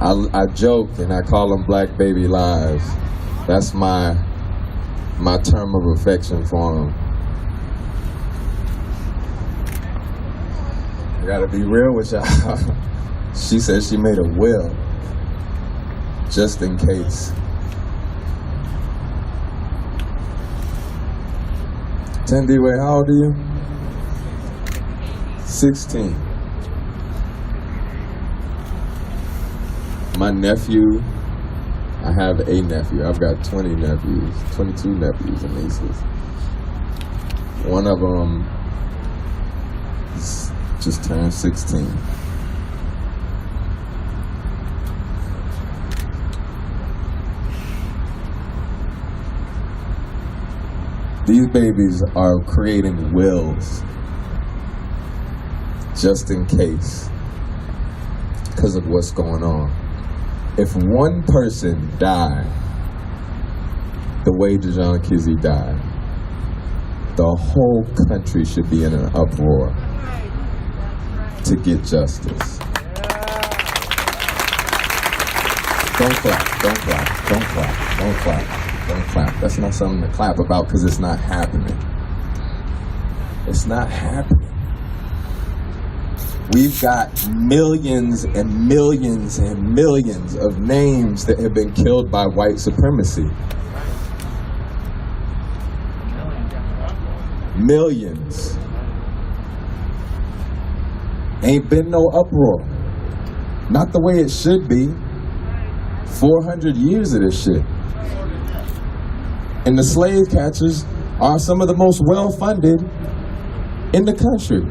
I joke and I call them black baby lives. That's my term of affection for them. I gotta be real with y'all. She said she made a will, just in case. Tendi, wait, how old are you? 16. My nephew, I have a nephew. I've got 20 nephews, 22 nephews and nieces. One of them just turned 16. These babies are creating wills just in case, because of what's going on. If one person died the way Dijon Kizzy died, the whole country should be in an uproar to get justice. Don't clap, don't clap, don't clap, don't clap, don't clap. That's not something to clap about because it's not happening. It's not happening. We've got millions and millions and millions of names that have been killed by white supremacy. Millions. Ain't been no uproar. Not the way it should be. 400 years of this shit. And the slave catchers are some of the most well-funded in the country.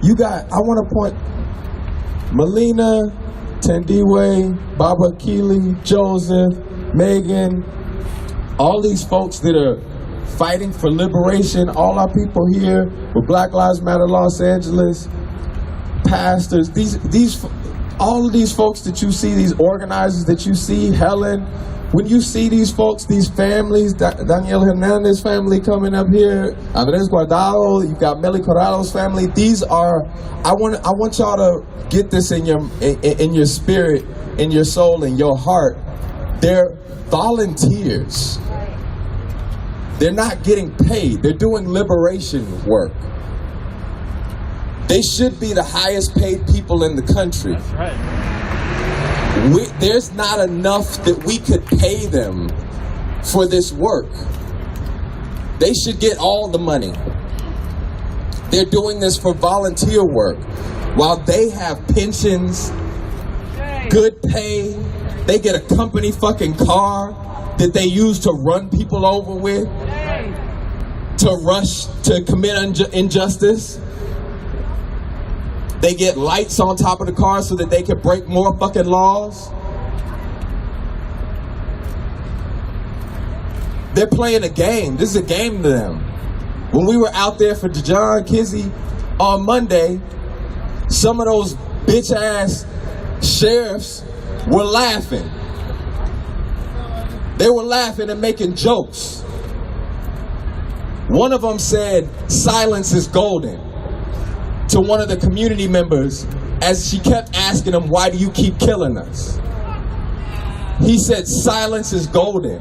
You got, I want to point, Melina, Tendiwe, Baba Keely, Joseph, Megan, all these folks that are fighting for liberation, all our people here with Black Lives Matter Los Angeles, pastors, all of these folks that you see, these organizers that you see, Helen, when you see these folks, these families, Daniel Hernandez family coming up here, Andres Guardado, you got Meli Corralo's family. These are, I want y'all to get this in your spirit, in your soul, in your heart. They're volunteers. They're not getting paid. They're doing liberation work. They should be the highest paid people in the country. That's right. There's not enough that we could pay them for this work. They should get all the money. They're doing this for volunteer work. While they have pensions, good pay, they get a company fucking car that they use to run people over with, to rush to commit injustice. They get lights on top of the car so that they can break more fucking laws. They're playing a game. This is a game to them. When we were out there for Dijon Kizzy on Monday, some of those bitch-ass sheriffs were laughing. They were laughing and making jokes. One of them said, "Silence is golden," to one of the community members as she kept asking him, "Why do you keep killing us?" He said, "Silence is golden."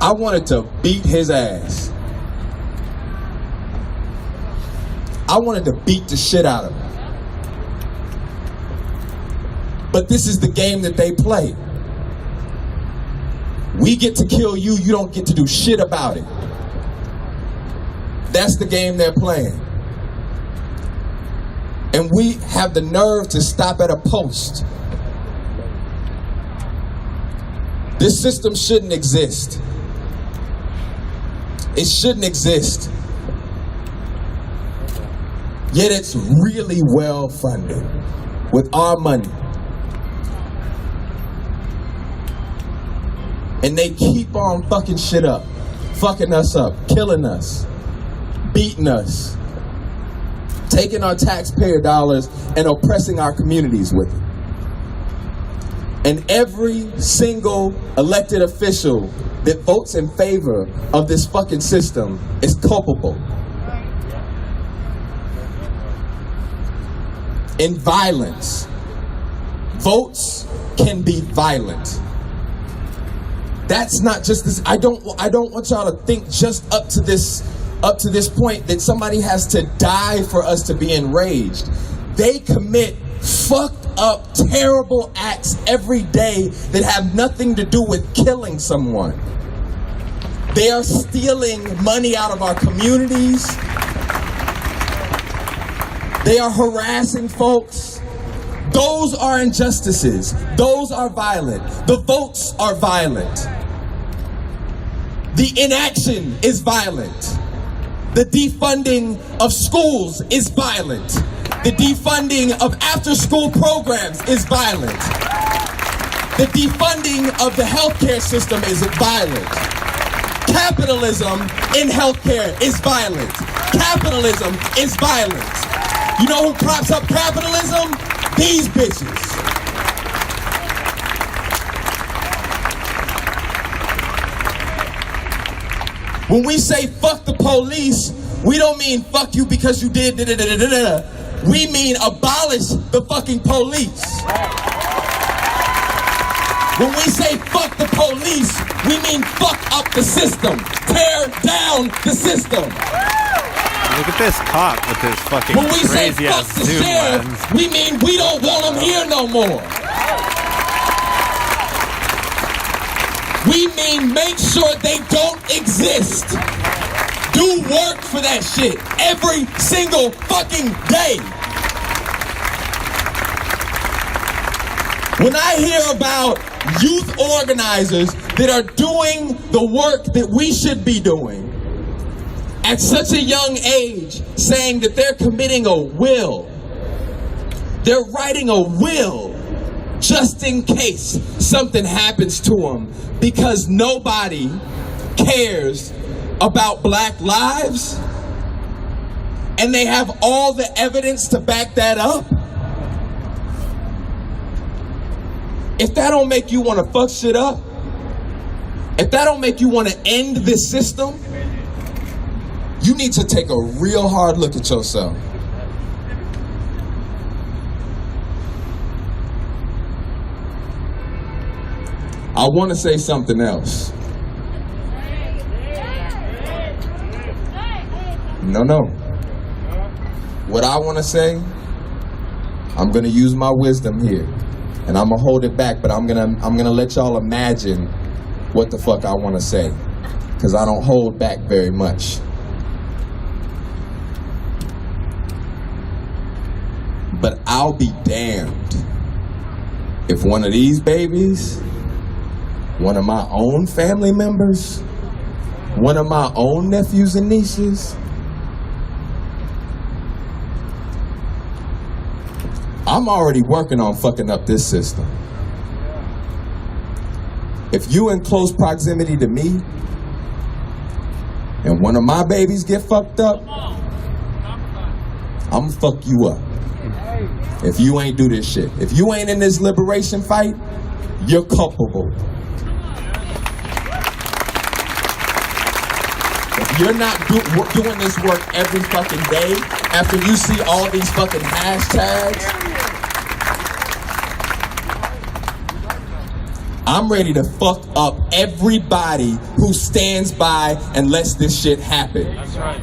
I wanted to beat his ass. I wanted to beat the shit out of him. But this is the game that they play. We get to kill you, you don't get to do shit about it. That's the game they're playing. And we have the nerve to stop at a post. This system shouldn't exist. It shouldn't exist. Yet it's really well funded with our money. And they keep on fucking shit up, fucking us up, killing us, beating us, taking our taxpayer dollars and oppressing our communities with it. And every single elected official that votes in favor of this fucking system is culpable. In violence, votes can be violent. That's not just this. I don't want y'all to think just up to this point that somebody has to die for us to be enraged. They commit fucked up, terrible acts every day that have nothing to do with killing someone. They are stealing money out of our communities. They are harassing folks. Those are injustices. Those are violent. The votes are violent. The inaction is violent. The defunding of schools is violent. The defunding of after-school programs is violent. The defunding of the healthcare system is violent. Capitalism in healthcare is violent. Capitalism is violent. You know who props up capitalism? These bitches. When we say fuck the police, we don't mean fuck you because you did da-da-da-da-da-da. We mean abolish the fucking police. When we say fuck the police, we mean fuck up the system. Tear down the system. Look at this cop with his fucking when we say crazy fuck ass the zoom sheriff, lens. we mean we don't want them here no more. We mean make sure they don't exist. Do work for that shit every single fucking day. When I hear about youth organizers that are doing the work that we should be doing at such a young age, saying that they're committing a will, they're writing a will just in case something happens to them because nobody cares about black lives, and they have all the evidence to back that up. If that don't make you want to fuck shit up, if that don't make you want to end this system, you need to take a real hard look at yourself. I want to say something else. No. What I want to say, I'm going to use my wisdom here. And I'm going to hold it back, but I'm gonna let y'all imagine what the fuck I want to say. Because I don't hold back very much. But I'll be damned if one of these babies, one of my own family members, one of my own nephews and nieces, I'm already working on fucking up this system. If you in close proximity to me, and one of my babies get fucked up, I'ma fuck you up. If you ain't do this shit. If you ain't in this liberation fight, you're culpable. If you're not doing this work every fucking day, after you see all these fucking hashtags, I'm ready to fuck up everybody who stands by and lets this shit happen. That's right.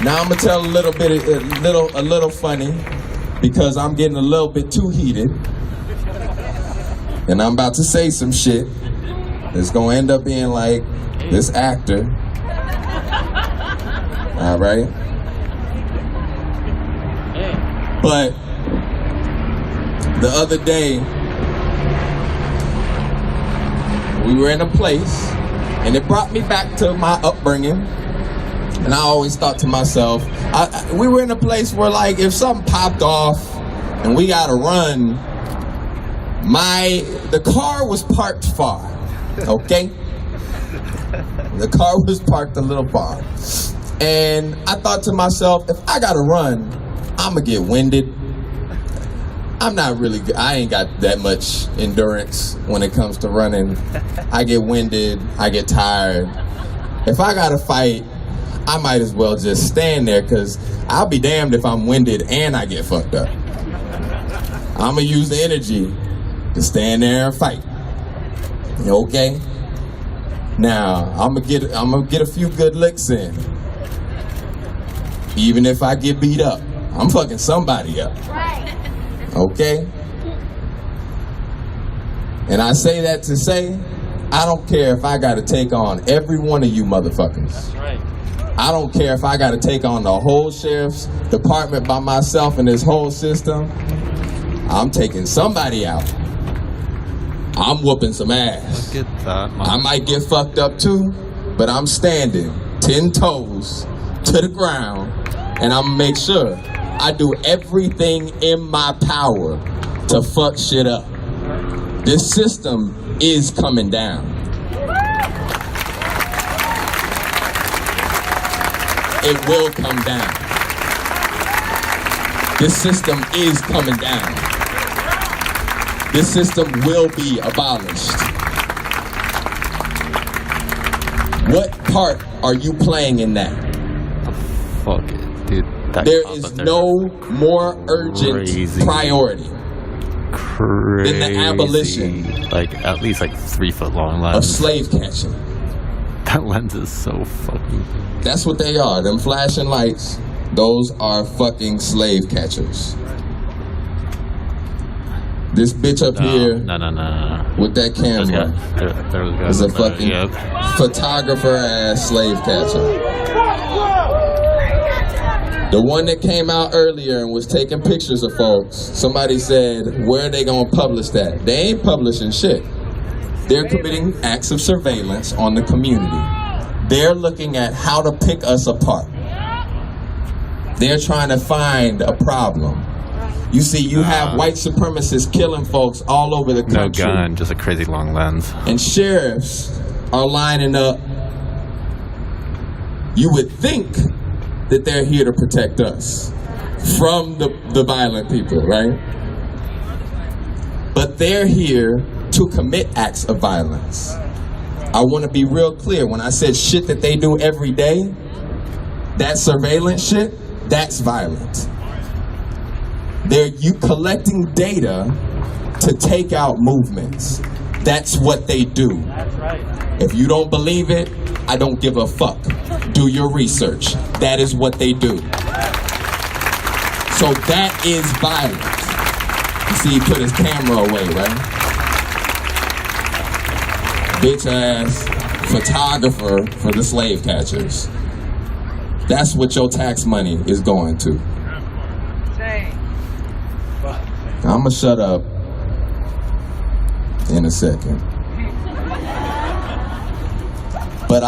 Now I'm gonna tell a little funny, because I'm getting a little bit too heated, and I'm about to say some shit that's gonna end up being like this actor. All right, but the other day we were in a place, and it brought me back to my upbringing. And I always thought to myself, we were in a place where, like, if something popped off and we gotta run, the car was parked far, okay? The car was parked a little far. And I thought to myself, if I gotta run, I'ma get winded. I'm not really good. I ain't got that much endurance when it comes to running. I get winded, I get tired. If I gotta fight, I might as well just stand there, because I'll be damned if I'm winded and I get fucked up. I'm going to use the energy to stand there and fight. Okay? Now, I'm gonna get a few good licks in. Even if I get beat up, I'm fucking somebody up. Okay? And I say that to say, I don't care if I gotta take on every one of you motherfuckers. I don't care if I gotta take on the whole sheriff's department by myself and this whole system. I'm taking somebody out. I'm whooping some ass. Look at that, I might get fucked up too, but I'm standing 10 toes to the ground, and I'm gonna make sure I do everything in my power to fuck shit up. This system is coming down. It will come down. This system is coming down. This system will be abolished. What part are you playing in that? Fuck it, dude. There is no more urgent priority than the abolition like at least like 3 foot long lens of slave catching. That lens is so fucking. That's what they are. Them flashing lights, those are fucking slave catchers. This bitch up here No. with that camera is a fucking photographer ass slave catcher. The one that came out earlier and was taking pictures of folks, somebody said, where are they gonna publish that? They ain't publishing shit. They're committing acts of surveillance on the community. They're looking at how to pick us apart. They're trying to find a problem. You see, you have white supremacists killing folks all over the country. No gun, just a crazy long lens. And sheriffs are lining up. You would think that they're here to protect us from the violent people, right? But they're here to commit acts of violence. I want to be real clear. When I said shit that they do every day, that surveillance shit, that's violent. They're collecting data to take out movements. That's what they do. That's right. If you don't believe it, I don't give a fuck. Do your research. That is what they do. So that is violence. You see, he put his camera away, right? Bitch ass photographer for the slave catchers. That's what your tax money is going to. I'm gonna shut up in a second. But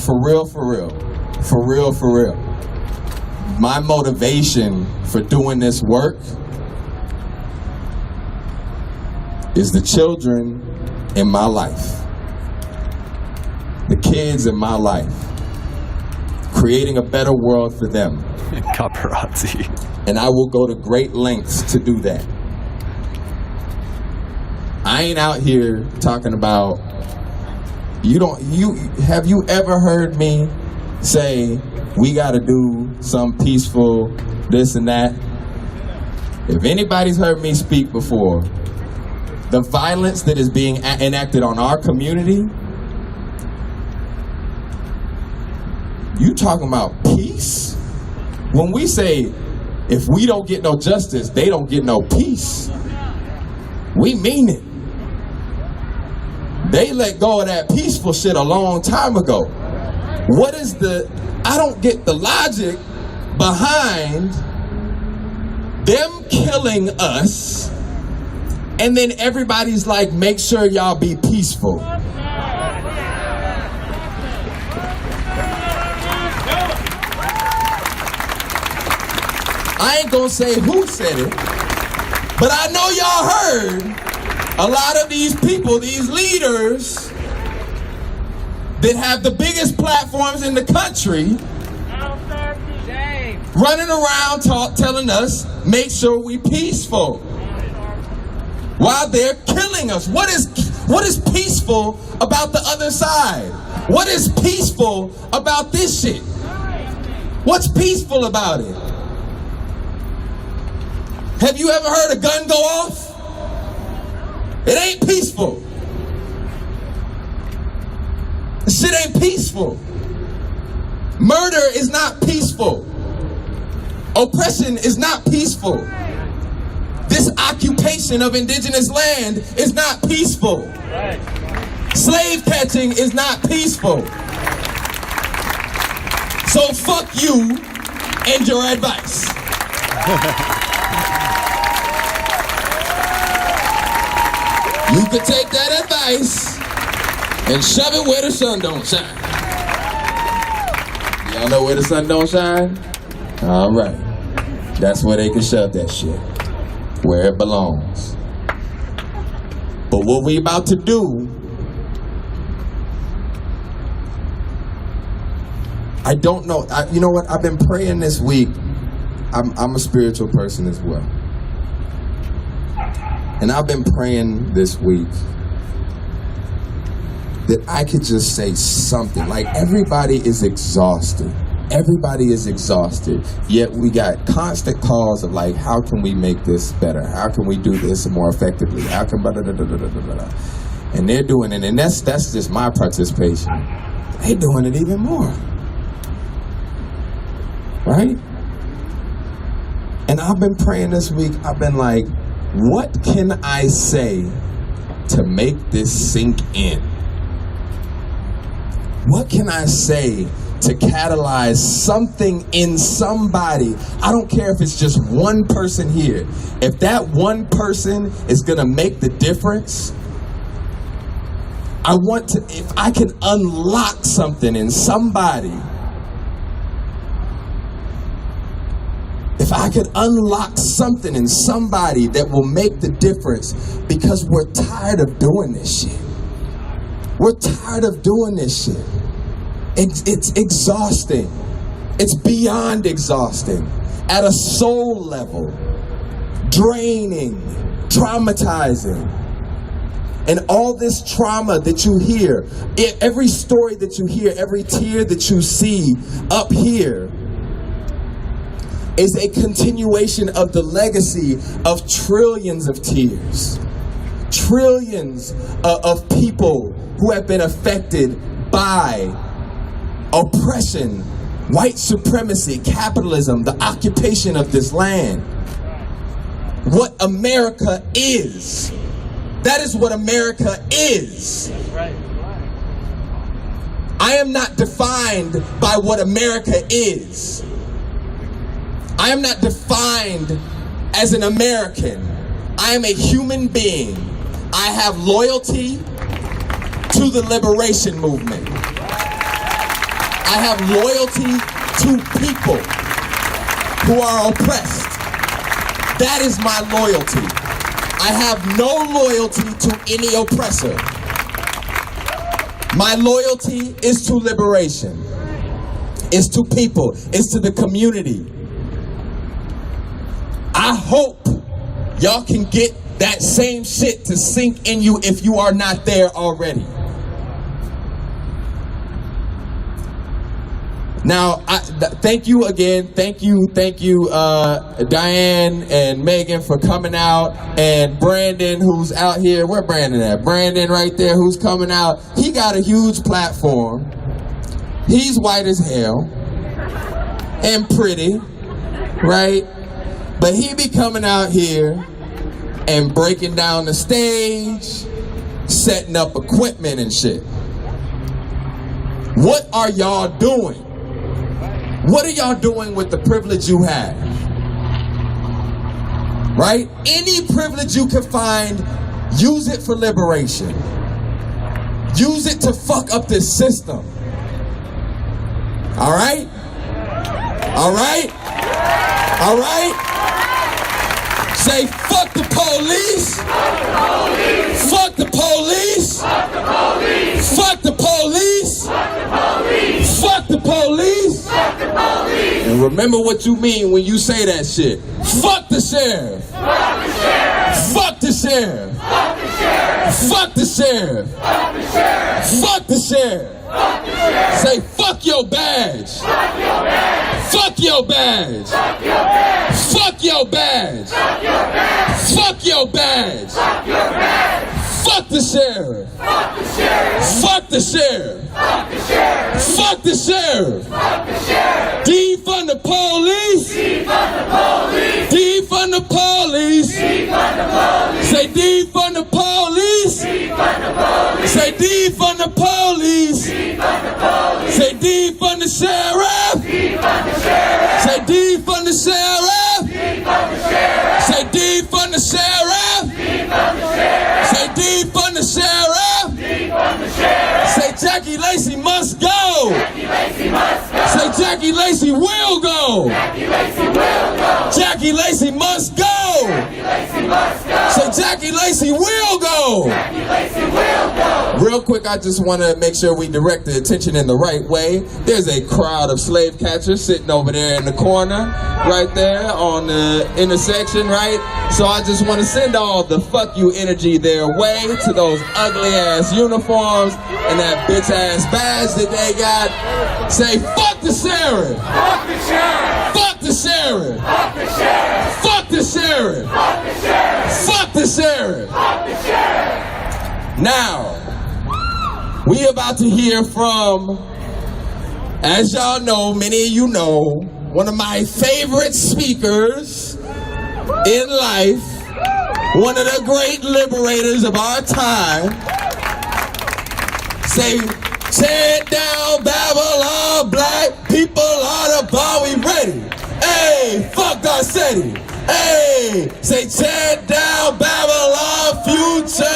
for real. My motivation for doing this work is the children in my life. The kids in my life. Creating a better world for them. Paparazzi. And I will go to great lengths to do that. I ain't out here talking about, have you ever heard me say, we gotta do some peaceful this and that? If anybody's heard me speak before, the violence that is being enacted on our community, you talking about peace? When we say, if we don't get no justice, they don't get no peace, we mean it. They let go of that peaceful shit a long time ago. What is I don't get the logic behind them killing us, and then everybody's like, make sure y'all be peaceful. I ain't gonna say who said it, but I know y'all heard a lot of these people, these leaders that have the biggest platforms in the country, running around telling us, make sure we peaceful, while they're killing us. What What is peaceful about the other side? What is peaceful about this shit? What's peaceful about it? Have you ever heard a gun go off? It ain't peaceful. This shit ain't peaceful. Murder is not peaceful. Oppression is not peaceful. This occupation of indigenous land is not peaceful. Slave catching is not peaceful. So fuck you and your advice. You could take that advice and shove it where the sun don't shine. Y'all know where the sun don't shine? All right. That's where they can shove that shit. Where it belongs. But what we about to do, I don't know. You know what? I've been praying this week. I'm a spiritual person as well. And I've been praying this week that I could just say something. Like, everybody is exhausted. Everybody is exhausted. Yet we got constant calls of like, how can we make this better? How can we do this more effectively? How can blah, blah, blah, blah, blah, blah, blah. And they're doing it, and that's just my participation. They're doing it even more. Right? And I've been praying this week. I've been like, what can I say to make this sink in? What can I say to catalyze something in somebody? I don't care if it's just one person here. If that one person is gonna make the difference, I want to, if I can unlock something in somebody, if I could unlock something in somebody that will make the difference, because we're tired of doing this shit. We're tired of doing this shit. It's exhausting. It's beyond exhausting. At a soul level. Draining. Traumatizing. And all this trauma that you hear, every story that you hear, every tear that you see up here, is a continuation of the legacy of trillions of tears. Trillions of people who have been affected by oppression, white supremacy, capitalism, the occupation of this land. What America is. That is what America is. I am not defined by what America is. I am not defined as an American. I am a human being. I have loyalty to the liberation movement. I have loyalty to people who are oppressed. That is my loyalty. I have no loyalty to any oppressor. My loyalty is to liberation. It's to people. It's to the community. I hope y'all can get that same shit to sink in you if you are not there already. Now, thank you again. Thank you, Diane and Megan for coming out, and Brandon, who's out here. Where Brandon at? Brandon right there, who's coming out. He got a huge platform. He's white as hell and pretty, right? But he be coming out here and breaking down the stage, setting up equipment and shit. What are y'all doing? What are y'all doing with the privilege you have? Right? Any privilege you can find, use it for liberation. Use it to fuck up this system. All right? All right? All right? Say, fuck the police. Fuck the police. Fuck the police. Fuck the police. Fuck the police. Fuck the police. And remember what you mean when you say that shit. Fuck the sheriff. Fuck the sheriff. Fuck the sheriff. Fuck the sheriff. Fuck the sheriff. Say fuck your badge. Fuck your badge. Fuck your badge. Fuck your badge. Fuck the sheriff. Fuck the sheriff. Fuck the sheriff. Defund the police. Defund the police. Say defund the police. Say defund the police. Say defund the sheriff. Say defund the sheriff. Say defund the sheriff. Say defund the sheriff. Say Jackie Lacey must go. Say Jackie Lacey will go. Jackie Lacey must go. Say Jackie Lacey will go. Real quick, I just want to make sure we direct the attention in the right way. There's a crowd of slave catchers sitting over there in the corner, right there on the intersection, right? So I just want to send all the fuck you energy their way to those ugly ass uniforms and that bitch ass badge that they got. Say fuck the sheriff. Fuck the sheriff. Fuck the sheriff. Fuck the sheriff. Fuck the sheriff. Fuck the sheriff. Fuck the sheriff. Fuck the sheriff. Now, we about to hear from, as y'all know, many of you know, one of my favorite speakers in life, one of the great liberators of our time. Say, tear down Babylon, black people are the bar, we ready. Hey, fuck Garcetti. Hey, say tear down Babylon, future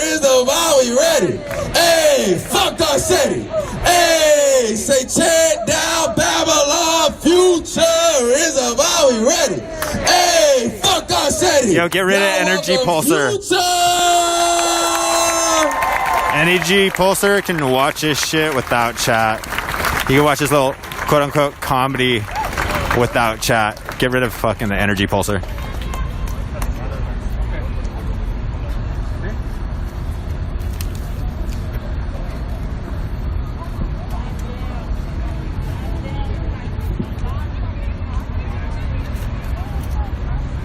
is the bar, we ready. Hey, fuck Garcetti. Hey, say tear down Babylon, future is the bar, we ready. Hey, fuck Garcetti. Yo, get rid of Energy Pulsar. Energy Pulsar can watch this shit without chat. You can watch this little quote-unquote comedy without chat. Get rid of fucking the Energy Pulsar.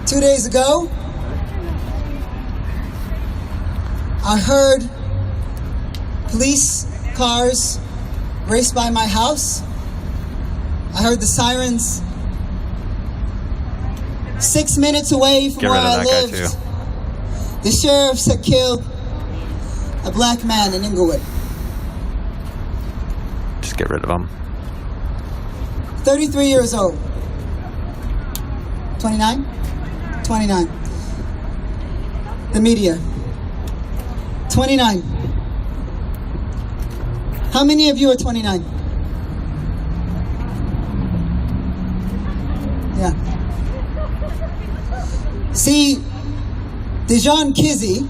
Two days ago, I heard police cars race by my house. I heard the sirens 6 minutes away from where I lived. The sheriffs had killed a black man in Inglewood. Just get rid of him. 33 years old. 29? 29. The media. 29. How many of you are 29? Yeah. See, Dejan Kizzy,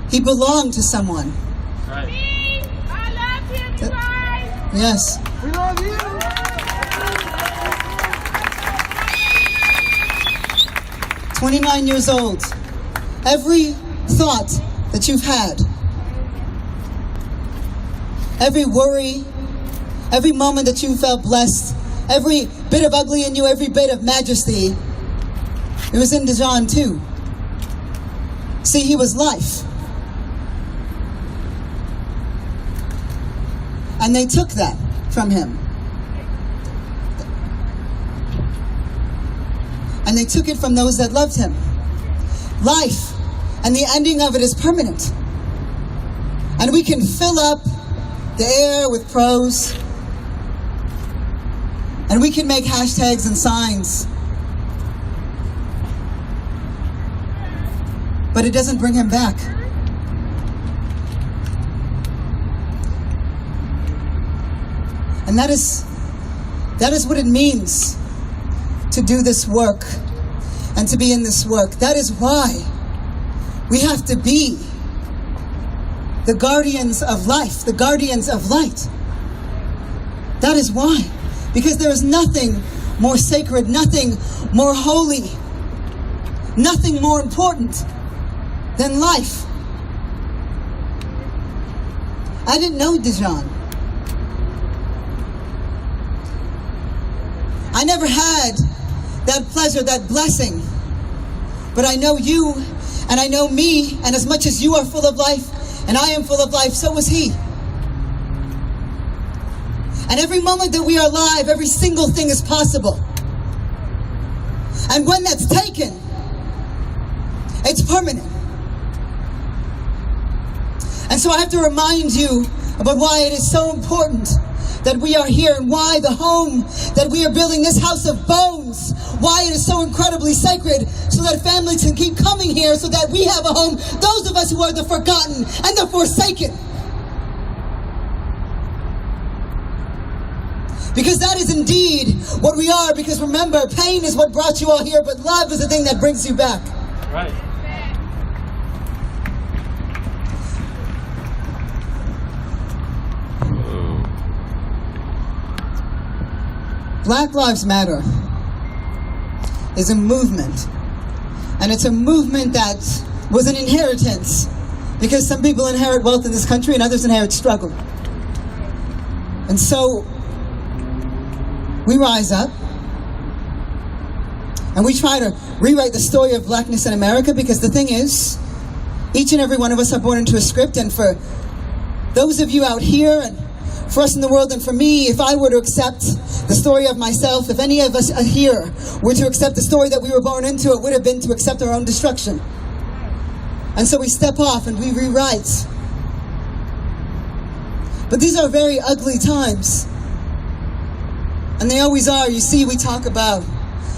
he belonged to someone. Right. I love him, guys. Yes. We love you. 29 years old. Every thought that you've had, every worry, every moment that you felt blessed, every bit of ugly in you, every bit of majesty, it was in Dejan too. See, he was life. And they took that from him. And they took it from those that loved him. Life. And the ending of it is permanent. And we can fill up the air with prose. And we can make hashtags and signs. But it doesn't bring him back. And that is what it means to do this work and to be in this work. That is why we have to be the guardians of life, the guardians of light. That is why. Because there is nothing more sacred, nothing more holy, nothing more important than life. I didn't know Dijon. I never had that pleasure, that blessing. But I know you, and I know me, and as much as you are full of life, and I am full of life, so was he. And every moment that we are alive, every single thing is possible. And when that's taken, it's permanent. And so I have to remind you about why it is so important that we are here, and why the home that we are building, this house of bones, why it is so incredibly sacred, so that families can keep coming here, so that we have a home, those of us who are the forgotten and the forsaken. Because that is indeed what we are. Because remember, pain is what brought you all here, but love is the thing that brings you back. Right. Black Lives Matter is a movement. And it's a movement that was an inheritance. Because some people inherit wealth in this country and others inherit struggle. And so we rise up and we try to rewrite the story of blackness in America, because the thing is, each and every one of us are born into a script. And for those of you out here, and for us in the world, and for me, if I were to accept the story of myself, if any of us here were to accept the story that we were born into, it would have been to accept our own destruction. And so we step off and we rewrite. But these are very ugly times. And they always are. You see, we talk about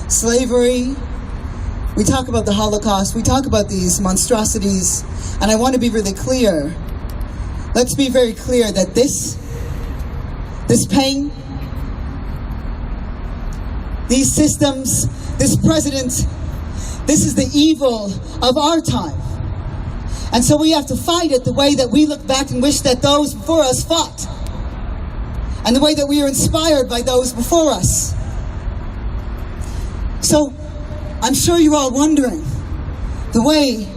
slavery, we talk about the Holocaust, we talk about these monstrosities, and I want to be really clear. Let's be very clear that this pain, these systems, this president, this is the evil of our time. And so we have to fight it the way that we look back and wish that those before us fought. And the way that we are inspired by those before us. So, I'm sure you're all wondering, the way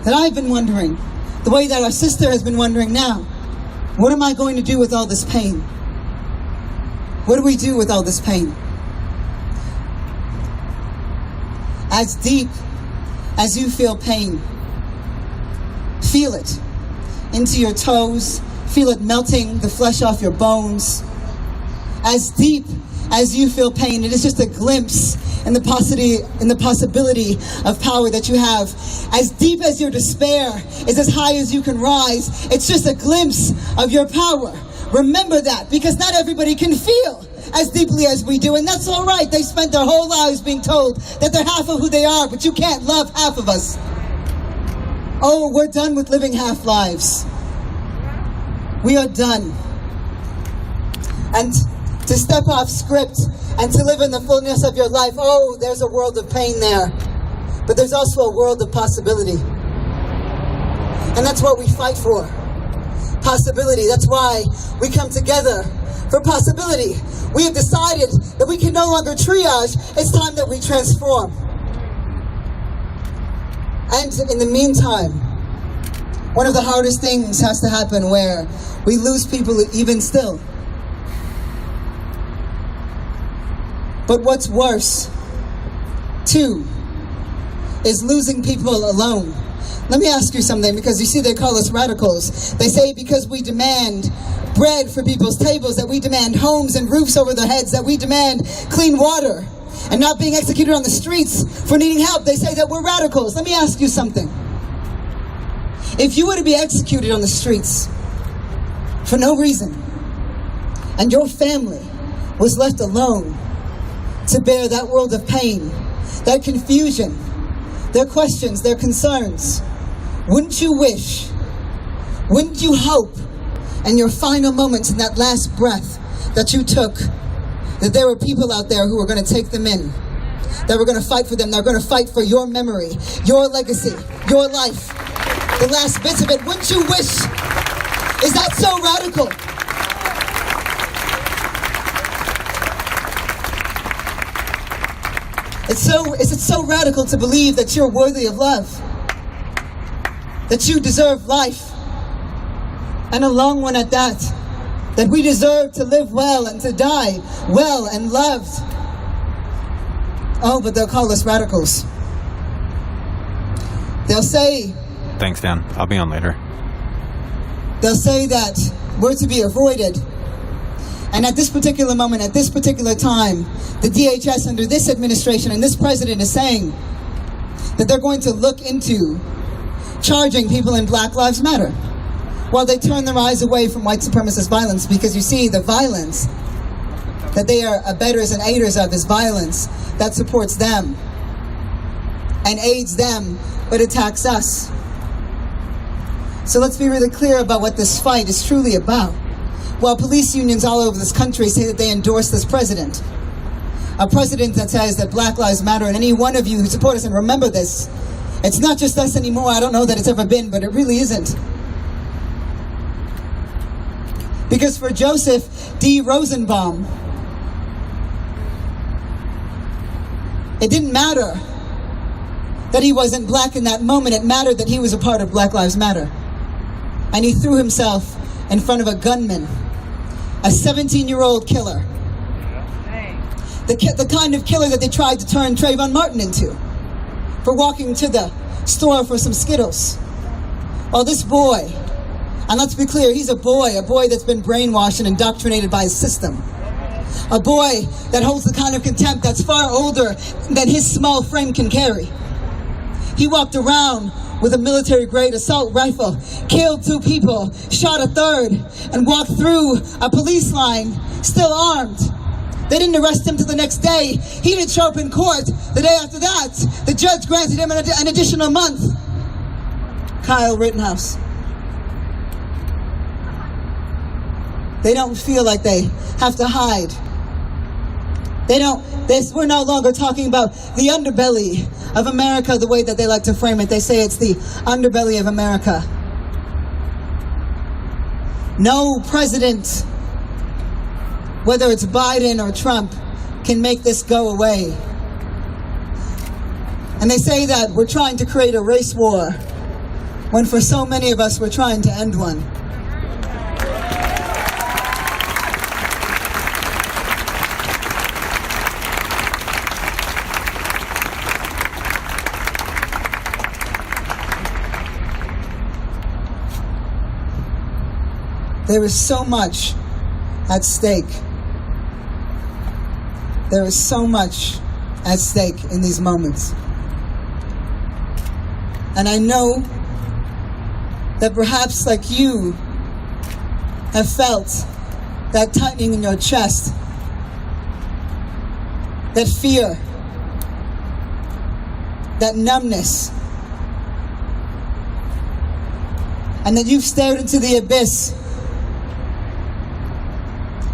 that I've been wondering, the way that our sister has been wondering now, what am I going to do with all this pain? What do we do with all this pain? As deep as you feel pain, feel it into your toes. Feel it melting the flesh off your bones. As deep as you feel pain, it is just a glimpse in the possibility of power that you have. As deep as your despair is as high as you can rise, it's just a glimpse of your power. Remember that, because not everybody can feel as deeply as we do, and that's all right. They spent their whole lives being told that they're half of who they are, but you can't love half of us. Oh, we're done with living half lives. We are done. And to step off script and to live in the fullness of your life, oh, there's a world of pain there. But there's also a world of possibility. And that's what we fight for. Possibility. That's why we come together for possibility. We have decided that we can no longer triage. It's time that we transform. And in the meantime, one of the hardest things has to happen where we lose people even still. But what's worse, too, is losing people alone. Let me ask you something, because you see they call us radicals. They say because we demand bread for people's tables, that we demand homes and roofs over their heads, that we demand clean water, and not being executed on the streets for needing help. They say that we're radicals. Let me ask you something. If you were to be executed on the streets for no reason, and your family was left alone to bear that world of pain, that confusion, their questions, their concerns, wouldn't you wish, wouldn't you hope in your final moments, in that last breath that you took, that there were people out there who were going to take them in, that were going to fight for them, that were going to fight for your memory, your legacy, your life, the last bits of it? Wouldn't you wish? Is that so radical? Is it so radical to believe that you're worthy of love? That you deserve life? And a long one at that. That we deserve to live well and to die well and loved. Oh, but they'll call us radicals. They'll say... Thanks, Dan. I'll be on later. They'll say that we're to be avoided. And at this particular moment, at this particular time, the DHS under this administration and this president is saying that they're going to look into charging people in Black Lives Matter while they turn their eyes away from white supremacist violence, because you see the violence that they are abettors and aiders of is violence that supports them and aids them but attacks us. So let's be really clear about what this fight is truly about. While police unions all over this country say that they endorse this president, a president that says that Black Lives Matter, and any one of you who support us, and remember this, it's not just us anymore. I don't know that it's ever been, but it really isn't. Because for Joseph D. Rosenbaum, it didn't matter that he wasn't black in that moment. It mattered that he was a part of Black Lives Matter. And he threw himself in front of a gunman, a 17-year-old killer. The kind of killer that they tried to turn Trayvon Martin into for walking to the store for some Skittles. Well, this boy, and let's be clear, he's a boy that's been brainwashed and indoctrinated by his system. A boy that holds the kind of contempt that's far older than his small frame can carry. He walked around with a military-grade assault rifle, killed 2 people, shot a 3rd, and walked through a police line, still armed. They didn't arrest him till the next day. He didn't show up in court the day after that. The judge granted him an additional month. Kyle Rittenhouse. They don't feel like they have to hide. We're no longer talking about the underbelly of America the way that they like to frame it. They say it's the underbelly of America. No president, whether it's Biden or Trump, can make this go away. And they say that we're trying to create a race war, when for so many of us we're trying to end one. There is so much at stake. There is so much at stake in these moments. And I know that perhaps like you have felt that tightening in your chest, that fear, that numbness, and that you've stared into the abyss.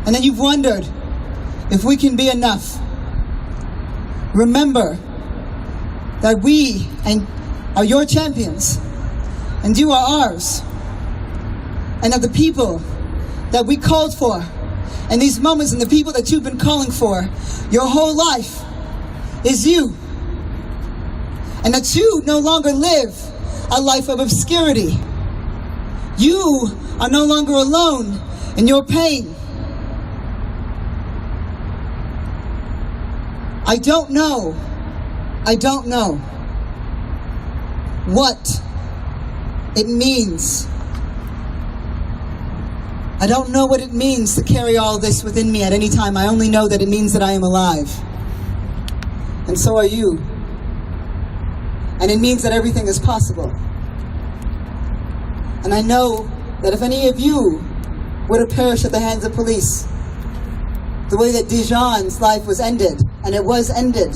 And then you've wondered if we can be enough. Remember that we are your champions, and you are ours. And that the people that we called for, and these moments, and the people that you've been calling for your whole life, is you. And that you no longer live a life of obscurity. You are no longer alone in your pain. I don't know what it means. I don't know what it means to carry all this within me at any time. I only know that it means that I am alive. And so are you. And it means that everything is possible. And I know that if any of you were to perish at the hands of police, the way that Dijon's life was ended, and it was ended,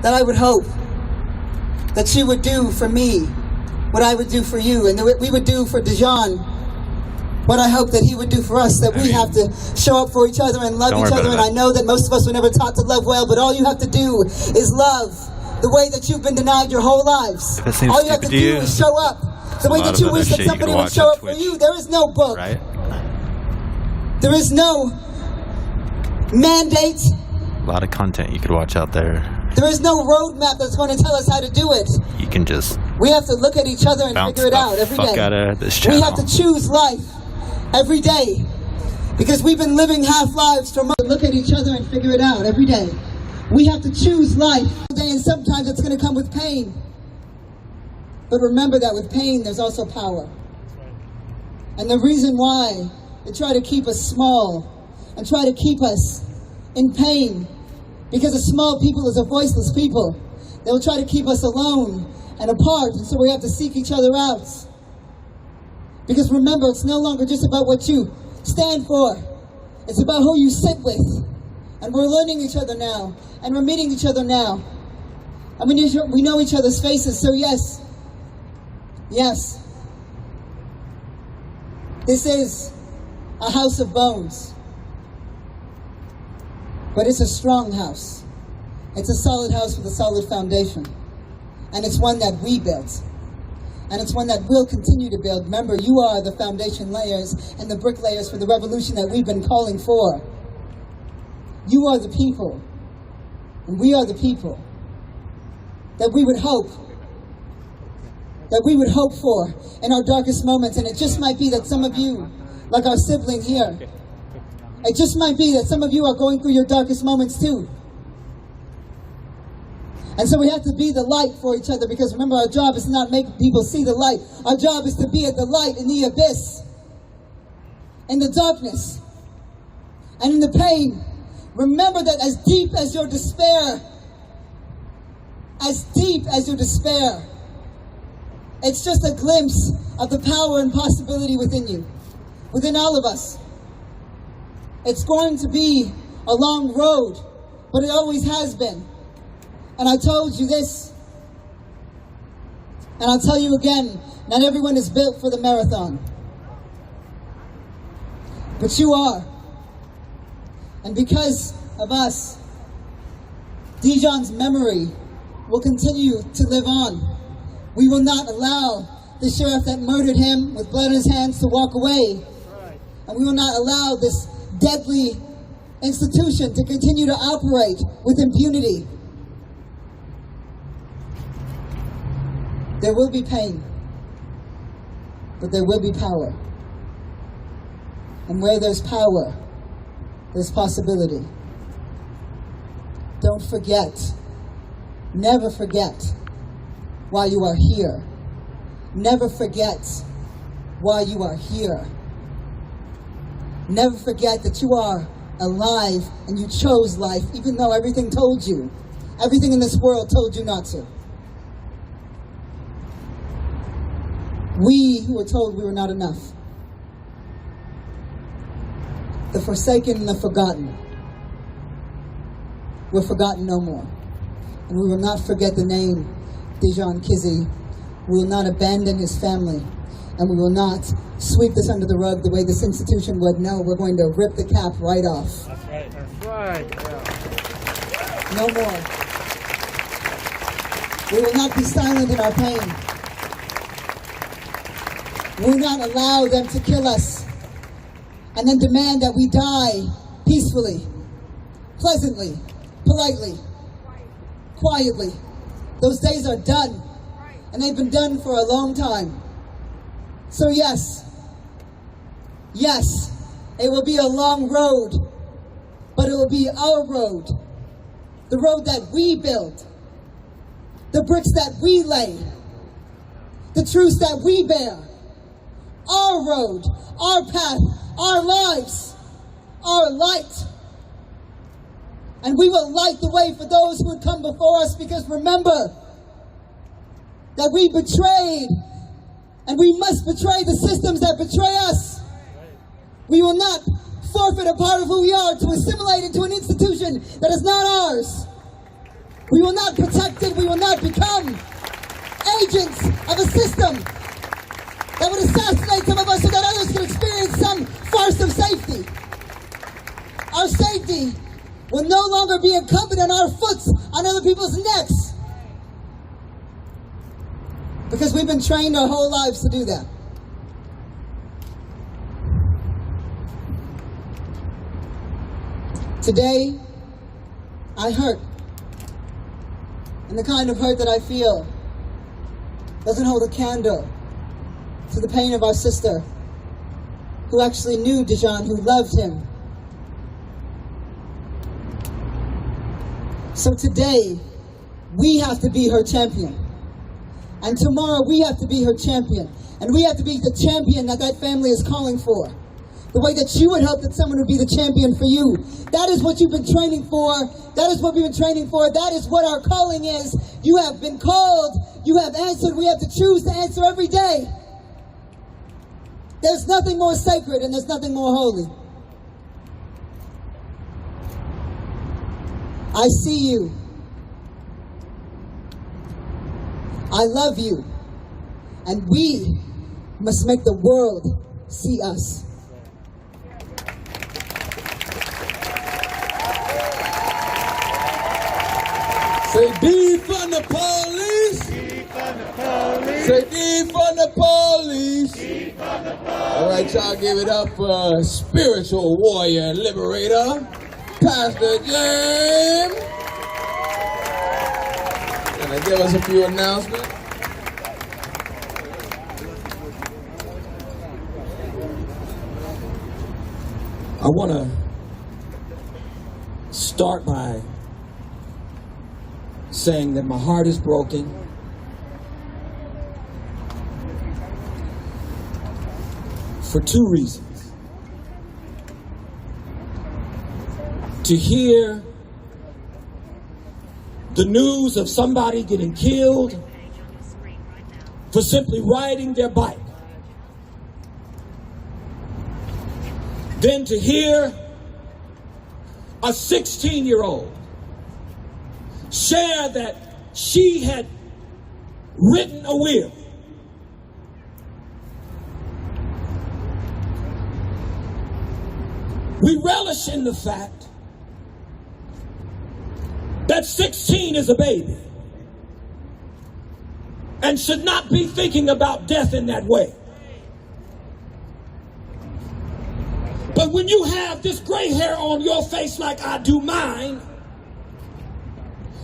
that I would hope that you would do for me what I would do for you, and that we would do for Dijon what I hope that he would do for us, that we have to show up for each other and love each other. And I know that most of us were never taught to love well, but all you have to do is love the way that you've been denied your whole lives. All you have to do is show up the way that you wish that somebody would show up for you. There is no book. Right? There is no mandate. A lot of content you could watch out there. There is no roadmap that's going to tell us how to do it. You can just We have to look at each other and bounce figure it the out every fuck day. out of this We channel. have to choose life every day. Because we've been living half lives for months. Look at each other and figure it out every day. We have to choose life every day, and sometimes it's going to come with pain. But remember that with pain, there's also power. And the reason why they try to keep us small and try to keep us in pain, because a small people is a voiceless people. They'll try to keep us alone and apart, and so we have to seek each other out. Because remember, it's no longer just about what you stand for. It's about who you sit with. And we're learning each other now, and we're meeting each other now. And we know each other's faces, so yes, this is a house of bones. But it's a strong house. It's a solid house with a solid foundation. And it's one that we built. And it's one that we'll continue to build. Remember, you are the foundation layers and the bricklayers for the revolution that we've been calling for. You are the people. And we are the people that we would hope for in our darkest moments. And it just might be that some of you, like our sibling here, it just might be that some of you are going through your darkest moments too. And so we have to be the light for each other, because remember, our job is to not make people see the light. Our job is to be at the light in the abyss, in the darkness, and in the pain. Remember that as deep as your despair, it's just a glimpse of the power and possibility within you, within all of us. It's going to be a long road, but it always has been. And I told you this, and I'll tell you again, not everyone is built for the marathon. But you are. And because of us, Dijon's memory will continue to live on. We will not allow the sheriff that murdered him with blood on his hands to walk away. And we will not allow this deadly institution to continue to operate with impunity. There will be pain, but there will be power. And where there's power, there's possibility. Don't forget, never forget why you are here. Never forget why you are here. Never forget that you are alive and you chose life, even though everything told you, everything in this world told you not to. We who were told we were not enough. The forsaken and the forgotten. We're forgotten no more. And we will not forget the name Dijon Kizzy. We will not abandon his family. And we will not sweep this under the rug the way this institution would. No, we're going to rip the cap right off. That's right. That's right. Yeah. No more. We will not be silent in our pain. We will not allow them to kill us and then demand that we die peacefully, pleasantly, politely, quietly. Those days are done, and they've been done for a long time. So yes, it will be a long road, but it will be our road, the road that we build, the bricks that we lay, the truths that we bear. Our road, our path, our lives, our light. And we will light the way for those who would come before us, because remember that we betrayed, and we must betray the systems that betray us. We will not forfeit a part of who we are to assimilate into an institution that is not ours. We will not protect it. We will not become agents of a system that would assassinate some of us so that others could experience some farce of safety. Our safety will no longer be incumbent on our foots, on other people's necks. Because we've been trained our whole lives to do that. Today, I hurt. And the kind of hurt that I feel doesn't hold a candle to the pain of our sister who actually knew Dijon, who loved him. So today, we have to be her champion. And tomorrow, we have to be her champion. And we have to be the champion that that family is calling for. The way that you would hope that someone would be the champion for you. That is what you've been training for. That is what we've been training for. That is what our calling is. You have been called. You have answered. We have to choose to answer every day. There's nothing more sacred and there's nothing more holy. I see you. I love you. And we must make the world see us. Say defund the police. Defund the police. Say defund the police. Defund the police. All right, y'all, give it up for spiritual warrior and liberator, Pastor James. Gonna give us a few announcements. I want to start by saying that my heart is broken. For two reasons. To hear the news of somebody getting killed for simply riding their bike. Then to hear a 16-year-old share that she had written a will. We relish in the fact that 16 is a baby and should not be thinking about death in that way. But when you have this gray hair on your face like I do mine,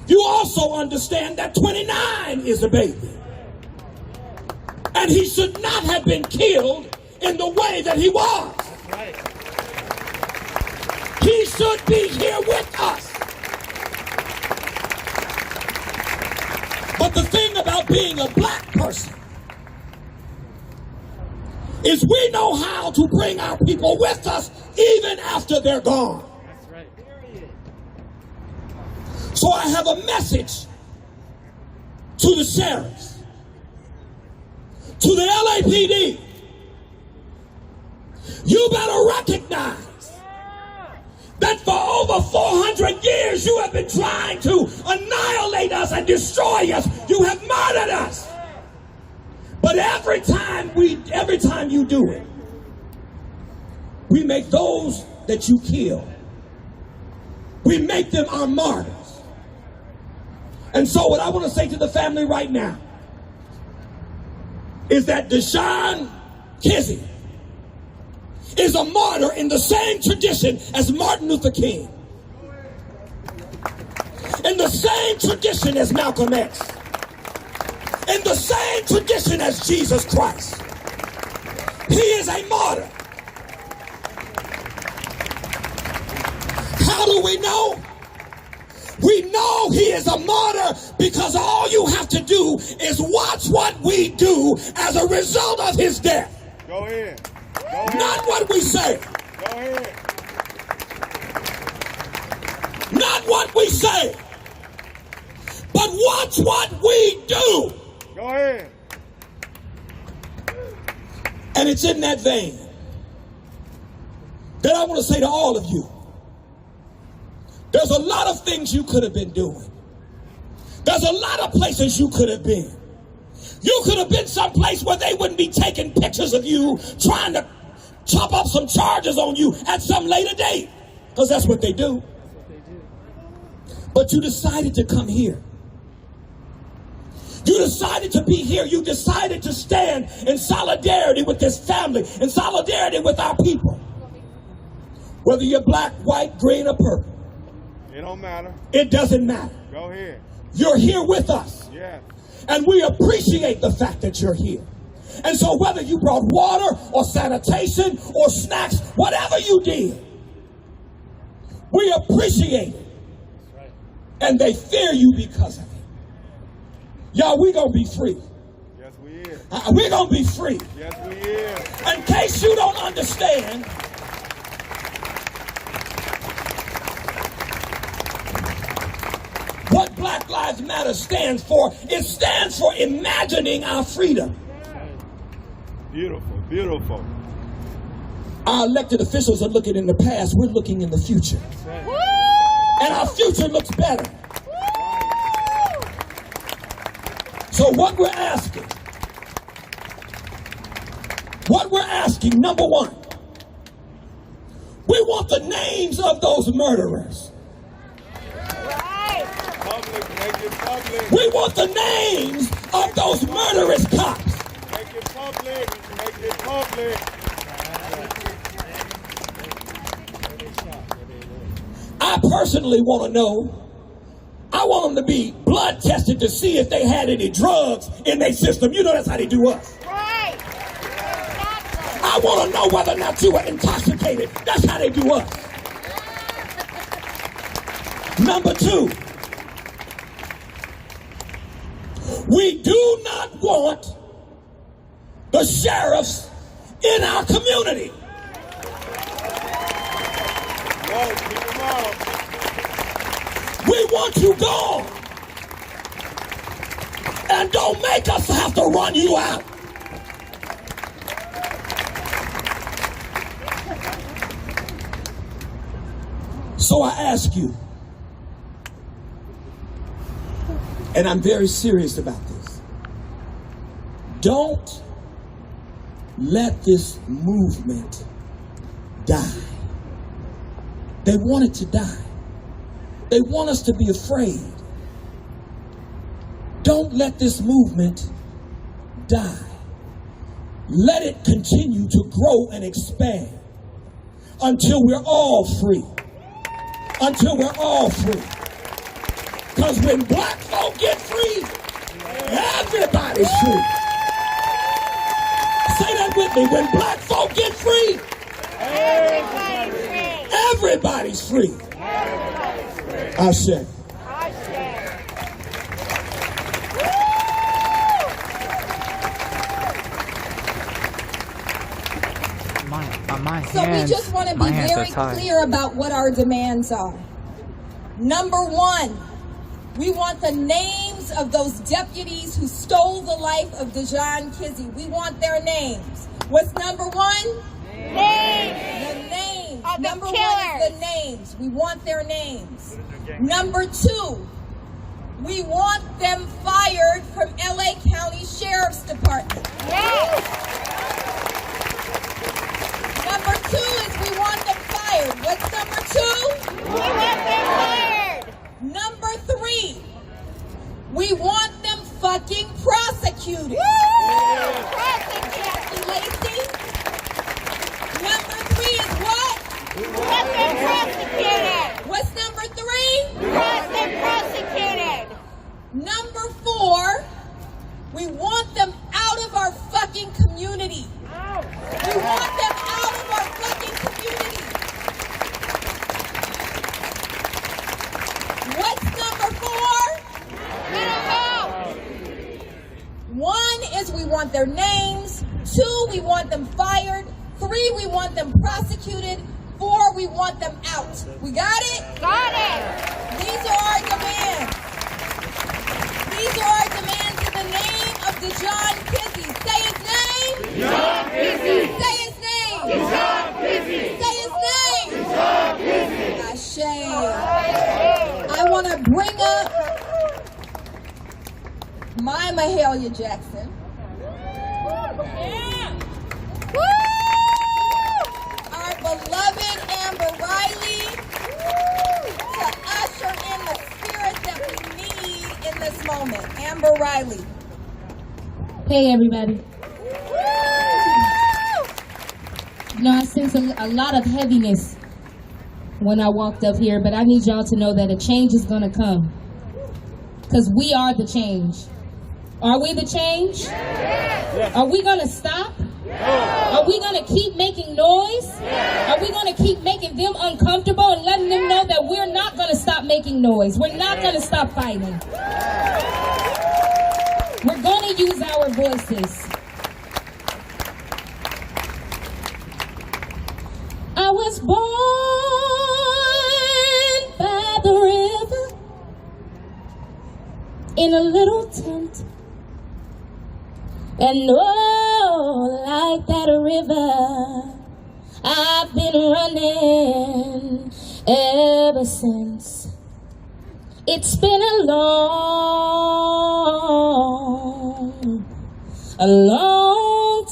you also understand that 29 is a baby. And he should not have been killed in the way that he was. He should be here with us. But the thing about being a black person is we know how to bring our people with us even after they're gone. So I have a message to the sheriffs, to the LAPD. You better recognize that for over 400 years you have been trying to annihilate us and destroy us. You have murdered us. But every time you do it, we make those that you kill, we make them our martyrs. And so what I want to say to the family right now is that Deshaun Kizzy is a martyr in the same tradition as Martin Luther King, in the same tradition as Malcolm X, in the same tradition as Jesus Christ. He is a martyr. How do we know? We know he is a martyr because all you have to do is watch what we do as a result of his death. Go ahead. Go ahead. Not what we say. Go ahead. Not what we say. But watch what we do. Go ahead. And it's in that vein that I want to say to all of you, there's a lot of things you could have been doing. There's a lot of places you could have been. You could have been someplace where they wouldn't be taking pictures of you trying to chop up some charges on you at some later date, because that's what they do. But you decided to come here. You decided to be here. You decided to stand in solidarity with this family, in solidarity with our people. Whether you're black, white, green, or purple. It don't matter. It doesn't matter. Go ahead. You're here with us. Yes. And we appreciate the fact that you're here. And so whether you brought water or sanitation or snacks, whatever you did, we appreciate it. And they fear you because of it. Y'all, we gonna be free. Yes, we is. We're gonna be free. Yes, we is. In case you don't understand, what Black Lives Matter stands for, it stands for imagining our freedom. Beautiful, beautiful. Our elected officials are looking in the past, we're looking in the future. And our future looks better. So what we're asking, number one, we want the names of those murderers. Public, make it public. We want the names of those murderous cops. Make it public. Make it public. I personally want to know, I want them to be blood tested to see if they had any drugs in their system. You know that's how they do us. Right. I want to know whether or not you were intoxicated. That's how they do us. Number two, we do not want the sheriffs in our community. Whoa, keep them out. We want you gone. And don't make us have to run you out. So I ask you, and I'm very serious about this, don't let this movement die. They want it to die. They want us to be afraid. Don't let this movement die. Let it continue to grow and expand until we're all free. Until we're all free. Because when black folk get free, everybody's free. Say that with me. When black folk get free, everybody's free. I said. So we just want to be very clear about what our demands are. Number one, we want the names of those deputies who stole the life of Dejon Kizzy. We want their names. What's number one? Names. The names. Of the Number one killers. is the names. We want their names. Number two, we want them fired from LA County Sheriff's Department. Yes. Number two is we want them fired. What's number two? We want them fired. Number three, we want them fucking prosecuted. Prosecuted. Lacey? Number three is what? We want them prosecuted. What's number three? We want them prosecuted. Number four, we want them out of our fucking community. We want them out of our fucking community. What's number four? Mental health. One is we want their names. Two, we want them fired. Three, we want them prosecuted. Four, we want them out. We got it? Got it. These are our demands. These are our demands in the name of Dejon Kizzy. Say his name. Dejon Kizzy. Say his name. Dejon Kizzy. Say his name. Dejon Kizzy. Ashe. I want to bring up my Mahalia Jackson. Yeah. Our beloved Amber Riley to usher in the spirit that we need in this moment. Amber Riley. Hey everybody. You know, I sense a lot of heaviness when I walked up here, but I need y'all to know that a change is gonna come. Because we are the change. Are we the change? Are we gonna stop? Are we gonna keep making noise? Are we gonna keep making them uncomfortable and letting them know that we're not gonna stop making noise? We're not gonna stop fighting. We're gonna use our voices. I was born by the river in a little tent. And oh, like that river, I've been running ever since. It's been a long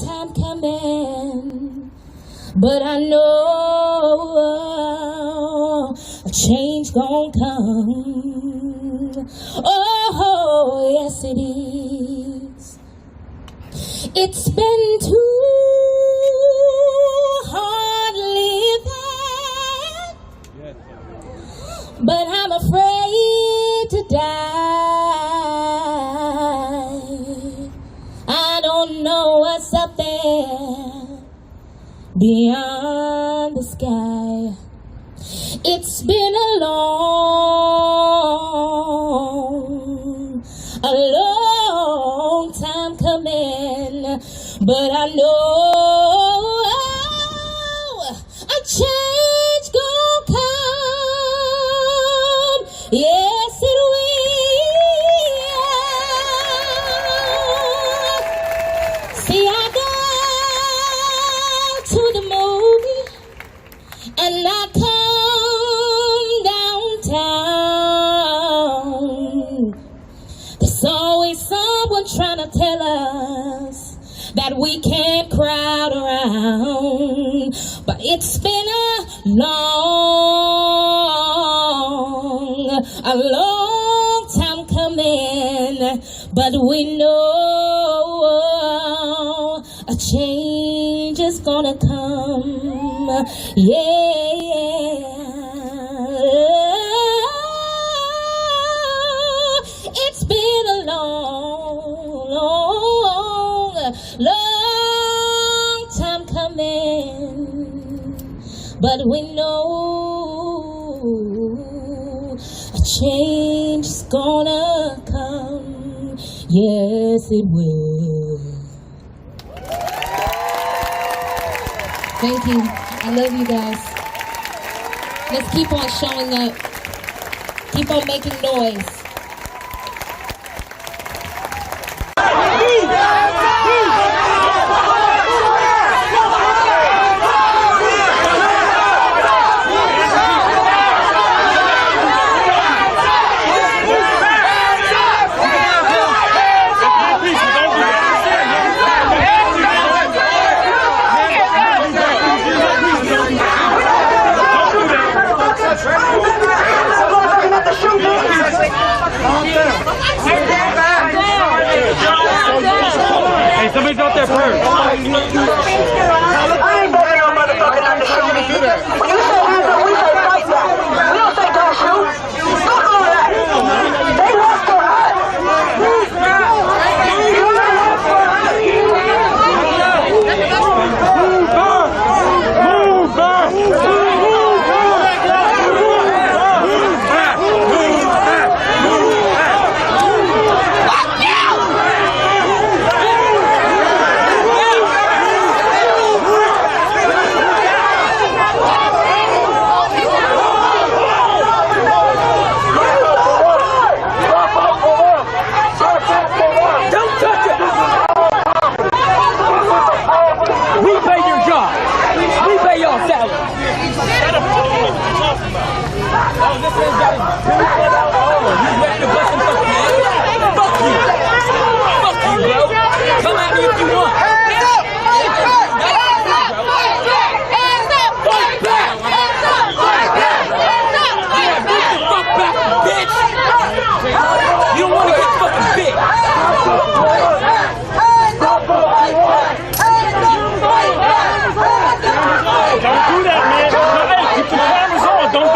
time coming, but I know a change gon' come. Oh, yes it is. It's been too hard living, but I'm afraid to die. I don't know what's up there beyond the sky. It's been a long time coming, but I know a change gon' come. Yes, it will. See, I go to the movie and I come downtown. There's always someone trying to tell us that we can't crowd around. But it's been a long time coming. But we know a change is gonna come. Yeah. It's been a long time coming, but we know a change is gonna come. Yes, it will. Thank you. I love you guys. Let's keep on showing up. Keep on making noise. Hey, somebody's out there first. I ain't voting on motherfucking not to shoot me. When you say hands up, we say fight back. We don't say don't shoot. Fuck all that. They lost for us. Move back. Move back. Don't do that, man. Hey, keep the cameras on. Don't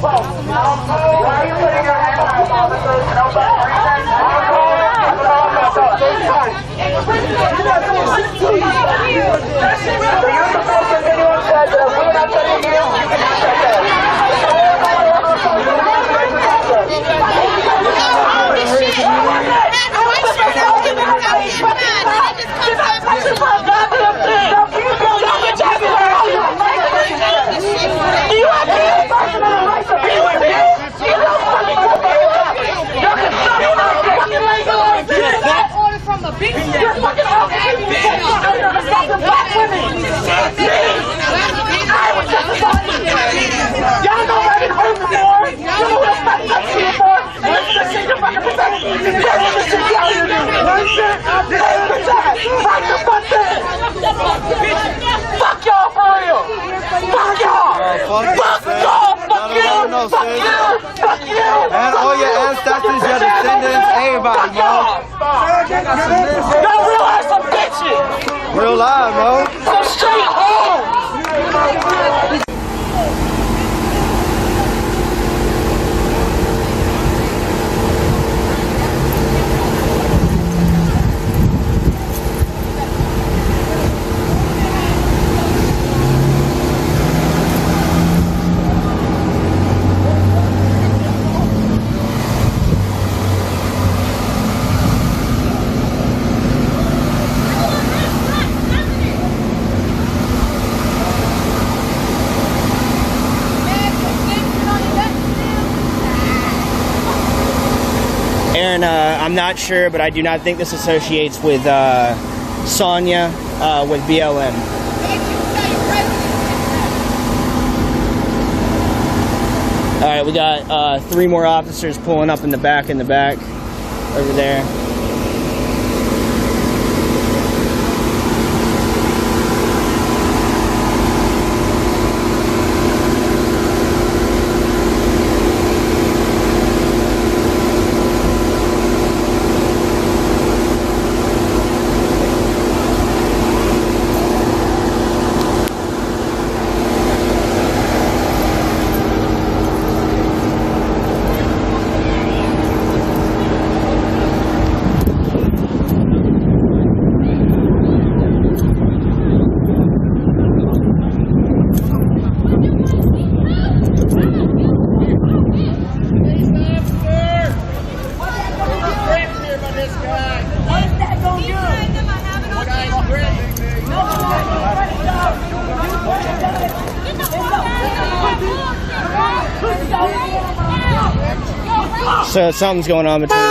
Why are you putting your hands up, officers? No bad reason. So you're supposed to continue on set that if we're not touching you, you can not touch us. Do you have any personal right to be with me? You don't fucking you're constructing my fucking order from the big you're fucking fucking black women. I was just a y'all know what it's hurt before. You know what it's not before. Listen to your fucking profession. That's what this shit y'all do. Fuck the fuck that. Fuck y'all for real. Fuck y'all. Fuck y'all. Fuck you. Fuck you. Fuck you. And all your ancestors, your descendants, everybody, Mo. Y'all realize some bitches. Real live, Mo. Some straight home. Aaron, I'm not sure, but I do not think this associates with Sonia with BLM. All right, we got 3 more officers pulling up in the back over there. So something's going on between us.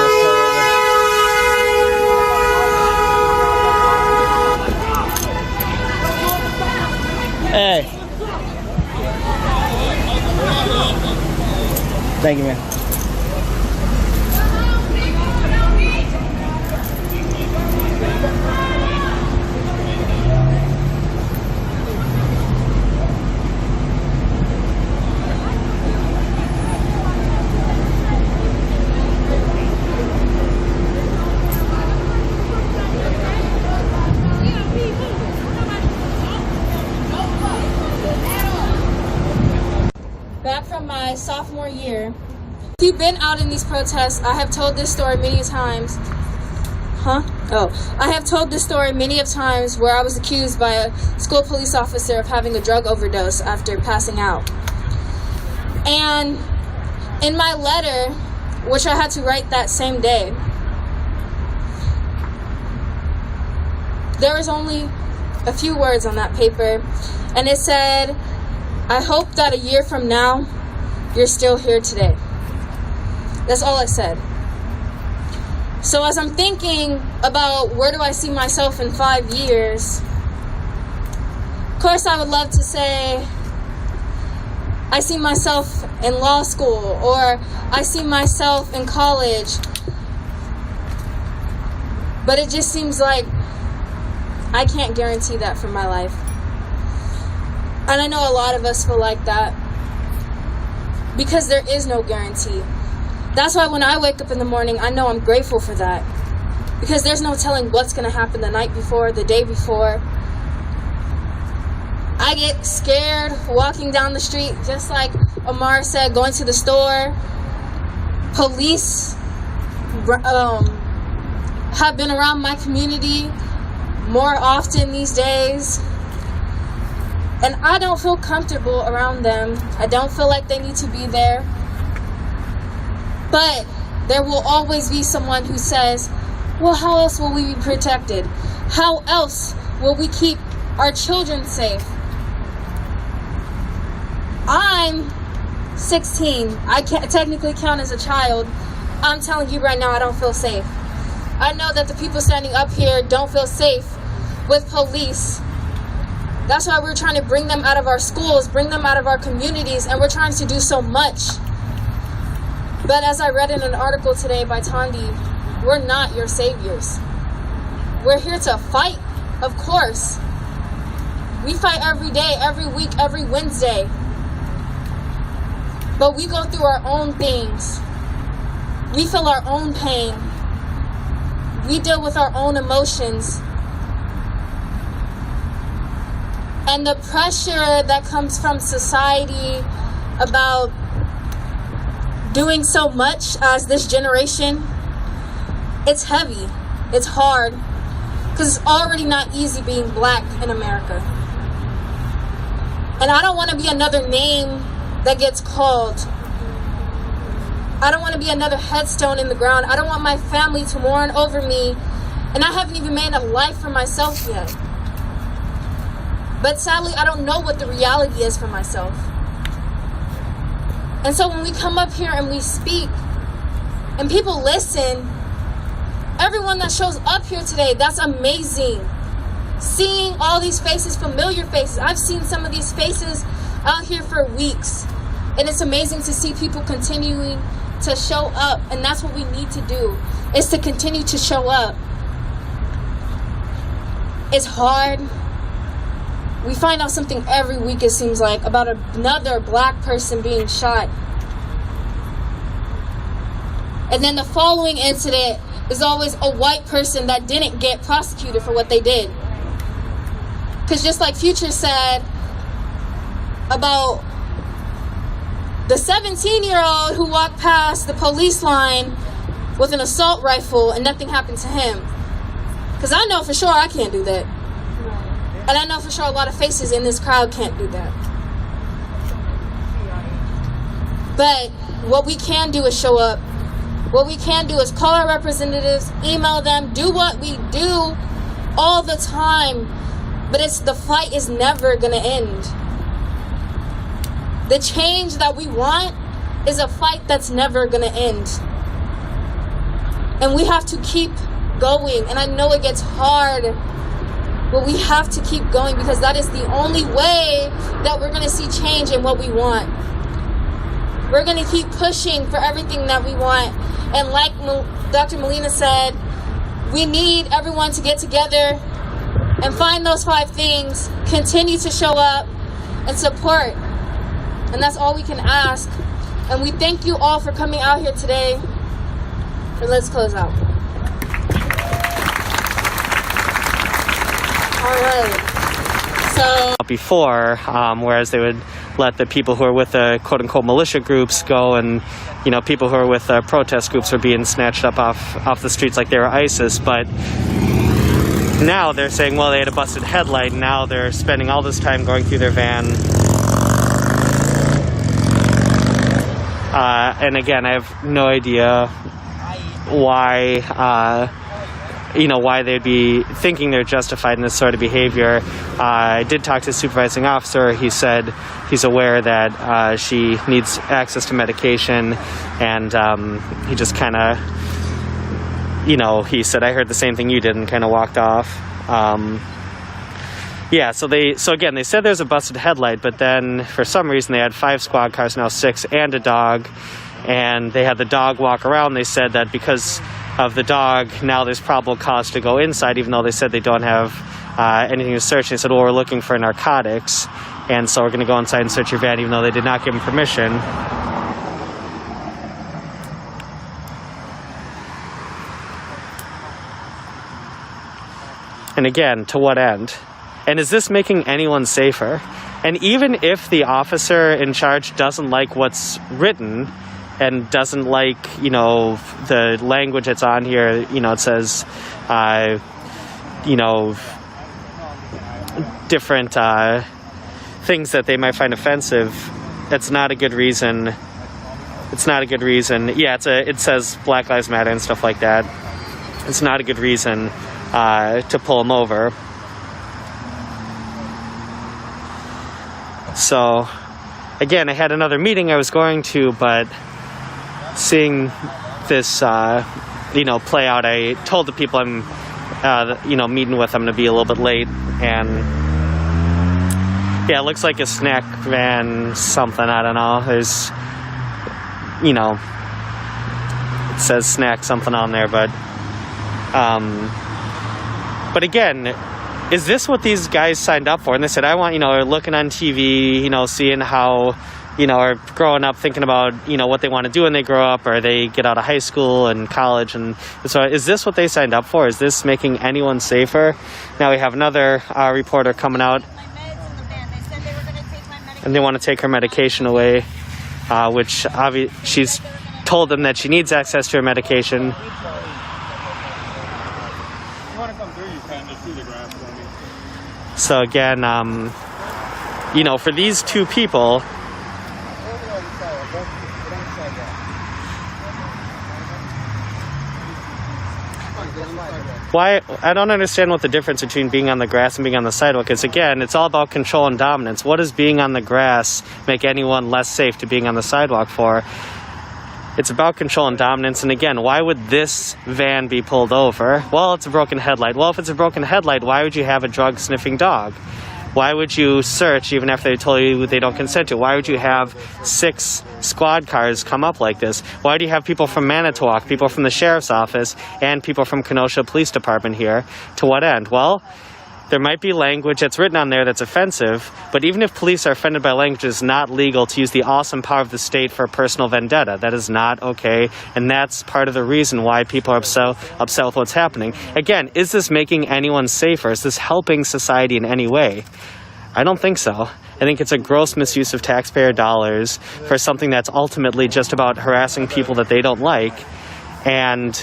Hey. Thank you, man. Back from my sophomore year. If you've been out in these protests, I have told this story many times. I have told this story many of times where I was accused by a school police officer of having a drug overdose after passing out. And in my letter, which I had to write that same day, there was only a few words on that paper, and it said, "I hope that a year from now, you're still here today." That's all it said. So as I'm thinking about where do I see myself in 5 years, of course I would love to say I see myself in law school, or I see myself in college. But it just seems like I can't guarantee that for my life. And I know a lot of us feel like that because there is no guarantee. That's why when I wake up in the morning, I know I'm grateful for that, because there's no telling what's going to happen the night before, the day before. I get scared walking down the street, just like Amar said, going to the store. Police have been around my community more often these days, and I don't feel comfortable around them. I don't feel like they need to be there. But there will always be someone who says, well, how else will we be protected? How else will we keep our children safe? I'm 16. I can't technically count as a child. I'm telling you right now, I don't feel safe. I know that the people standing up here don't feel safe with police. That's why we're trying to bring them out of our schools, bring them out of our communities, and we're trying to do so much. But as I read in an article today by Tandi, we're not your saviors. We're here to fight, of course. We fight every day, every week, every Wednesday. But we go through our own things. We feel our own pain. We deal with our own emotions. And the pressure that comes from society about doing so much as this generation, it's heavy. It's hard. Because it's already not easy being black in America. And I don't want to be another name that gets called. I don't want to be another headstone in the ground. I don't want my family to mourn over me, and I haven't even made a life for myself yet. But sadly, I don't know what the reality is for myself. And so when we come up here and we speak, and people listen, everyone that shows up here today, that's amazing. Seeing all these faces, familiar faces. I've seen some of these faces out here for weeks. And it's amazing to see people continuing to show up. And that's what we need to do, is to continue to show up. It's hard. We find out something every week, it seems like, about another black person being shot. And then the following incident is always a white person that didn't get prosecuted for what they did. Because just like Future said about the 17-year-old who walked past the police line with an assault rifle and nothing happened to him. Because I know for sure I can't do that. And I know for sure a lot of faces in this crowd can't do that. But what we can do is show up. What we can do is call our representatives, email them, do what we do all the time. But the fight is never going to end. The change that we want is a fight that's never going to end. And we have to keep going. And I know it gets hard, but we have to keep going, because that is the only way that we're going to see change in what we want. We're going to keep pushing for everything that we want. And like Dr. Molina said, we need everyone to get together and find those 5 things, continue to show up and support. And that's all we can ask. And we thank you all for coming out here today. And let's close out. All right. So before, whereas they would let the people who are with the quote-unquote militia groups go, and people who are with protest groups are being snatched up off the streets like they were ISIS. But now they're saying, well, they had a busted headlight. Now they're spending all this time going through their van. And again, I have no idea why, why they'd be thinking they're justified in this sort of behavior. I did talk to the supervising officer. He said he's aware that she needs access to medication, and he just kind of, he said, I heard the same thing you did, and kind of walked off. So again, they said there's a busted headlight, but then for some reason they had 5 squad cars, now 6, and a dog, and they had the dog walk around. They said that because of the dog, now there's probable cause to go inside, even though they said they don't have anything to search. They said, well, we're looking for narcotics, and so we're going to go inside and search your van, even though they did not give them permission. And again, to what end? And is this making anyone safer? And even if the officer in charge doesn't like what's written and doesn't like, you know, the language that's on here, you know, it says, you know, different things that they might find offensive, that's not a good reason. It's not a good reason. Yeah, it says Black Lives Matter and stuff like that. It's not a good reason to pull them over. So, again, I had another meeting I was going to, but seeing this, you know, play out, I told the people I'm, you know, meeting with, I'm going to be a little bit late, and yeah, it looks like a snack van something, I don't know. There's, you know, it says snack something on there, but again, is this what these guys signed up for? And they said, I want, you know, they're looking on TV, you know, seeing how, you know, are growing up thinking about, you know, what they want to do when they grow up, or they get out of high school and college. And so is this what they signed up for? Is this making anyone safer? Now we have another reporter coming out, and they want to take her medication away, which she's told them that she needs access to her medication. So again, you know, for these two people, why, I don't understand what the difference between being on the grass and being on the sidewalk is. Again, it's all about control and dominance. What does being on the grass make anyone less safe to being on the sidewalk for? It's about control and dominance. And again, why would this van be pulled over? Well, it's a broken headlight. Well, if it's a broken headlight, why would you have a drug-sniffing dog? Why would you search even after they told you they don't consent to? Why would you have 6 squad cars come up like this? Why do you have people from Manitowoc, people from the sheriff's office, and people from Kenosha Police Department here? To what end? Well, there might be language that's written on there that's offensive, but even if police are offended by language, it's not legal to use the awesome power of the state for a personal vendetta. That is not okay, and that's part of the reason why people are upset with what's happening. Again, is this making anyone safer? Is this helping society in any way? I don't think so. I think it's a gross misuse of taxpayer dollars for something that's ultimately just about harassing people that they don't like, and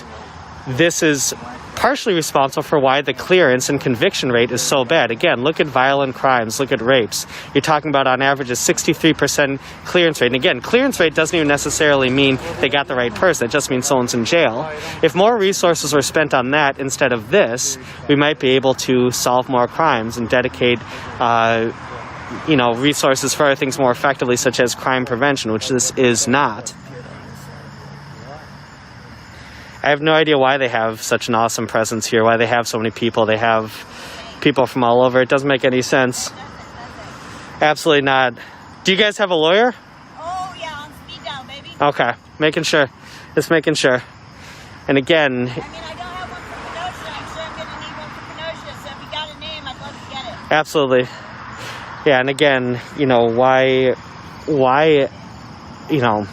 this is partially responsible for why the clearance and conviction rate is so bad. Again, look at violent crimes, look at rapes. You're talking about on average a 63% clearance rate. And again, clearance rate doesn't even necessarily mean they got the right person. It just means someone's in jail. If more resources were spent on that instead of this, we might be able to solve more crimes and dedicate you know, resources for other things more effectively, such as crime prevention, which this is not. I have no idea why they have such an awesome presence here, why they have so many people. They have people from all over. It doesn't make any sense. Absolutely not. Do you guys have a lawyer? Oh, yeah, on speed dial, baby. Okay, making sure. Just making sure. And again, I mean, I don't have one for Kenosha. I'm sure I'm going to need one for Kenosha. So if you got a name, I'd love to get it. absolutely. Yeah, and again, you know, why, you know,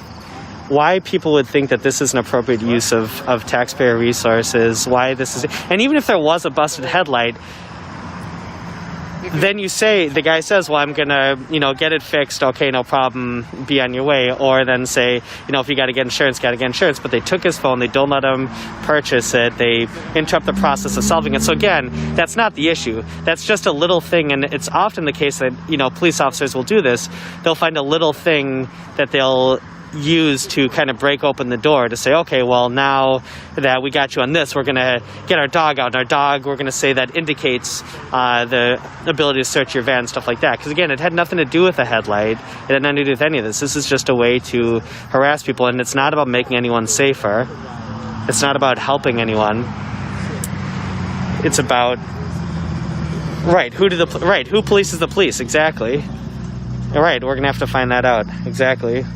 why people would think that this is an appropriate use of taxpayer resources, why this is, and even if there was a busted headlight, then you say, the guy says, well, I'm going to, you know, get it fixed, okay, no problem, be on your way. Or then say, you know, if you got to get insurance, got to get insurance. But they took his phone, they don't let him purchase it, they interrupt the process of solving it. So again, that's not the issue. That's just a little thing, and it's often the case that, you know, police officers will do this. They'll find a little thing that they'll use to kind of break open the door to say, okay, well, now that we got you on this, we're going to get our dog out. And our dog, we're going to say that indicates the ability to search your van, stuff like that. Because again, it had nothing to do with the headlight. It had nothing to do with any of this. This is just a way to harass people, and it's not about making anyone safer. It's not about helping anyone. It's about, right, who polices the police? Exactly. All right, we're going to have to find that out. Exactly.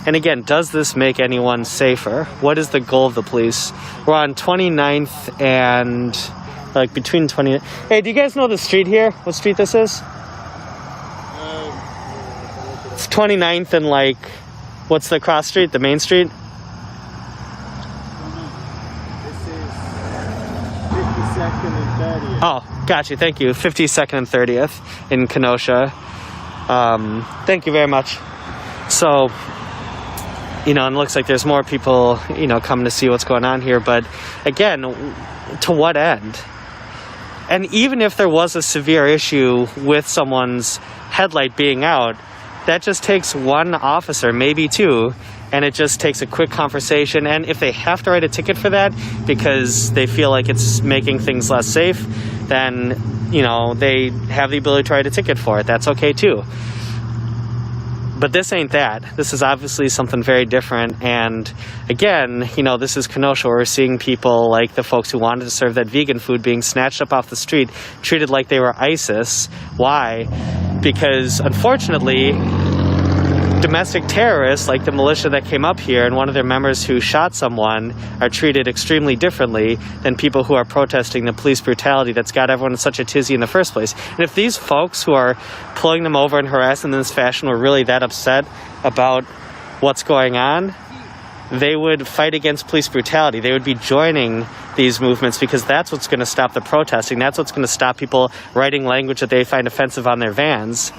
And again, does this make anyone safer? What is the goal of the police? We're on 29th and, like, between 20... Hey, do you guys know the street here? What street this is? It's 29th and, like, what's the cross street? The main street? Oh, got you. Thank you. 52nd and 30th in Kenosha. Thank you very much. So, and it looks like there's more people, coming to see what's going on here. But again, to what end? And even if there was a severe issue with someone's headlight being out, that just takes one officer, maybe two, and it just takes a quick conversation. And if they have to write a ticket for that because they feel like it's making things less safe, then, they have the ability to write a ticket for it. That's okay too. But this ain't that. This is obviously something very different. And again, this is Kenosha, where we're seeing people like the folks who wanted to serve that vegan food being snatched up off the street, treated like they were ISIS. Why? Because unfortunately, domestic terrorists like the militia that came up here and one of their members who shot someone are treated extremely differently than people who are protesting the police brutality that's got everyone in such a tizzy in the first place. And if these folks who are pulling them over and harassing them in this fashion were really that upset about what's going on, they would fight against police brutality. They would be joining these movements because that's what's going to stop the protesting. That's what's going to stop people writing language that they find offensive on their vans.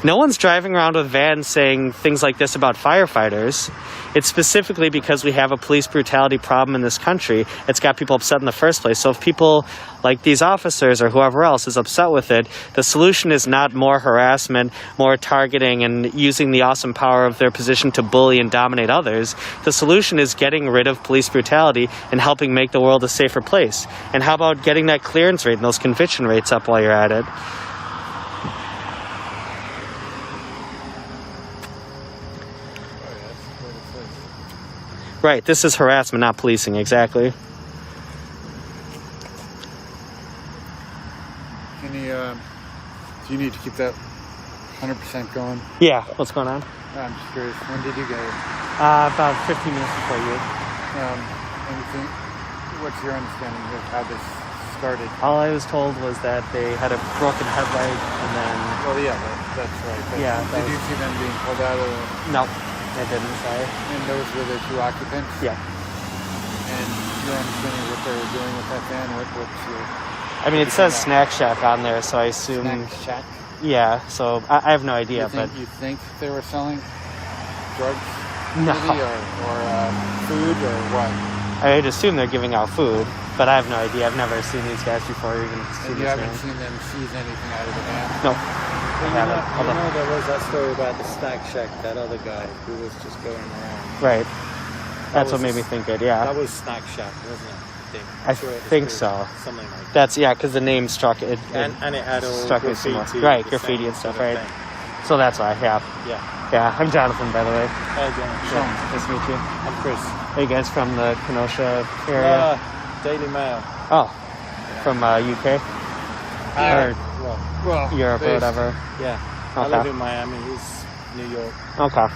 No one's driving around with vans saying things like this about firefighters. It's specifically because we have a police brutality problem in this country. It's got people upset in the first place. So if people like these officers or whoever else is upset with it, the solution is not more harassment, more targeting, and using the awesome power of their position to bully and dominate others. The solution is getting rid of police brutality and helping make the world a safer place. And how about getting that clearance rate and those conviction rates up while you're at it? Right, this is harassment, not policing, exactly. Do you need to keep that 100% going? Yeah, what's going on? I'm just curious, when did you get it? About 15 minutes before you. What's your understanding of how this started? All I was told was that they had a broken headlight and then... Well, yeah, that's right. But yeah. Did you see them being pulled out of the... No, I didn't, sorry. And those were the two occupants? Yeah. And your understanding of what they were doing with that van? What's your... I mean, it says Snack Shack on there, so I assume... Snack Shack? Yeah, so I have no idea, You think they were selling drugs? No. Maybe, or food, or what? I'd assume they're giving out food, but I have no idea. I've never seen these guys before or even seen And you haven't seen them seize anything out of the van? No. Well, there was that story about the Snack Shack, that other guy who was just going around. Right. That's what made me think it, yeah. That was Snack Shack, wasn't it? I think so. Something like that. That's, yeah, because the name struck it. And it had all struck me graffiti. somewhere. Right, graffiti and stuff, right. So that's why, yeah. Yeah, I'm Jonathan, by the way. Hi, Jonathan. Yeah, nice to meet you. I'm Chris. Are you guys from the Kenosha area? Daily Mail. Oh, from UK? Or well, Europe or whatever? Yeah. Okay. I live in Miami. He's New York. Okay.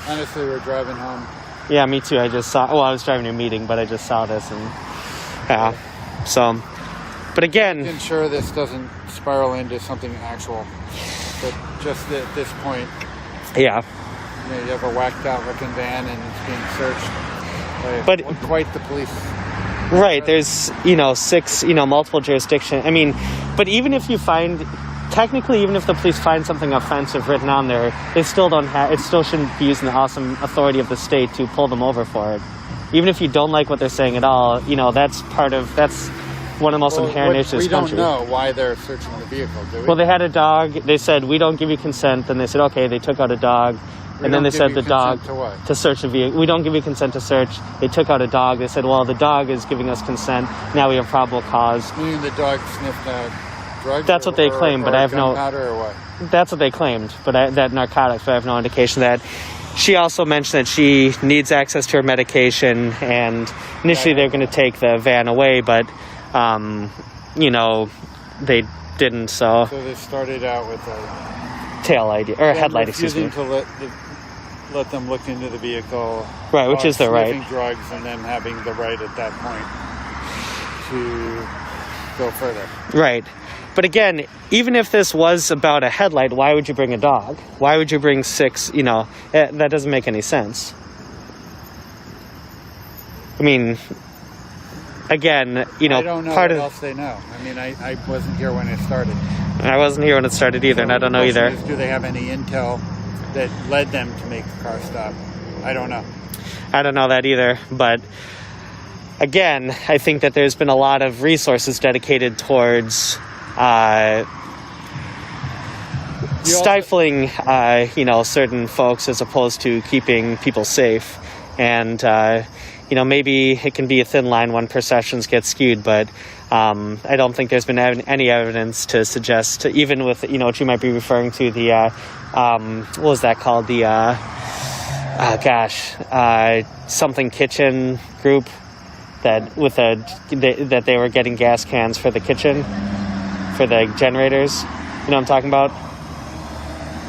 Honestly, we're driving home. Yeah, me too. I just saw... Well, I was driving to a meeting, but I just saw this and... Yeah. So... But again... Ensure this doesn't spiral into something actual. But just at this point... Yeah. You have a whacked out looking van and it's being searched by quite the police. Right. There's, 6, multiple jurisdictions. I mean, but even if you find... Technically, even if the police find something offensive written on there, they still don't have... It still shouldn't be using the awesome authority of the state to pull them over for it. Even if you don't like what they're saying at all, that's part of... That's one of the most inherent issues in this country. We don't know why they're searching the vehicle, do we? Well, they had a dog. They said, we don't give you consent. Then they said, okay, they took out a dog. And then they said the dog to search a vehicle. We don't give you consent to search. They took out a dog. They said, well, the dog is giving us consent. Now we have probable cause. Meaning the dog sniffed out drugs? That's what they claim, but I have no... Or what? That's what they claimed, but that narcotics, but I have no indication of that. She also mentioned that she needs access to her medication, and initially they were going to take the van away, but, they didn't, so... So they started out with a... tail light, or headlight, excuse me. To let them look into the vehicle. Right, which is their right. Sniffing drugs and then having the right at that point to go further. Right. But again, even if this was about a headlight, why would you bring a dog? Why would you bring 6, that doesn't make any sense. I mean, again, you know, I don't know part what of else they know. I mean, I wasn't here when it started. I wasn't here when it started either, and I don't know The question either. is, do they have any intel that led them to make the car stop? I don't know. I don't know that either, but again, I think that there's been a lot of resources dedicated towards stifling, you know, certain folks as opposed to keeping people safe. And, you know, maybe it can be a thin line when perceptions get skewed, but I don't think there's been any evidence to suggest, even with, you know, what you might be referring to, the, what was that called? The, something kitchen group that with that they were getting gas cans for the kitchen, for the generators. You know what I'm talking about?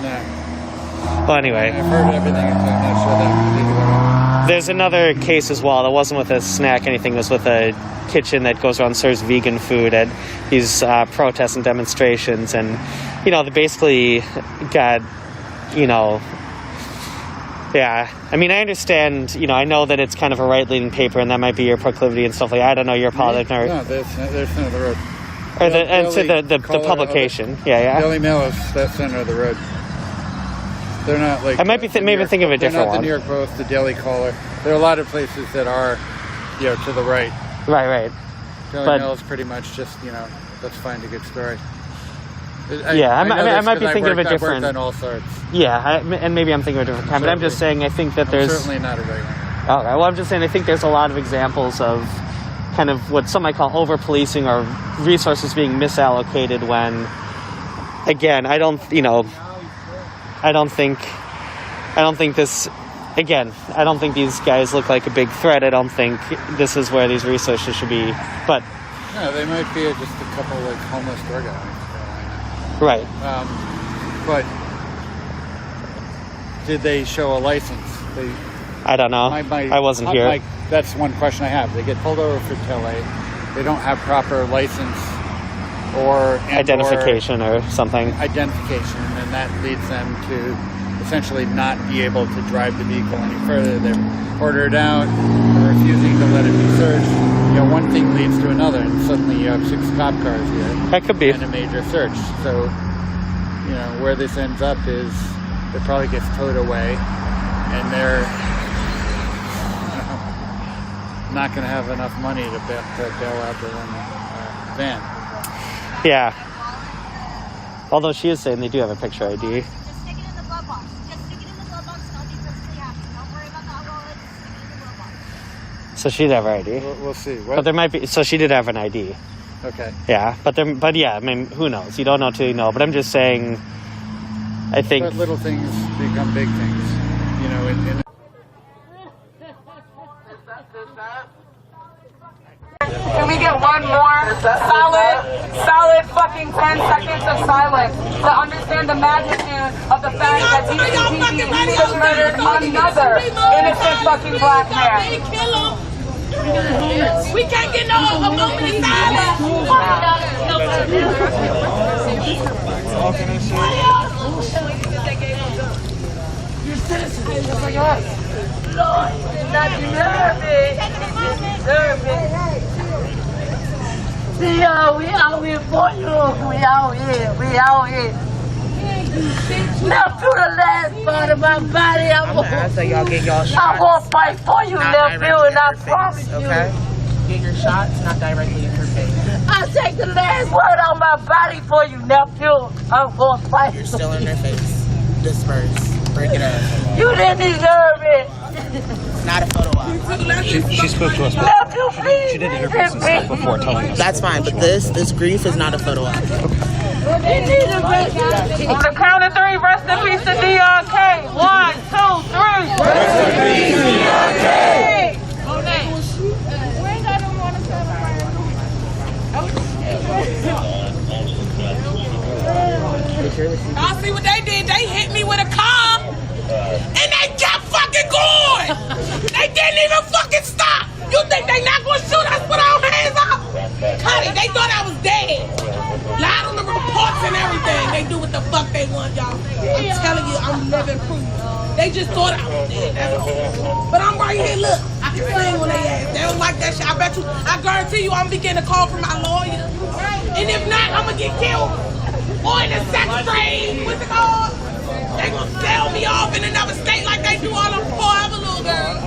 No. Well, anyway. I've heard everything. I'm not sure that particular. There's another case as well that wasn't with a snack anything. It was with a kitchen that goes around and serves vegan food at these protests and demonstrations. And, you know, they basically got, you know, yeah. I mean, I understand, you know, I know that it's kind of a right-leaning paper and that might be your proclivity and stuff like that. I don't know your politics. No, there's center of the road. Or the publication. Yeah. Daily Mail is that center of the road. They're not like... I might be maybe thinking of a different one. They're not the New York Post, the Daily Caller. There are a lot of places that are, you know, to the right. Right. Daily Mail is pretty much just, you know, let's find a good story. I might be thinking of a different... I've worked on all sorts. Yeah, and maybe I'm thinking of a different kind, but I'm just saying I think that there's... certainly not a right one. All right, well, I'm just saying I think there's a lot of examples of kind of what some might call over-policing or resources being misallocated when, again, I don't think this... Again, I don't think these guys look like a big threat. I don't think this is where these resources should be, but... No, they might be just a couple, like, homeless drug addicts. Right. But did they show a license? I don't know. I wasn't here. That's one question I have. They get pulled over for tailgate. They don't have proper license or identification or something. Identification, and that leads them to essentially not be able to drive the vehicle any further. They're ordered out. They're refusing to let it be searched. You know, one thing leads to another, and suddenly you have 6 cop cars here. That could be. And a major search. So, you know, where this ends up is it probably gets towed away, and they're not going to have enough money to bail out their own van. Yeah. Although she is saying they do have a picture ID. So she'd have her ID. We'll see. What? But there might be. So she did have an ID. Okay. Yeah, but yeah, I mean, who knows? You don't know till you know. But I'm just saying. I think. But little things become big things. You know. Can we get one more solid fucking 10 seconds of silence to understand the magnitude of the fact that DCPD just murdered another innocent fucking black man? We can't get no moment of silence. You're citizens just like us. Lord, you did not deserve it. You deserve it. We out here for you. We out here. Now through the last part of my body, I won't fight for you, nephew, and I promise you. Okay? Get your shots, not directly in her face. I take the last word on my body for you, nephew. I'm gonna fight. You're still in her face. Disperse. Break it up. You didn't deserve it. Not a photo op. She spoke to us. Nephew, please. She did interview some stuff before telling us. That's fine, but this grief is not a photo op. On the count of 3, rest in peace to DRK. 1, 2, 3. Rest in peace, DRK. We ain't got no more to celebrate. I see what they did. They hit me with a car, and they kept fucking going. They didn't even fucking stop. You think they not gonna shoot us with our hands up? Honey, they thought I was dead. Lied on the reports and everything. They do what the fuck they want, y'all. I'm telling you, I'm living proof. They just thought I was dead. That's all. But I'm right here. Look, I playing when they ask. They don't like that shit. I guarantee you, I'm gonna be getting a call from my lawyer. And if not, I'm gonna get killed. Or in a sex trade. What's it called? They gonna sell me off in another state like they do all them poor other little girls.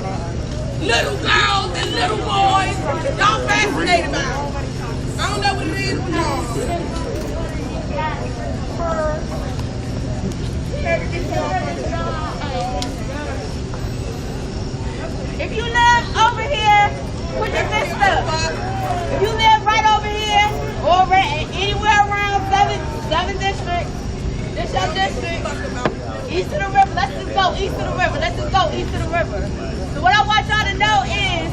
Little girls and little boys. Y'all fascinated by them. I don't know what it is with y'all. If you live over here, put your fist up. If you live right over here or anywhere around 7th District, this your district. East of the river, let's just go east of the river. Let's just go east of the river. So what I want y'all to know is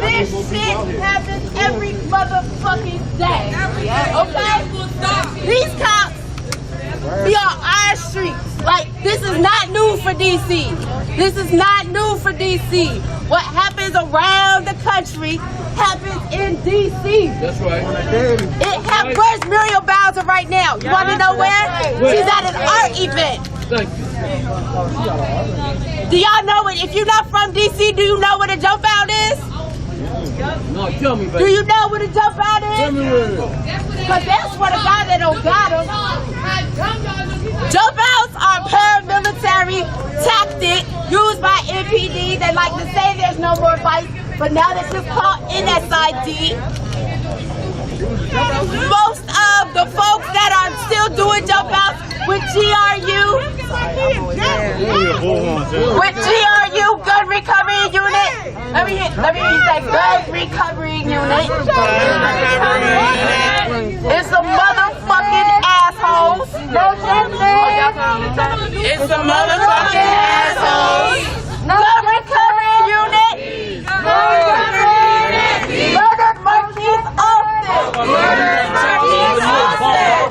this shit happens every motherfucking day. Okay? These cops be on our streets. Like, this is not new for DC. This is not new for DC. What happens around the country happens in DC. That's right. Where's Muriel Bowser right now? You want to know where? She's at an art event. Thank you. Do y'all know it? If you're not from DC, do you know what a jump out is? No, tell me, baby. Do you know what a jump out is? Tell me what it is. Because that's for the guy that don't got them. Jump outs are paramilitary tactic used by MPD. They like to say there's no more fights, but now this is called NSID. Most of the folks that are still doing jump outs with GRU, gun recovery unit. Let me hear you say gun recovery unit. It's a motherfucking assholes. It's a motherfucking assholes. Gun recovery unit. Murdered Marquise Austin.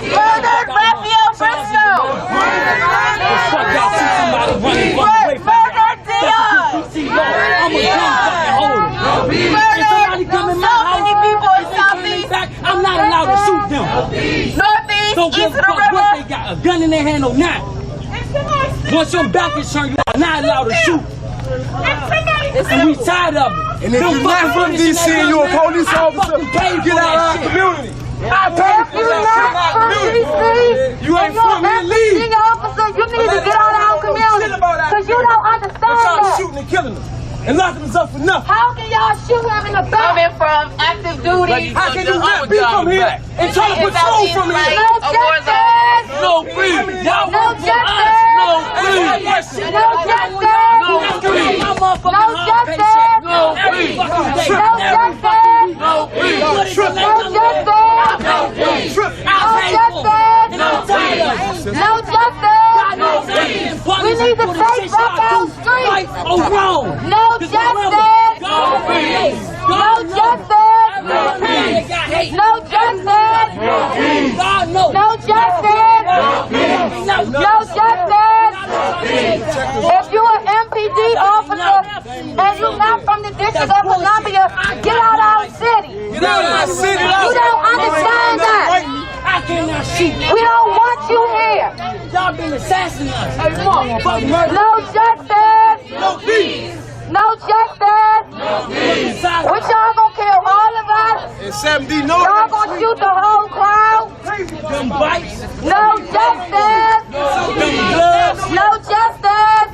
Murdered Raphael Briscoe. Murdered Dion. I'm not allowed to shoot them. Northeast, Don't give a fuck what they got, a gun in their hand or not. Once your back is turned, you are not allowed to shoot. And we tired of it. And if you're not from DC and you're a police officer, get out of our community. I paid for that shit. You ain't from here, leave. Being an officer, you need to get out of our community. Because you don't understand that. Shooting and killing them. And locking us up for nothing. How can y'all shoot him in the back? Coming from active duty. How can you not be from here and try to patrol from here? No free. Y'all No work for us. justice. No free. No justice. No free. No justice. No free. No justice. No free. No justice. No justice. We need to take back our streets. No justice. No justice. No justice. No justice. No justice. If you're an MPD officer and you're not from the District of Columbia, get out of our city. Get out of our city. You don't understand that. I cannot shoot. We don't want you here. Y'all been assassinating us. No justice. No peace. No justice. What y'all gonna kill all of us? And 7D, no. Y'all gonna shoot the whole crowd? Them bites. No justice. No justice.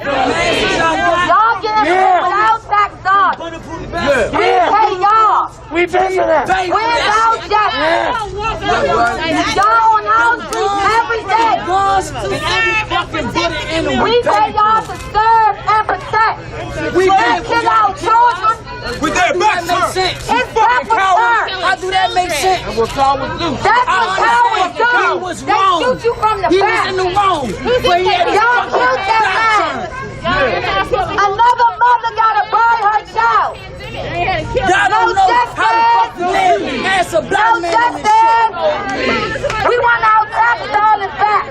Y'all getting it without tax dollars. We pay y'all. We pay for that. Where's our justice? Y'all on our streets every day. We pay y'all to serve and protect. We Kill our children. with their backs turned. It's backwards turn. How do that make sense? And what cowards do. That's what cowards do. He was wrong. They shoot you from the He back. was in the wrong. But he had his Y'all killed that man. Another mother gotta bury her child. Y'all don't know how the fuck to live. Ask a black No man in this justice. We want our tax dollars back.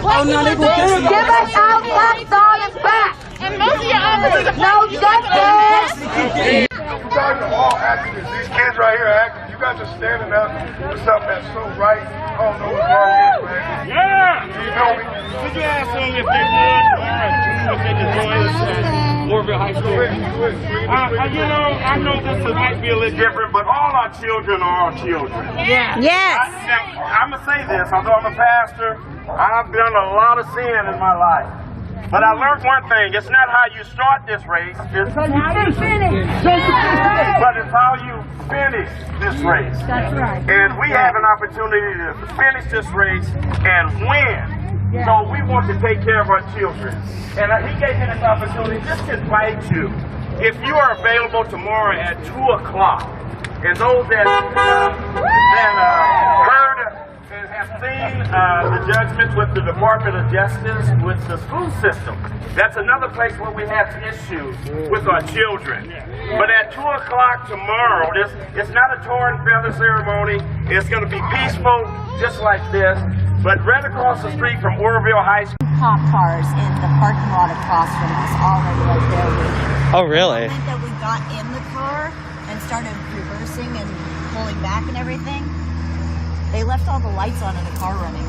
Oh, no, they gonna get it. Give us our tax dollars back. No justice. You guys are all activists. These kids right here are activists. You guys are standing up for something that's so right. I don't know what's wrong with it, man. Yeah! You know me. Put your ass on if they would. All right. If they just go ahead and say. Oroville High School. You know, I know this might be a little different, but all our children are our children. Yeah. Yes. I'm going to say this, although I'm a pastor, I've done a lot of sin in my life. But I learned one thing, it's not how you start this race, it's how you finish. But it's how you finish this race. That's right. And we have an opportunity to finish this race and win. So we want to take care of our children. And he gave me this opportunity just to invite you. If you are available tomorrow at 2 o'clock, and those that heard and have seen the judgments with the Department of Justice, with the school system, that's another place where we have issues with our children. But at 2 o'clock tomorrow, it's not a tar and feather ceremony. It's going to be peaceful, just like this. But right across the street from Oroville High School. Cop cars in the parking lot across from us, already right there waiting. Oh, really? The moment that we got in the car and started reversing and pulling back and everything, they left all the lights on in the car running.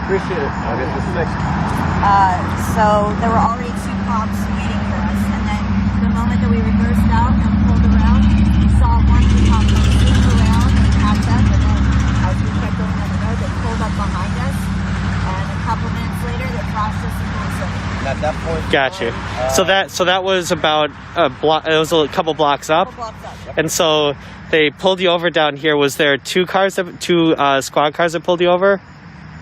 Appreciate it. I'll get this fixed. So there were already 2 cops waiting for us, and then the moment that we reversed out and pulled around, we saw one of the cops zoom around and packed up, and then as we kept going down the road, they pulled up behind us, and a couple minutes later, they flashed us and pulled us over. And at that point, Gotcha. So that was about a block. It was a couple blocks up. And so they pulled you over down here. Was there 2 squad cars that pulled you over?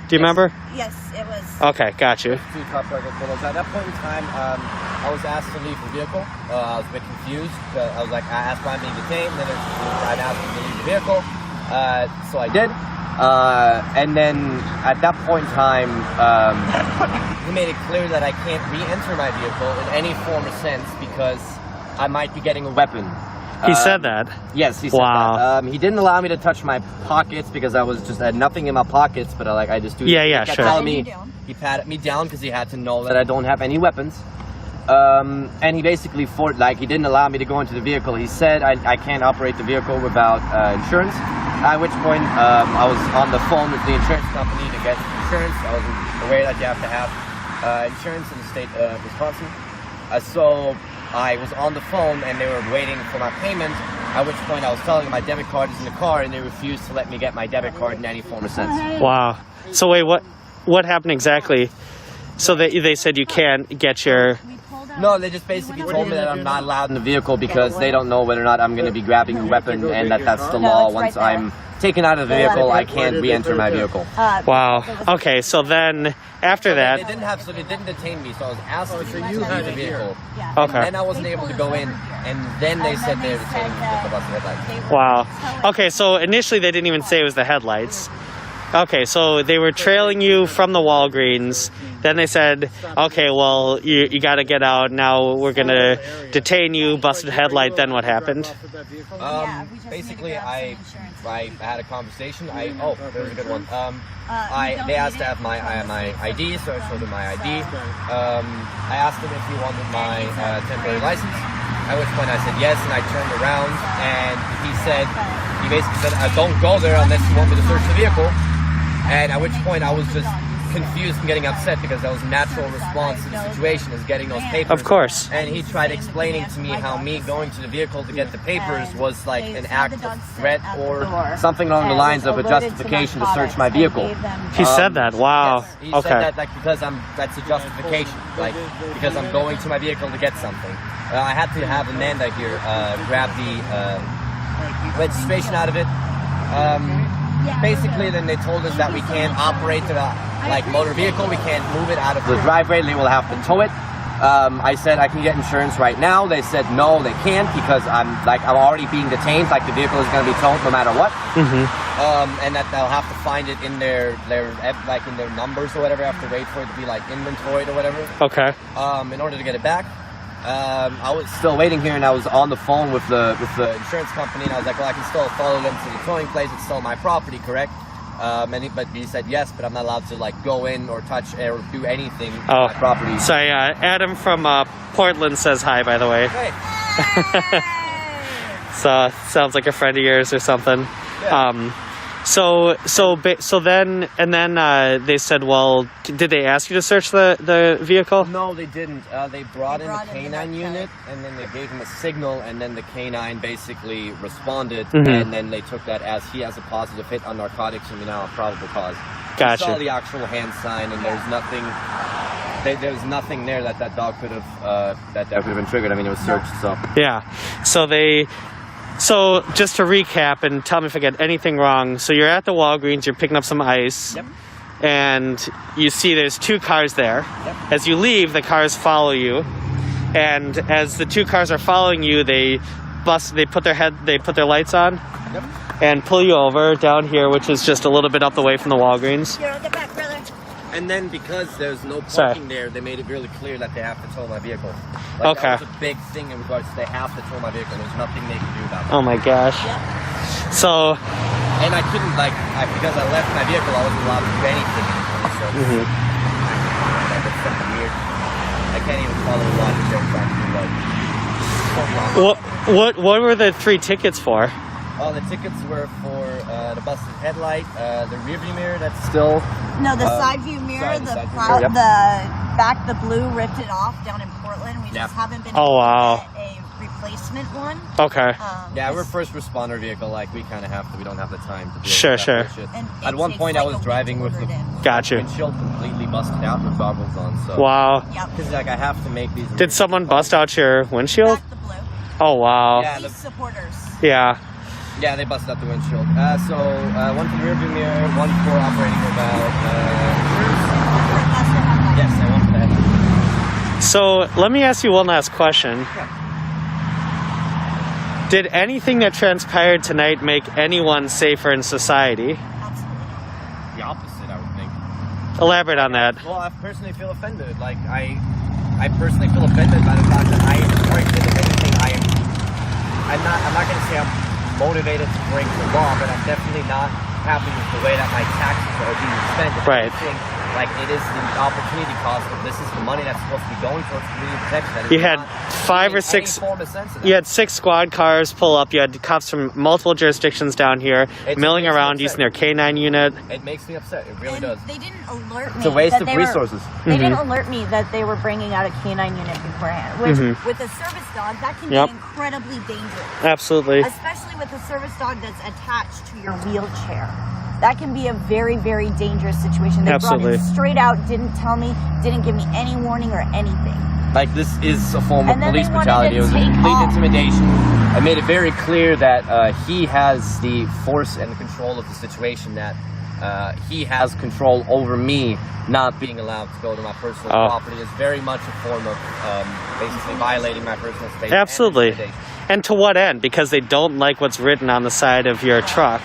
Do you remember? Yes, it was. Okay, got you. 2 cops that got pulled over. At that point in time, I was asked to leave the vehicle. I was a bit confused. I was like, I asked why I'm being detained. Then I asked him to leave the vehicle. So I did. And then at that point in time, he made it clear that I can't re-enter my vehicle in any form or sense because I might be getting a weapon. He said that? Yes, he said that. He didn't allow me to touch my pockets because I had nothing in my pockets, but I just do. Yeah, he kept sure. telling me, he patted me down because he had to know that I don't have any weapons. And he basically he didn't allow me to go into the vehicle. He said I can't operate the vehicle without insurance. At which point I was on the phone with the insurance company to get insurance. I was aware that you have to have insurance in the state of Wisconsin. So I was on the phone and they were waiting for my payment, at which point I was telling them my debit card is in the car and they refused to let me get my debit card in any form or sense. Wow. So wait, what happened exactly? So they said you can't get your... No, they just basically told me that I'm not allowed in the vehicle because they don't know whether or not I'm going to be grabbing a weapon and that's the law. Once I'm taken out of the vehicle, I can't re-enter my vehicle. Wow. Okay, so then after that... They didn't detain me, so I was asked to leave the vehicle. Okay. And then I wasn't able to go in, and then they said they were detaining me because of the headlights. Wow. Okay, so initially they didn't even say it was the headlights. Okay, so they were trailing you from the Walgreens. Then they said, okay, well, you got to get out. Now we're going to detain you, busted headlight. Then what happened? Basically, I had a conversation. There's a good one. They asked to have my ID, so I showed them my ID. I asked him if he wanted my temporary license, at which point I said yes, and I turned around, and he basically said, don't go there unless you want me to search the vehicle. And at which point I was just confused and getting upset because that was a natural response to the situation, is getting those papers. Of course. And he tried explaining to me how me going to the vehicle to get the papers was like an act of threat or something along the lines of a justification to search my vehicle. He said that? Wow. Yes, he said that because that's a justification, like because I'm going to my vehicle to get something. I had to have Amanda here grab the registration out of it. Basically, then they told us that we can't operate the motor vehicle. We can't move it out of the driveway. They will have to tow it. I said I can get insurance right now. They said no, they can't because I'm already being detained. Like the vehicle is going to be towed no matter what. And that they'll have to find it in their numbers or whatever. I have to wait for it to be inventoried or whatever. Okay. In order to get it back. I was still waiting here, and I was on the phone with the insurance company, and I was like, well, I can still follow them to the towing place. It's still my property, correct? But he said yes, but I'm not allowed to go in or touch or do anything to my property. Sorry, Adam from Portland says hi, by the way. Hey. So sounds like a friend of yours or something. Yeah. So then they said, well, did they ask you to search the vehicle? No, they didn't. They brought in the canine unit, and then they gave him a signal, and then the canine basically responded, and then they took that as he has a positive hit on narcotics and now a probable cause. Gotcha. We saw the actual hand sign, and there's nothing. There's nothing there that dog could have that could have been triggered. I mean, it was searched. So yeah. So just to recap and tell me if I get anything wrong. So you're at the Walgreens, you're picking up some ice, and you see there's 2 cars there. As you leave, the cars follow you, and as the 2 cars are following you, they put their lights on, and pull you over down here, which is just a little bit up the way from the Walgreens. Get back, brother. And then because there's no parking there, they made it really clear that they have to tow my vehicle. Like, okay. That was a big thing in regards to they have to tow my vehicle. There's nothing they can do about it. Oh my gosh. So. And I couldn't because I left my vehicle, I wasn't allowed to do anything. So that's something weird. I can't even follow the logic they're trying to do. What were the 3 tickets for? Oh, the tickets were for the busted headlight, the rear view mirror that's still... No, the side view mirror, the back, the blue ripped it off down in Portland. We just haven't been able to get a replacement one. Okay. Yeah, we're a first responder vehicle. Like, we kind of have to. We don't have the time to do Sure. At one point, I was driving with the windshield completely busted out with goggles on. So. Wow. Because, like, I have to make these... Did someone bust out your windshield? Oh, wow. Yeah, Police supporters. Yeah. Yeah, they busted out the windshield. So, one for the rear view mirror, one for operating without yes, and one for the headlight. So, let me ask you one last question. Yeah. Did anything that transpired tonight make anyone safer in society? The opposite, I would think. Elaborate on that. Well, I personally feel offended. Like, I personally feel offended by the fact that before I did anything, I'm not going to say I'm motivated to break the law, but I'm definitely not happy with the way that my taxes are being spent. Right. Like, it is the opportunity cost of this is the money that's supposed to be going towards community protection. You had 5 or 6. You had 6 squad cars pull up. You had cops from multiple jurisdictions down here milling around using their K9 unit. It makes me upset. It really does. They didn't alert me. It's a waste of resources. They didn't alert me that they were bringing out a K9 unit beforehand. Which, with a service dog, that can be incredibly dangerous. Absolutely. Especially with a service dog that's attached to your wheelchair. That can be a very, very dangerous situation. They brought it straight out, didn't tell me, didn't give me any warning or anything. Like, this is a form of police brutality. It was a complete intimidation. I made it very clear that he has the force and control of the situation, that he has control over me not being allowed to go to my personal property. Is very much a form of basically violating my personal space. Absolutely. And to what end? Because they don't like what's written on the side of your truck.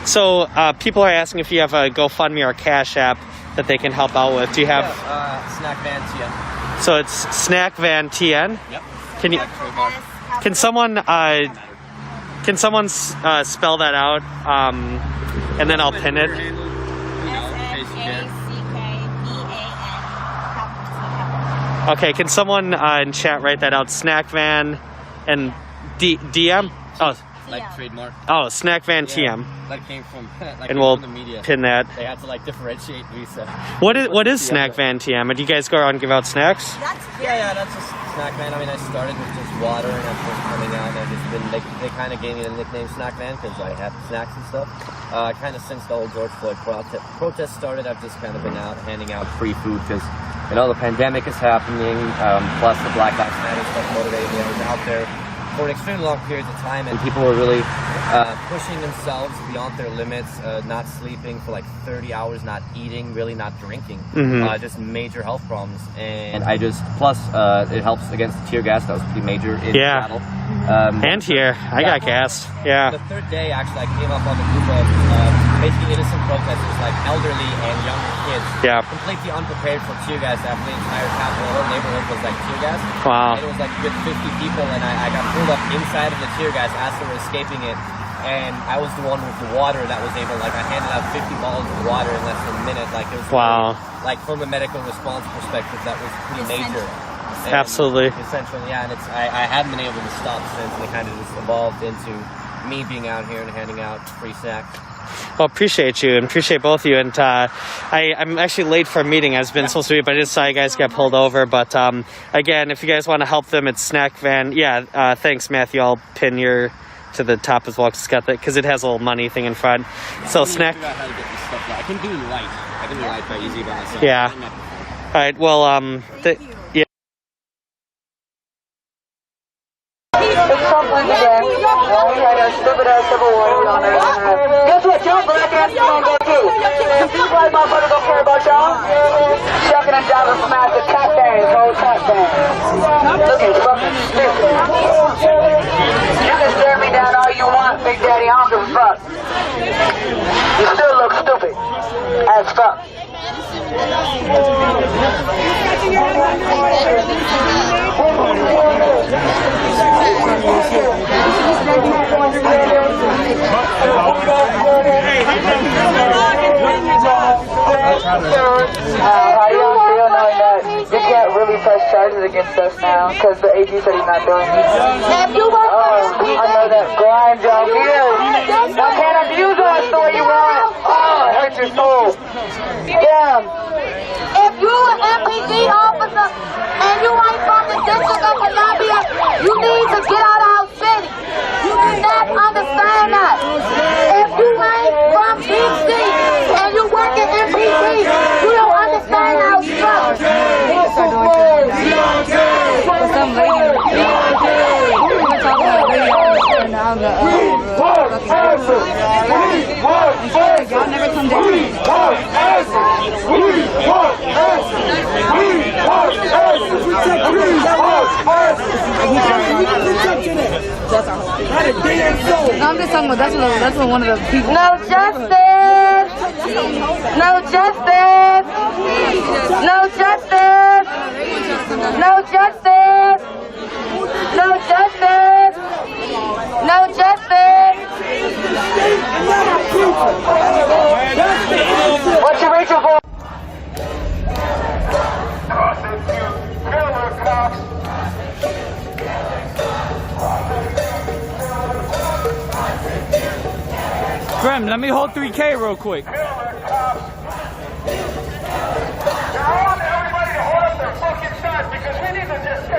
So people are asking if you have a GoFundMe or a Cash App that they can help out with. Do you have? Snack Van TN. So it's Snack Van TN. Yep. Can someone spell that out? And then I'll pin it. Okay. Can someone in chat write that out? Snack Van and DM. Like trademark. Oh, Snack Van TM. That came from and we'll from the media. Pin that. They had to differentiate Visa. What is Snack Van TM? Do you guys go around and give out snacks? Yeah, that's just Snack Van. I mean, I started with just water, and I'm just coming out, and I've just been. They kind of gave me the nickname Snack Van because I had snacks and stuff. Kind of since the old George Floyd protest started, I've just kind of been out handing out free food because the pandemic is happening. Plus the Black Lives Matter stuff motivated me. I was out there for an extremely long period of time, and people were really pushing themselves beyond their limits, not sleeping for 30 hours, not eating, really not drinking, just major health problems. And plus it helps against the tear gas. That was pretty major in Seattle. And here, I got gassed. Yeah. The third day, actually, I came up on the group of basically innocent protesters, elderly and younger kids, completely unprepared for tear gas after the entire capital. The whole neighborhood was tear gas. Wow. And it was good 50 people, and I got pulled up inside of the tear gas as they were escaping it. And I was the one with the water that was able, I handed out 50 bottles of water in less than a minute. It was really, from a medical response perspective, that was pretty major. Absolutely. Essentially, yeah. And I haven't been able to stop since, and it kind of just evolved into me being out here and handing out free snacks. Well, appreciate you and appreciate both of you. And I'm actually late for a meeting. I was been supposed to be, but I just saw you guys get pulled over. But again, if you guys want to help them, it's Snack Van. Yeah, thanks, Matthew. I'll pin your to the top as well because it has a little money thing in front. So Snack. I can do light. I can do light by easy by myself. Yeah. All right. Well, yeah. It's something again. We had a stupid ass Civil War on there. Guess what? Y'all black ass gonna go too. Some people like motherfuckers don't care about y'all. Shucking and jiving from out the top bands, whole top bands. Looking fucking stupid. You can stare me down all you want, Big Daddy. I don't give a fuck. You still look stupid as fuck. How do y'all feel knowing that you can't really press charges against us now because the AG said he's not doing it? I know that grind job is. Now can't abuse us the way you want. Oh, it hurts your soul. Yeah. If you an MPD officer and you ain't from the District of Columbia, you need to get out of our city. You do not understand that. If you ain't from DC and you work at MPD, you don't understand our struggle. Some lady, we were talking about radio and now the y'all never come down. No, I'm just talking about that's what one of the people. No justice! No justice! No justice! No justice! No justice! No justice! What you reaching for? Grim, let me hold 3K real quick.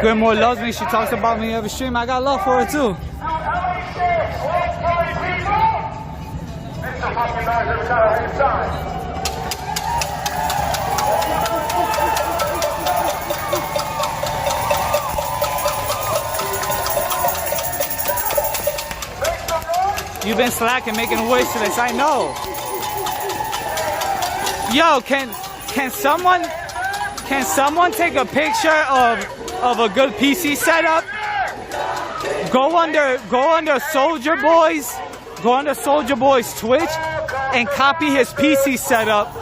Grim more loves me. She talks about me every stream. I got love for her too. You've been slacking, making a wish list. I know. Yo, can someone take a picture of a good PC setup? Go under Soldier Boy's Twitch and copy his PC setup.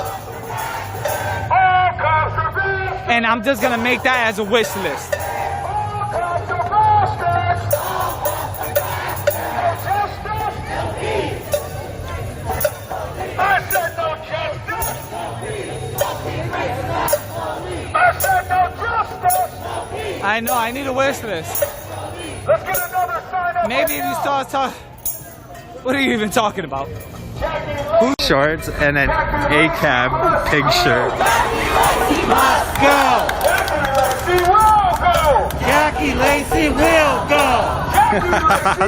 And I'm just gonna make that as a wish list. I know, I need a wish list. Maybe if you start talking. What are you even talking about? Shorts and an A-cab pig shirt. Let's go! Jackie Lacey will go!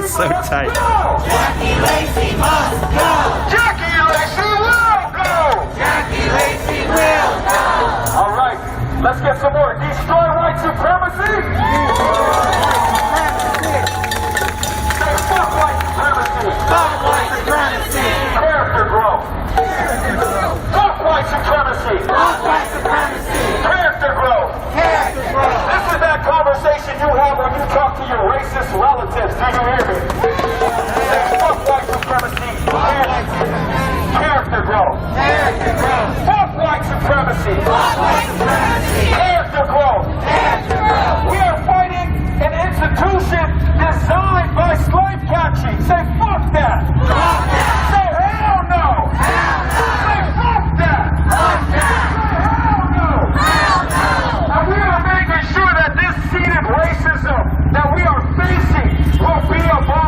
So tight. Jackie Lacey must go! Jackie Lacey will go! Jackie Lacey will go! All right, let's get some more. Destroy white supremacy! Say fuck white supremacy! Fuck white supremacy! Character growth! Fuck white supremacy! Fuck white supremacy! Character growth! Character growth! This is that conversation you have when you talk to your racist relatives. Do you hear me? Say fuck white supremacy! Character growth! Character growth! Fuck white supremacy! Fuck white supremacy! Character growth! Character growth! We are fighting an institution designed by slave catching. Say fuck that! Fuck that! Say hell no! Hell no! Say fuck that! Fuck that! Say hell no! Hell no! And we are making sure that this seated racism that we are facing will be abolished.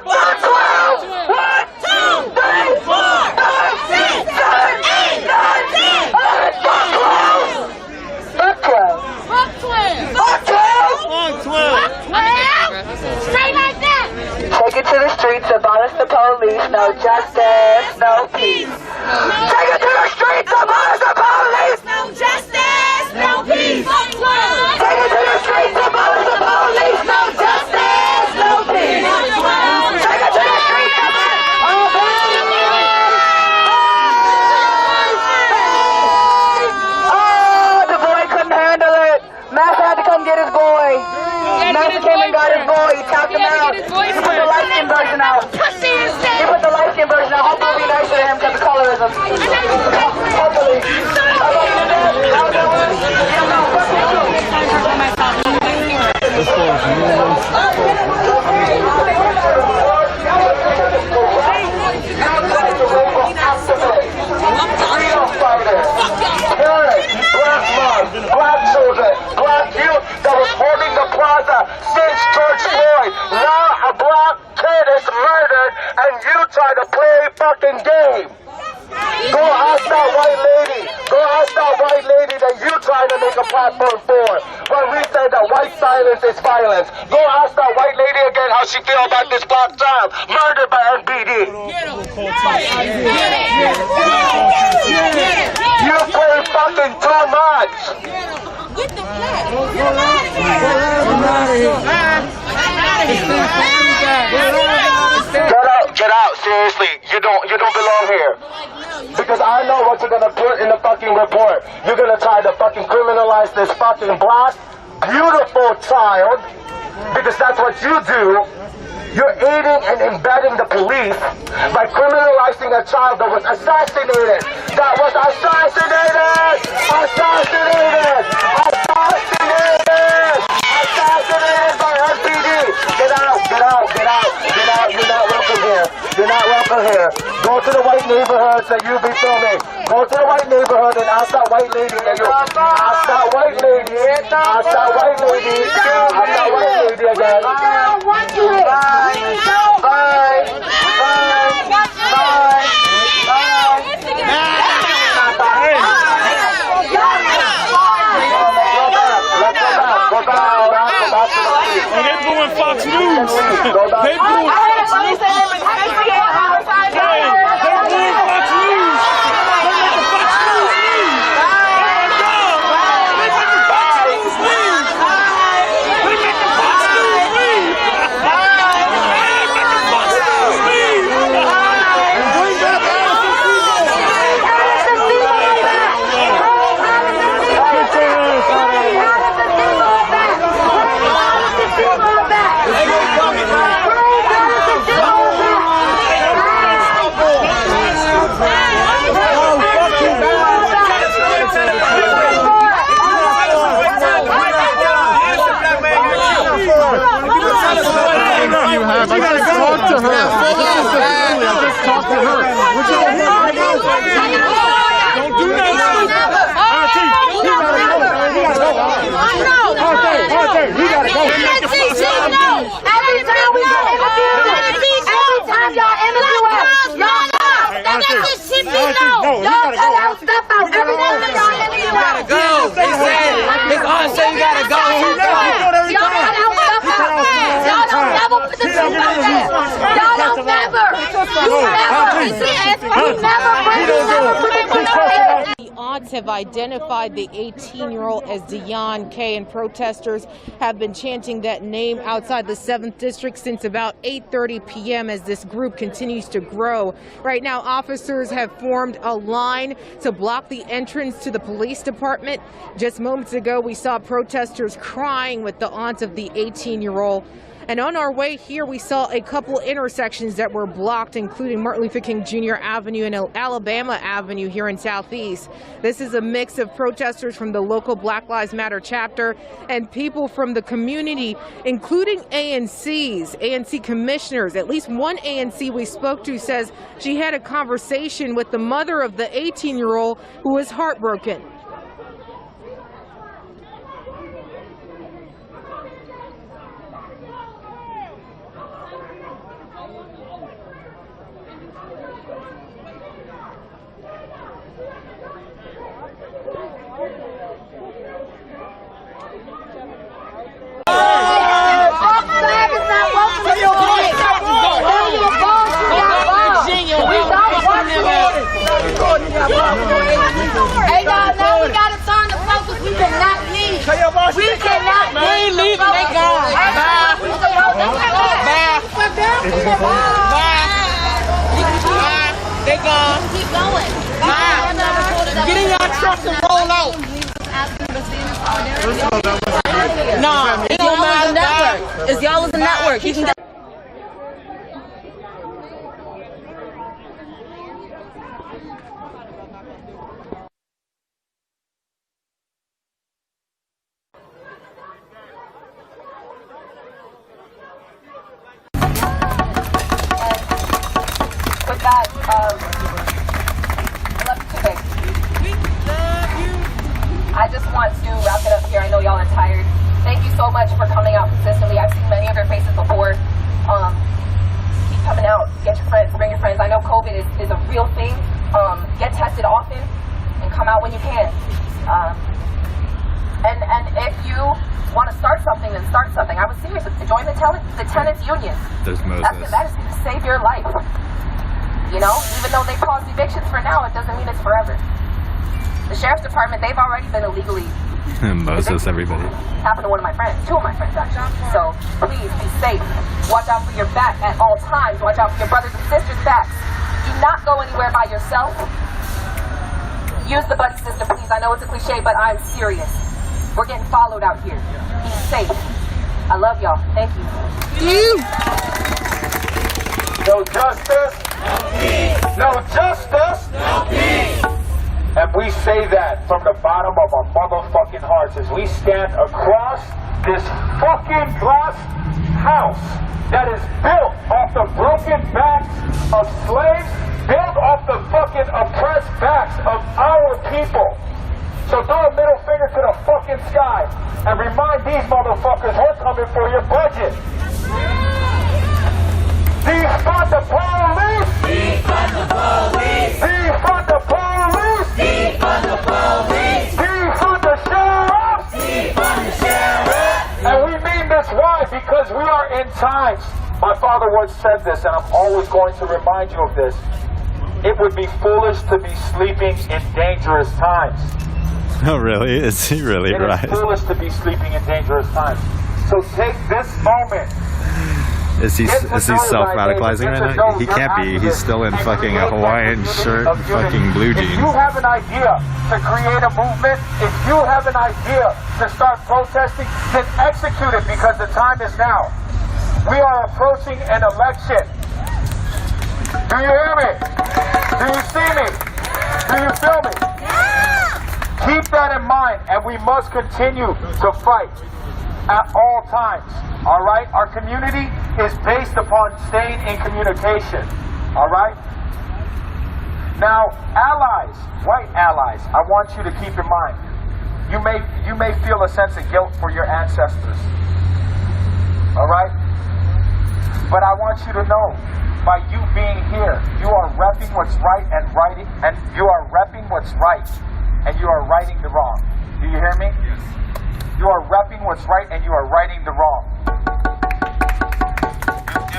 Take it to the streets, abolish the police, no justice, no peace. Take it to the streets, abolish the police, no justice, no peace. Take it to the streets, abolish the police, no justice, no peace. Take it to the streets, Oh, the boy couldn't handle it. Matt had to come came and got his boy. He tapped him out. He put the light skin version out. He put the light skin version out. Hopefully it'll be nicer to him because of colorism. Hopefully. Black children, black youth that was holding the plaza since George Floyd. Now a black kid is murdered and you try to play a fucking game. Go ask that white lady. Go ask that white lady that you trying to make a platform for. When we say that white silence is violence. Go ask that white lady again how she feel about this black child murdered by NPD. You play fucking too much. Get the flag. Get out, seriously. You don't belong here. Because I know what you're gonna put in the fucking report. You're gonna try to fucking criminalize this fucking black, beautiful child. Because that's what you do. You're aiding and embedding the police by criminalizing a child that was assassinated. That was assassinated! Assassinated! Assassinated! Assassinated by NPD! Get out, get out, get out, get out. You're not welcome here. You're not welcome here. Go to the white neighborhoods that you be filming. Go to the white neighborhood and ask that white lady that you... Ask that white lady. Ask that white lady. Ask that white lady again. Bye. Bye. Bye. Bye. They're doing Fox News. They're doing Fox News. The odds have identified the 18-year-old as Dion K, and protesters have been chanting that name outside the 7th District since about 8:30 p.m. as this group continues to grow. Right now, officers have formed a line to block the entrance to the police department. Just moments ago, we saw protesters crying with the aunt of the 18-year-old. And on our way here, we saw a couple intersections that were blocked, including Martin Luther King Jr. Avenue and Alabama Avenue here in Southeast. This is a mix of protesters from the local Black Lives Matter chapter and people from the community, including ANCs, ANC commissioners. At least one ANC we spoke to says she had a conversation with the mother of the 18-year-old who was heartbroken. Hey, now we gotta turn the focus. We cannot leave. We cannot leave. We ain't leaving. They gone. Bye. They gone. Keep going. Bye. Get in your trucks and roll out. Asking to see in solidarity. No, it don't matter. It's y'all as a network. You can get. With that, I love you too, babe. We love you. I just want to wrap it up here. I know y'all are tired. Thank you so much for coming out consistently. I've seen many of your faces before. Keep coming out. Get your friends. Bring your friends. I know COVID is a real thing. Get tested often and come out when you can. And if you want to start something, then start something. I was serious. To join the tenants union. There's Moses. That is going to save your life. You know, even though they caused evictions for now, it doesn't mean it's forever. The sheriff's department, they've already been illegally Moses, everybody. happened to one of my friends, two of my friends actually. So please be safe. Watch out for your back at all times. Watch out for your brothers and sisters' backs. Do not go anywhere by yourself. Use the buddy system, please. I know it's a cliche, but I'm serious. We're getting followed out here. Be safe. I love y'all. Thank you. No justice. No peace. No justice. No peace. And we say that from the bottom of our motherfucking hearts as we stand across this fucking glass house that is built off the broken backs of slaves, built off the fucking oppressed backs of our people. So throw a middle finger to the fucking sky and remind these motherfuckers we're coming for your budget. Defund the police! Defund the police! Defund the police! Defund the police! Defund the sheriff! Defund the sheriff! And we mean this why? Because we are in times. My father once said this, and I'm always going to remind you of this. It would be foolish to be sleeping in dangerous times. Oh, really? Is he really right? It is foolish to be sleeping in dangerous times. So take this moment. Is he self-radicalizing right now? He can't be. He's still in fucking a Hawaiian shirt and fucking blue jeans. If you have an idea to create a movement, if you have an idea to start protesting, then execute it because the time is now. We are approaching an election. Do you hear me? Do you see me? Do you feel me? Keep that in mind, and we must continue to fight at all times. All right? Our community is based upon staying in communication. All right? Now, allies, white allies, I want you to keep in mind. You may feel a sense of guilt for your ancestors. All right? But I want you to know, by you being here, you are repping what's right and righting, and you are repping what's right, and you are righting the wrong. Do you hear me? Yes. You are repping what's right, and you are righting the wrong.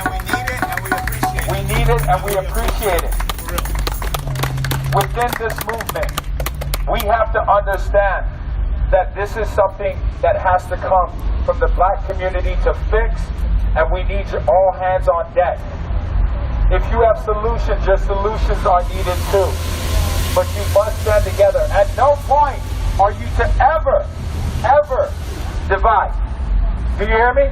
And we need it, and we appreciate it. We need it, and we appreciate it. Within this movement, we have to understand that this is something that has to come from the black community to fix, and we need all hands on deck. If you have solutions, your solutions are needed too. But you must stand together. At no point are you to ever divide. Do you hear me?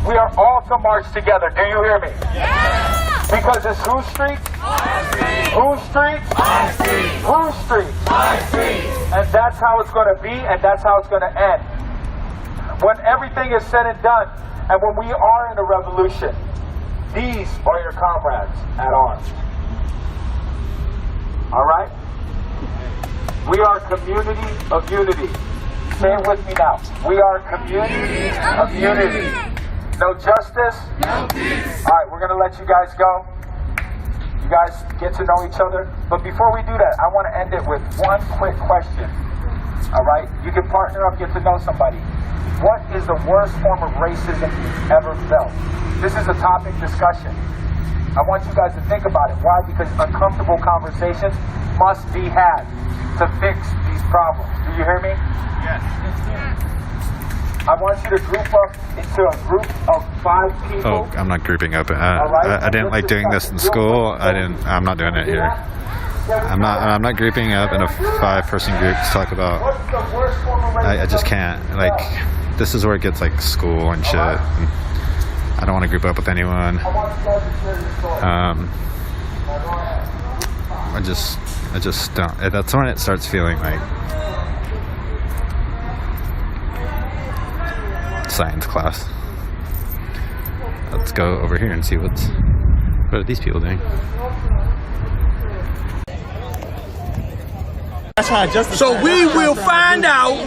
We are all to march together. Do you hear me? Yeah. Because it's whose street? Our street. Whose street? Our street. Whose street? Our street. And that's how it's going to be, and that's how it's going to end. When everything is said and done, and when we are in a revolution, these are your comrades at arms. All right? We are a community of unity. Say it with me now. We are a community of unity. No justice? No peace. All right, we're going to let you guys go. You guys get to know each other. But before we do that, I want to end it with one quick question. All right? You can partner up, get to know somebody. What is the worst form of racism you've ever felt? This is a topic discussion. I want you guys to think about it. Why? Because uncomfortable conversations must be had to fix these problems. Do you hear me? Yes. I want you to group up into a group of 5 people. Oh, I'm not grouping up. I didn't like doing this in school. I'm not doing it here. I'm not grouping up in a 5-person group to talk about. I just can't. Like, this is where it gets like school and shit. And I don't want to group up with anyone. I just don't. That's when it starts feeling like science class. Let's go over here and see what are these people doing. So we will find out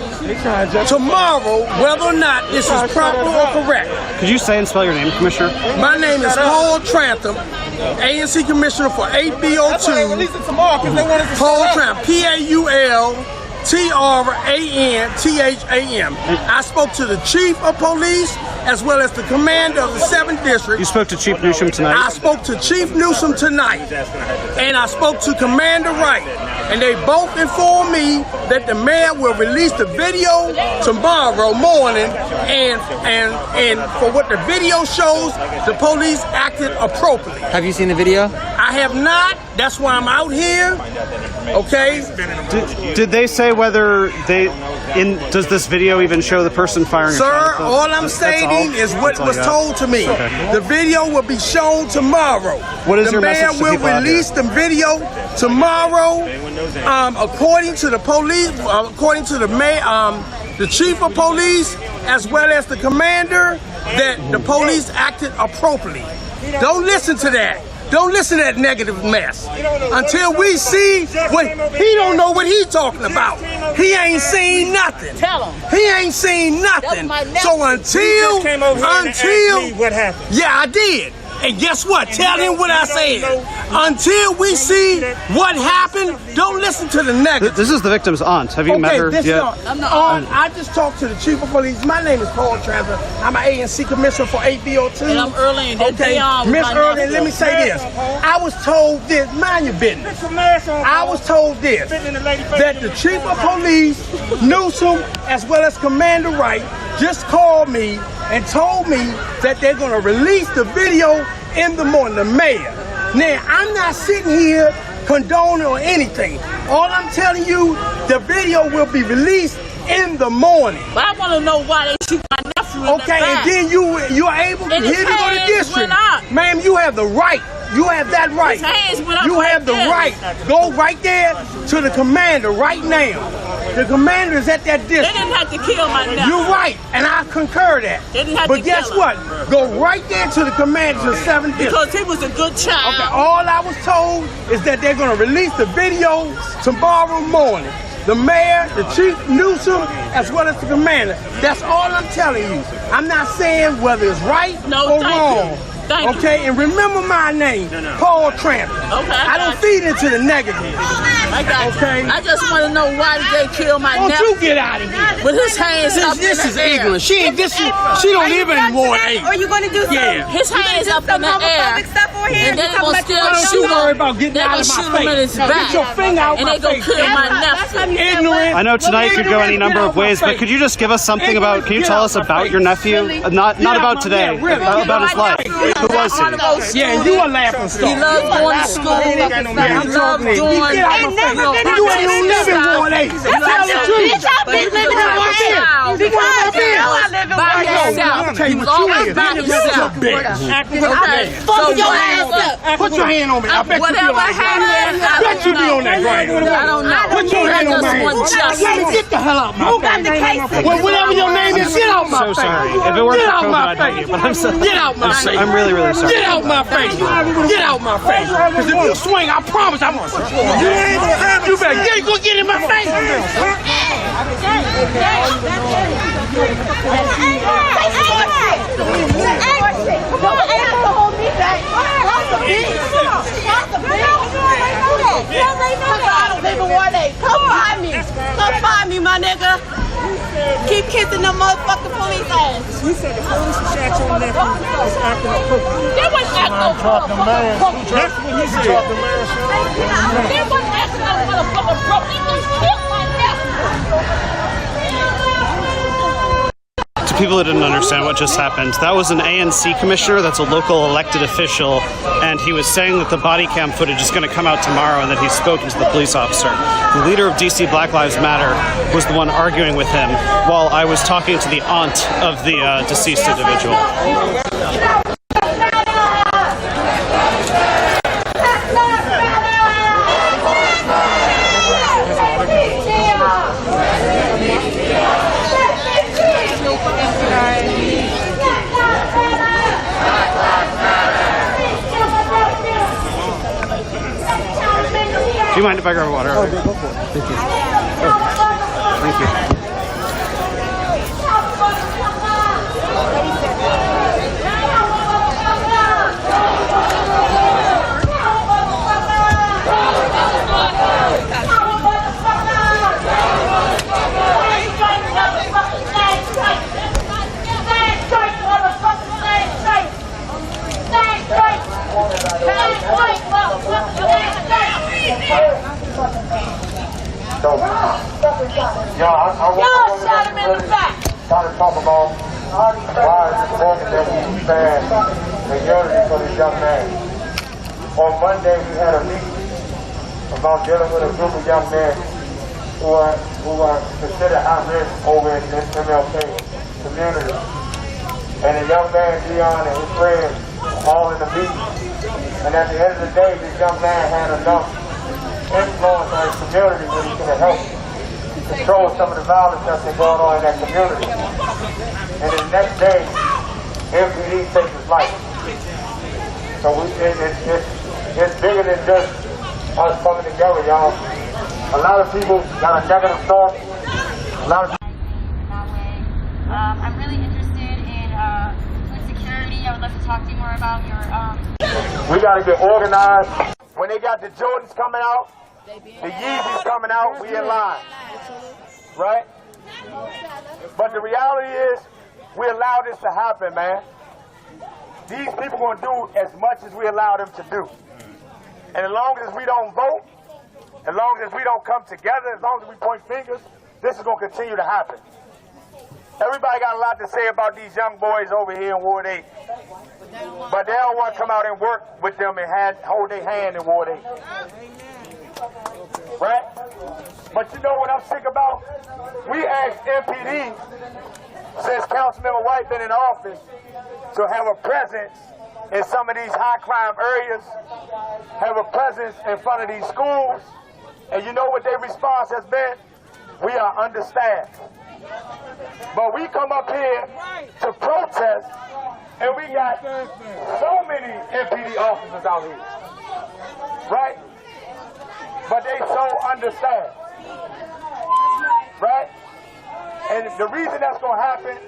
tomorrow whether or not this is proper or correct. Could you say and spell your name, Commissioner? My name is Paul Trantham, ANC Commissioner for 8B02. Paul Trantham, PAULTRANTHAM. I spoke to the Chief of Police as well as the Commander of the 7th District. You spoke to Chief Newsom tonight? I spoke to Chief Newsom tonight, and I spoke to Commander Wright, and they both informed me that the mayor will release the video tomorrow morning, and for what the video shows, the police acted appropriately. Have you seen the video? I have not. That's why I'm out here. Okay. Did they say whether does this video even show the person firing? Sir, all I'm stating is what was told to me. Okay. The video will be shown tomorrow. What is your message to people out here? The mayor will release the video tomorrow. According to the police, according to the mayor, the chief of police, as well as the commander, that the police acted appropriately. Don't listen to that. Don't listen to that negative mess. Until we see what he don't know what he's talking about. He ain't seen nothing. Tell him. He ain't seen nothing. So until what happened? Yeah, I did. And guess what? Tell him what I said. Until we see what happened, don't listen to the negative. This is the victim's aunt. Have you met her yet? I'm the aunt. I just talked to the chief of police. My name is Paul Trantham. I'm an ANC commissioner for 8B02. And I'm Early. Okay, Miss Early, let me say this. I was told this. Mind your business. I was told this. That the chief of police, Newsom, as well as Commander Wright, just called me and told me that they're going to release the video in the morning, the mayor. Now, I'm not sitting here condoning or anything. All I'm telling you, the video will be released in the morning. But I want to know why they shoot my nephew in the back. And then you are able to here to go to district. Ma'am, you have the right. You have that right. You have the right. Go right there to the commander right now. The commander is at that district. They didn't have to kill my nephew. You're right, and I concur that. They didn't have but to guess kill what? Go right there to the commander to 7th district. Because he was a good child. Okay, all I was told is that they're going to release the video tomorrow morning. The mayor, the chief, Newsom, as well as the commander. That's all I'm telling you. I'm not saying whether it's right or wrong. Okay, and remember my name, Paul Trantham. Okay, I don't feed into the negative. I got okay. I just want to know why did they kill my nephew? Don't you get out of here? With his hands up This in is the air. ignorant. She don't live anymore. Are you going to do something? His hands up in the air. And they gonna still shoot him. They gonna shoot him in his back. Get your finger out and my they gonna face. kill my nephew. Ignorant. I know tonight could go any number of ways, but could you just give us something about? Can you tell us about your nephew? Not about today. About his life. Who was he? Yeah, you a laughing stock. He loves going to school. He loves doing. You ain't even living Ward 8. Tell the truth. I've been living in Ward 8. Because I live in Ward 8. He was always by himself. Fuck your ass up. Put your hand on me. I bet you be on that ground. I bet you be on that ground. I don't know. Put your hand on my hand. Get the hell out my face. Who got the case? Well, whatever your name is, get out my So face. sorry. If it weren't Get for out COVID, my I'd know you, but I'm so. Get out my face. I'm really, really sorry. Get out my face. Get out my face. Because if you swing, I promise I'm going to put you on. You better go get in my face. Come find me, my nigga. Keep kissing them motherfucking police ass. You said the police shot your nephew was acting appropriate. They wasn't acting appropriate. That's what he said. They wasn't acting appropriate. They just killed my nephew. to people who didn't understand what just happened, that was an ANC commissioner, that's a local elected official, and he was saying that the body cam footage is going to come out tomorrow and that he's spoken to the police officer. The leader of DC Black Lives Matter was the one arguing with him while I was talking to the aunt of the deceased individual. Do you mind if I grab water? Oh, go for it. Thank you. Oh, thank you. Y'all shot him in the back. Trying to talk about why is it important that we stand in unity for this young man. On Monday, we had a meeting about dealing with a group of young men who are considered at risk over in this MLK community. And the young man, Dion, and his friends all in the meeting. And at the end of the day, this young man had enough influence on his community where he could have helped control some of the violence that's been going on in that community. And the next day, MPD takes his life. So it's bigger than just us coming together, y'all. A lot of people got a negative thought. A lot of I'm really interested in food security. I would love to talk to you more about your... We got to get organized. When they got the Jordans coming out, the Yeezys coming out, we in line. Right? But the reality is, we allow this to happen, man. These people going to do as much as we allow them to do. And as long as we don't vote, as long as we don't come together, as long as we point fingers, this is going to continue to happen. Everybody got a lot to say about these young boys over here in Ward 8. But they don't want to come out and work with them and hold their hand in Ward 8. Right? But you know what I'm sick about? We asked MPD, since Councilmember White been in office, to have a presence in some of these high crime areas, have a presence in front of these schools. And you know what their response has been? We are understaffed. But we come up here to protest, and we got so many MPD officers out here, right? But they so understaffed, right? And the reason that's going to happen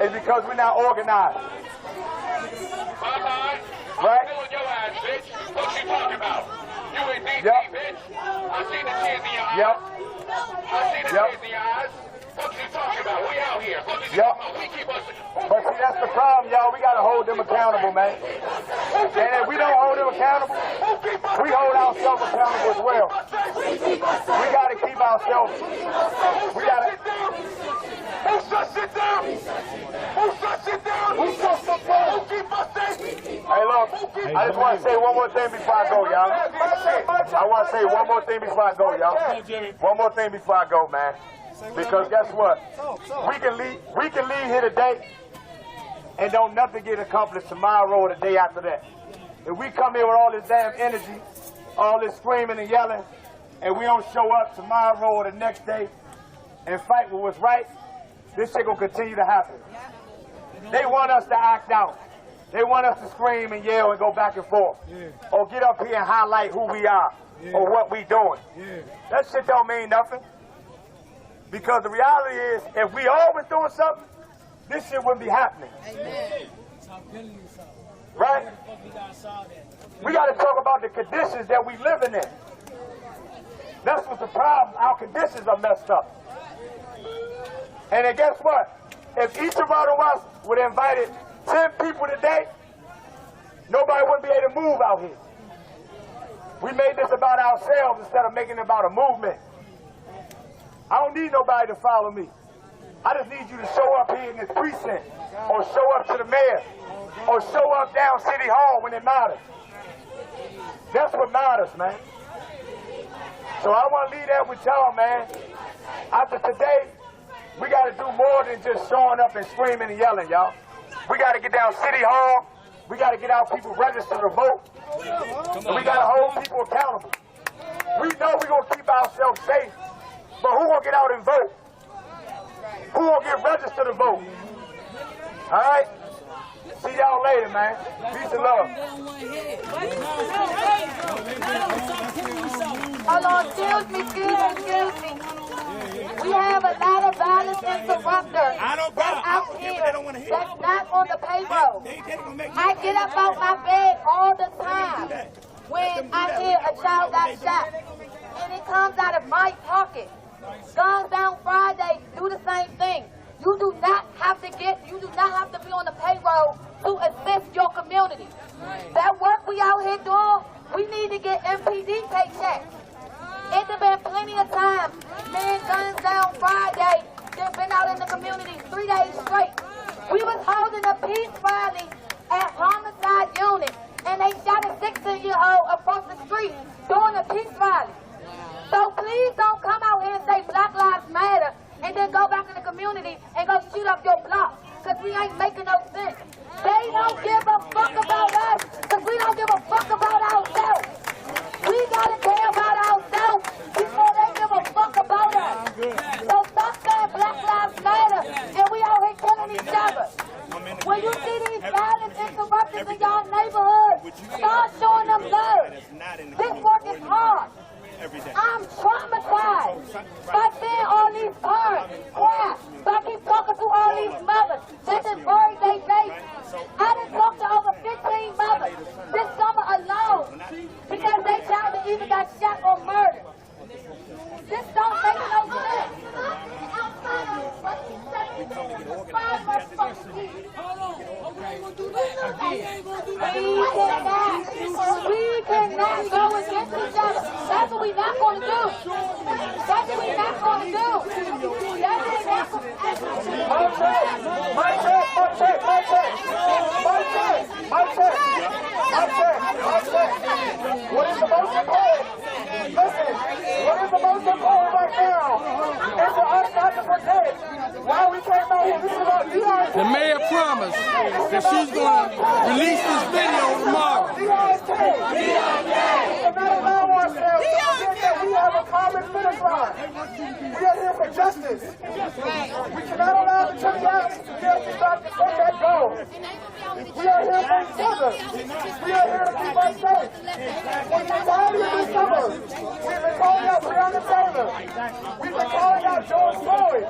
is because we're not organized, right? What you talking about? You ain't DC, bitch. I seen the tears in your eyes. Yep. I seen the tears in your eyes. What you talking about? We out here. What you talking about? We keep us... But see, that's the problem, y'all. We got to hold them accountable, man. And if we don't hold them accountable, we hold ourselves accountable as well. We got to keep ourselves... We got to... Who shuts it down? Who shuts it down? Who shuts it down? Who keep us safe? Hey, look, I just want to say one more thing before I go, y'all. I want to say one more thing before I go, y'all. One more thing before I go, man. Because guess what? We can leave here today and don't nothing get accomplished tomorrow or the day after that. If we come here with all this damn energy, all this screaming and yelling, and we don't show up tomorrow or the next day and fight for what's right, this shit gonna continue to happen. They want us to act out. They want us to scream and yell and go back and forth. Or get up here and highlight who we are or what we doing. That shit don't mean nothing. Because the reality is, if we all was doing something, this shit wouldn't be happening. Right? We got to talk about the conditions that we living in. That's what's the problem. Our conditions are messed up. And then guess what? If each of us would have invited 10 people today, nobody wouldn't be able to move out here. We made this about ourselves instead of making it about a movement. I don't need nobody to follow me. I just need you to show up here in this precinct, or show up to the mayor, or show up down City Hall when it matters. That's what matters, man. So I want to leave that with y'all, man. After today, we got to do more than just showing up and screaming and yelling, y'all. We got to get down City Hall. We got to get our people registered to vote. And we got to hold people accountable. We know we're going to keep ourselves safe, but who going to get out and vote? Who will get registered to vote? All right? See y'all later, man. Peace and love. Hold on, excuse me. We have a lot of violence interrupters that's out here that's not on the payroll. I get up out my bed all the time when I hear a child got shot, and it comes out of my pocket. Guns Down Friday do the same thing. You do not have to be on the payroll to assist your community. That work we out here doing, we need to get MPD paychecks. It's been plenty of times, men, Guns Down Friday, they've been out in the community 3 days straight. We was holding a peace rally at Homicide Unit, and they shot a 16-year-old across the street doing a peace rally. So please don't come out here and say Black Lives Matter and then go back in the community and go shoot up your block, because we ain't making no sense. They don't give a fuck about us, because we don't give a fuck about ourselves. We gotta care about ourselves before they give a fuck about us. So stop saying Black Lives Matter and we out here killing each other. When you see these violent interruptions in y'all neighborhood, start showing them love. This work is hard. I'm traumatized by seeing all these parents cry. So I keep talking to all these mothers. This is buried their baby. I done talked to over 15 mothers this summer alone because they child either got shot or murdered. This don't make no sense. We cannot go against each other. That's what we not going to do. That's what we not going to do. That's what we not going to do. What is the most important? Listen, what is the most important right now is for us not to forget why we came out here. This is about DRT. The mayor promised that she's going to release this video tomorrow. We cannot allow ourselves to forget that we have a common finish line. We are here for justice. We cannot allow the trivialities to get distracted from that goal. We are here for each other. We are here to keep us safe. For the entirety of this summer, we've been calling out Breonna Taylor. We've been calling out George Floyd.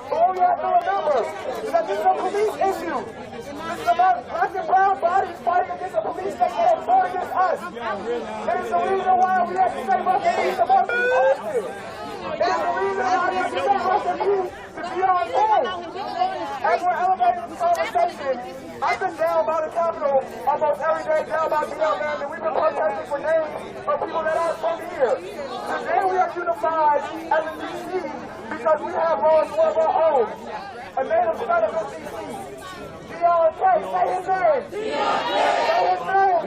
But what we have to remember is that this is a police issue. This is about black and brown bodies fighting against a police state that has fought against us. It is the reason why we have to say rest in peace to Martin Austin. It is the reason why we have to say rest in peace to DRT. As we're elevating this conversation, I've been down by the Capitol almost every day, down by the land, and we've been protesting for names of people that aren't from here. Today we are unified as a DC because we have laws of our own. A native son of the DC. DRK, say his name. Say his name.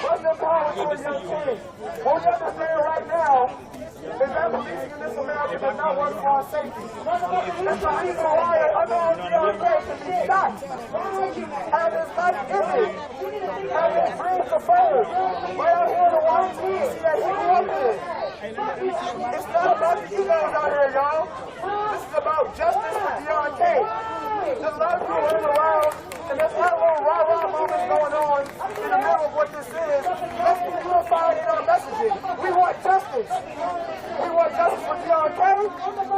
What's the power to a young king? What we understand right now is that policing in this America does not work for our safety. It's the reason why an unknown DRK can be shot. Have his life ended. Have his dreams fulfilled. Right out here in the white team that he grew up in. It's not about the egos out here, y'all. This is about justice for DRK. There's a lot of people running around, and there's not a little rah-rah moments going on in the middle of what this is. Let's be unified in our messaging. We want justice. We want justice for DRK.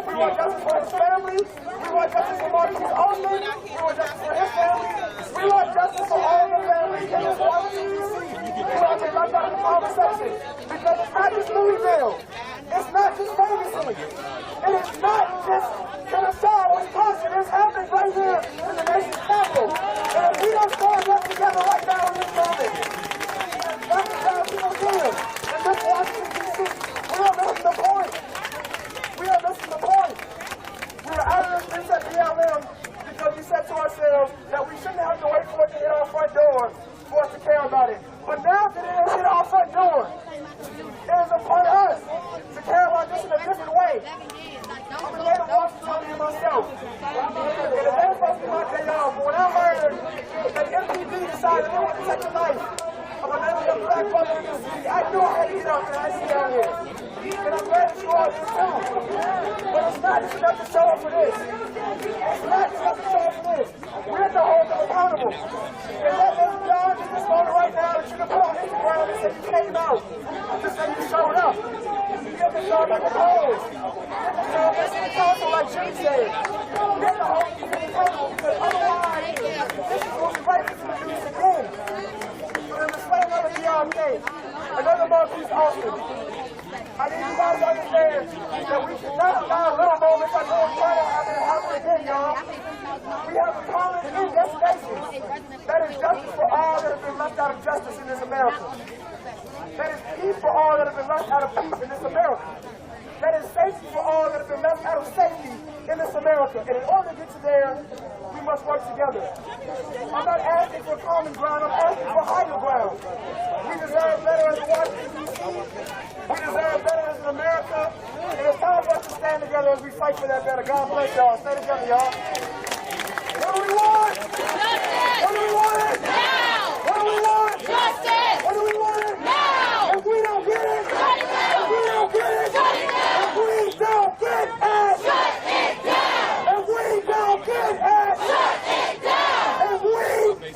We want justice for his family. We want justice for Marquise Austin. We want justice for his family. We want justice for all the families in this country. We want to wrap up the conversation. Because it's not just Louisville. It's not just Ferguson. It is not just genocide, Wisconsin. It's happening right here in the nation's capital. And if we don't stand up together right now in this moment, that's the job we don't do. And this Washington, D.C., we are missing the point. We are missing the point. We are out of this fucking icy down here. And I'm glad that you all did too. But it's not just enough to show up for this. It's not just enough to show up for this. We have to hold them accountable. And let them John in this moment right now that you can put on Instagram and say you came out. Just say you showed up. You have to show up like a whole. You know, it's in the council like Jimmy said. We have to hold these people accountable because otherwise, this is what we're right into the news again. So then let's play another DRK. Another Marquise Austin. I need you guys to understand that we should not allow little moments like we're trying to happen again, y'all. We have a common investigation. That is justice for all that have been left out of justice in this America. That is peace for all that have been left out of peace in this America. That is safety for all that have been left out of safety in this America. And in order to get to there, we must work together. I'm not asking for common ground, I'm asking for higher ground. We deserve better as Washington, D.C. We deserve better as America. And it's time for us to stand together as we fight for that better. God bless y'all. Stay together, y'all. What do we want? Justice! What do we want? Now! What do we want? Justice! What do we want? Now! If we don't get it, shut it down! If we don't get it, shut it down! If we don't get it, shut it down! If we don't get it, shut it down! If we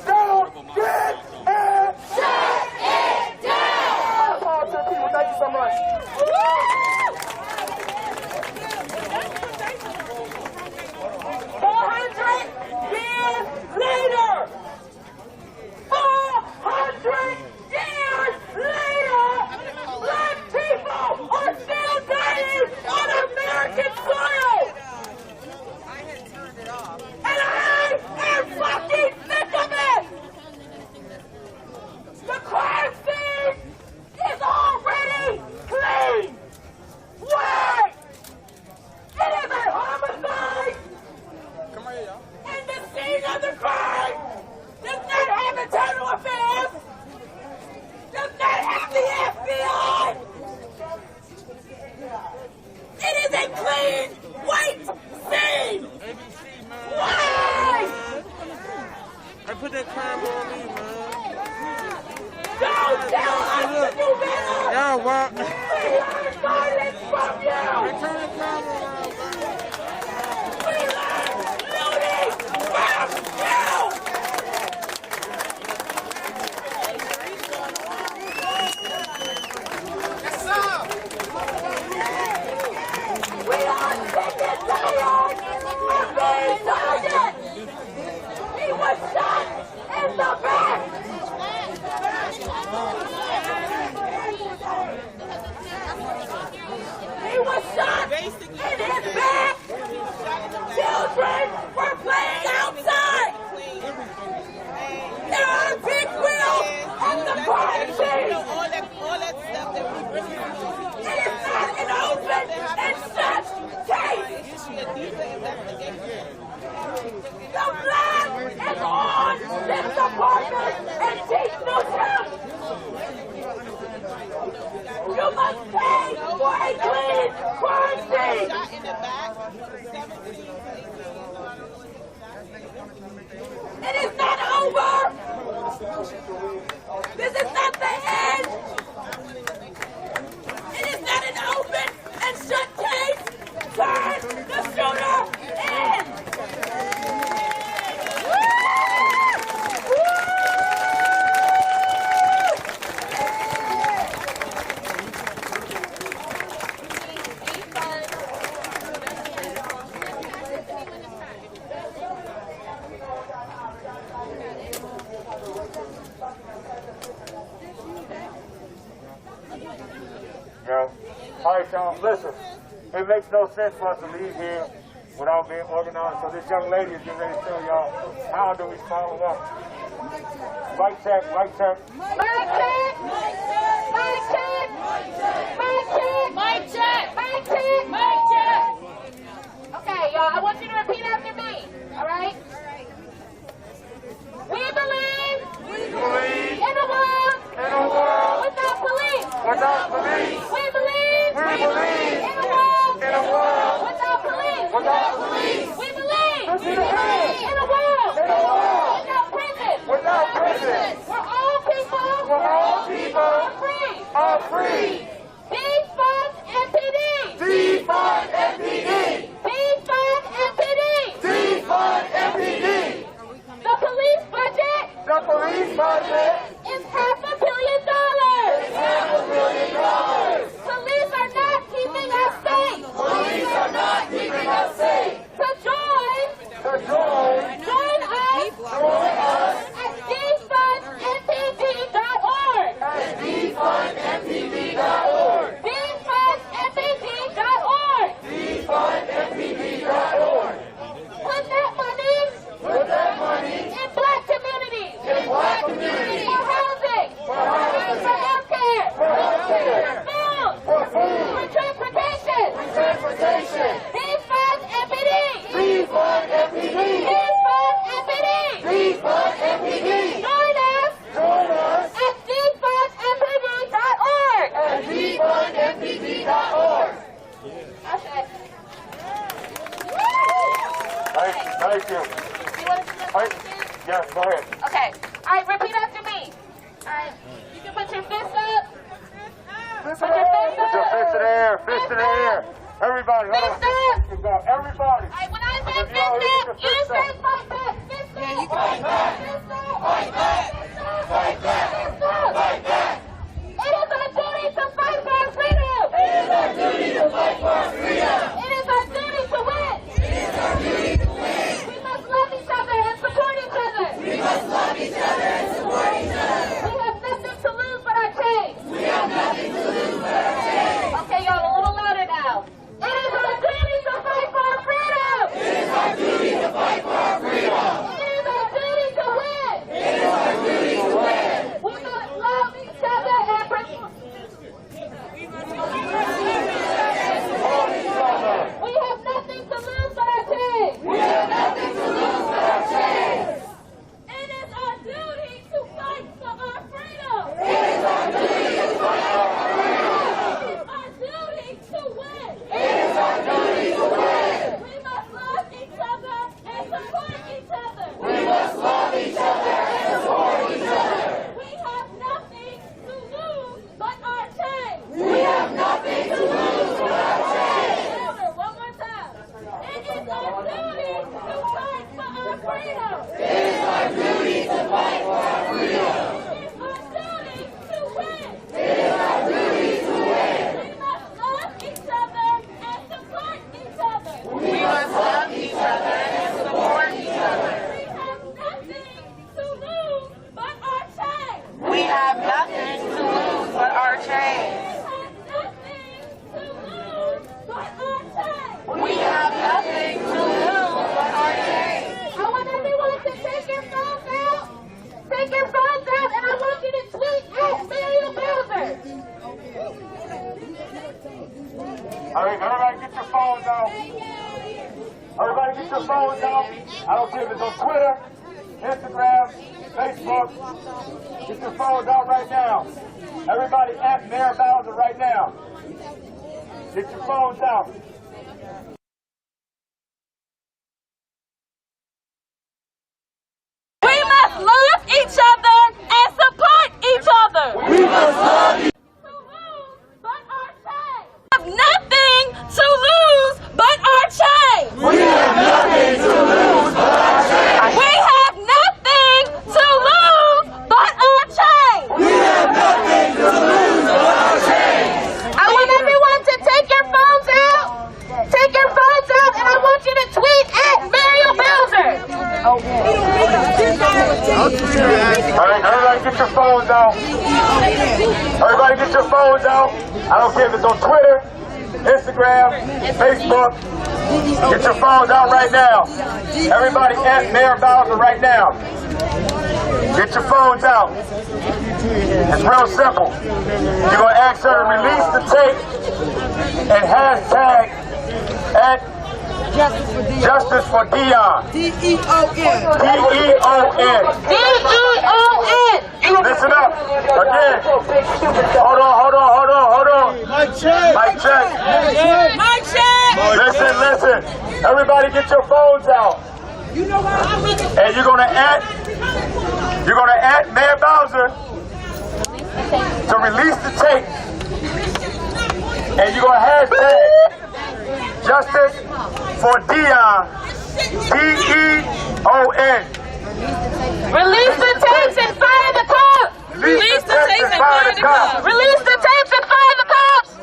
don't get it, shut it down! Power to the people. Thank you so much. 400 years later! 400 years later! Black people are still dying on American soil! And I am fucking sick of it! The crime scene is already clean! Wait! It is a homicide! And the scene of the crime does not have internal affairs, does not have the FBI. It is a clean, white scene. Why? I put that crime on me, man. Don't tell us to do better. Yeah, well. We learn violence from you. Turn the camera around, man. We learn looting from you. We are sick and tired of being targeted. He was shot in the back. He was shot in his back. Children were playing outside. There are big wheels on the crime scene. It is not an open and shut case. The blood is on this apartment and Chief Newsom. You must pay for a clean crime scene. It is not over. This is not the end. It is not an open and shut case. Turn the shooter in. All right, y'all, listen. It makes no sense for us to leave here without being organized. So this young lady is getting ready to tell y'all how do we follow up. Mic check, mic check. Mic check! Mic check! Mic check! Mic check! Mic check! Mic check! Okay, y'all, I want you to repeat after me, all right? We believe in a world without police. Without police. We believe in a world without police. Without police. We believe in a world without prison. Without prison. We're all people. We're all Thank you. Yes, go ahead. Okay. All right, repeat after me. All right. You can put your fist up. Put your fist up. Put your fist in the air. Fist in the air. Everybody, hold on. Fist up. Everybody. All right, when I say fist up, you say fight back. Fist up. Yeah, you can fight back. Fist up. Fight back. Fist up. Fight back. Fist up. Fight back. It is our duty to fight for our freedom. It is our duty to fight for our freedom. It is our duty to win. It is our duty to win. We must love each other and support each other. We must love each other and support each other. We have nothing to lose but our chains. We have nothing to lose but our chains. Okay, y'all, a little louder now. It is our duty to fight for our freedom. It is our duty to fight for our freedom. It is our duty to win. It is our duty to win. We must love each other and protect. We have nothing to lose but our chains. We have nothing to lose but our chains. It is our duty to fight for our freedom. It is our duty to fight for our freedom. It is our duty to win. It is our duty to win. We must love each other and support each other. We must love each other and support each other. We have nothing to lose but our chains. We have nothing to lose but our chains. One more time. It is our duty to fight for our freedom. It is our duty to fight for our freedom. It is our duty to win. It is our duty to win. We must love each other and support each other. We must love each other and support each other. We have nothing to lose but our chains. We have nothing to lose but our chains. I want everyone to take your phones out. Take your phones out, and I want you to tweet at Muriel Bowser. All right, everybody get your phones out. Everybody get your phones out. I don't care if it's on Twitter, Instagram, Facebook. Get your phones out right now. Everybody at Mayor Bowser right now. Get your phones out. We must love each other and support each other. We must love each other. Nothing to lose but our chains. We have nothing to lose but our chains. We have nothing to lose but our chains. We have nothing to lose but our chains. I want everyone to take your phones out. Take your phones out, and I want you to tweet at Muriel Bowser. All right, everybody get your phones out. Everybody get your phones out. I don't care if it's on Twitter, Instagram, Facebook. Get your phones out right now. Everybody at Mayor Bowser right now. Get your phones out. It's real simple. You're going to ask her to release the tape and hashtag at Justice for Dion. D-E-O-N. D-E-O-N. D-E-O-N. Listen up. Again. Hold on. Mic check. Mic check. Mic check. Listen. Everybody get your phones out. You know what? And you're gonna add Mayor Bowser to release the tape. And you're gonna hashtag Justice for Dion. D-E-O-N. Release the tapes and fire the cops. Release the tapes and fire the cops. Release the tapes and fire the cops.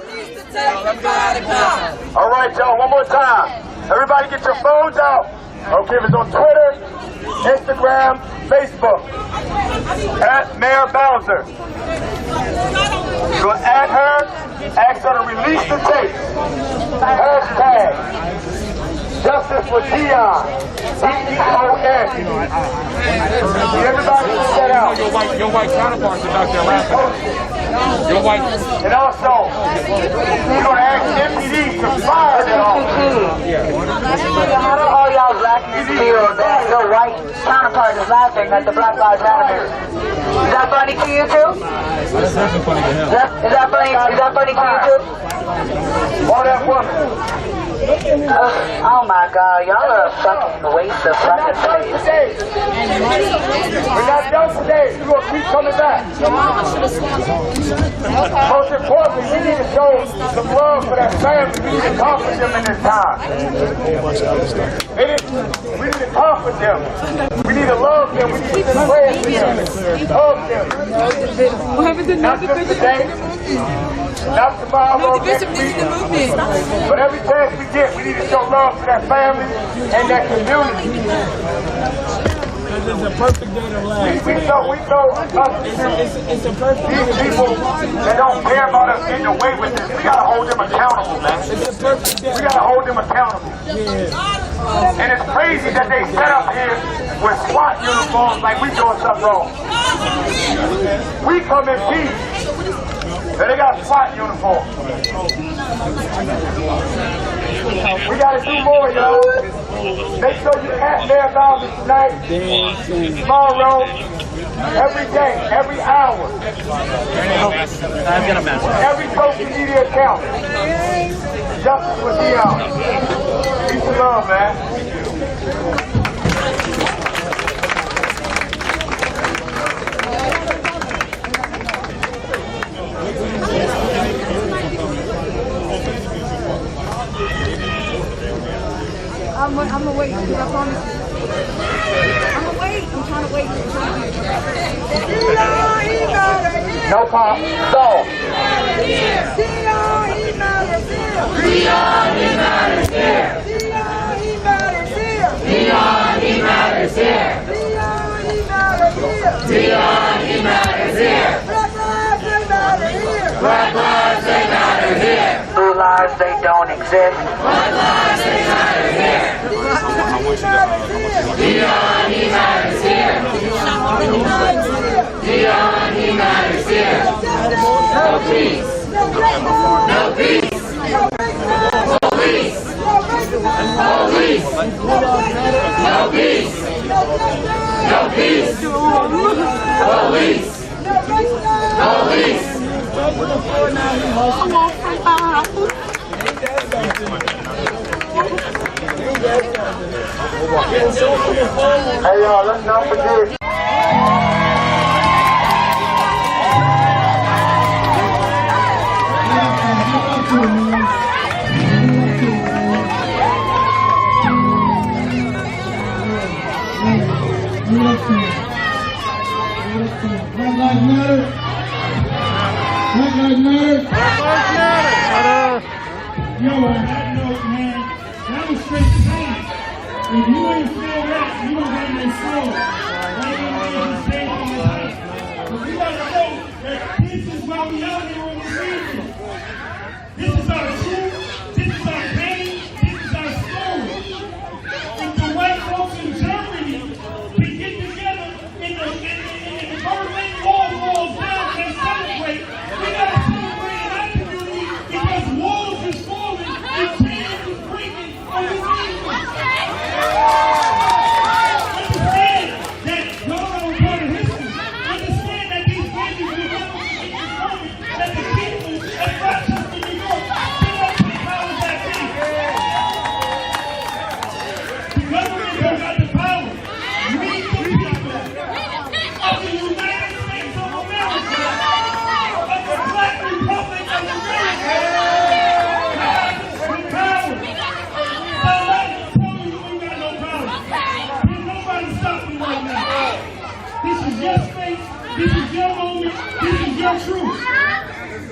All right, y'all, one more time. Everybody get your phones out. Okay, if it's on Twitter, Instagram, Facebook. At Mayor Bowser. Go at her, ask her to release the tape. Hashtag Justice for Dion. D-E-O-N. Everybody get that out. Your white counterparts are back there rapping. And also, we're going to ask MPD to fire that officer. How do all y'all black men feel that your white counterpart is laughing at the Black Lives Matter? Is that funny to you too? Is that funny? Is that funny to you too? Or that woman. Oh my God, y'all are a fucking waste of fucking space. We're not done today. We're going to keep coming back. Most importantly, we need to show some love for that family. We need to talk with them in this time. We need to talk with them. We need to love them. We need to pray with them. Hug them. Not just today. Not tomorrow, next week, but every chance we get, we need to show love to that family and that community. It's a perfect day to laugh. We these people that don't care about us getting away with this, we gotta hold them accountable, man. We gotta hold them accountable. And it's crazy that they set up here with SWAT uniforms like we doing something wrong. We come in peace. And they got SWAT uniforms. We gotta do more, y'all. Make sure you at their boundaries tonight, tomorrow, every day, every hour. Every social media account. Justice for Dion. Peace and love, man. I'm gonna wait, because I promise you. I'm gonna wait. I'm trying to wait. No pop. Go. Black lives, they matter here. Blue lives, they don't exist. Black lives, they matter here. Dion, he matters here. Dion, he matters here. No peace. No peace. Police. Police. No peace. No peace. Police. Police. Hey y'all, let's not forget. Yo, on that note, man, that was straight pain. If you ain't feel that, you don't have no soul. But we gotta know that this is why we out here on the region. This is our truth, this is our pain, this is our story. If the white folks in Germany can get together in the Berlin walls down and celebrate, we gotta celebrate in our community because walls is falling and chains is breaking on this evening. Understand that y'all are a part of history. Understand that these babies will never forget this moment that the people of Rochester, New York, stood up to the powers that be. The government has got the power. We the people of the United States of America, of the Black Republic of America, have the power. Don't let me tell you we got no power. There's nobody stopping right now. This is your space. This is your moment. This is your truth.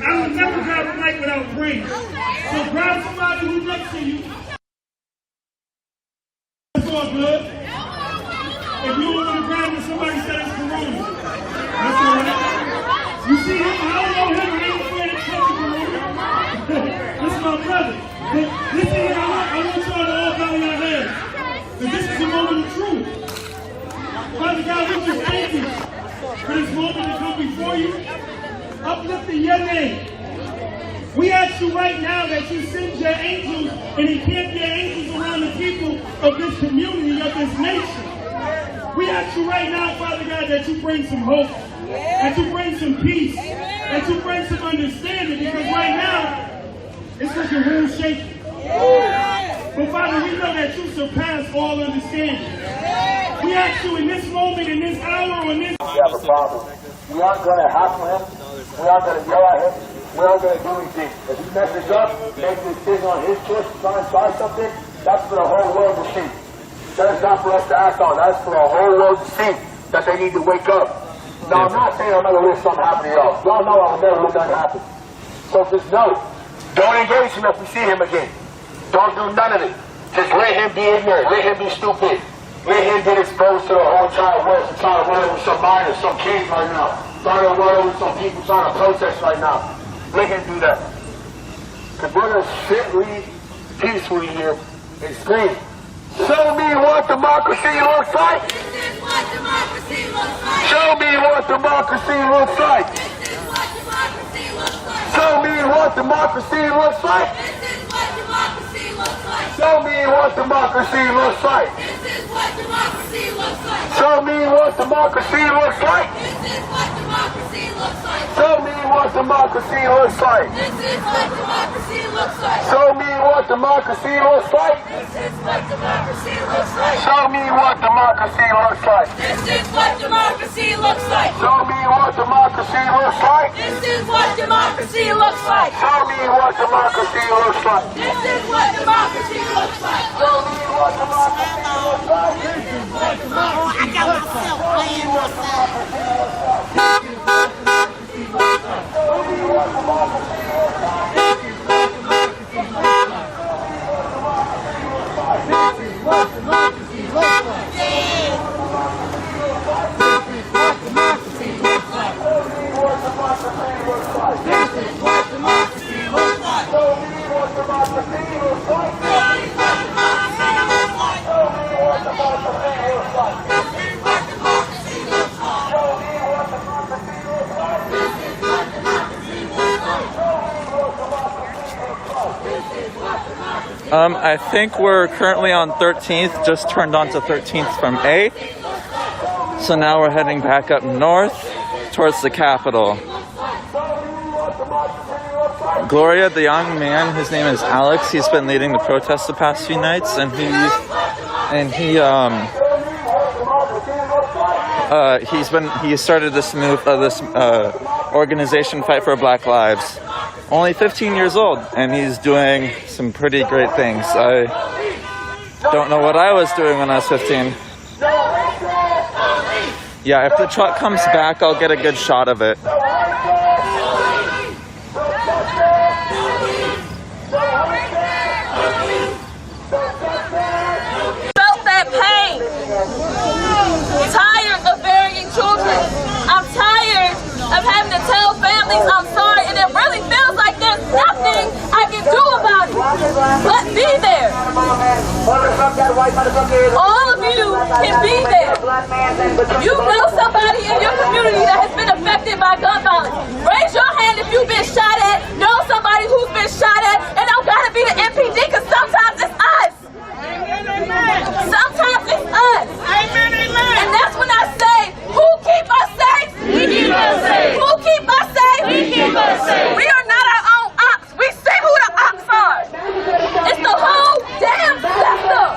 I will never grab a mic without praise. So grab somebody who's next to you. That's all good. If you don't want to grab him, somebody said it's Corona. That's all right. You see him? I don't know him. I ain't afraid to touch Corona. This is my brother. But listen here, I want y'all to all bow your heads. Because this is the moment of truth. Father God, we just thank you for this moment to come before you. uplifting your name. We ask you right now that you send your angels and encamp your angels around the people of this community, of this nation. We ask you right now, Father God, that you bring some hope, that you bring some peace, that you bring some understanding, because right now, it's looking real shaky. But Father, we know that you surpass all understanding. We ask you in this moment, in this hour, in this... We have a problem. We aren't going to hassle him. We aren't going to yell at him. We aren't going to do anything. If he messes up, makes a decision on his choice to try and try something, that's for the whole world to see. That is not for us to act on. That's for the whole world to see that they need to wake up. Now, I'm not saying I'm going to wish something happen to y'all. Y'all know I'll never let that happen. So just know, don't engage him if we see him again. Don't do none of it. Just let him be ignorant. Let him be stupid. Let him get exposed to the whole entire world and try to run over some minors, some kids right now. Trying to run over some people trying to protest right now. Let him do that. Because we're going to sit peacefully here and scream, show me what democracy looks like. This is what democracy looks like. Show me what democracy looks like. This is what democracy looks like. Show me what democracy looks like. This is what democracy looks like. Show me what democracy looks like. This is what democracy looks like. Show me what democracy looks like. This is what democracy looks like. Show me what democracy looks like. This is what democracy looks like. Show me what democracy looks like. This is what democracy looks like. Show me what democracy looks like. This is what democracy looks like. Show me what democracy looks like. This is what democracy looks like. Show me what democracy looks like. This is what democracy looks like. Show me what democracy looks like. This is what democracy I got myself playing myself. Show me what democracy looks like. This is what democracy looks like. This is what democracy looks like. This is what democracy looks like. This is what democracy looks like. Show me what democracy looks like. This is what democracy looks like. Show me what democracy looks like. This is what democracy looks like. Show me what democracy looks like. This is what democracy looks like. Show me what democracy looks like. This is what democracy. I think we're currently on 13th, just turned on to 13th from 8th. So now we're heading back up north towards the Capitol. Gloria, the young man, his name is Alex. He's been leading the protests the past few nights, and he started this organization, Fight for Black Lives. Only 15 years old, and he's doing some pretty great things. I don't know what I was doing when I was 15. Yeah, if the truck comes back, I'll get a good shot of it. Felt that pain. Tired of burying children. I'm tired of having to tell families I'm sorry, and it really feels like there's nothing I can do about it but be there. All of you can be there. You know somebody in your community that has been affected by gun violence. Raise your hand if you've been shot at, know somebody who's been shot at, and don't gotta be the MPD, because sometimes it's us. Sometimes it's us. And that's when I say, who keep us safe? We keep us safe. Who keep us safe? We keep us safe. We are not our own ops. We see who the ops are. It's the whole damn system.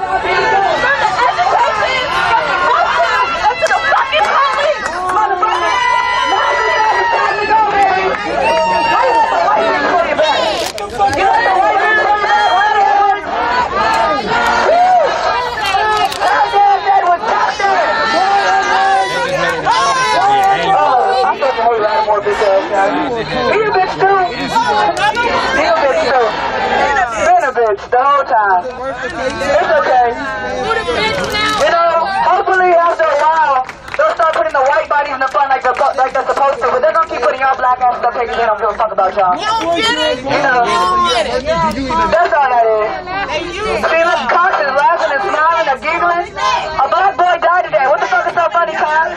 From the education, from the culture, up to the fucking police. He a bitch too. He a bitch too. Been a bitch the whole time. It's okay. You know, hopefully after a while, they'll start putting the white bodies in the front like they're supposed to, but they're gonna keep putting y'all black asses up here because they don't give a fuck about y'all. You don't get it. You know, that's all that is. See, look, Cox is laughing and smiling and giggling. A black boy died today. What the fuck is so funny class?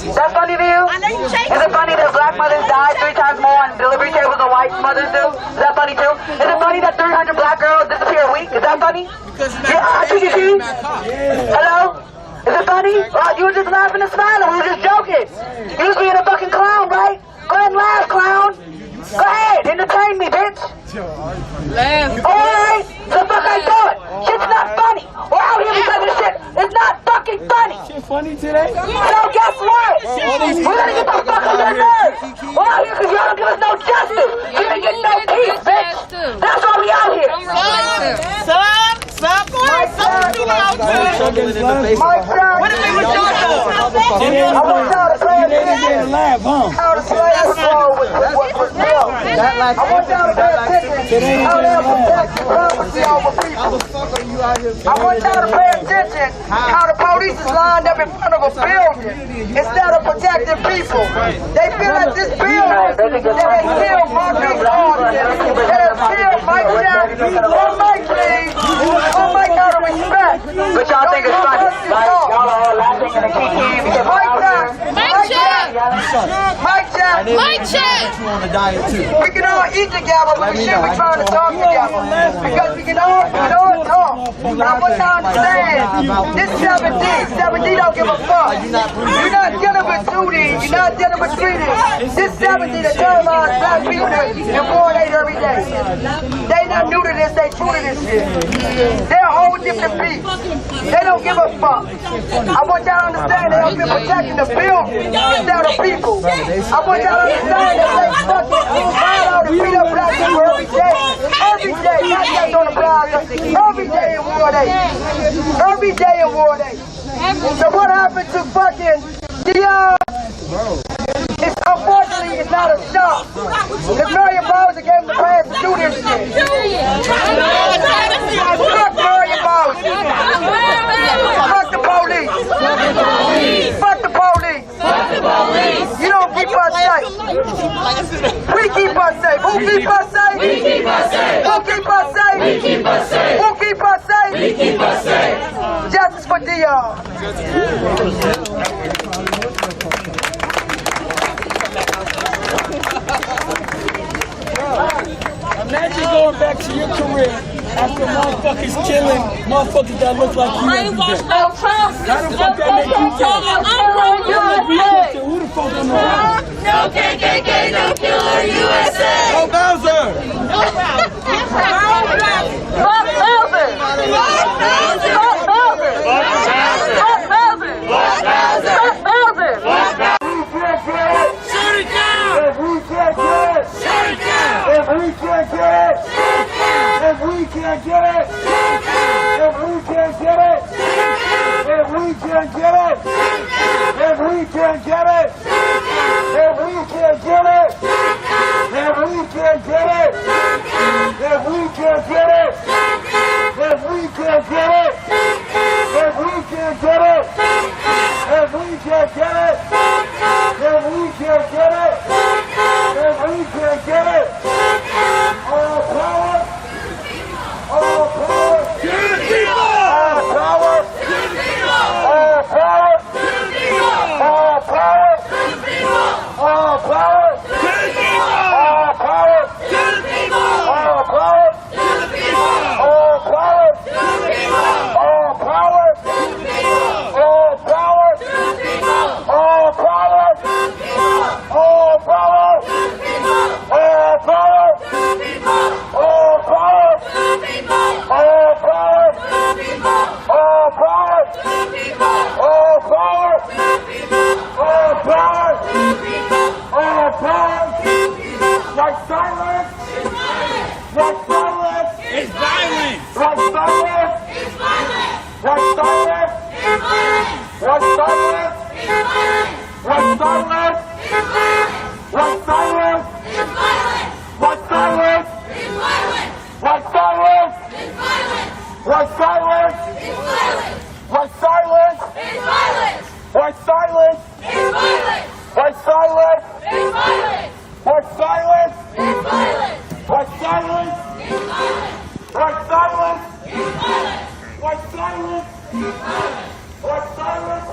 That's funny to you? Is it funny that black mothers die 3 times more on delivery tables than white mothers do? Is that funny too? Is it funny that 300 black girls disappear a week? Is that funny? Yeah, TGT? Hello? Is it funny? You were just laughing and smiling. We were just joking. You was being a fucking clown, right? Go ahead and laugh, clown. Go ahead, entertain me, bitch. Alright, so fuck I do it. Shit's not funny. We're out here because this shit is not fucking funny. Shit funny today? So guess what? We're gonna get the fuck on your nerves. We're out here because y'all don't give us no justice. You ain't getting no peace, bitch. That's why we out here. What if we were shot for? I want y'all to play attention. How to play a role with Bill. I want y'all to pay attention. How to protect privacy over people. I want y'all to pay attention. How the police is lined up in front of a building instead of protecting people. They feel like this building that they killed Marquis Gordon, that they killed Mike Jackson, or Mike Lee, or Mike out of respect. But y'all think it's funny, right? Y'all are all laughing and kicking because Mike Jack! We can all eat together, but we shouldn't be trying to talk together. Because we can all talk. But I want y'all to understand, this 7D don't give a fuck. You're not dealing with 2D, you're not dealing with 3D. This 7D that terrorize black people in Ward 8 every day. They not new to this, they true to this shit. They're a whole different beast. They don't give a fuck. I want y'all to understand they have been protecting the building instead of people. I want y'all to understand that they fucking ride out and beat up black people every day. Every day, not just on the plaza. Every day in Ward 8. Every day in Ward 8. So what happened to fucking Dion? It's unfortunately it's not a stop. Because Marion Bowser gave him the pass to do this shit. Fuck Marion Bowser. Fuck the police. Fuck the police. You don't keep us safe. We keep us safe. Who keep us safe? We keep us safe. Who keep us safe? We keep us safe. Who keep us safe? We keep us safe. Justice for Dion. Imagine going back to your career after motherfuckers killing motherfuckers that look like you. Brainwash no Trump. How the fuck that make you feel? Who the fuck am I? No KKK, no killer USA. Oh, Bowser. Fuck Bowser. Shut it down! If we can't get it! Shut it down! If we can't get it! If we can't get it! If we can't get it! If we can't get it! If we can't get it! If we can't get it! If we can't get it! If we can't get it! If we can't get it! If we can't get it! If we can't get it! If we can't get it! If we can't get it! All power! All power! To the people! All power! To the people! All power! To the people! All power! To the people! All power! To the people! All power! To the people! All power! To the people! All power! To the people! All power! To the people! All power! To the people! All power! To the people! All power! To the people! All power! To the people! All power! To the people! All power! To the people! All power! To the people! All power! To the people! All power! To the people! All power! To the people! Like silence! It's violence! Like silence! It's violence! Like silence! It's violence! Like silence! It's violence! Like silence! It's violence! Like silence! It's violence! Like silence! It's violence! Like silence! It's violence! Like silence! It's violence! Like silence! It's violence! Like silence! It's violence! Like silence! It's violence! Like silence! It's violence! Like silence! It's violence! Like silence! It's violence! Like silence! It's violence! Like silence! It's violence! Like silence! It's violence!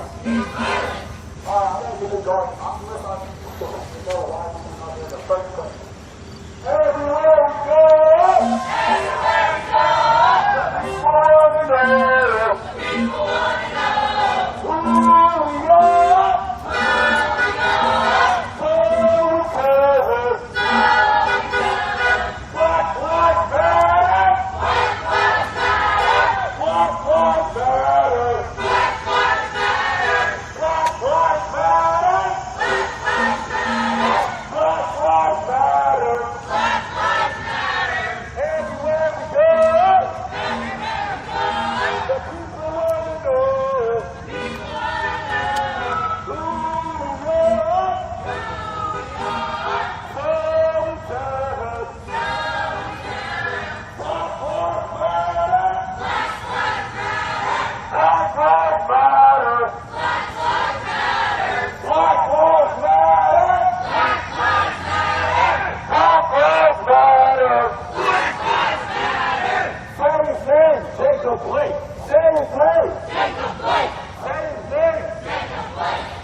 complaint. Say his name. Say complaint. Say his name.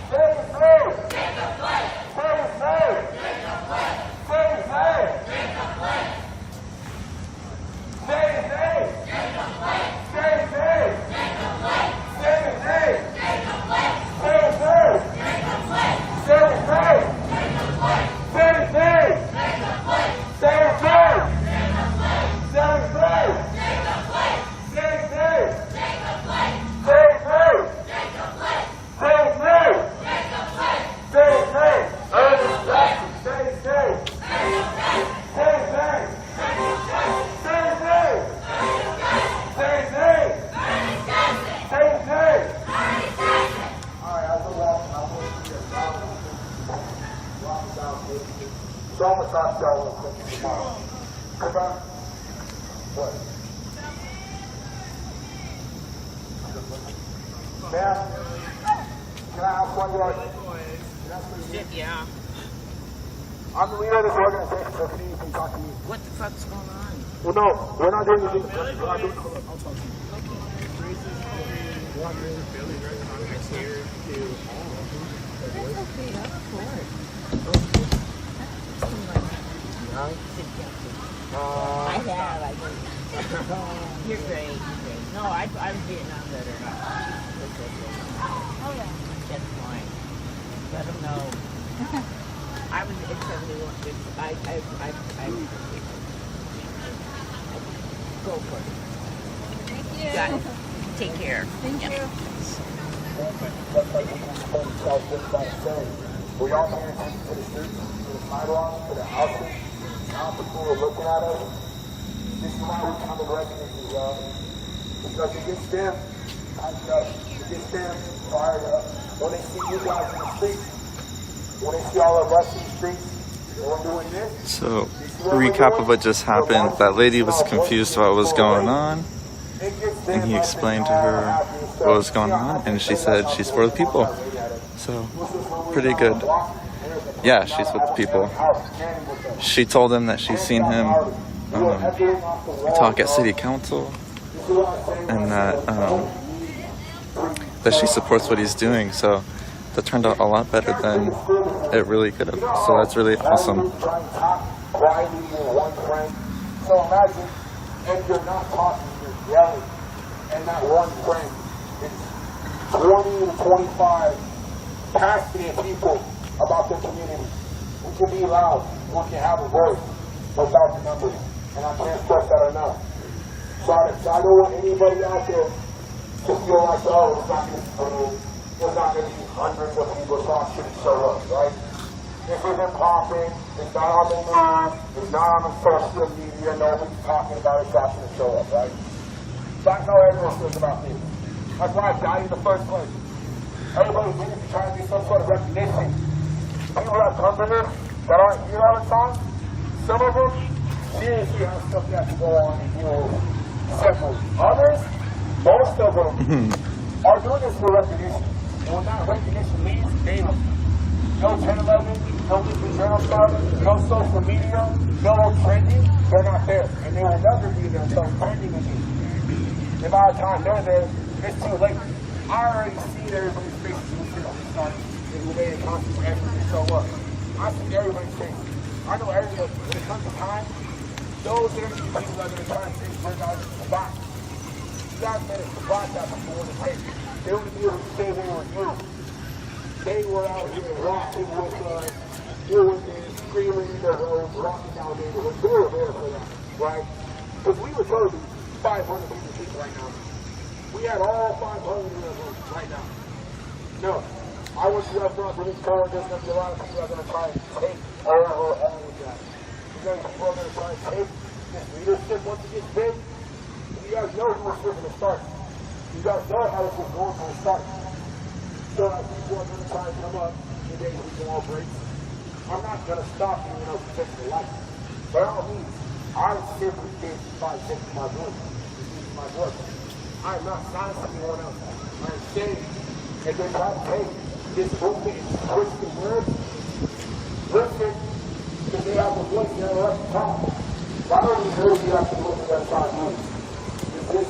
Say complaint. Say his name. Say complaint. Say his name. Say complaint. Say his name. Say complaint. Say his name. Say complaint. Say his name. Say complaint. Say his name. Say complaint. Say his name. Say complaint. Say his name. Say complaint. Say his name. Say complaint. Say his name. Say his name. Say his name. Say complaint. Say his name. Say complaint. Say his name. Say complaint. Say his name. Say his name. Say his name. Say his name. Say his name. Say his name. Say his name. All right, I'll go walk. I'll go down here. So I'm gonna talk to y'all tomorrow. Come on. What? Ma'am, can I ask one more? Yeah. I'm the leader of this organization, so can you come talk to me? What the fuck's going on? Well, no, we're not doing anything. We're not doing anything. I'll talk to you. I have. I think. You're great. You're great. No, I'm Vietnam veteran. Oh yeah. That's fine. Let them know. I was in 71. I go for it. Thank you. Got it. Take care. Thank you. We all paying attention to the streets, to the sidewalks, to the houses. Now people are looking at us. This is why we come in recognition, y'all. Because it gets them hyped up. It gets them fired up. When they see you guys in the streets, when they see all of us in the streets, and we're doing this. So, recap of what just happened. That lady was confused about what was going on. And he explained to her what was going on. And she said she's for the people. So, pretty good. Yeah, she's with the people. She told him that she's seen him talk at city council. And that she supports what he's doing. So, that turned out a lot better than it really could have. So that's really awesome. So imagine if you're not talking, you're yelling, and that one friend is 20 to 25 passionate people about their community. We can be loud, we can have a voice without the numbers, and I can't stress that enough. So I don't want anybody out there to feel like, oh, there's not going to be hundreds of people so I shouldn't show up, right? This isn't popping, it's not on the news, it's not on the social media, nobody's talking about it so I shouldn't show up, right? That's how everyone feels about me. That's why I died in the first place. Everybody's busy trying to do some sort of recognition. People that come to this that aren't here all the time, some of them seriously have stuff they have to go on and deal with separately. Others, most of them, are doing this for recognition. And when that recognition leaves, they don't. No 10-11, no Weekly Journal stuff, no social media, no trending, they're not there. And they will never be there until trending again. And by the time they're there, it's too late. I already see everybody's faces who sit on the start and who made a conscious effort to show up. I see everybody's faces. I know everybody, when it comes to time, those are the people that are going to try and take bring out the box. You guys made it to box out before the tape. They wouldn't be able to say they were you. They were out here rocking with us, doing this, screaming in the road, rocking down neighborhoods. They were there for that, right? Because we were told to be 500 people right now. We had all 500 in the room right now. No. I went to the restaurant, there's going to be a lot of people that are going to try and take over all of that. Because people are going to try and take this leadership once it gets big. You guys know who was going to start. You guys know how this was going to start. So people are going to try and come up the days we can all break. I'm not going to stop you, protect your life. By all means, I simply can't try to take my voice. This is my voice. I'm not silencing anyone else. I'm saying, if they try to take this movement and twist the words, listen, because they have a voice, they're right to talk. Not only do you have to look at that side, this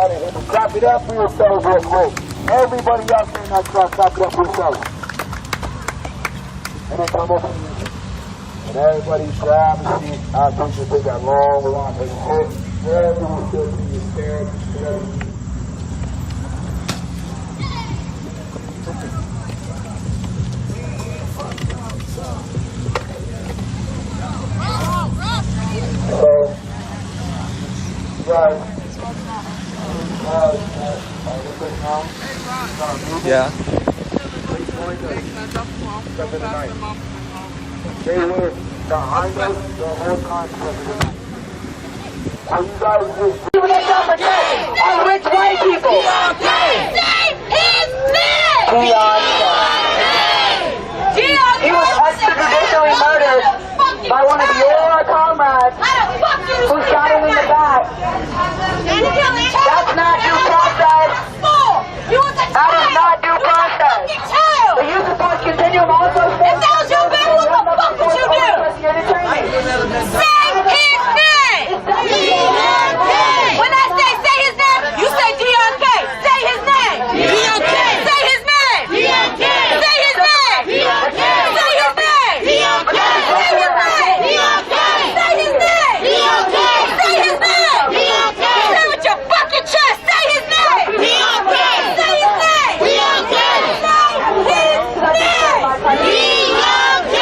got it. And clap it up for yourselves real quick. Everybody out there in that crowd, clap it up for yourselves. And then come over here. And everybody grab a seat. I appreciate they got long and shit. Everyone still see you scared. So, guys, Yeah. They were behind us the whole time. So you guys just people that don't protect are rich white people. Say his name! He was extrajudicially murdered by one of your comrades who shot him in the back. That's not due process. That is not due process. The use of force continuum also says if that was your baby, what the fuck did you do? Say his name! When I say his name, you say DRK. Say his name! DRK! Say his name! DRK! Say his name! DRK! Say his name! DRK! Say his name! DRK! Say his name! DRK! Say his name! DRK! Say with your fucking chest! Say his name! DRK! Say his name! DRK! Say his name! DRK!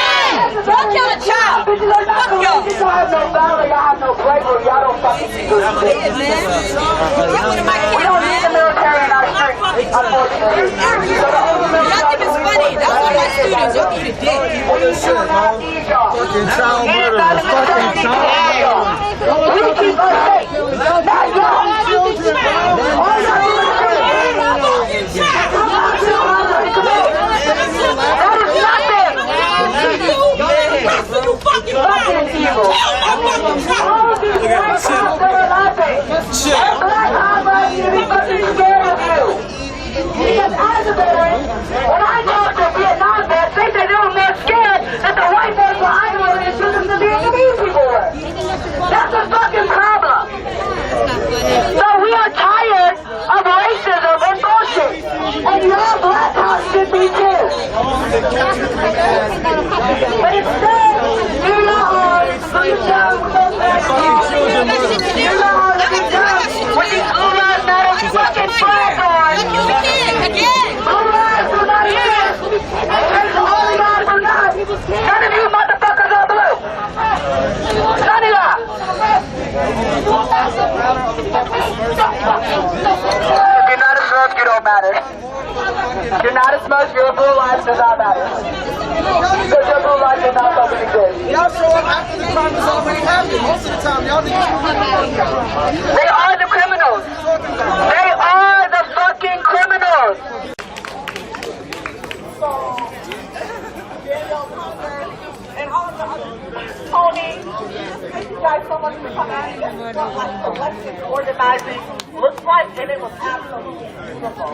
Don't kill a child! Fuck y'all! Y'all have no valor, y'all have no bravery, y'all don't fucking do it. We don't need the military in our streets, unfortunately. Y'all think it's funny. That's one of my students. Y'all eat a dick. Fucking child murder. Fucking child murder. We keep us safe. Not y'all. Because as a veteran, when I talk to Vietnam vets, they said they were more scared that the white folks behind them were going to shoot them than Vietnamese people were. That's a fucking problem. So we are tired of racism and bullshit. And your black house should be too. But instead, you know from the show, you know with these blue lives matter fucking flags on. Blue lives do not exist. And all lives are not. None of you motherfuckers are blue. None of y'all. If you're not a smoke, you don't matter. If you're not a smoke, your blue lives does not matter. Because your blue lives does not fucking exist. Y'all show up after the crime is already happened. Most of the time, y'all need to. They are the criminals. They are the fucking criminals. And all the other Tony, thank you guys so much for coming out. This is what like collective organizing looks like, and it was absolutely beautiful.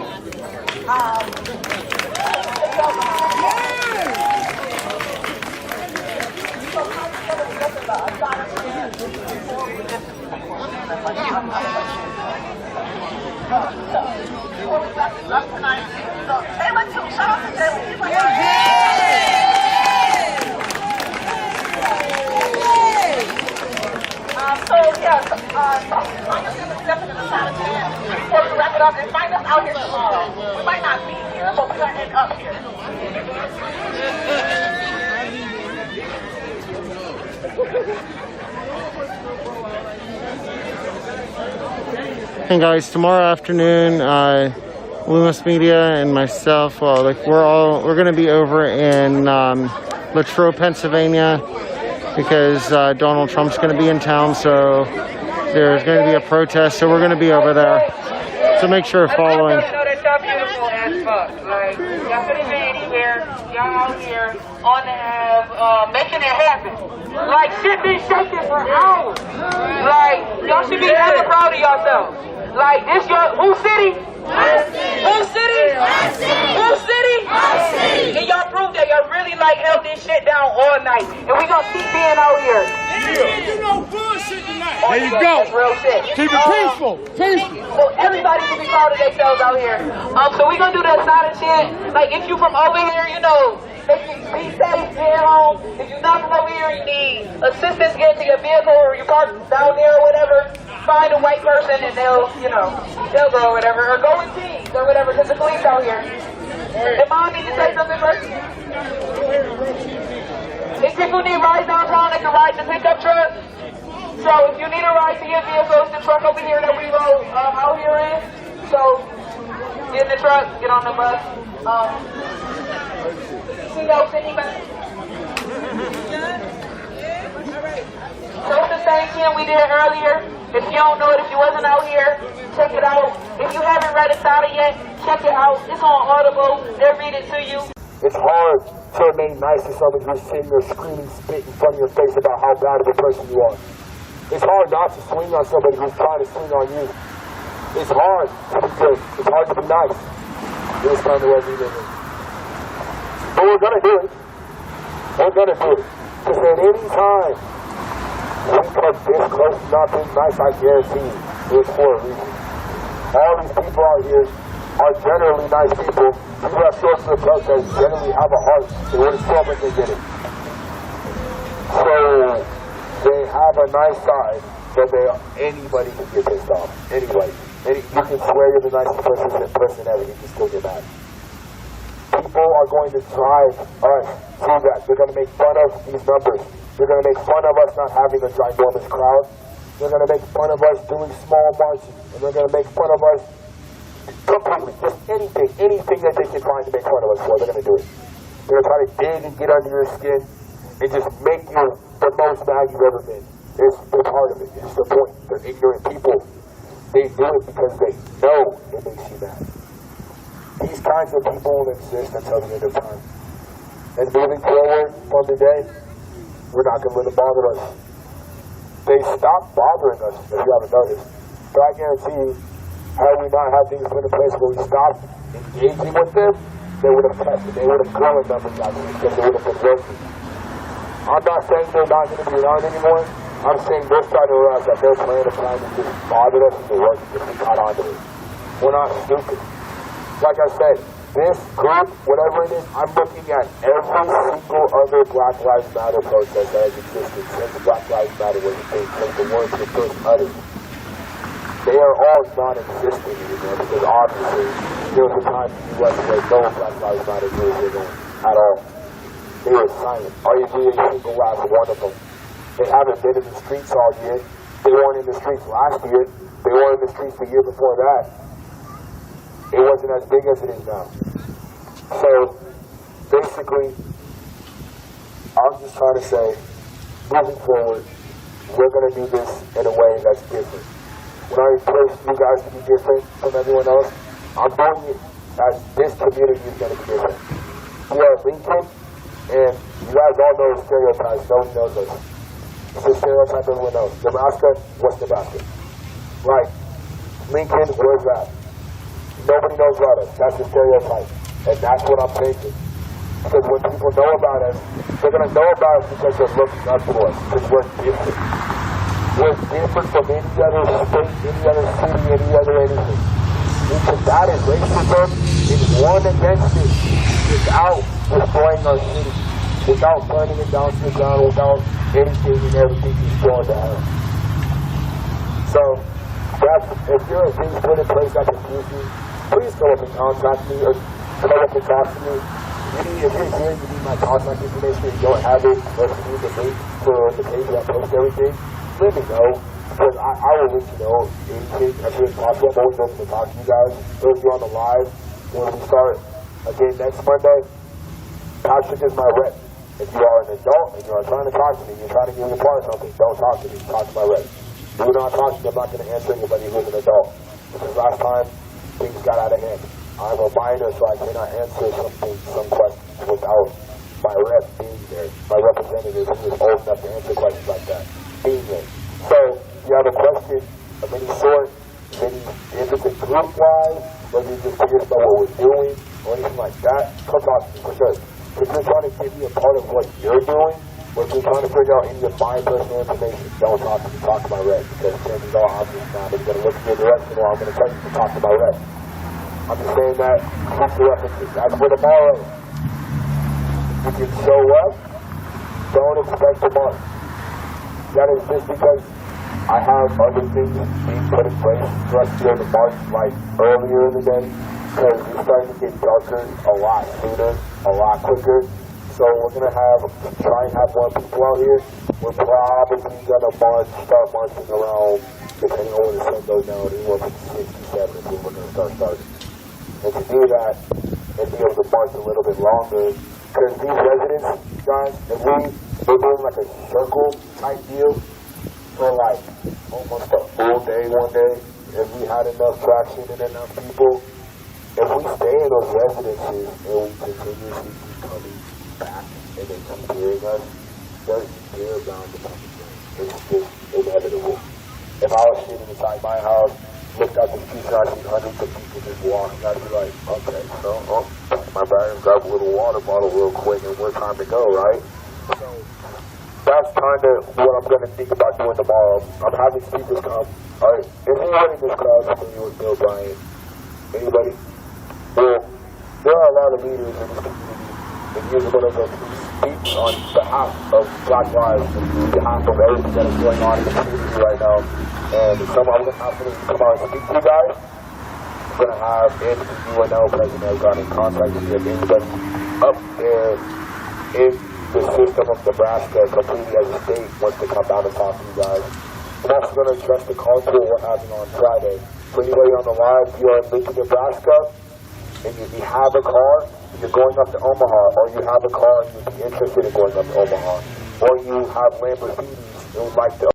Before we wrap it up, and find us out here tomorrow. We might not be here, but we're going to end up here. Hey guys, tomorrow afternoon, Loomis Media and myself, we're going to be over in Latrobe, Pennsylvania, because Donald Trump's going to be in town, so there's going to be a protest, so we're going to be over there. So make sure you're following. Y'all beautiful as fuck. Like, y'all couldn't be anywhere. Y'all out here on the have, making it happen. Like, shit been shaking for hours. Like, y'all should be hella proud of yourselves. Like, this your, who city? Our city. Who city? Our city. Who city? Our city. And y'all proved that y'all really, like, held this shit down all night. And we gonna keep being out here. Yeah, you know bullshit tonight. There you go. That's real shit. Keep it peaceful. Peaceful. So everybody can be proud of themselves out here. So we gonna do the excited chant. Like if you from over here, you know, be safe, stay at home. If you're not from over here, you need assistance getting to your vehicle or you park down there or whatever. Find a white person and they'll go or whatever. Or go in teams or whatever because the police out here. Did Mom need to say something first? If people need rides downtown, they can ride the pickup truck. So if you need a ride to your vehicle, it's the truck over here that we roll out here in. So get in the truck, get on the bus. See those anybody? So it's the same thing we did earlier. If you don't know it, if you wasn't out here, check it out. If you haven't read it out yet, check it out. It's on Audible. They'll read it to you. It's hard to remain nice to someone who's sitting there screaming, spit in front of your face about how bad of a person you are. It's hard not to swing on somebody who's trying to swing on you. It's hard to be good. It's hard to be nice. This kind of way we live in. But we're going to do it. We're going to do it. Because at any time we come this close to not being nice, I guarantee you, it's for a reason. All these people out here are generally nice people. People that show up to the protest generally have a heart. They wouldn't show up if they did it. So they have a nice side, but anybody can get pissed off. Anybody. You can swear you're the nicest person ever, you can still get mad. People are going to drive us to that. They're going to make fun of these numbers. They're going to make fun of us not having a ginormous crowd. They're going to make fun of us doing small marches. And they're going to make fun of us completely. Just anything that they can find to make fun of us for, they're going to do it. They're going to try to dig and get under your skin and just make you the most mad you've ever been. It's part of it. It's the point. They're ignorant people. They do it because they know it makes you mad. These kinds of people will exist until the end of time. And moving forward from today, we're not going to let them bother us. They stopped bothering us, if you haven't noticed. But I guarantee you, had we not had things put in place where we stopped engaging with them, they would have kept it. They would have grown numbers out of it because they would have been working. I'm not saying they're not going to be around anymore. I'm saying they're starting to realize that their plan of trying to just bother us is working if we caught onto it. We're not stupid. Like I said, this group, whatever it is, I'm looking at every single other Black Lives Matter protest that has existed since Black Lives Matter was a thing, since the words were first uttered. They are all non-existent anymore because obviously there was a time in the U.S. where no Black Lives Matter groups were going at all. They were silent. Arguably a single last one of them. They haven't been in the streets all year. They weren't in the streets last year. They weren't in the streets the year before that. It wasn't as big as it is now. So, basically, I'm just trying to say, moving forward, we're going to do this in a way that's different. When I encourage you guys to be different from everyone else, I'm doing it as this community is going to be different. We are Lincoln, and you guys all know the stereotypes. No one knows us. It's a stereotype everyone knows. Nebraska, what's Nebraska? Right. Lincoln, where's that? Nobody knows about us. That's the stereotype. And that's what I'm taking. Because when people know about us, they're going to know about us because they're looking up to us. Because we're different. We're different from any other state, any other city, any other anything. We combated racism and won against it without destroying our city, without burning it down to the ground, without anything and everything destroyed to hell. So, if there are things put in place that confuse you, please go up and contact me or come up and talk to me. If you're here, you need my contact information, you don't have it, or if you need the link for the page that posts everything, let me know. Because I will let you know anything as soon as possible. I'm always open to talk to you guys. Those of you on the live, when we start again next Monday, Patrick is my rep. If you are an adult and you are trying to talk to me, you're trying to give me a part of something, don't talk to me, talk to my rep. Do not talk to me, I'm not going to answer anybody who's an adult. Because last time, things got out of hand. I'm a minor, so I cannot answer some questions without my rep being there, my representative who is old enough to answer questions like that, being there. So, if you have a question of any sort, if it's a group-wise, whether you're just curious about what we're doing, or anything like that, come talk to me for sure. If you're trying to give me a part of what you're doing, If you're trying to figure out any of my personal information, don't talk to my rep, because chances are I'm just not going to look in your direction, or I'm going to tell you to talk to my rep. I'm just saying that keep the references. As for tomorrow, you can show up, don't expect to march. That is just because I have other things being put in place for us to be able to march like earlier in the day, because it's starting to get darker a lot sooner, a lot quicker. So we're going to try and have more people out here. We're probably going to start marching around, depending on when the sun goes down, anywhere from 6 to 7 is when we're going to start starting. And to do that, and be able to march a little bit longer, because these residents, guys, if we're doing like a circle type deal for like almost a full day one day, if we had enough traction and enough people, if we stay in those residences and we continuously keep coming back and they keep hearing us, they're bound to come again. It's just inevitable. If I was sitting inside my house, looked out the street and I see hundreds of people just walking, I'd be like, okay, so my bag, grab a little water bottle real quick and we're time to go, right? So that's kind of what I'm going to think about doing tomorrow. I'm having speakers come. Alright, is anybody in this crowd familiar with Bill Bryant? Anybody? Well, there are a lot of leaders in this community, and you're one of them who speaks on behalf of Black lives, on behalf of everything that is going on in the community right now. And I'm going to have to come out and speak to you guys. I'm going to have Anthony UNO, President, has gotten in contact with you. If anybody up there in the system of Nebraska, completely as a state, wants to come down and talk to you guys. I'm also going to address the car tour we're having on Friday. For anybody on the line, if you're in Lincoln, Nebraska, and you have a car, you're going up to Omaha, or you have a car and you'd be interested in going up to Omaha, or you have Lamborghinis and would like to...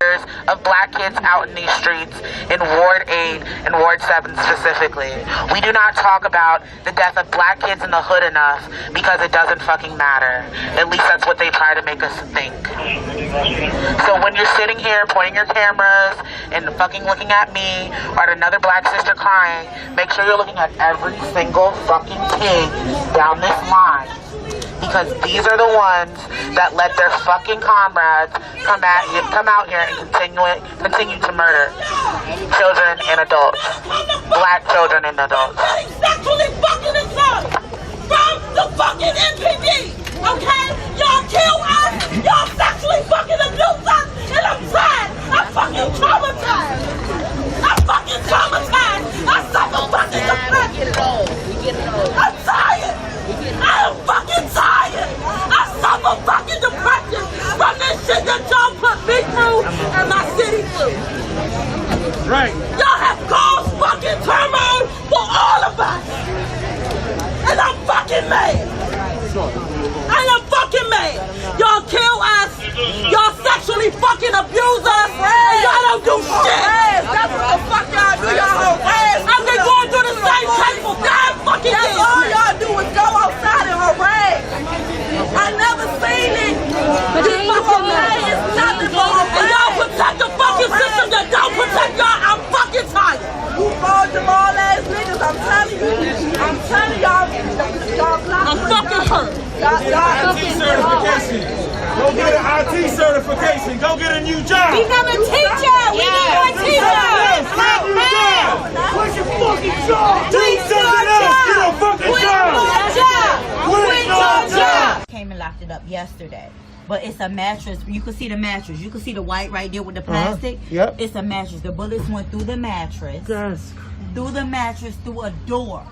of Black kids out in these streets in Ward 8 and Ward 7 specifically. We do not talk about the death of Black kids in the hood enough because it doesn't fucking matter. At least that's what they try to make us think. So when you're sitting here pointing your cameras and fucking looking at me or at another Black sister crying, make sure you're looking at every single fucking kid down this line. Because these are the ones that let their fucking comrades come out here and continue to murder children and adults, Black children and adults. Sexually fucking assault from the fucking MPD, okay? Y'all kill us, y'all sexually fucking abuse us, and I'm tired. I'm fucking traumatized. I'm fucking traumatized. I suffer fucking depression. I'm tired. I am fucking tired. I suffer fucking depression from this shit that y'all put me through and my city through. Right. Y'all have caused fucking turmoil for all of us. And I'm fucking mad. I am fucking mad. Y'all kill us. Y'all sexually fucking abuse us. And y'all don't do shit. That's what the fuck y'all do. Y'all harass. I've been going through the same table. God fucking That's all y'all do is go outside and harass. I never seen it. People harass. Nothing but harass. And y'all protect the fucking system that don't protect y'all. I'm fucking tired. You fraud them all ass niggas. I'm telling you. I'm telling y'all. I'm fucking hurt. IT certification. Go get an IT certification. Go get a new job. Become a teacher. We need more teachers. Quit your fucking job. Do something else. Get a fucking job. Quit your job. Came and locked it up yesterday. But it's a mattress. You can see the mattress. You can see the white right there with the plastic. Yep. It's a mattress. The bullets went through the mattress. Yes. Through the mattress, through a door.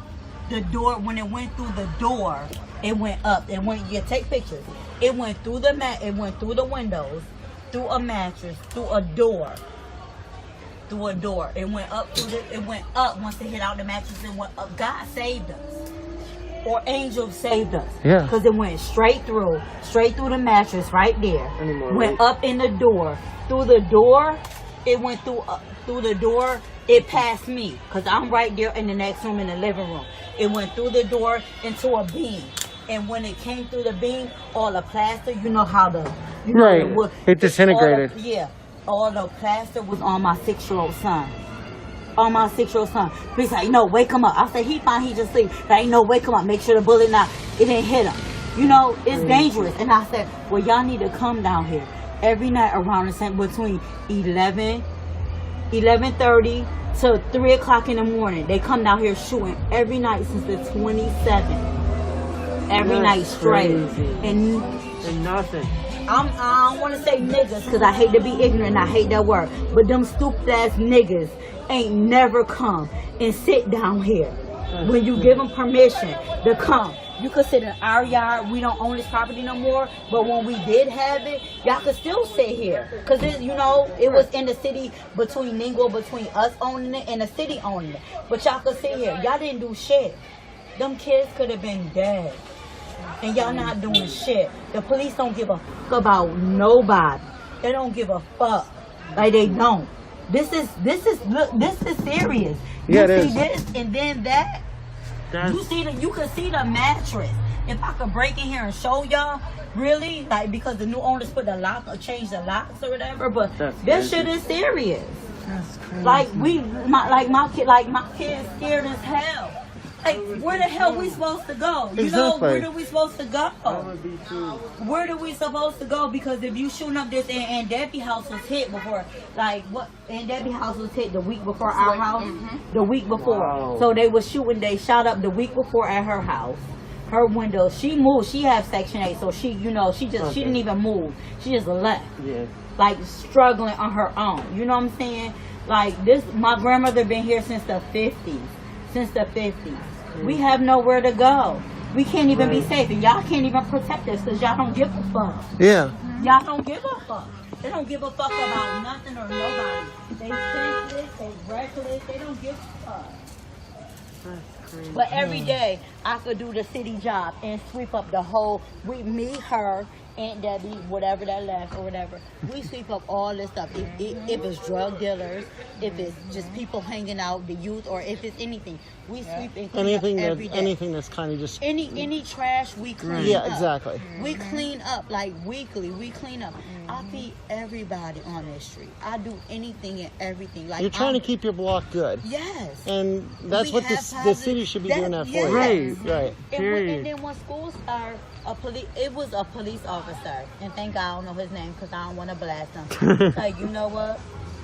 The door, when it went through the door, it went up. It went. You take pictures. It went through the It went through the windows, through a mattress, through a door. Through a door. It went up through the. It went up once it hit out the mattress. It went up. God saved us. Or angels saved us. Yeah. Because it went straight through the mattress right there. Went up in the door. Through the door, it went through the door. It passed me because I'm right there in the next room in the living room. It went through the door into a beam. And when it came through the beam, all the plaster, you know how the... You know, Right. It disintegrated. All the plaster was on my 6-year-old son. On my 6-year-old son. He's like, no, wake him up. I said, he fine, he just sleep. Like, no, wake him up. Make sure the bullet not... It didn't hit him. You know, it's dangerous. And I said, well, y'all need to come down here every night around the same, between 11:30 to 3 o'clock in the morning. They come down here shooting every night since the 27th. Every night straight. And nothing. I don't want to say niggas because I hate to be ignorant. I hate that word. But them stupid ass niggas ain't never come and sit down here when you give them permission to come. You could sit in our yard. We don't own this property no more. But when we did have it, y'all could still sit here. Because, you know, it was in the city between us owning it and the city owning it. But y'all could sit here. Y'all didn't do shit. Them kids could have been dead. And y'all not doing shit. The police don't give a fuck about nobody. They don't give a fuck. Like they don't. This is serious. Yeah, you it see is. this and then that. You can see the mattress. If I could break in here and show y'all, really, like because the new owners put the lock or changed the locks or whatever, but this shit is serious. That's crazy. Like my kids scared as hell. Like, where the hell we supposed to go? You know, where are we supposed to go? Where are we supposed to go? Because if you shooting up this, and Debbie house was hit before, and Debbie house was hit the week before our house, the week before. Wow. So they shot up the week before at her house. Her window, she moved, she had Section 8, so she didn't even move. She just left. Yeah. Like, struggling on her own. You know what I'm saying? Like, my grandmother been here since the 50s. We have nowhere to go. We can't even be safe, and y'all can't even protect us because y'all don't give a fuck. Yeah. Y'all don't give a fuck. They don't give a fuck about nothing or nobody. They senseless, they reckless, they don't give a fuck. But every day I could do the city job and sweep up the whole, me, her, Aunt Debbie, whatever that left or whatever. We sweep up all this stuff. If it's drug dealers, if it's just people hanging out, the youth, or if it's anything, we sweep and clean up every day. Anything that's kind of just any trash we clean up. Yeah, exactly. We clean up like weekly. We clean up. I feed everybody on this street. I do anything and everything. Like you're trying to keep your block good. Yes. And that's what the city should be doing that for you. Right. And then when school started, it was a police officer, and thank God I don't know his name because I don't want to blast him. Like, you know what?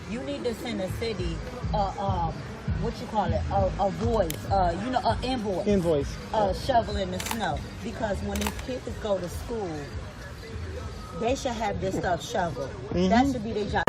You need to send the city what you call it, a voice, an invoice. Shoveling the snow, because when these kids go to school, they should have this stuff shoveled. That should be their job.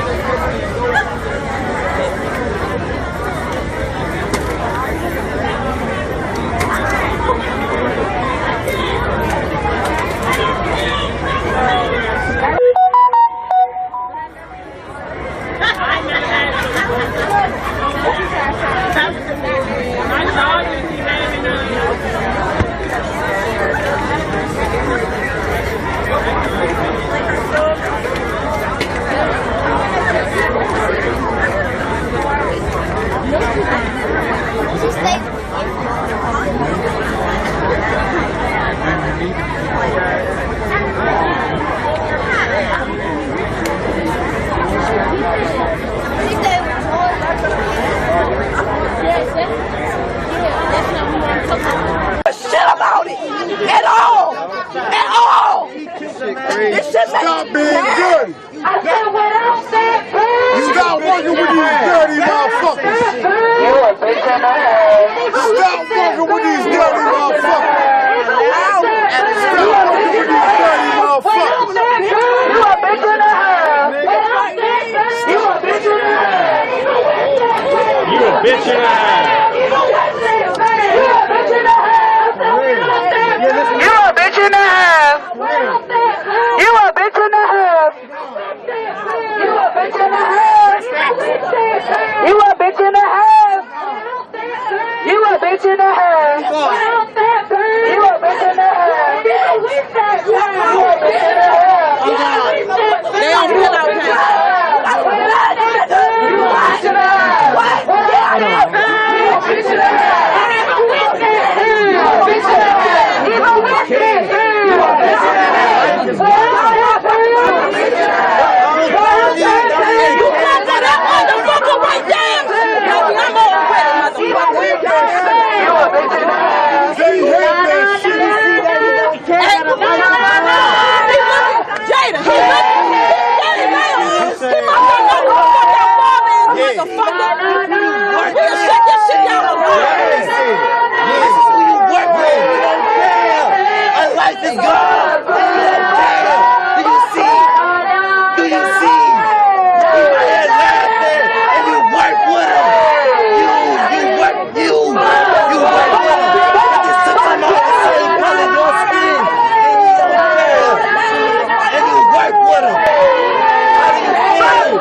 Stop being dirty. Stop working with these dirty motherfuckers. Stop working with these dirty motherfuckers. Stop working with these dirty motherfuckers. You a bitch and a half. You a bitch and a half. You a bitch and a half. You a bitch and a half. You a bitch and a half. You a bitch and a half. You a bitch and a half. You a bitch and a half. You a bitch and a half. You a bitch and a half. You a bitch and a half. They don't pull out here. You a bitch and a half. What? You a bitch and a half. You a bitch and a half. You a bitch and a half. You got that motherfucker right there. motherfucker. We'll shut this shit down. This is who you work with. You don't care. Our life is gone. You don't care. Do you see? Do you see? We right here laughing, and you work with them. You work with them. You just took some off the same color of your skin, and you don't care. And you work with them. How do you feel?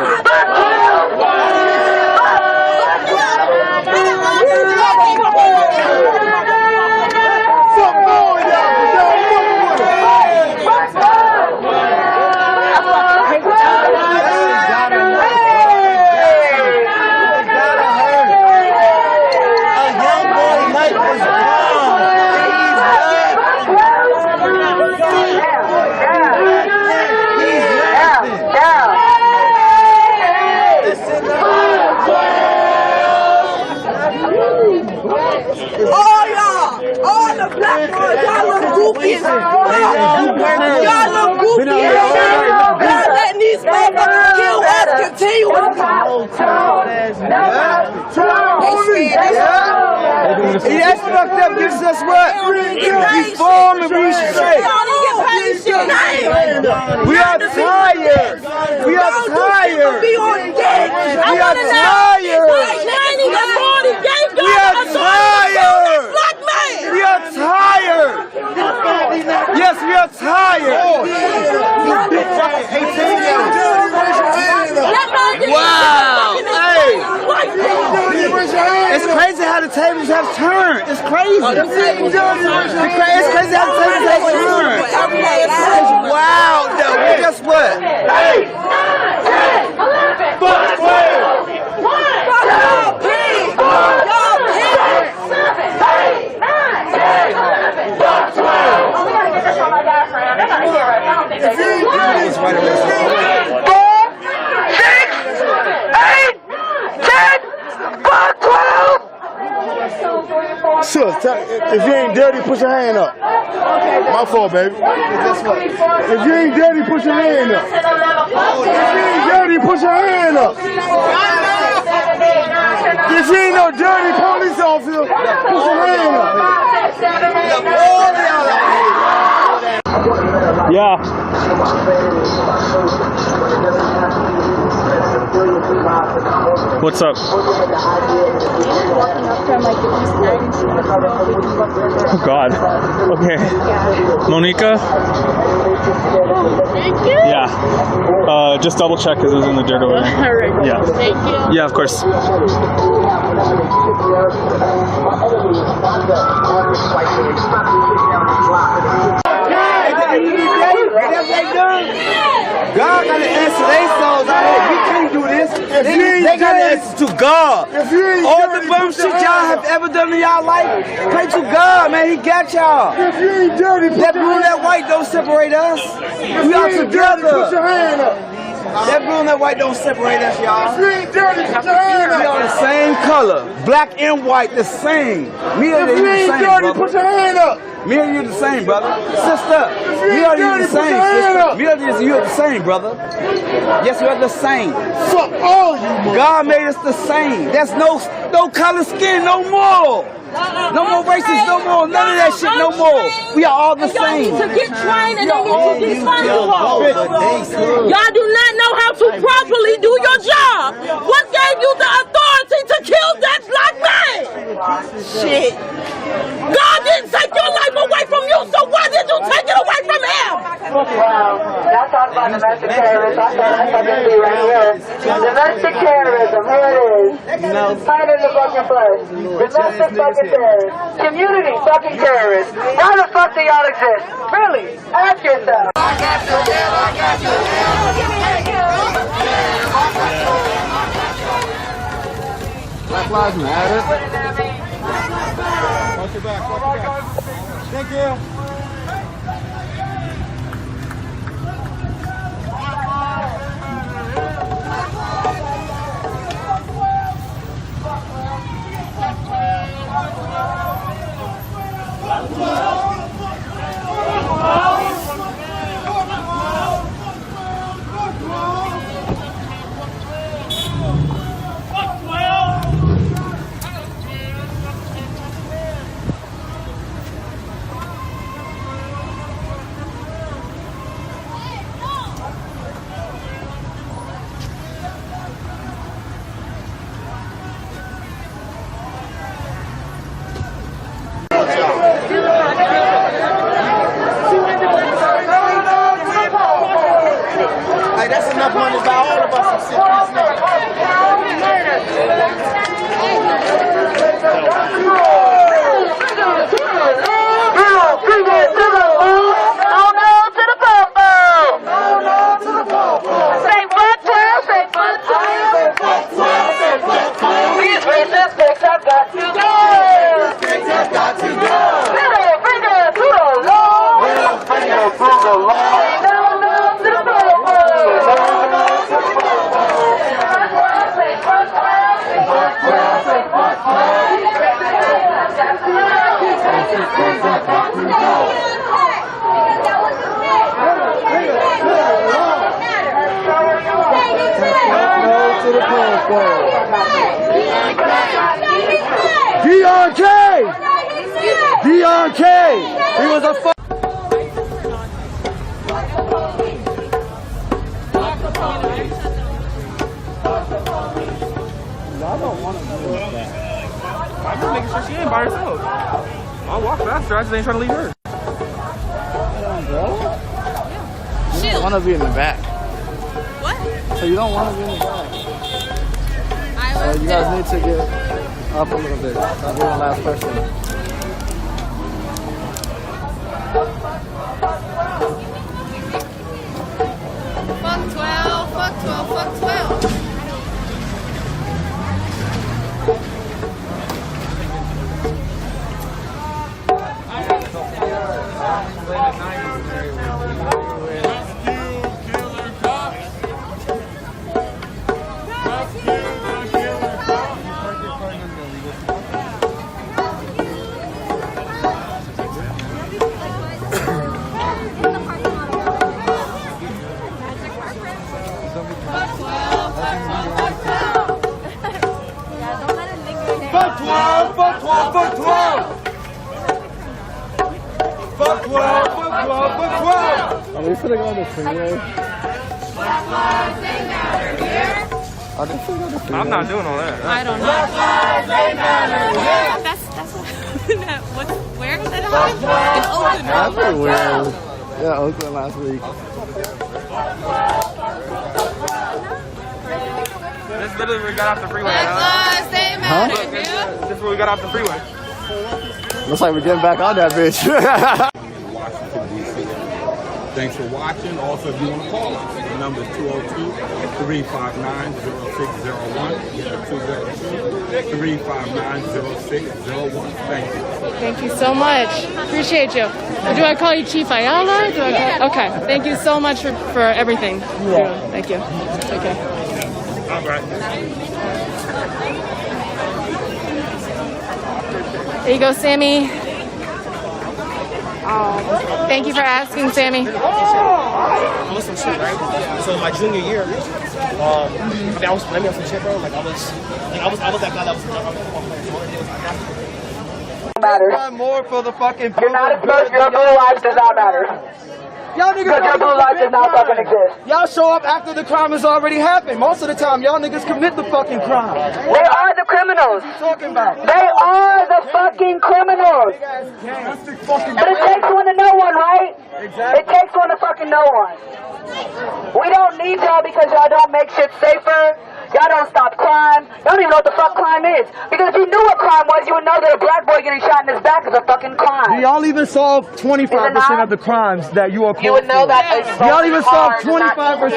Y'all look goofy. Y'all letting these motherfuckers kill us continuously. That's fucked up. This is what? Reform and we straight. We are tired. We are tired. We are tired. We are tired. We are tired. Yes, we are tired. Wow. Hey. It's crazy how the tables have turned. It's crazy. It's crazy how the tables have turned. It's wild though. But guess what? Hey. Fuck 12. Fuck y'all pigs. Y'all pigs. 7, 8, 9, 10, 11. Fuck 12. Oh, we gotta get this on my diaphragm. They're gonna hear us. I don't think they do. 4, 6, 8, 10. Fuck 12. Sis, if you ain't dirty, put your hand up. My fault, baby. If you ain't dirty, put your hand up. If you ain't dirty, put your hand up. If you ain't no dirty police officer, put your hand up. Yeah. What's up? Oh God. Okay. Monica? Yeah. Just double check because it was in the dirt over there. Alright. Yeah. Thank you. Yeah, of course. God got to answer their souls out here. We can't do this. They got to answer to God. All the bum shit y'all have ever done in y'all life, pray to God, man. He got y'all. If you ain't dirty, that blue and that white don't separate us. We are together. Put your hand up. That blue and that white don't separate us, y'all. If you ain't dirty, put your hand up. We are the same color. Black and white, the same. Me and you the same, dirty, put your hand up. Me and you the same, brother. Sister, me and you the same, sister. Me and you the same, brother. Yes, we are the same. Fuck all you, God made us the same. There's no color skin no more. No more races, no more. None of that shit, no more. We are all the same. Y'all need to get trained and they need to defund you all. Y'all do not know how to properly do your job. What gave you the authority to kill that black man? Shit. God didn't take your life away from you, so why did you take it away from him? Wow. Y'all talk about domestic terrorism. I thought this be right here. Domestic terrorism. Here it is. Find it in the fucking flesh. Domestic fucking terrorists. Community fucking terrorists. Why the fuck do y'all exist? Really? Ask yourself. Black Lives Matter. Watch your back, watch your back. Thank you. That's enough money to buy all of us some DRK! He was a fuck. I don't want to do that. I'm just making sure she ain't by herself. I'll walk faster. I just ain't trying to leave her. You don't want to be in the back. What? So you don't want to be in the back. So you guys need to get up a little bit. I'll be the last person. Fuck 12, fuck 12, fuck 12. Fuck 12, fuck 12, fuck 12! Fuck 12, fuck 12, fuck 12! Are we finna go on the freeway? Black lives, they matter here. Are they finna go on the freeway? I'm not doing all that. I don't know. Black lives, they matter here! That's what, where did it happen? In Oakland. Everywhere. Yeah, Oakland last week. This is literally where we got off the freeway. Black lives, they matter, dude. This is where we got off the freeway. Looks like we're getting back on that bitch. Washington, D.C. Thanks for watching. Also, if you want to call us, the number is 202-359-0601. 202-359-0601. Thank you. Thank you so much. Appreciate you. Do I call you Chief Ayala? Okay. Thank you so much for everything. Yeah. Thank you. Okay. All right. There you go, Sammy. Thank you for asking, Sammy. I was some shit, right? So my junior year, I was blaming on some shit, bro. I was that guy that was. Matter. More for the fucking You're not exposed. Your blue lives does not matter. Y'all niggas Because your blue lives does not fucking exist. Y'all show up after the crime has already happened. Most of the time, y'all niggas commit the fucking crime. They are the criminals. What are you talking about? They are the fucking criminals. But it takes one to know one, right? Exactly. It takes one to fucking know one. We don't need y'all because y'all don't make shit safer. Y'all don't stop crime. Y'all don't even know what the fuck crime is. Because if you knew what crime was, you would know that a black boy getting shot in his back is a fucking crime. Do y'all even solve 25% of the crimes that you are called You would know for? that. Do y'all even solve 25%?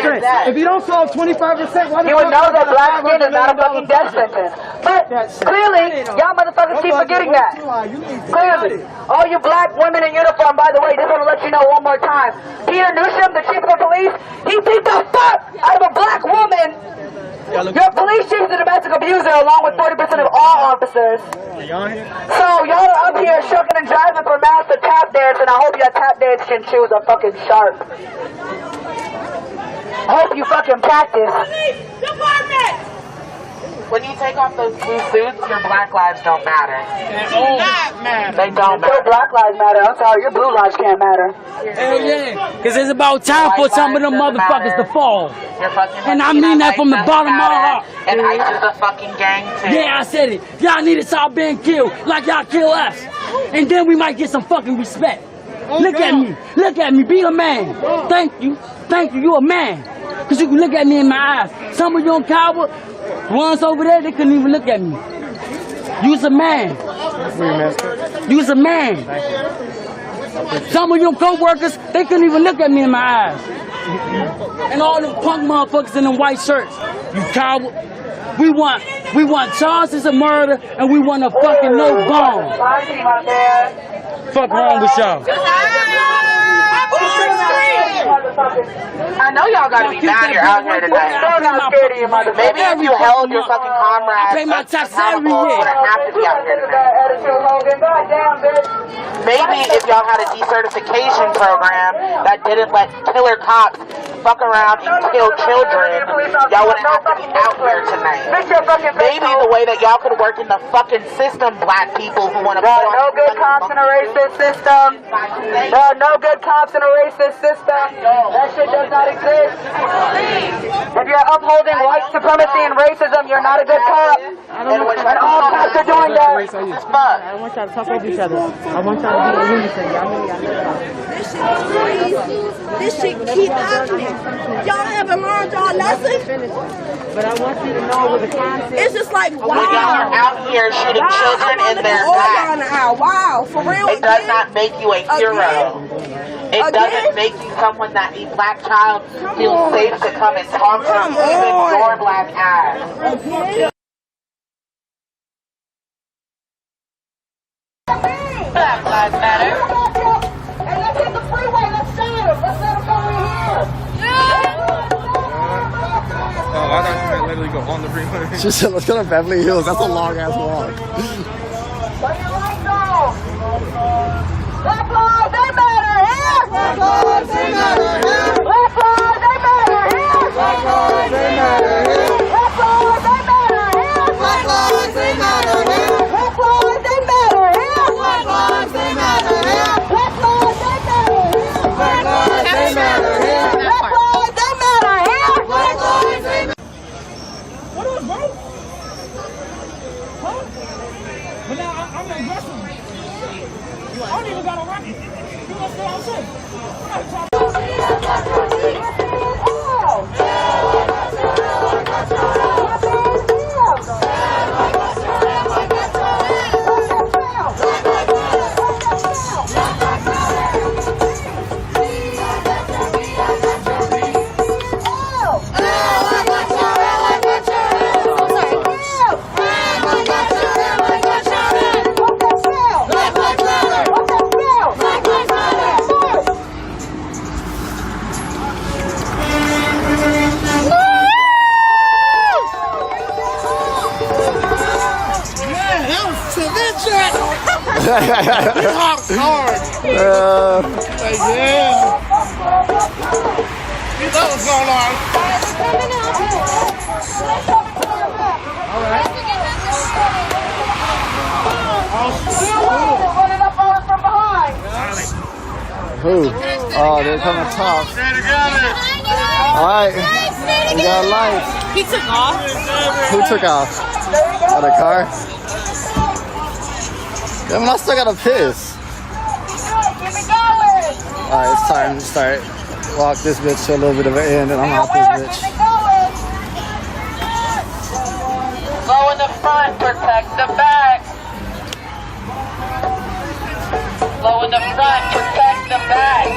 If you don't solve 25%, why you would know that black skin is not a fucking death sentence. But clearly, y'all motherfuckers keep forgetting that. Clearly. All you black women in uniform, by the way, just want to let you know one more time. Peter Newsham, the chief of police, he beat the fuck out of a black woman. Your police chief is a domestic abuser along with 40% of all officers. So y'all are up here shucking and driving for master tap dance, and I hope your tap dancing shoes are fucking sharp. I hope you fucking practice. When you take off those blue suits, your black lives don't matter. They do not matter. They don't matter. Your black lives matter. I'm sorry, your blue lives can't matter. Hell yeah. Because it's about time for some of them motherfuckers to fall. And I mean that from the bottom of my heart. And ICE is a fucking gang too. Yeah, I said it. Y'all need to stop being killed like y'all kill us. And then we might get some fucking respect. Look at me. Look at me. Be a man. Thank you. Thank you. You a man. Because you can look at me in my eyes. Some of you coward, ones over there, they couldn't even look at me. You's a man. You's a man. Some of your co-workers, they couldn't even look at me in my eyes. And all them punk motherfuckers in them white shirts. You coward. We want charges of murder, and we want a fucking no bone. Fuck wrong with y'all? I know y'all gotta be mad you're out here tonight. Maybe if you held your fucking comrades, I pay my taxes every you year. wouldn't have to be out here tonight. Maybe if y'all had a decertification program that didn't let killer cops fuck around and kill children, y'all wouldn't have to be out here tonight. Maybe the way that y'all could work in the fucking system, black people who want to put on no good cops in a racist system. There are no good cops in a racist system. That shit does not exist. If you're upholding white supremacy and racism, you're not a good cop. And all cops are doing that. I don't want y'all to talk over each other. I want y'all to be in unison. Y'all know. This shit is crazy. This shit keep happening. Y'all haven't learned y'all lesson. But I want you to know what the concept. It's just like, wow. When y'all are out here shooting children in their back, wow, for real. it does not make you a hero. It doesn't make you someone that a black child feels safe to come and talk to, even your black ass. Black Lives Matter. Hey, let's hit the freeway. Let's set them. Let's set them over here. Oh, I thought you might literally go on the freeway. She said, let's go to Beverly Hills. That's a long ass walk. Turn your lights off. Black lives, they matter here. Black lives, they matter here. Black lives, they matter here. Black lives, they matter here. Black lives, they matter here. Black lives, they matter here. Black lives, they matter here. Black lives, they matter here. Black lives, they matter here. Black lives, they matter here. Black lives, they matter here. Black lives, they matter. What is, bro? Huh? But now I'm aggressive. I don't even got a record. You know what I'm saying? Hard. Like, yeah. You thought it was going on. All right. Running up on us from behind. Who? Oh, they're coming top. Alright. We got lights. He took off. Who took off? Oh, the car? Yeah, I still gotta piss. Alright, it's time to start. Walk this bitch to a little bit of an end and I'm out this bitch. Go in the front, protect the back. Go in the front, protect the back.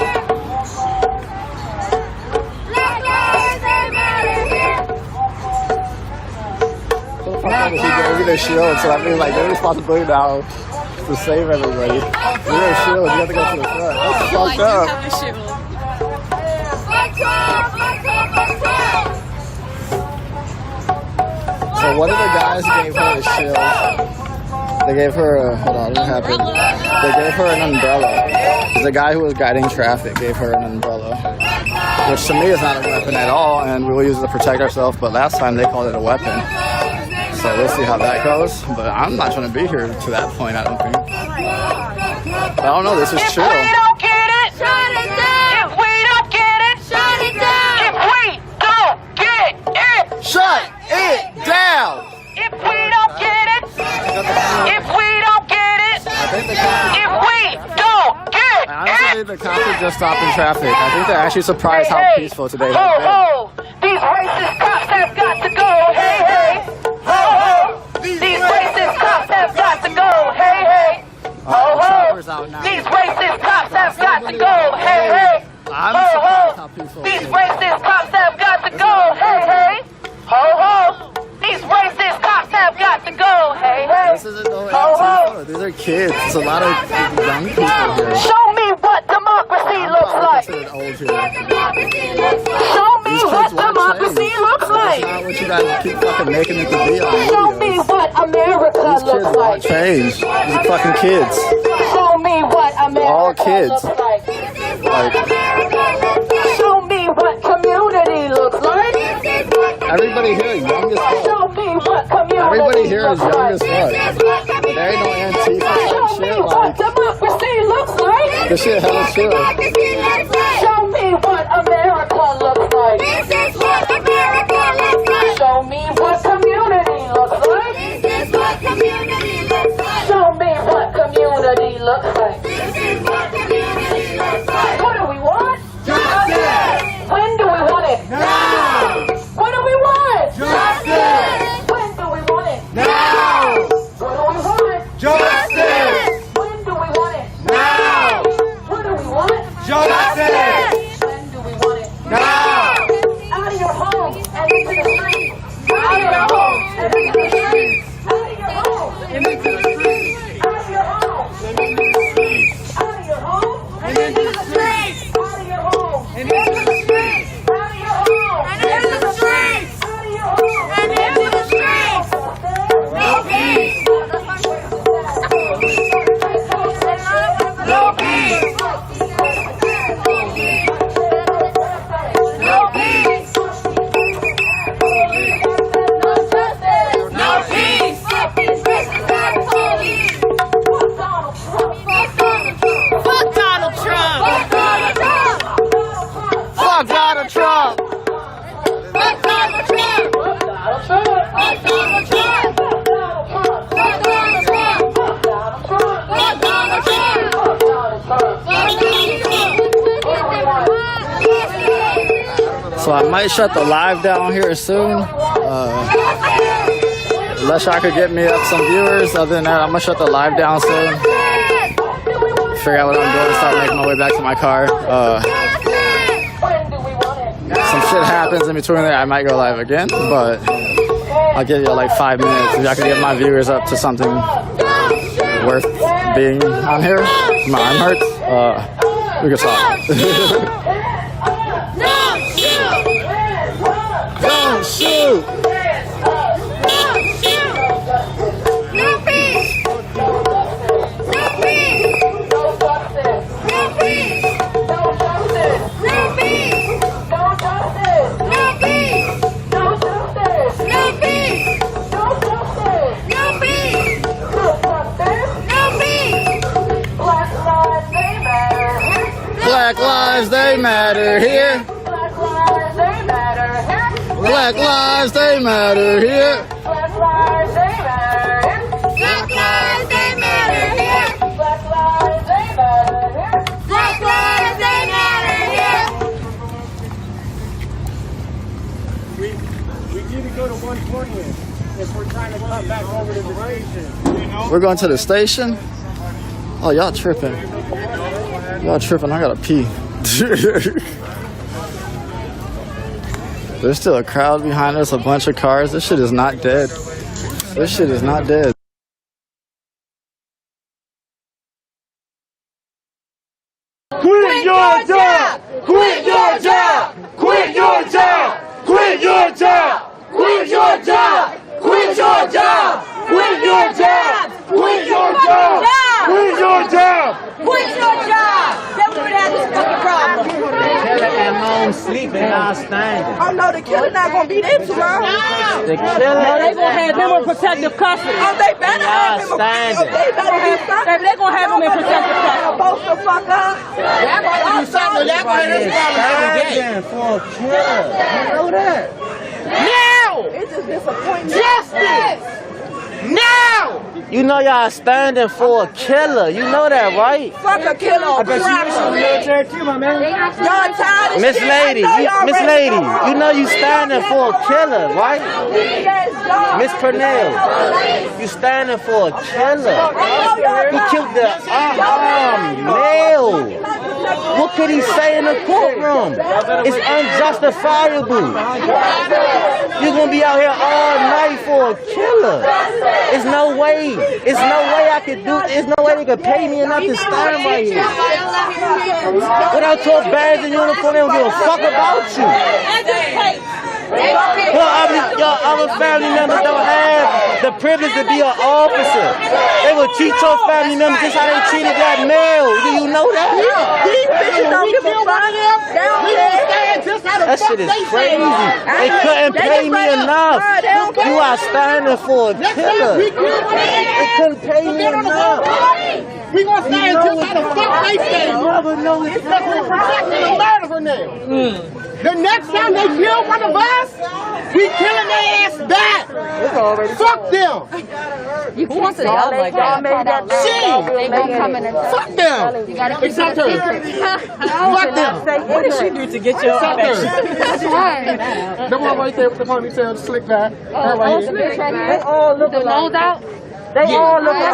He gave me the shield, so that means like their responsibility now to save everybody. You're a shield, you have to go to the front. That's fucked up. So one of the guys gave her a shield. They gave her a, hold on, what happened? They gave her an umbrella. The guy who was guiding traffic gave her an umbrella, which to me is not a weapon at all, and we will use it to protect ourselves, but last time they called it a weapon. So we'll see how that goes, but I'm not trying to be here to that point, I don't think. But I don't know, this is chill. If we don't get it, shut it down. If we don't get it, shut it down. If we don't get it, shut it down. If we don't get it, if we don't get it, if we don't get it. Honestly, the cops are just stopping traffic. I think they're actually surprised how peaceful today has been. The These racist cops have got to go. Hey, hey. I'm Ho, surprised ho. how peaceful These it is. racist cops have got to go. Hey, hey. Ho, ho. These racist cops have got to go. Hey, hey. This isn't no Ho, ho. Antifa. These are kids. It's a lot of young people here. Show me what democracy looks like. Considered old here. Show me what democracy looks That's like. not what you guys keep fucking making it to be on Show me videos. what America These kids looks won't like. change. These are fucking kids. Show me what America All kids. looks like. Like, Show me what community looks like. everybody here is young as fuck. Show me what community Everybody here is looks young like. as fuck. But there ain't no Antifa type Show me shit. what Like, democracy looks like. this shit hella chill. Show me what America looks like. Show me what community looks like. Show me what community looks like. What do we want? Justice. When do we want it? Now. What do we want? Justice. When do we want it? Now. What do we want? Justice. When do we want it? Now. What do we want? Justice. When do we want it? Now. Out of your home and into the street. Out of your home and into the street. Out of your home and into the street. Out of your home and into the street. Out of your home and into the street. Out of your home and into the street. Out of your home and into the street. Out of your home and into the street. No peace. No peace. No peace. No peace. Fuck Donald Trump. Fuck Donald Trump. Fuck Donald Trump. So I might shut the live down here soon. Unless y'all could get me up some viewers. Other than that, I'm gonna shut the live down soon. Figure out what I'm doing, start making my way back to my car. Some shit happens in between there, I might go live again, but I'll give you like 5 minutes. If y'all can get my viewers up to something worth being on here. My arm hurts. We can talk. Don't shoot! Black lives, they matter here. Black lives, they matter here. Black lives, they matter here. Black lives, they matter here. Black lives, they matter here. Black lives, they matter here. Black lives, they matter here. We need to go to 120th if we're trying to come back over to the station. We're going to the station? Oh, y'all tripping. Y'all tripping. I gotta pee. There's still a crowd behind us, a bunch of cars. This shit is not dead. This shit is not dead. Quit your job! Quit your job! Quit your job! Quit your job! Quit your job! Quit your job! Quit your job! Quit your job! Quit your job! Quit your job! Then we would have this fucking problem. Killer at home sleeping, now standing. Oh no, the killer not gonna be there tomorrow. The killer. No, they gonna have him in protective custody. Oh, they better have him. standing. They better have something. They gonna have him in protective custody. Supposed to fuck up. Y'all gonna do something. Y'all gonna have this Standing for a killer. You know that? now. It's just disappointing. Justice now. You know y'all standing for a killer. You know that, right? Fuck a killer. I bet you wish you were military too, my man. Y'all tired of Miss shit. Lady, you know you standing for a killer, right? Miss Pernell, you standing for a killer. He killed the unarmed male. What could he say in the courtroom? It's unjustifiable. You're gonna be out here all night for a killer. There's no way. It's no way I could do. There's no way they could pay me enough to stand right here. Without your badge and uniform, they don't give a fuck about you. Well, your other family members don't have the privilege to be an officer. They will treat your family members just how they treated that male. Do you know that? These bitches don't give a fuck. That shit is crazy. They couldn't pay me enough. You are standing for a killer. They couldn't pay me enough. We gonna stand just how the fuck they stand. It's because we're protecting the murderer now. The next time they kill one of us, we killing their ass back. Fuck them. You can't say that like that. Shit. Fuck them. It's not her. Fuck them. What did she do to get your affection? That's right. The one right there with the ponytail, the slick back. They all look alike. They all look like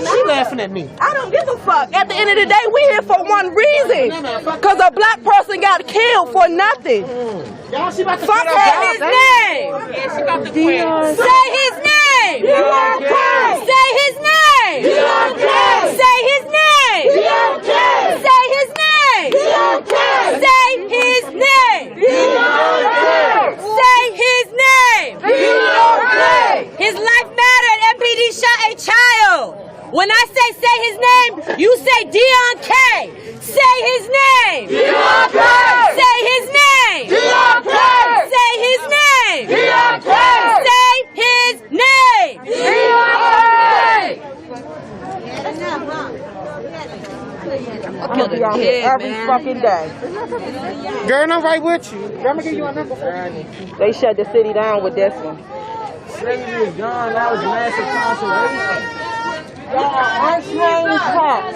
She laughing at me. I don't give a fuck. At the end of the day, we're here for one reason. Because a black person got killed for nothing. Y'all, she about to fuck his name. Say his name. Say his name. Say his name. Say his name. Say his name. Say his name. His life mattered. MPD shot a child. When I say his name, you say Deon K. Say his name. Deon K. Say his name. Deon K. Say his name. Deon K. Say his name. Deon I'm gonna be out here every fucking day. Girl, I'm right with you. I'm gonna give you a number. They shut the city down with this one. Slavery is gone. That was mass incarceration. Untrained cops.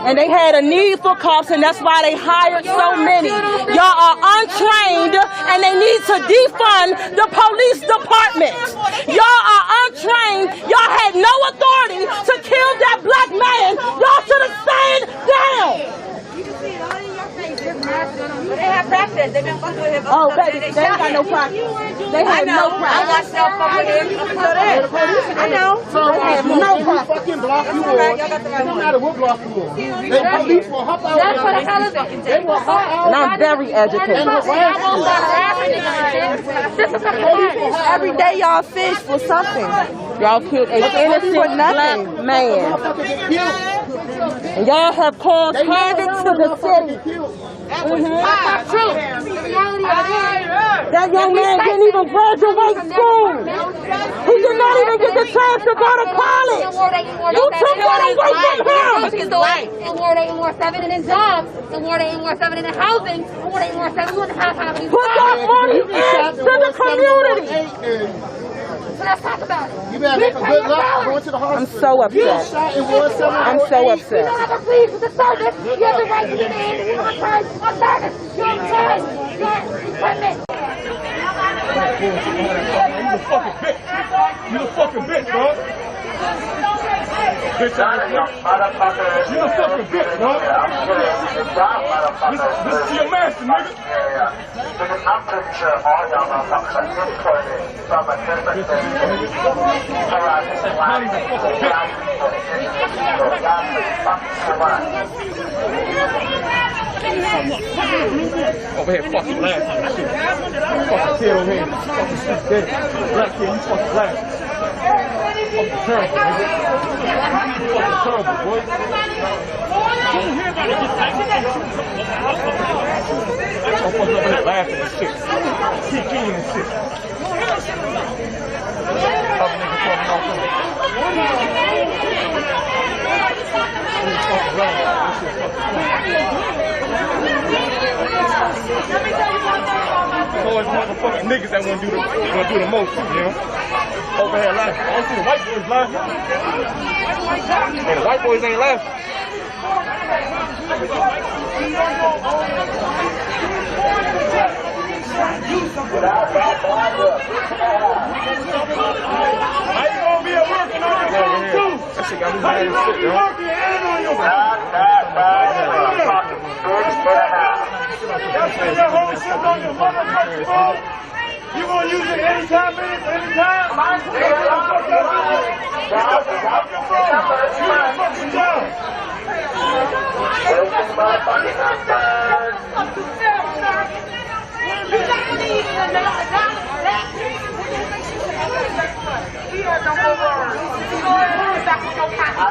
And they had a need for cops, and that's why they hired so many. Y'all are untrained, and they need to defund the police department. Y'all are untrained. Y'all had no authority to kill that black man. Y'all should have stayed down. They have practice. They've been fucking with him. Oh, baby, they ain't got no practice. They have no practice. I watched them fuck with him. I know. They have no practice. Fucking block you on. No matter what block you on. They police will hop out. That's what the hell is it? They will hop out. And I'm very educated. Every day y'all fish for something. Y'all killed a innocent black man. And y'all have caused havoc to the city. That's not true. That young man didn't even graduate school. He did not even get the chance to go to college. You took that away from him. In War 8 and War 7 and in jobs. In War 8 and War 7 and in housing. In War 8 and War 7 we wouldn't have these Put that money into the community. So let's talk about it. You better make a good luck going to the hospital. I'm so upset. I'm so upset. You don't have to plead with the service. You have the right to stand on time, on service. Your time, your equipment. You the fucking bitch, bro. Bitch, you the fucking bitch, bro. This is your master, nigga. Because I'm pretty sure all y'all motherfuckers are imported from a different over here fucking laughing and shit. Fucking kid over here. Fucking shit dead. Black kid, you fucking laughing. Fucking terrible, nigga. Fucking terrible, boy. Motherfuckers over here laughing and shit. Kicking and shit. Other niggas talking off them. It's always motherfucking niggas that wanna do the most, you know? Over here left. I don't see the white boys left. Hey, the white boys ain't left. How you gonna be at work and on your phone too? That shit got me mad as shit, yo. That's your whole shit on your motherfucking phone. You gonna use it anytime, anytime? I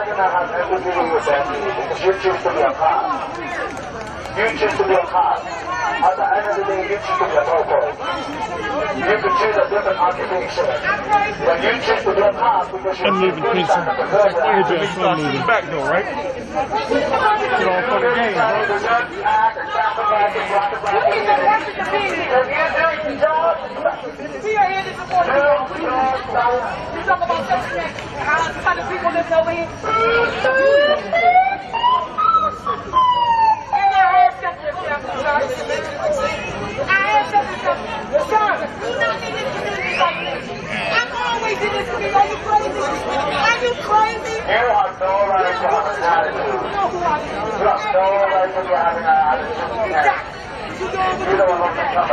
do not have anything to do with that because you choose to be a cop. You choose to be a cop. At the end of the day, you choose to be a popo. You could choose a different occupation. But you choose to be a cop because you're moving pizza. I'm moving back though, right? Get on for the game, bro. We are here to support you. You talk about how kind of people live over here. I'm always in this city. Are you crazy? Are you crazy? You have no right to have an attitude. You have no right to be having an attitude. You don't want to become a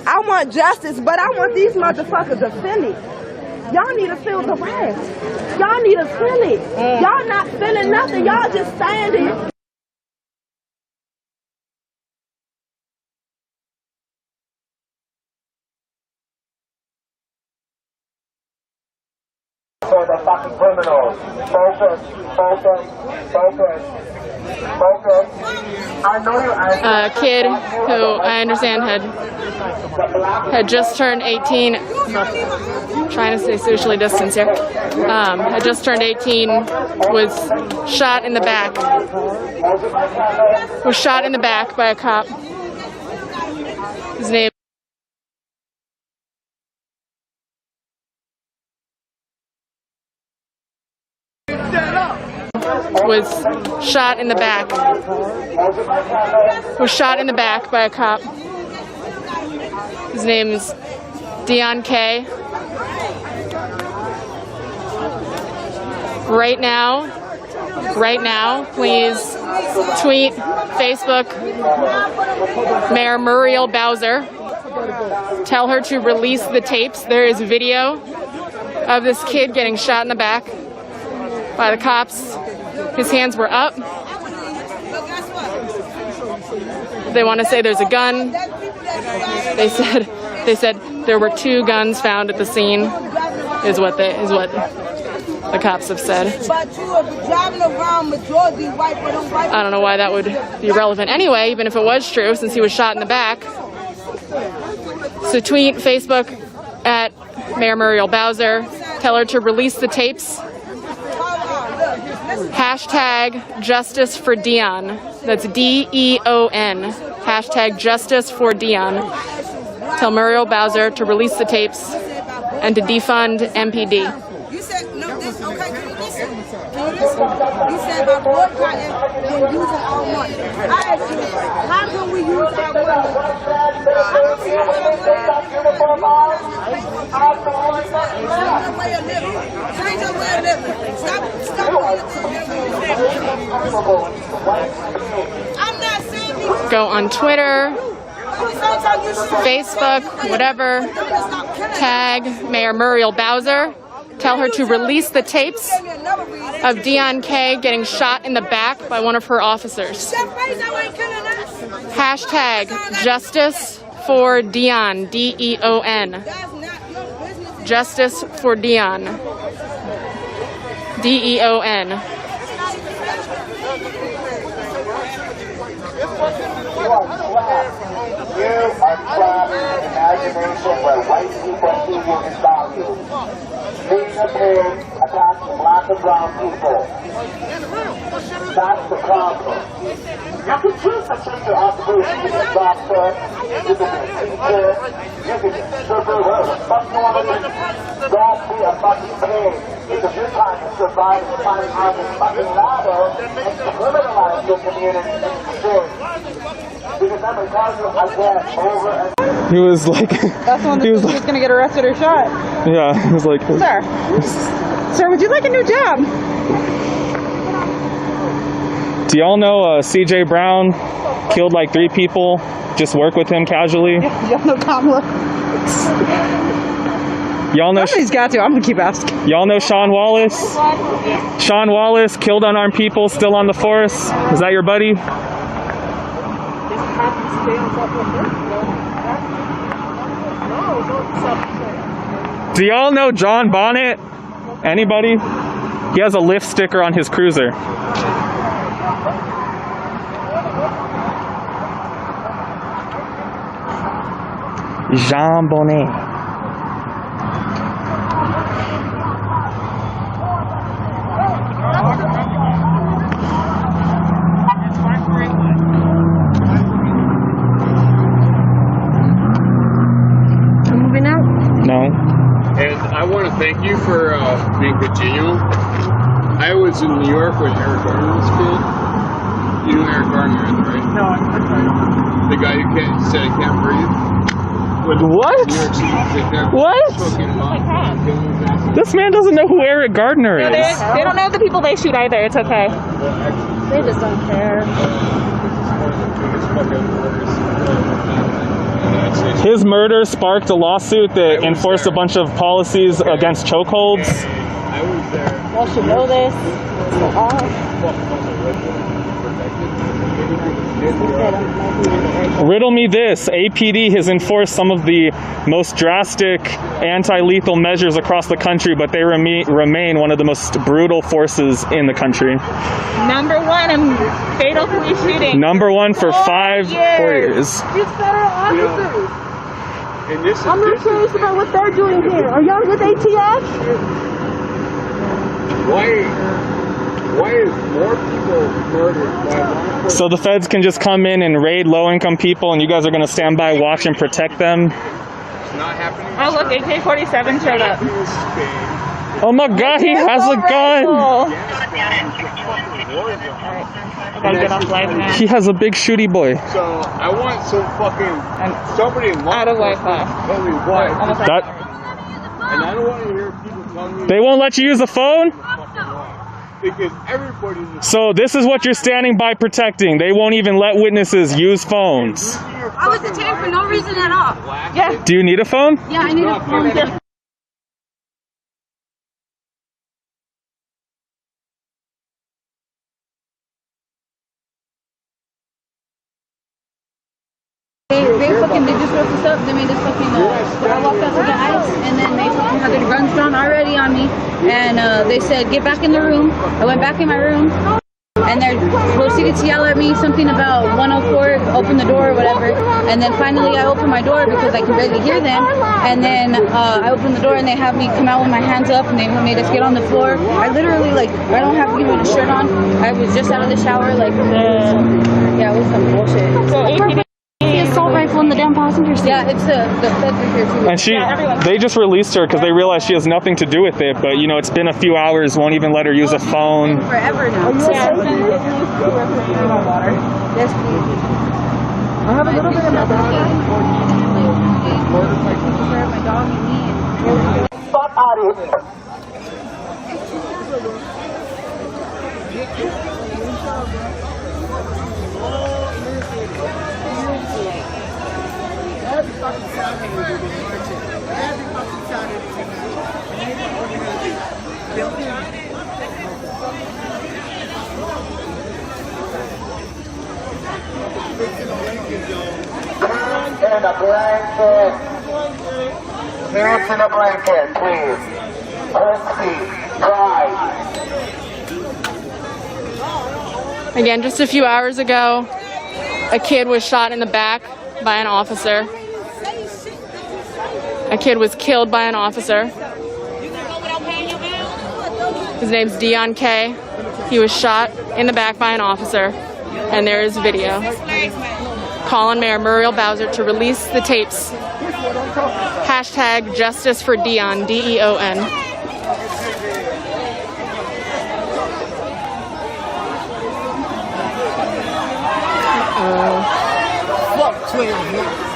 I want justice, but I want these motherfuckers to feel it. Y'all need to feel the wrath. Y'all need to feel it. Y'all not feeling nothing. Y'all just standing. For the fucking criminals. Focus, focus, focus, focus. I know you. A kid who I understand had just turned 18, trying to stay socially distanced here, had just turned 18, was shot in the back by a cop. His name was shot in the back by a cop. His name's Dion K. Right now, please Tweet, Facebook, Mayor Muriel Bowser. Tell her to release the tapes. There is video of this kid getting shot in the back by the cops. His hands were up. They want to say there's a gun. They said there were 2 guns found at the scene. Is what the cops have said. I don't know why that would be relevant anyway, even if it was true, since he was shot in the back. So tweet, Facebook at Mayor Muriel Bowser. Tell her to release the tapes. Hashtag Justice for Dion. That's DEON. Hashtag Justice for Dion. Tell Muriel Bowser to release the tapes and to defund MPD. You said, no, this, okay, can you listen? Can you listen? You said about boycotting and using our money. I asked you, how can we use our money? How can we use our money? Change your way of living. Change your way of living. Stop I'm not saying these. Go on Twitter, Facebook, whatever. Tag Mayor Muriel Bowser. Tell her to release the tapes of Dion K getting shot in the back by one of her officers. Hashtag Justice for Dion, DEON. Justice for Dion, DEON. You are trapped in imagination where white people see you as value. Being a pig attacks black and brown people. That's the problem. You can choose to take your occupation. You can be a doctor, you can be a teacher, you can be a stripper, whatever the fuck you want to do. Don't be a fucking pig. Because you're trying to survive and climb on this fucking ladder and criminalize your community and destroy it. He was like, that's the one that he was going to get arrested or shot. Yeah, he was like, Sir, would you like a new job? Do y'all know CJ Brown killed like 3 people? Just work with him casually. Y'all know Kamala. Y'all know. Somebody's got to. I'm gonna keep asking. Y'all know Sean Wallace? Sean Wallace killed unarmed people, still on the force. Is that your buddy? Do y'all know John Bonnet? Anybody? He has a lift sticker on his cruiser. Jean Bonnet. No. And I want to thank you for being congenial. I was in New York when Eric Garner was killed. You know Eric Garner, right? No, I'm the guy who said he can't breathe. What? What? This man doesn't know who Eric Gardner is. No, they don't know the people they shoot either. It's okay. They just don't care. His murder sparked a lawsuit that enforced a bunch of policies against chokeholds. I was there. Y'all should know this. Riddle me this. APD has enforced some of the most drastic anti-lethal measures across the country, but they remain one of the most brutal forces in the country. Number 1 in fatal police shooting. Number 1 for 4 years. These federal officers. I'm not curious about what they're doing here. Are y'all with ATF? Why is more people murdered? So the feds can just come in and raid low-income people, and you guys are going to stand by, watch, and protect them? It's not happening. Oh, look, AK-47 showed up. Oh my God, he has a gun! I gotta get off live now. He has a big shooty boy. So I want some fucking somebody out of Wi-Fi. And I don't want to hear people tell me they won't let you use the phone? because everybody's. So this is what you're standing by protecting. They won't even let witnesses use phones. I was detained for no reason at all. Yeah. Do you need a phone? Yeah, I need a phone. They just wrote this up. They made this fucking. I walked out to the ice, and then they fucking had their guns drawn already on me, and they said, "Get back in the room." I went back in my room, and they proceeded to yell at me something about 104, open the door or whatever. And then finally, I opened my door because I could barely hear them. And then I opened the door, and they have me come out with my hands up, and they made us get on the floor. I literally I don't have even a shirt on. I was just out of the shower, yeah, it was some bullshit. So assault rifle in the damn passenger seat. Yeah, it's the feds are here too. And they just released her because they realized she has nothing to do with it. But you know, it's been a few hours. Won't even let her use a phone. Forever now. Yes, please. I have a little bit of my dog. My dog and me. Fuck out of here. In a blanket. Hands in a blanket, please. Pussy. Pride. Again, just a few hours ago, a kid was shot in the back by an officer. A kid was killed by an officer. His name's Dion K. He was shot in the back by an officer, and there is video. Call on Mayor Muriel Bowser to release the tapes. Hashtag Justice for Dion, D-E-O-N. Fuck Twitter, man.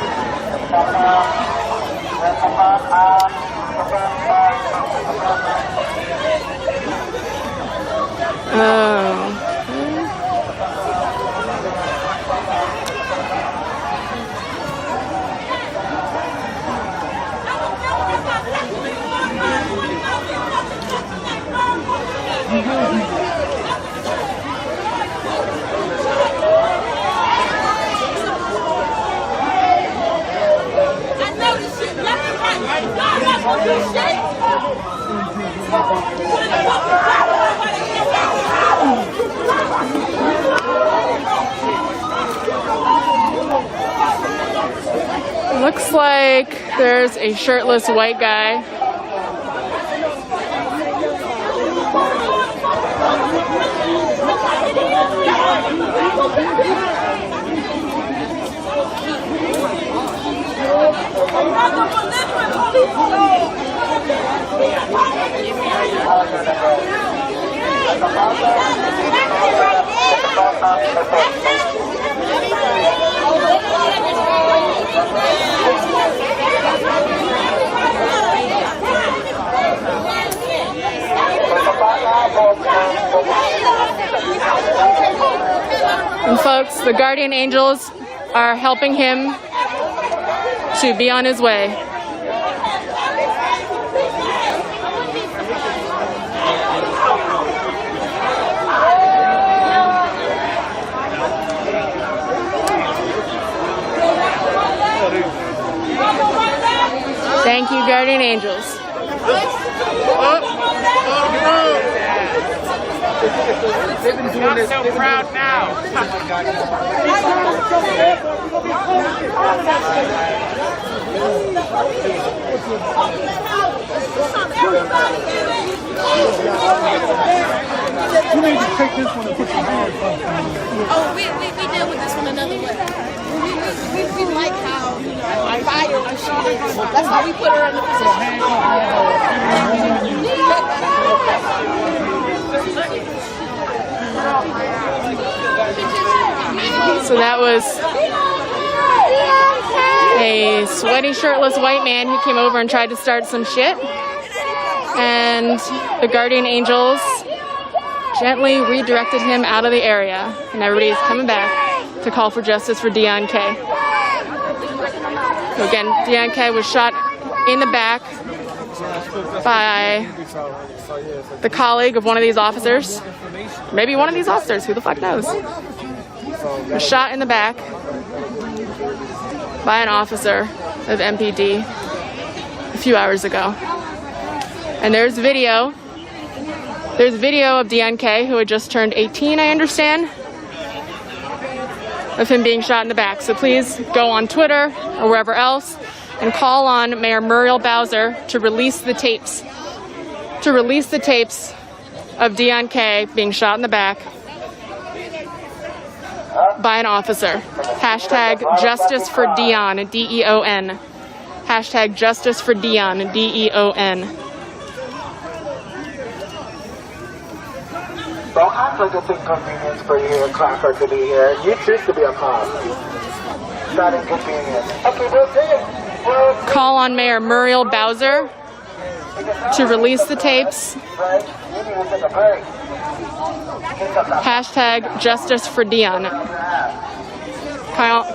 Looks like there's a shirtless white guy. And folks, the guardian angels are helping him to be on his way. Thank you, guardian angels. They've been doing this. Not so proud now. You need to take this one and put your hands up. Oh, we deal with this one another way. We like how, you know, fire when she is. That's how we put her in the position. So that was a sweaty, shirtless white man who came over and tried to start some shit. And the guardian angels gently redirected him out of the area, and everybody's coming back to call for justice for Deon K. So again, Deon K was shot in the back by the colleague of one of these officers. Maybe one of these officers, who the fuck knows? Was shot in the back by an officer of MPD a few hours ago. And there's video. There's video of Deon K, who had just turned 18, I understand, of him being shot in the back. So please go on Twitter or wherever else and call on Mayor Muriel Bowser to release the tapes. To release the tapes of Deon K being shot in the back by an officer. Hashtag justice for Deon, D-E-O-N. Hashtag justice for Deon, D-E-O-N. Don't act like it's inconvenience for you, a cracker, to be here. You choose to be a cop. It's not inconvenience. Okay, we'll see it. Call on Mayor Muriel Bowser to release the tapes. Hashtag justice for Deon.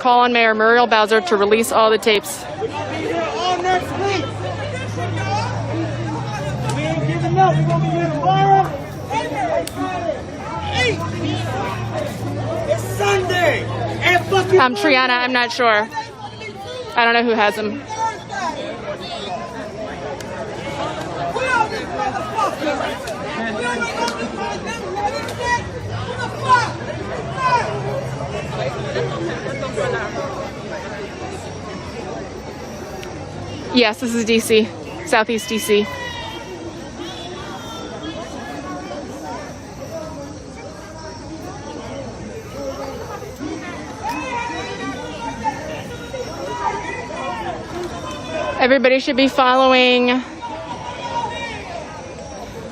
Call on Mayor Muriel Bowser to release all the tapes. All next week. We ain't giving up. We're gonna be here tomorrow. It's Sunday. And fucking Triana, I'm not sure. I don't know who has them. Yes, this is DC, Southeast DC. Everybody should be following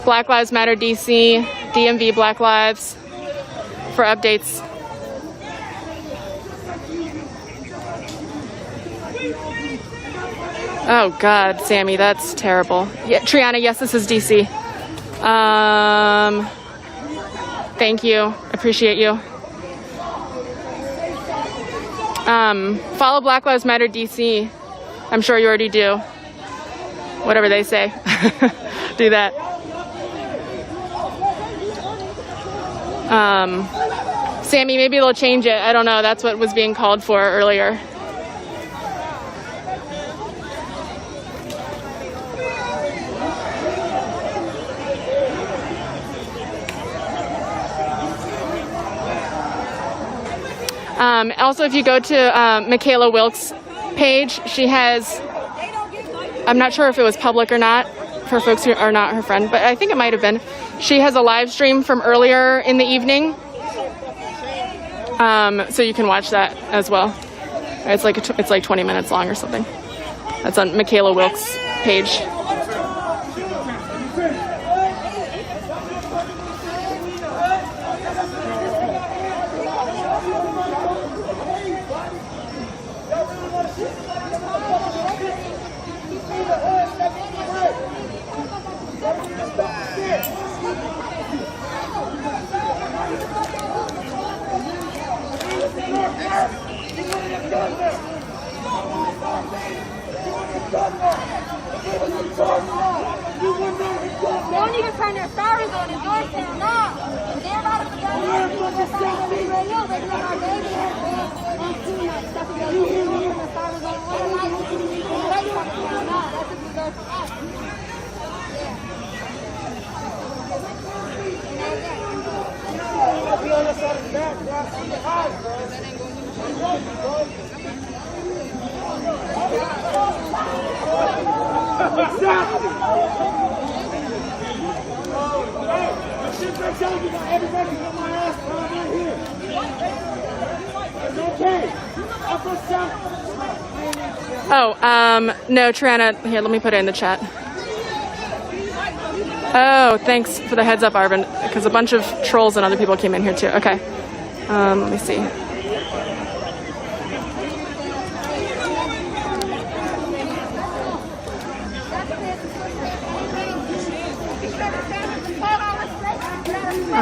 Black Lives Matter DC, DMV Black Lives for updates. Oh God, Sammy, that's terrible. Yeah, Triana, yes, this is DC. Thank you, appreciate you. Follow Black Lives Matter DC. I'm sure you already do. Whatever they say. Do that. Sammy, maybe they'll change it. I don't know. That's what was being called for earlier. Also, if you go to Michaela Wilkes' page, she has, I'm not sure if it was public or not, for folks who are not her friend, but I think it might have been. She has a live stream from earlier in the evening, so you can watch that as well. It's like 20 minutes long or something. That's on Michaela Wilkes' page. They don't even turn their stars on in Georgetown now. They're about to be on there. They're doing our baby has been on tonight. Stuff is going to turn their stars on. What am I doing? That's what's going on. That's what we learned from us. Be on the side of the back, bro. On the high, bro. Exactly. Everybody get my ass right here. It's okay. Oh, no, Triana, here, let me put it in the chat. Oh, thanks for the heads up, Arvin, because a bunch of trolls and other people came in here too. Okay, let me see.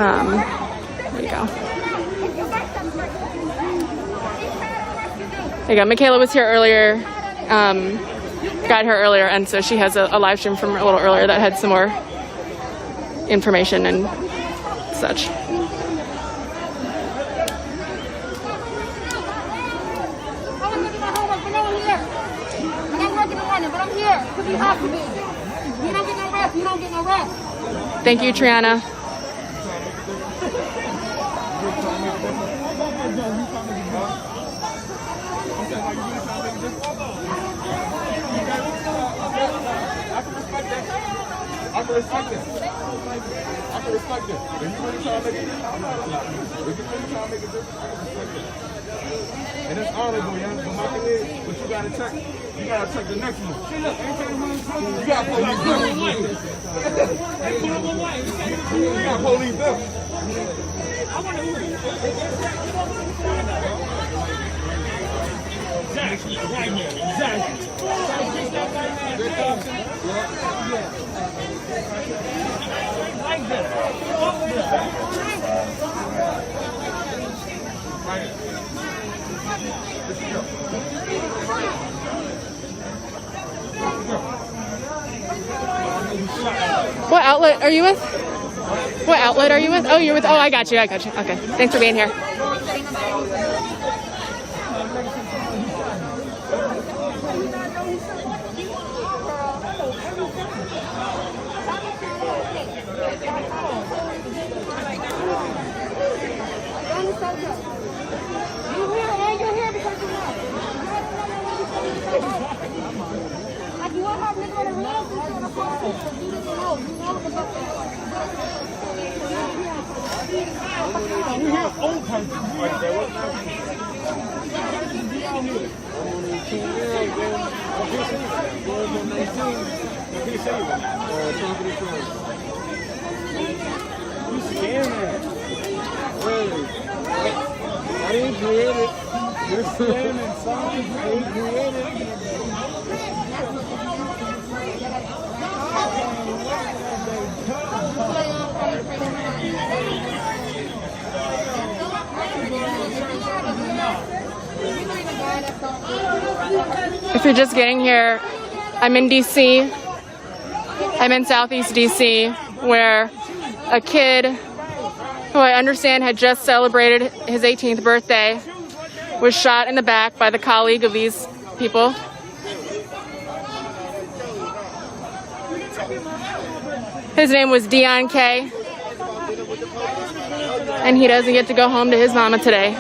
There you go. There you go. Michaela was here earlier, got here earlier, and so she has a live stream from a little earlier that had some more information and such. Thank you, Triana. I can respect it. I can respect it. If you really trying to make a difference, I can respect it. And it's honorable, young. But my thing is, what you gotta check the next one. See, look, you gotta police them. You gotta police them. Exactly, right here, exactly. Like that. What outlet are you with? What outlet are you with? Oh, you're with, oh, I got you. Okay. Thanks for being here. I didn't create it. You're scamming, son. I didn't create it. If you're just getting here, I'm in DC. I'm in Southeast DC, where a kid who I understand had just celebrated his 18th birthday was shot in the back by the colleague of these people. His name was Dion K. And he doesn't get to go home to his mama today.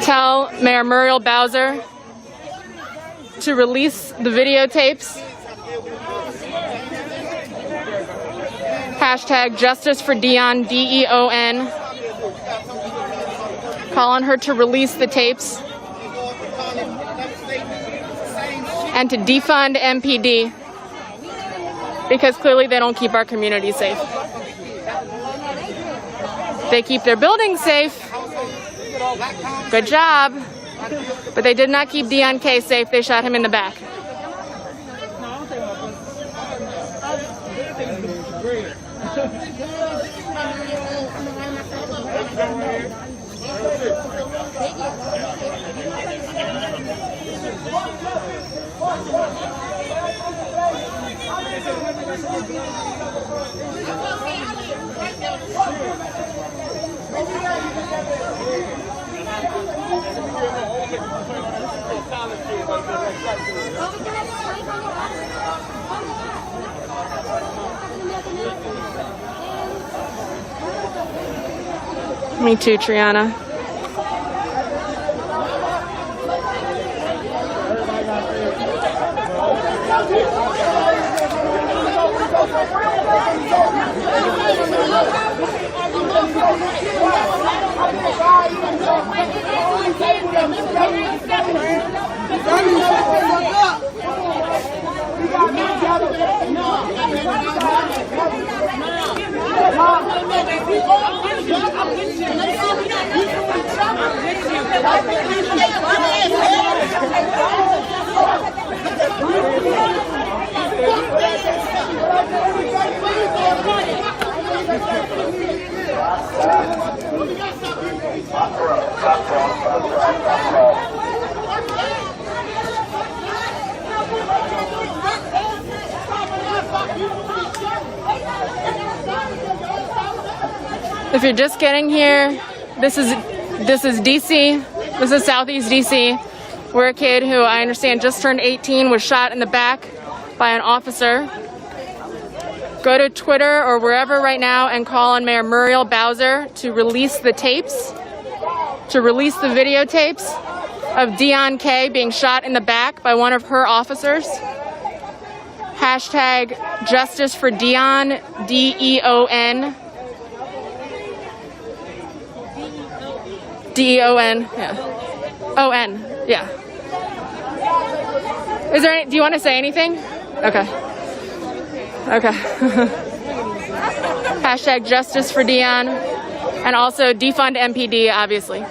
Tell Mayor Muriel Bowser to release the videotapes. Hashtag justice for Dion, D-E-O-N. Call on her to release the tapes. And to defund MPD. Because clearly they don't keep our community safe. They keep their buildings safe. Good job. But they did not keep Dion K safe. They shot him in the back. Me too, Triana. If you're just getting here, this is DC. This is Southeast DC, where a kid who I understand just turned 18 was shot in the back by an officer. Go to Twitter or wherever right now and call on Mayor Muriel Bowser to release the tapes, to release the videotapes of Dion K being shot in the back by one of her officers. Hashtag Justice for Dion, D-E-O-N. D-E-O-N, yeah. O-N, yeah. Is there any, do you want to say anything? Okay. Okay. Hashtag Justice for Dion. And also defund MPD, obviously.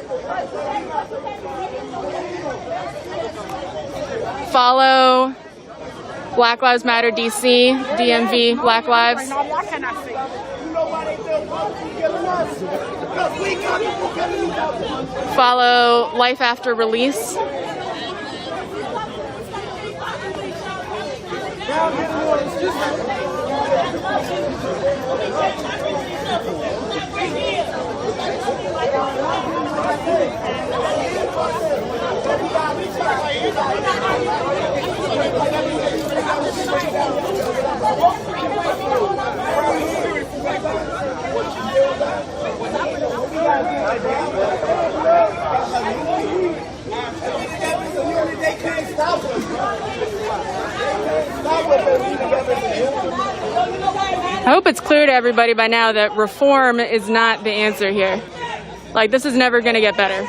Follow Black Lives Matter DC, DMV, Black Lives. Follow Life After Release. I hope it's clear to everybody by now that reform is not the answer here. Like, this is never going to get better.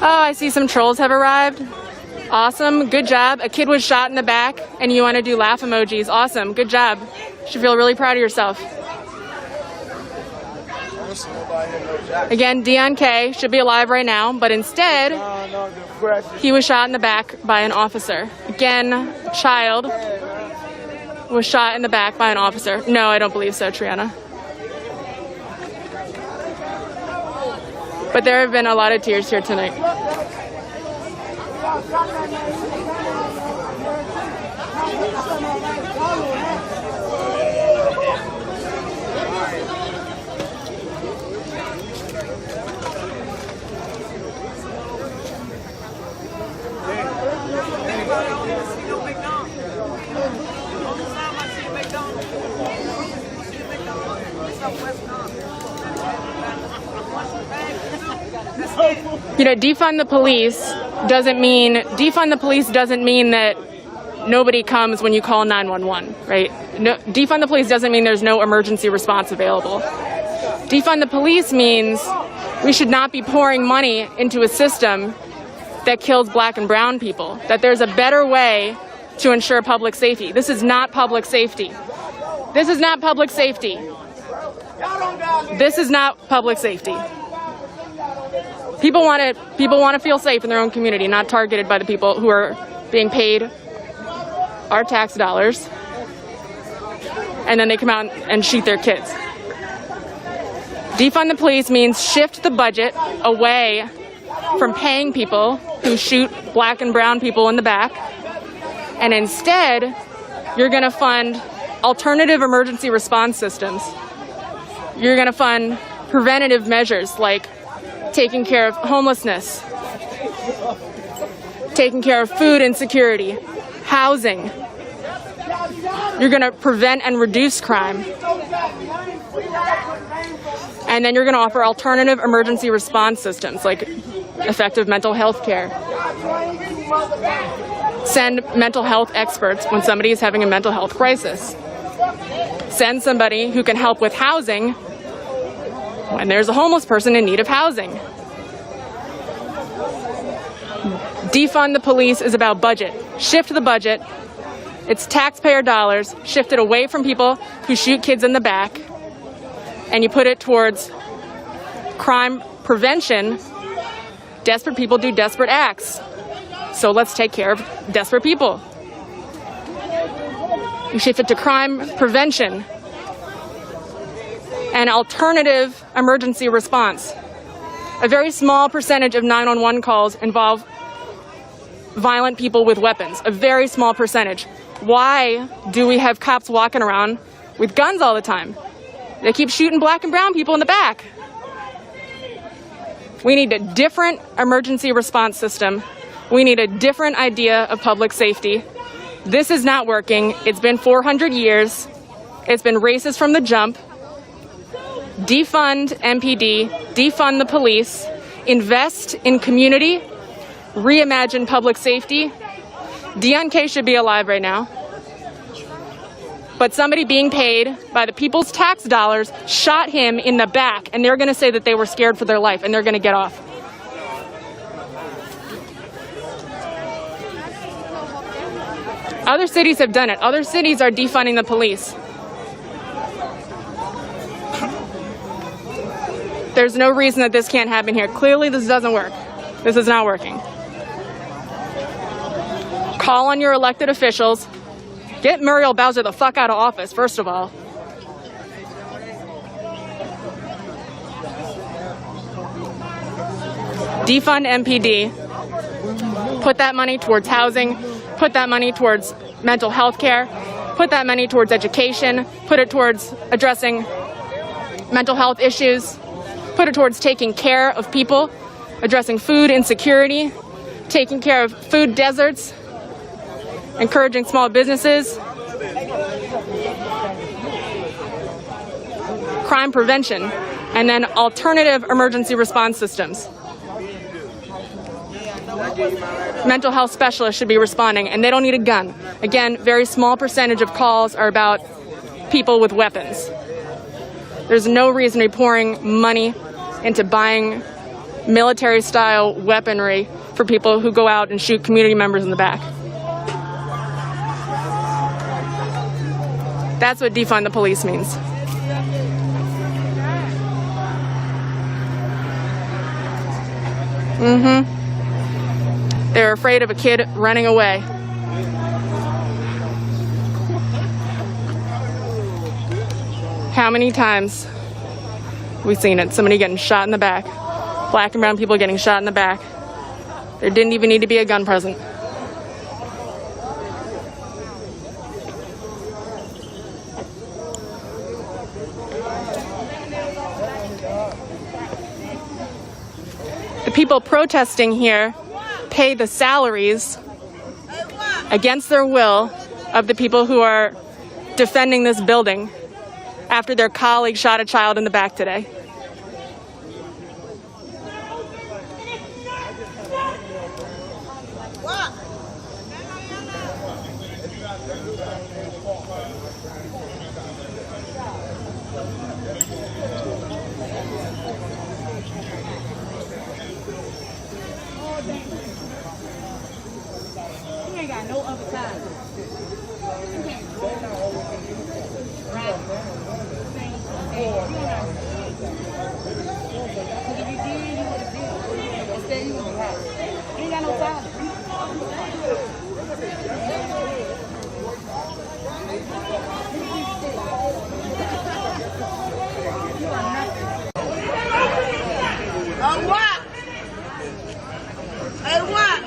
Oh, I see some trolls have arrived. Awesome, good job. A kid was shot in the back and you want to do laugh emojis. Awesome, good job. You should feel really proud of yourself. Again, Dion K should be alive right now, but instead, he was shot in the back by an officer. Again, a child was shot in the back by an officer. No, I don't believe so, Triana. But there have been a lot of tears here tonight. You know, defund the police doesn't mean that nobody comes when you call 911, right? No, defund the police doesn't mean there's no emergency response available. Defund the police means we should not be pouring money into a system that kills black and brown people, that there's a better way to ensure public safety. This is not public safety. This is not public safety. This is not public safety. People want to feel safe in their own community, not targeted by the people who are being paid our tax dollars, and then they come out and shoot their kids. Defund the police means shift the budget away from paying people who shoot black and brown people in the back, and instead, you're going to fund alternative emergency response systems. You're going to fund preventative measures like taking care of homelessness, taking care of food insecurity, housing. You're going to prevent and reduce crime. And then you're going to offer alternative emergency response systems like effective mental health care. Send mental health experts when somebody is having a mental health crisis. Send somebody who can help with housing when there's a homeless person in need of housing. Defund the police is about budget. Shift the budget. It's taxpayer dollars. Shift it away from people who shoot kids in the back, and you put it towards crime prevention. Desperate people do desperate acts. So let's take care of desperate people. You shift it to crime prevention and alternative emergency response. A very small percentage of 911 calls involve violent people with weapons. A very small percentage. Why do we have cops walking around with guns all the time? They keep shooting black and brown people in the back. We need a different emergency response system. We need a different idea of public safety. This is not working. It's been 400 years. It's been racist from the jump. Defund MPD, defund the police, invest in community, reimagine public safety. Deon K should be alive right now. But somebody being paid by the people's tax dollars shot him in the back, and they're going to say that they were scared for their life, and they're going to get off. Other cities have done it. Other cities are defunding the police. There's no reason that this can't happen here. Clearly, this doesn't work. This is not working. Call on your elected officials. Get Muriel Bowser the fuck out of office, first of all. Defund MPD. Put that money towards housing. Put that money towards mental health care. Put that money towards education. Put it towards addressing mental health issues. Put it towards taking care of people, addressing food insecurity, taking care of food deserts, encouraging small businesses, crime prevention, and then alternative emergency response systems. Mental health specialists should be responding, and they don't need a gun. Again, very small percentage of calls are about people with weapons. There's no reason to be pouring money into buying military-style weaponry for people who go out and shoot community members in the back. That's what defund the police means. They're afraid of a kid running away. How many times we've seen it? Somebody getting shot in the back. Black and brown people getting shot in the back. There didn't even need to be a gun present. The people protesting here pay the salaries against their will of the people who are defending this building after their colleague shot a child in the back today. He ain't got no other time. He ain't got no time. What? Hey, what?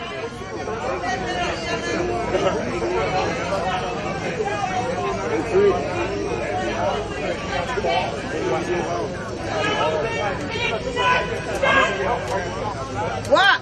What?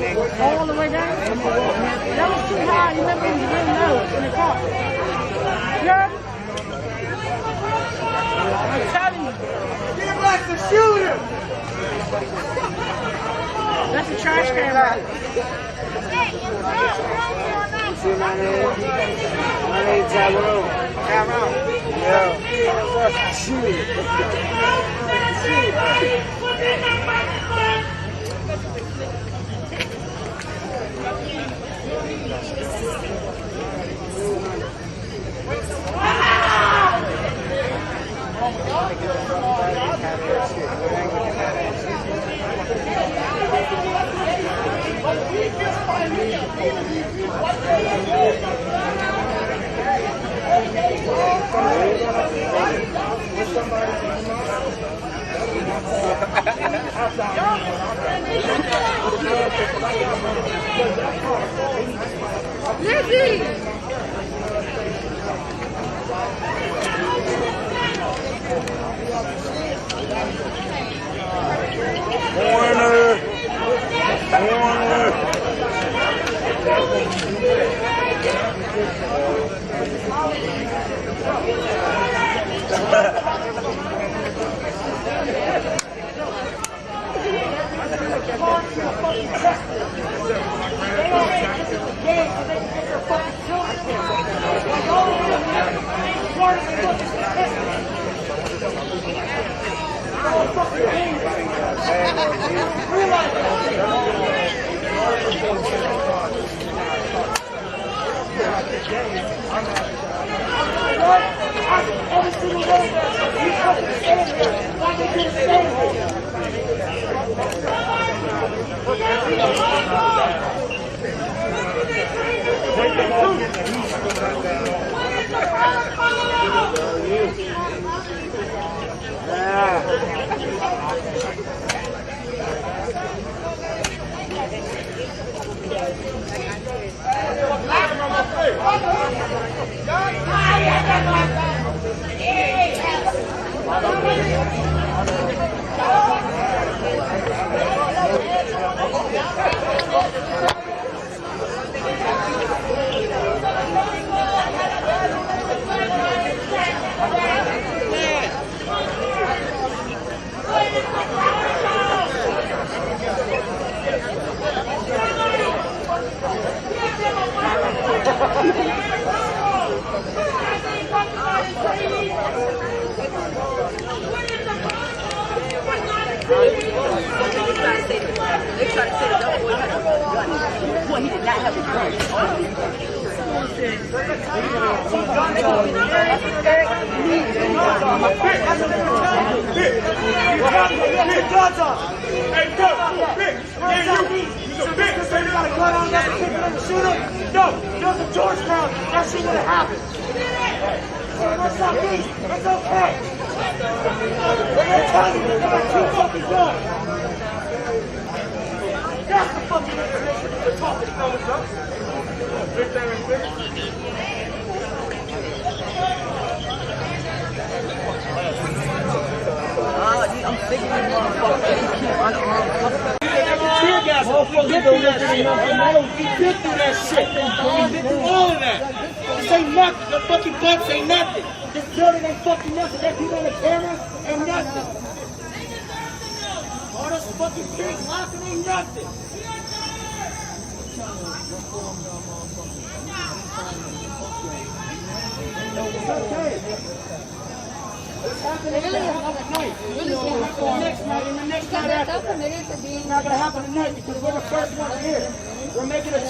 All the way down? That was too high. You remember you didn't know in the car. Yeah? I'm telling you. Get back to shooter! That's a trash can right See my name? My name Tyrone. Tyrone. Yeah. Shoot.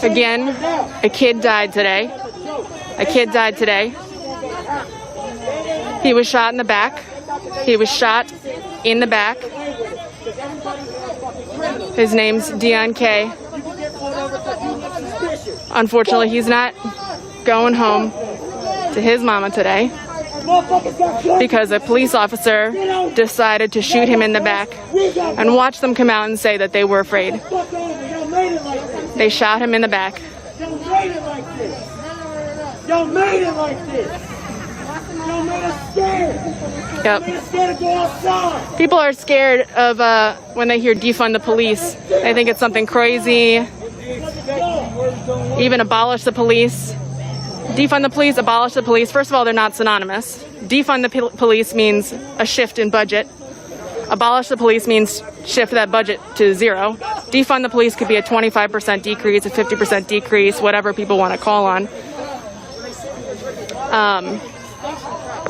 Again, a kid died today. A kid died today. He was shot in the back. He was shot in the back. His name's Dion K. Unfortunately, he's not going home to his mama today because a police officer decided to shoot him in the back and watch them come out and say that they were afraid. They shot him in the back. Y'all made it like this. Y'all made it like this. Y'all made us scared. Yep. Made us scared to go outside. People are scared of when they hear defund the police. They think it's something crazy. even abolish the police. Defund the police, abolish the police. First of all, they're not synonymous. Defund the police means a shift in budget. Abolish the police means shift that budget to zero. Defund the police could be a 25% decrease, a 50% decrease, whatever people want to call on.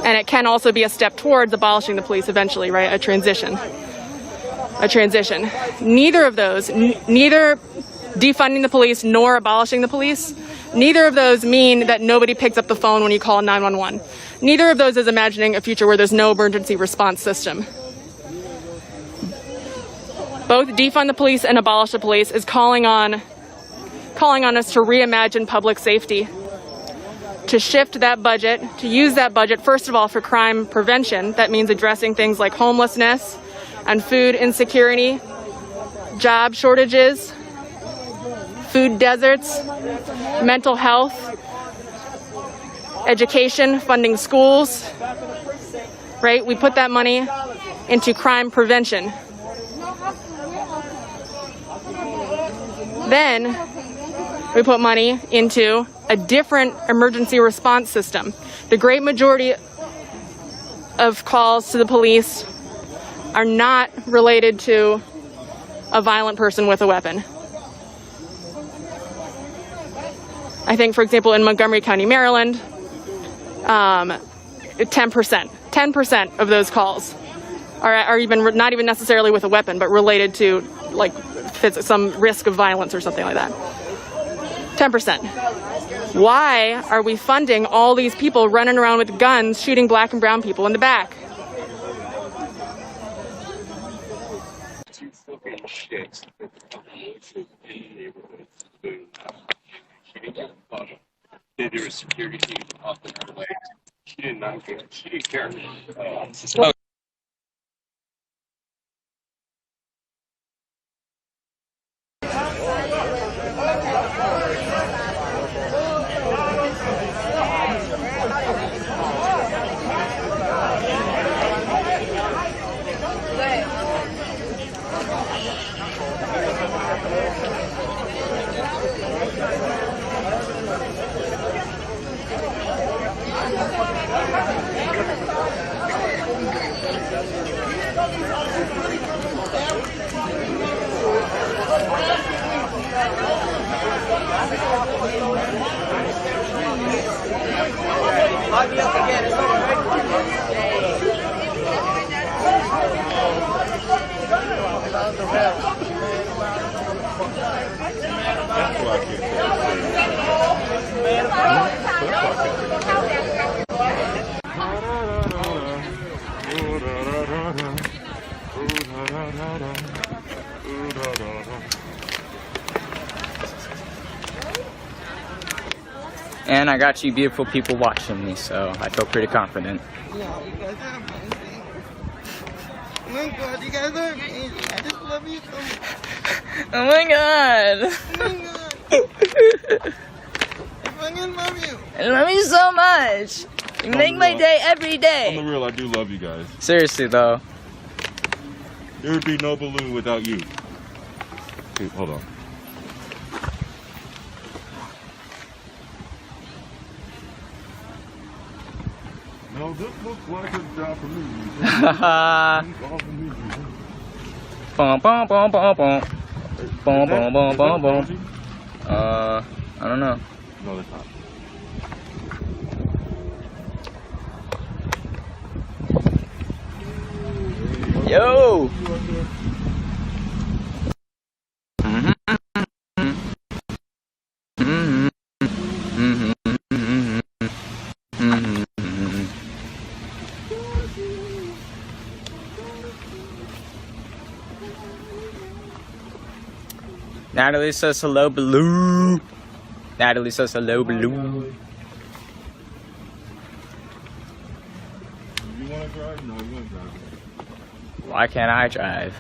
And it can also be a step towards abolishing the police eventually, right? A transition. Neither of those, neither defunding the police nor abolishing the police, neither of those mean that nobody picks up the phone when you call 911. Neither of those is imagining a future where there's no emergency response system. Both defund the police and abolish the police is calling on us to reimagine public safety, to shift that budget, to use that budget, first of all, for crime prevention. That means addressing things like homelessness and food insecurity, job shortages, food deserts, mental health, education, funding schools, right? We put that money into crime prevention. Then we put money into a different emergency response system. The great majority of calls to the police are not related to a violent person with a weapon. I think, for example, in Montgomery County, Maryland, 10% of those calls are even not even necessarily with a weapon, but related to like some risk of violence or something like that. 10%. Why are we funding all these people running around with guns shooting black and brown people in the back? Two fucking shits. She didn't give a fuck. There was security team up in her legs. She did not care. She didn't care. And I got you beautiful people watching me, so I feel pretty confident. Yeah, you guys are amazing. Oh my god, you guys are amazing. I just love you so much. Oh my god. Oh my god. I fucking love you. I love you so much. You make my day every day. On the real, I do love you guys. Seriously though. There would be no balloon without you. Hey, hold on. No, this looks like a job for me. Bum bum bum bum bum. Bum bum bum bum bum. I don't know. No, that's not. Yo! Natalie says hello, Baloo. Natalie says hello, Baloo. You want to drive? No, you want to drive. Why can't I drive?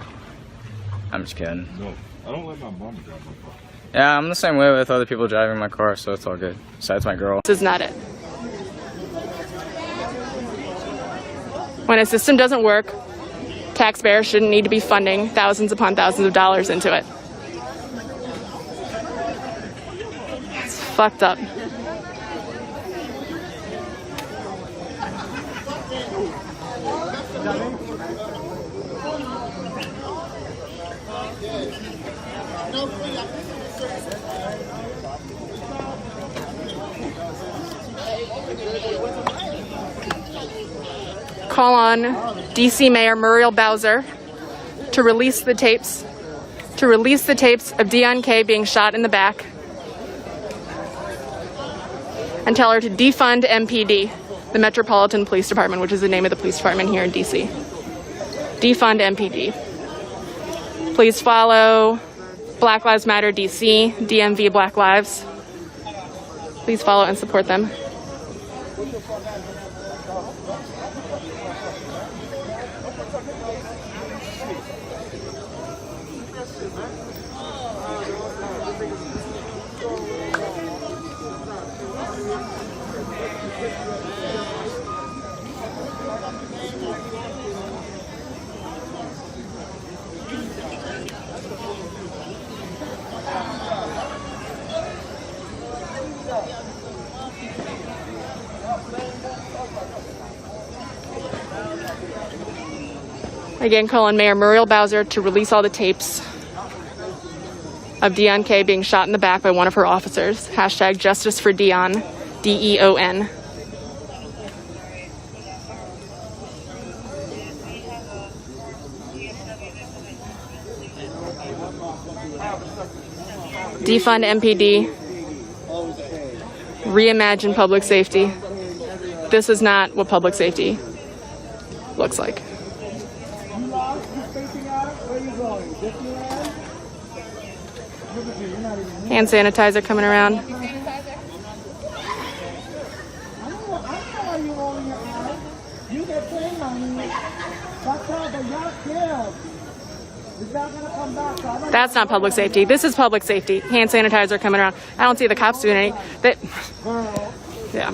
I'm just kidding. No, I don't let my mom drive my car. Yeah, I'm the same way with other people driving my car, so it's all good. Besides my girl. This is not it. When a system doesn't work, taxpayers shouldn't need to be funding thousands upon thousands of dollars into it. fucked up. Call on DC Mayor Muriel Bowser to release the tapes of Dion K being shot in the back, and tell her to defund MPD, the Metropolitan Police Department, which is the name of the police department here in DC. Defund MPD. Please follow Black Lives Matter DC, DMV Black Lives. Please follow and support them. Again, call on Mayor Muriel Bowser to release all the tapes of Dion K being shot in the back by one of her officers. Hashtag Justice for Dion, D-E-O-N. Defund MPD. Reimagine public safety. This is not what public safety looks like. Hand sanitizer coming around. That's not public safety. This is public safety. Hand sanitizer coming around. I don't see the cops doing any. Yeah.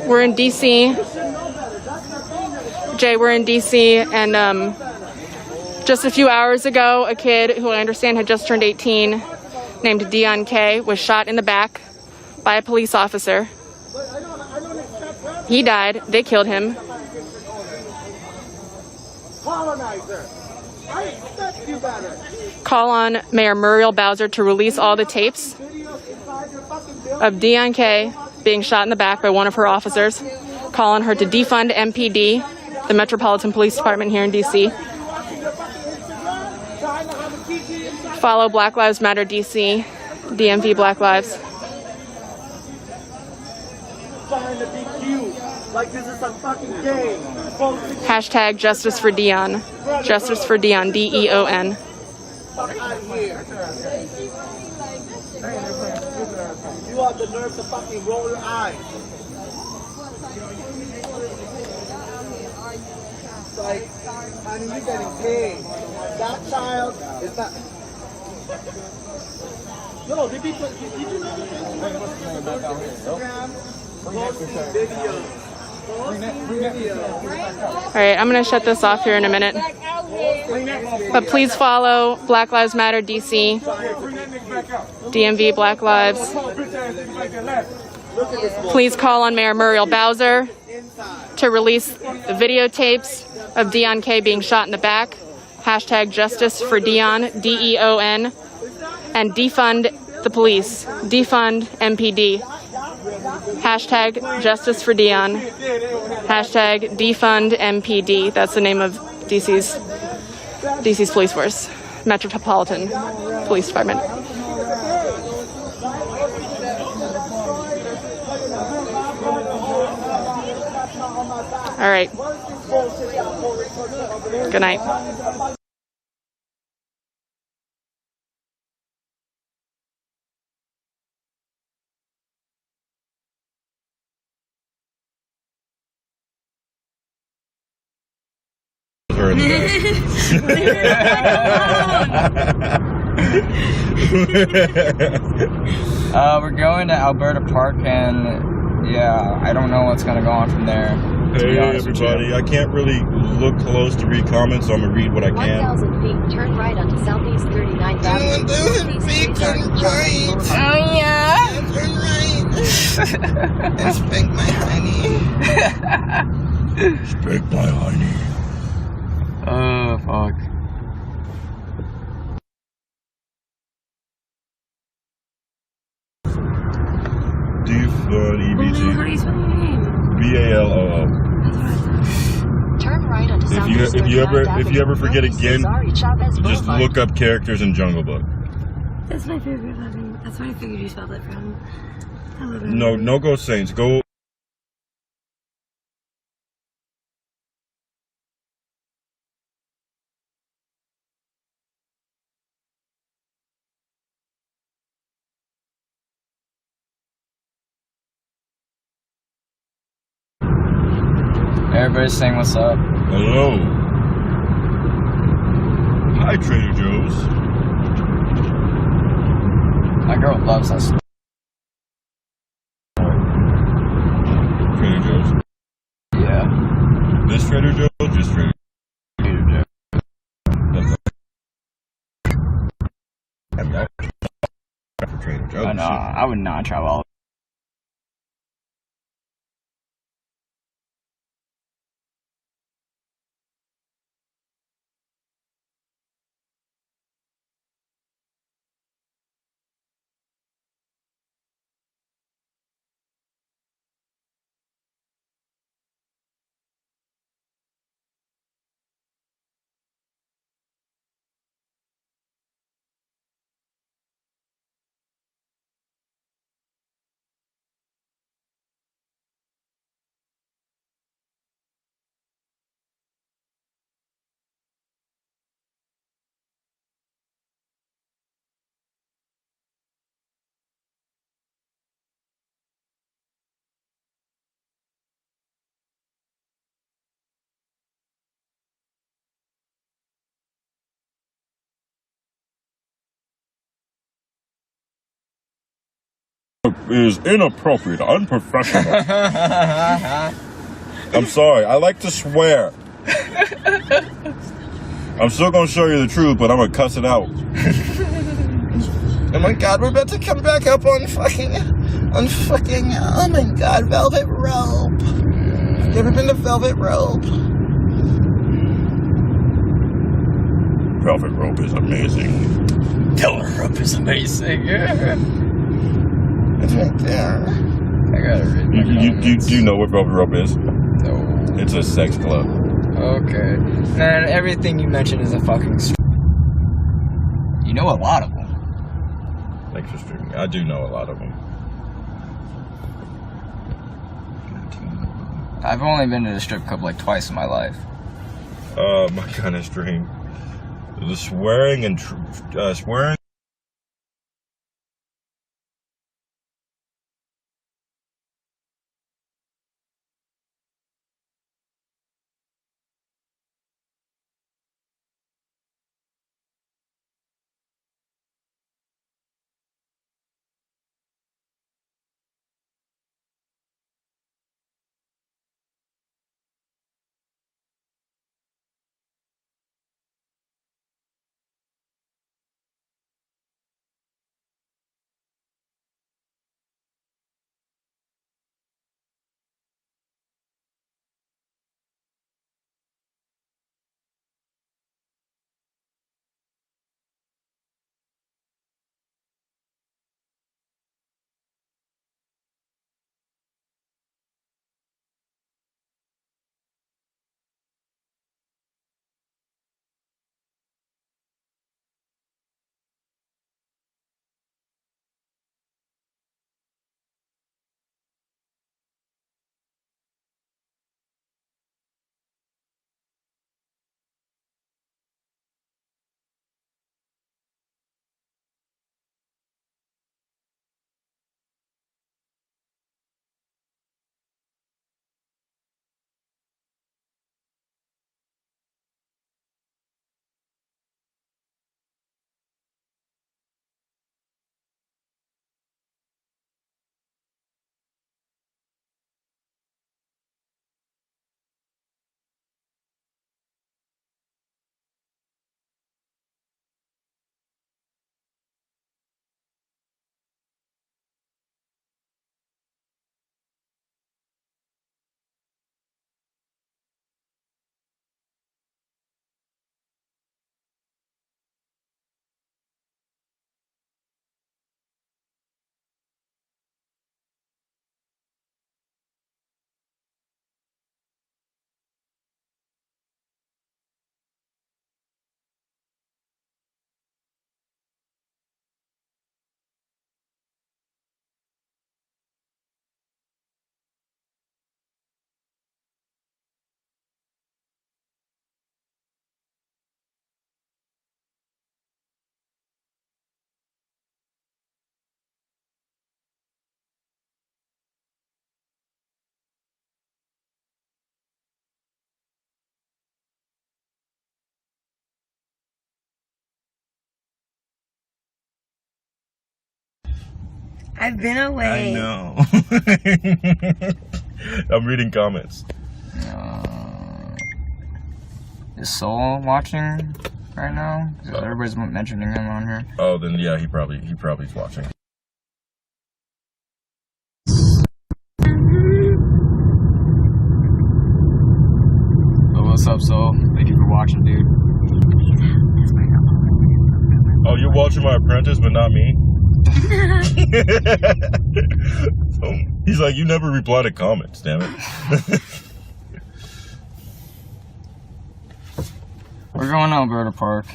We're in DC. Jay, we're in DC, and just a few hours ago, a kid who I understand had just turned 18, named Dion K, was shot in the back by a police officer. He died. They killed him. Call on Mayor Muriel Bowser to release all the tapes of Dion K being shot in the back by one of her officers. Call on her to defund MPD, the Metropolitan Police Department here in DC. Follow Black Lives Matter DC, DMV Black Lives. Hashtag Justice for Dion. Justice for Dion, D-E-O-N. You have the nerve to fucking roll your eyes. It's like, honey, you're getting paid. That child is not. No, did you know Instagram? All right, I'm going to shut this off here in a minute. But please follow Black Lives Matter DC, DMV Black Lives. Please call on Mayor Muriel Bowser to release the videotapes of Dion K being shot in the back. Hashtag Justice for Dion, D-E-O-N. And defund the police. Defund MPD. Hashtag Justice for Dion. Hashtag defund MPD. That's the name of DC's police force. Metropolitan Police Department. All right. Good night. We're going to Alberta Park, and Yeah, I don't know what's gonna go on from there. Hey everybody, I can't really look close to read comments, so I'm gonna read what I can. 1,000 feet, turn right onto Southeast 39th Avenue. 1,000 feet, turn right. Oh yeah. Turn right. And spank my honey. Spank my honey. Oh fuck. Baloo, how do you spell your name? BALOO. Turn right onto Southeast If you 39th Avenue. ever forget again, just Boulevard. look up characters in Jungle Book. That's my favorite movie. That's where I figured you spelled it from. I love it. No Ghost Saints. Go. Everybody's saying what's up. Hello. Hi, Trader Joe's. My girl loves us. Trader Joe's. Yeah. This Trader Joe, just Trader Joe. Trader Joe's. I know. I would not travel. Is inappropriate, unprofessional. I'm sorry, I like to swear. I'm still gonna show you the truth, but I'm gonna cuss it out. Oh my god, we're about to come back up on fucking, oh my god, Velvet Rope. You ever been to Velvet Rope? Velvet Rope is amazing. Velvet Rope is amazing. It's right there. I gotta read. Do you know what Velvet Rope is? No. It's a sex club. Okay. Man, everything you mentioned is a fucking. You know a lot of them. Thanks for streaming. I do know a lot of them. I've only been to the strip club like twice in my life. My kind of stream. The swearing and swearing. I've been away. I know. I'm reading comments. Is Soul watching right now? Everybody's mentioning him on here. Oh, then yeah, he probably's watching. Oh, what's up, Soul? Thank you for watching, dude. Oh, you're watching My Apprentice, but not me? He's like, you never reply to comments, damn it. We're going to Alberta Park.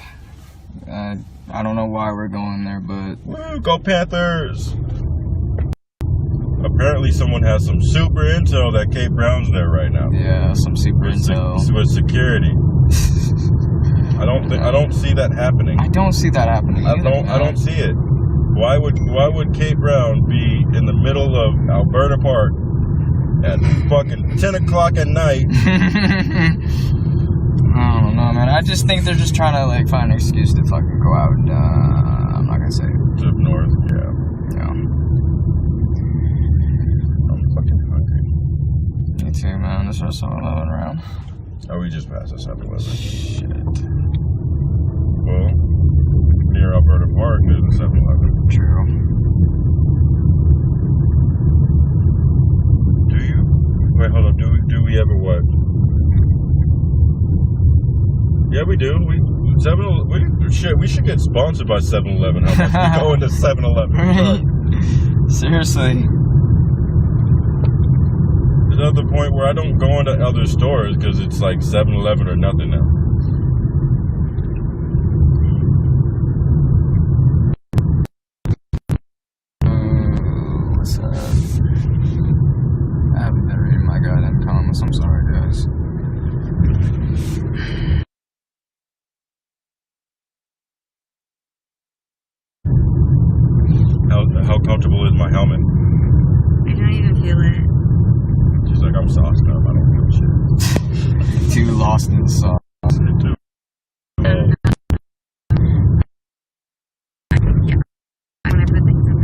I don't know why we're going there, but... Woo, go Panthers! Apparently someone has some super intel that Kate Brown's there right now. Yeah, some super intel. With security. I don't see that happening. I don't see that happening either, I don't see it. Why would Kate Brown be in the middle of Alberta Park at fucking 10 o'clock at night? I don't know, man. I just think they're just trying to like find an excuse to fucking go out and I'm not gonna say it. Up north, yeah. I'm fucking hungry. Me too, man. This was 7-Eleven around. Oh, we just passed the 7-Eleven. Shit. Well, near Alberta Park, there's a 7-Eleven. True. Do you? Wait, hold up. Do we ever what? Yeah, we do. We should get sponsored by 7-Eleven. How about we go into 7-Eleven? Seriously. There's another point where I don't go into other stores because it's like 7-Eleven or nothing now. What's up? I haven't been reading my goddamn comments. I'm sorry, guys. How comfortable is my helmet? I don't even feel it. She's like, I'm sauced up. I don't feel shit. Too lost in the sauce. Too. When I put things in my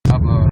Upload.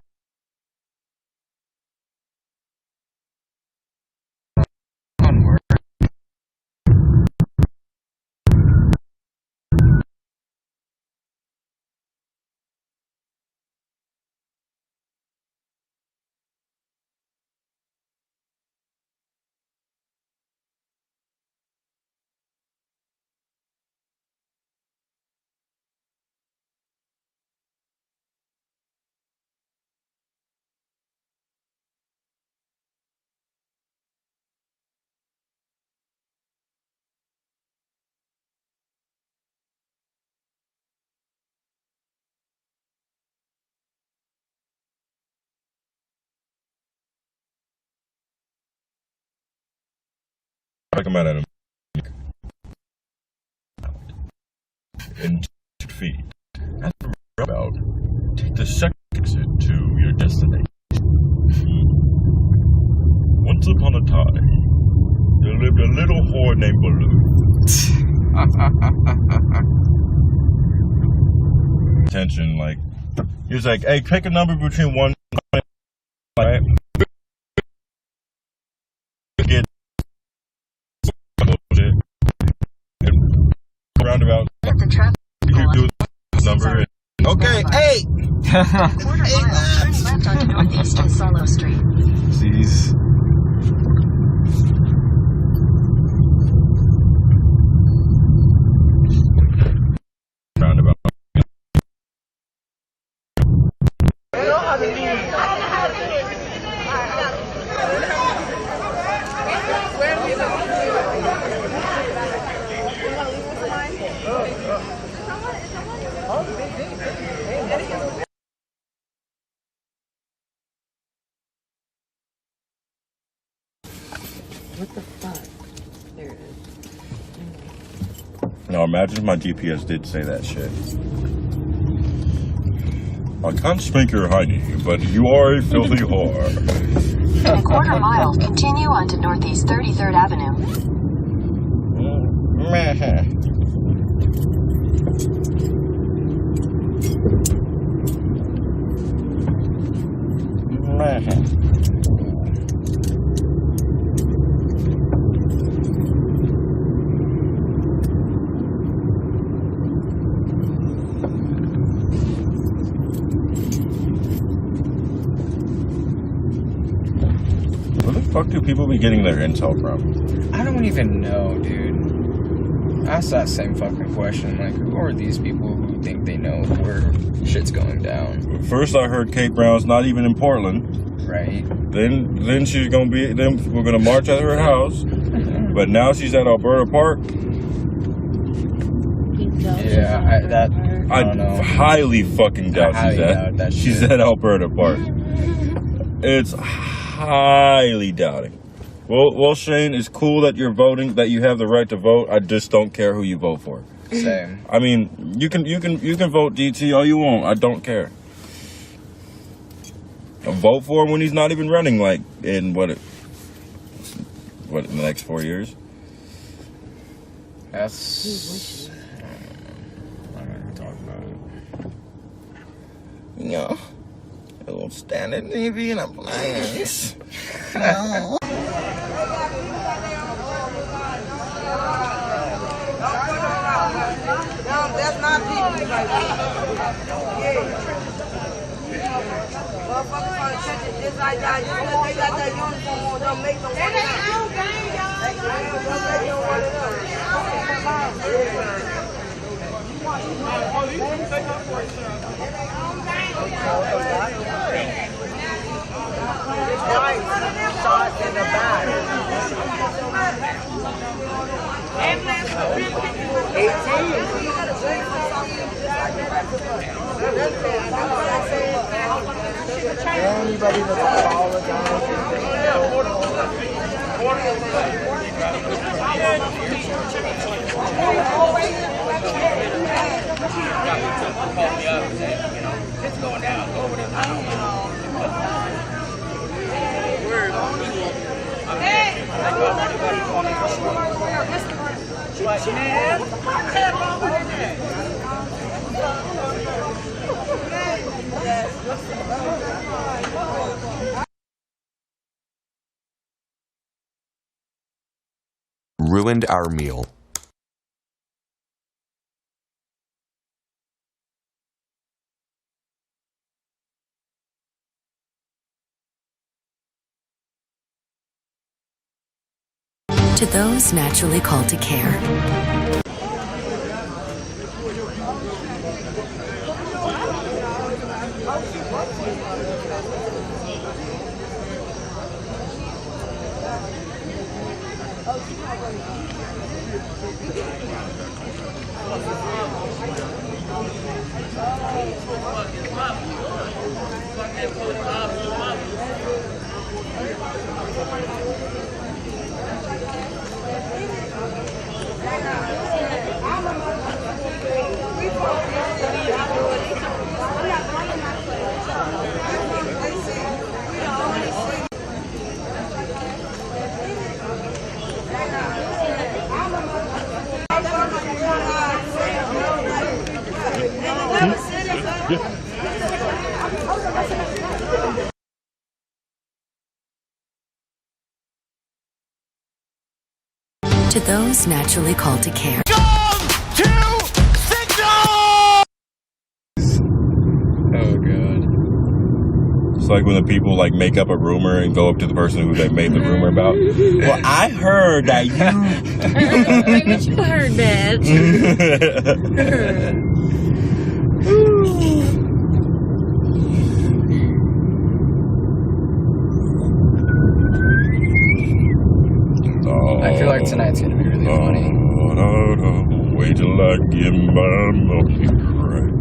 Recommend at in 2 feet. At the roundabout, take the second exit to your destination. Once upon a time, there lived a little whore named Baloo. Attention, like, he was like, hey, pick a number between 1 and 9, right? Roundabout. You do the number. Okay, 8. Quarter mile, turn left onto Northeast Solo Street. Jeez. Roundabout. What the fuck? There it is. Now imagine if my GPS did say that shit. I can't spank your hiney, but you are a filthy whore. In a quarter mile, continue onto Northeast 33rd Avenue. Where the fuck do people be getting their intel from? I don't even know, dude. I asked that same fucking question. Like, who are these people who think they know where shit's going down? First, I heard Kate Brown's not even in Portland. Right. Then she's gonna be. Then we're gonna march at her house. But now she's at Alberta Park. Yeah, I don't know. Highly fucking doubt she's at Alberta Park. It's highly doubting. Well, Shane, it's cool that you're voting, that you have the right to vote. I just don't care who you vote for. Same. I mean, you can vote DT all you want. I don't care. I'll vote for him when he's not even running. Like in what in the next 4 years? That's. I'm not gonna talk about it. You know, a little standard TV and a place. No. That's not people right there. Yeah. Motherfuckers trying to catch it just like that. Just because they got that uniform on, don't make them one of them. Shots in the back. 18. Anybody that's It's going down over the Ruined our meal. To those naturally called to care. To those naturally called to care. Oh god. It's like when the people like make up a rumor and go up to the person who they made the rumor about. Well, I heard that you. What you heard, bitch? I feel like tonight's gonna be really funny. Wait till I get my milk right.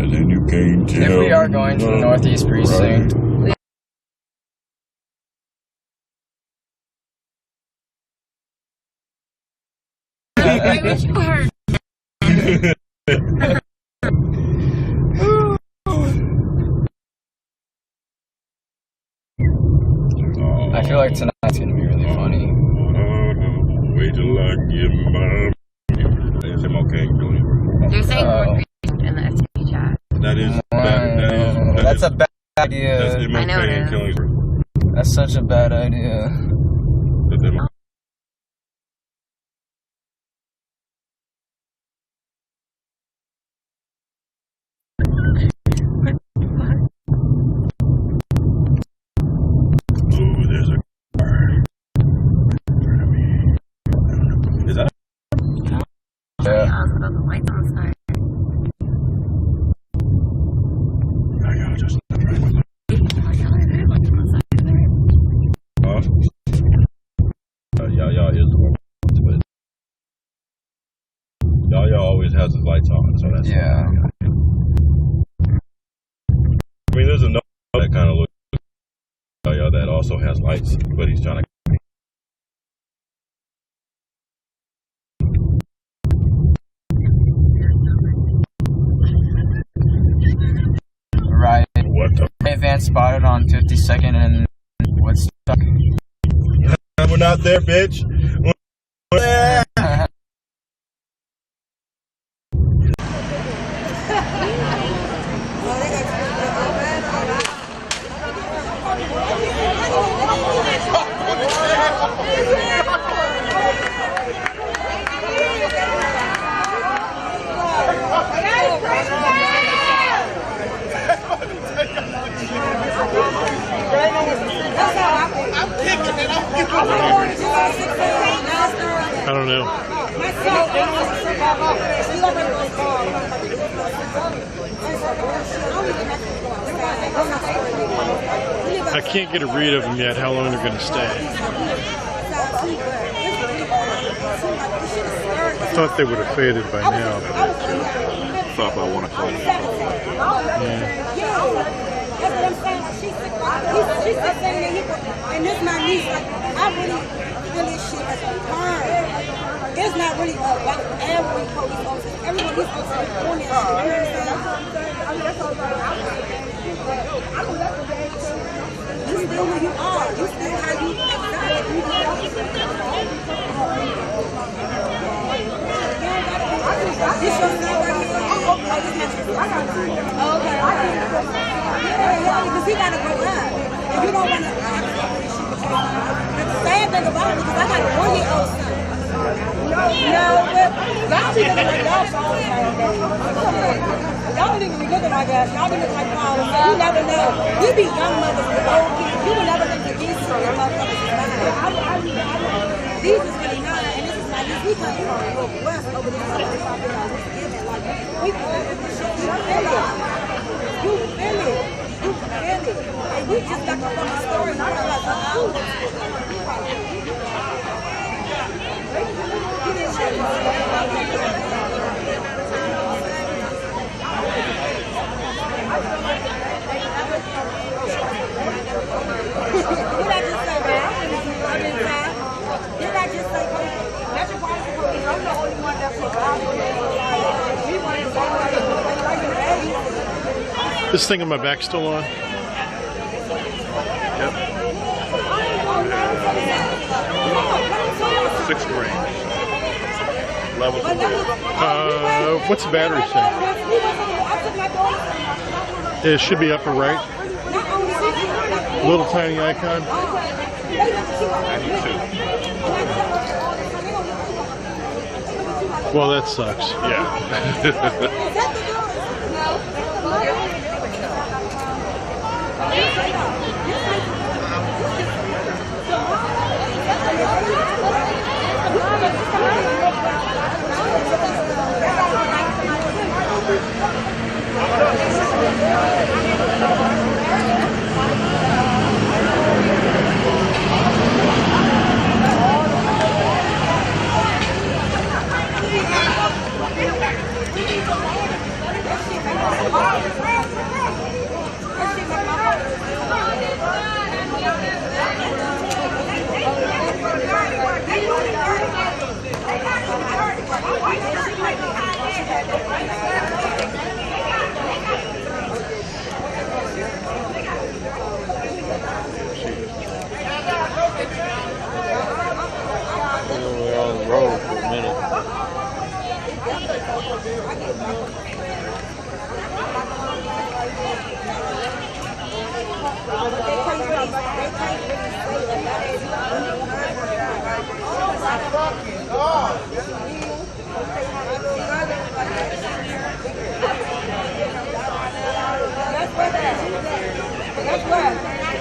And then you can't tell. If we are going to the Northeast Precinct. What you heard? I feel like tonight's gonna be really funny. Wait till I get my. Is him okay? They're saying more in the STD chat. That's a bad idea. That's MLK I know it is. Killing. That's such a bad idea. That's MLK. Y'all always has his lights on, so that's yeah. I mean, there's another that kind of looks y'all that also has lights, but he's trying to. Right. What the? Van spotted on 52nd and what's stuck? We're not there, bitch. We're there. I don't know. I can't get a read of them yet, how long they're going to stay. I thought they would have faded by now. Stop by 1 o'clock. That's what I'm saying. She's just saying that and this my niece. Like, I really feel this shit as a turn. It's not really about every police officer. Everyone is supposed to be doing it. You know what I'm saying? You still who you are. You still how you this your son right here? Okay. Because he got to grow up. And you don't want to act like this shit. The sad thing about it is I got a 1-year-old son. No, but y'all see looking like y'all phone. Y'all don't even be looking like that. Y'all be looking like phones. So you never know. We be young mothers with old kids. You will never think that these two young motherfuckers is mine. These is really not. And this is my niece. We come from Northwest over this other side of Thanksgiving. Like, we feel it. You feel it. You feel it. And we just got to fucking story. And I'm like, This thing on my back still on? Yep. 6th grade. Level 4. What's the battery say? It should be upper right. Little tiny icon. Well, that sucks. Yeah.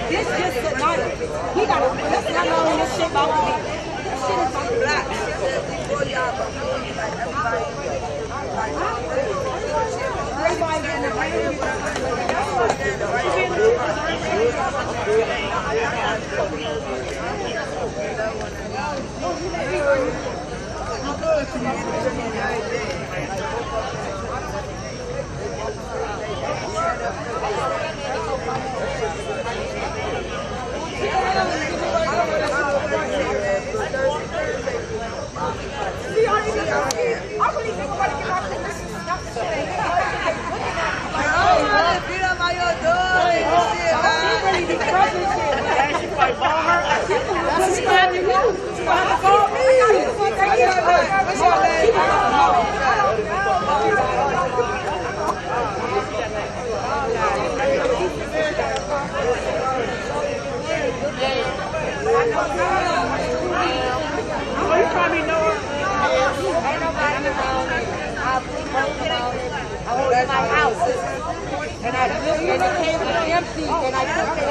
This just tonight. He got to, let's not know when this shit about to be. This shit is about to black. Everybody getting the and I just in the case of empty and I took it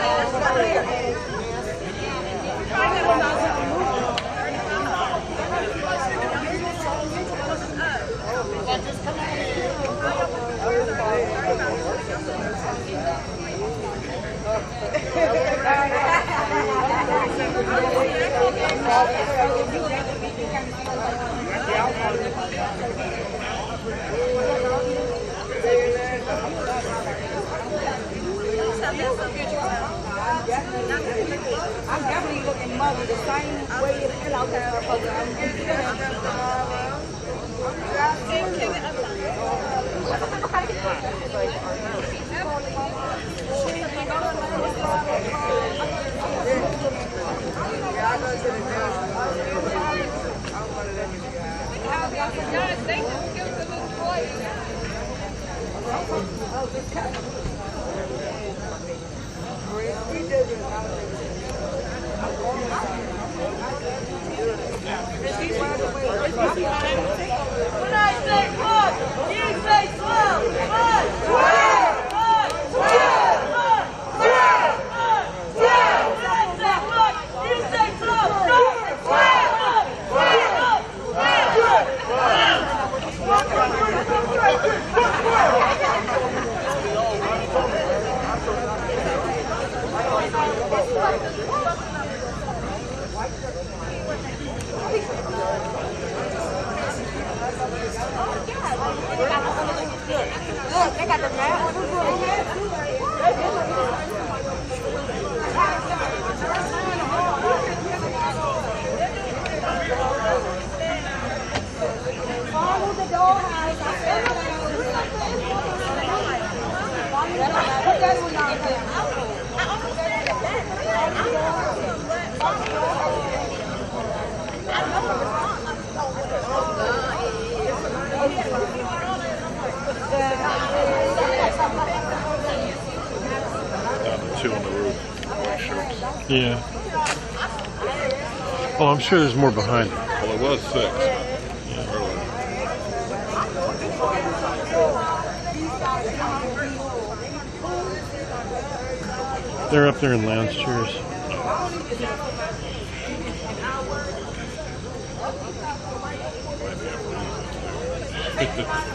I'm definitely looking mother the same way it feel out there. When I say hug, you say swell. Hug, swell, hug, swell, hug, swell, hug, swell. When I say hug, you say swell. Hug, swell, hug, Look, they got the map on the road. Follow the dollhouse. Put that one out there. Two on the roof. White shirts. Yeah. Oh, I'm sure there's more behind it. Well, it was 6. They're up there in lounge chairs.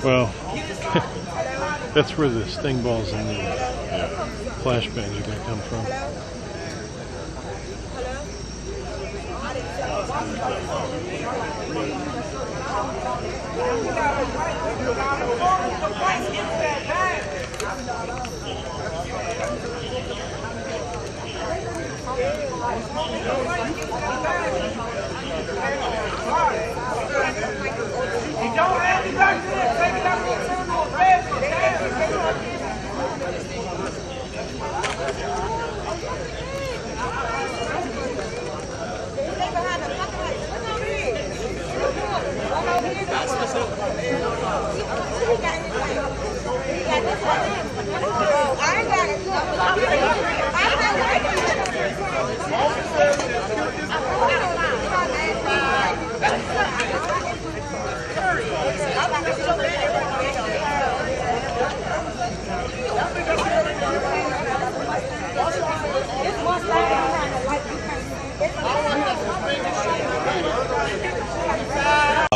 Well, that's where the sting balls and the flashbangs are going to come from.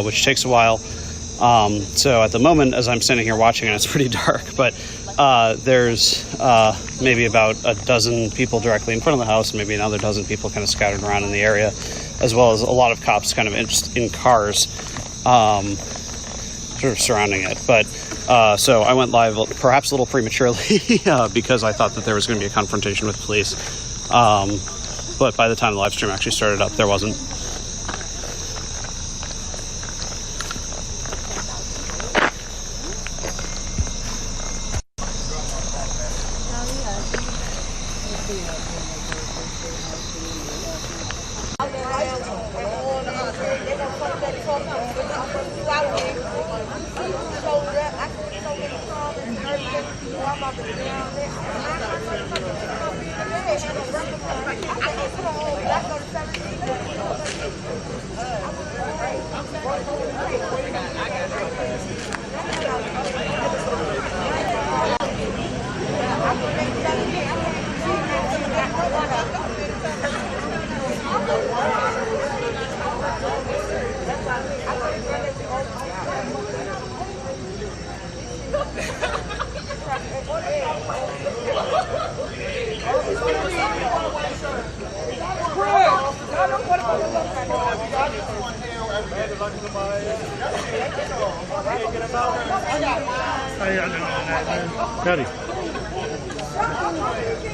which takes a while. So at the moment, as I'm standing here watching it, it's pretty dark, but there's maybe about a dozen people directly in front of the house, and maybe another dozen people kind of scattered around in the area, as well as a lot of cops kind of in cars sort of surrounding it. But so I went live perhaps a little prematurely because I thought that there was going to be a confrontation with police. But by the time the live stream actually started up, there wasn't.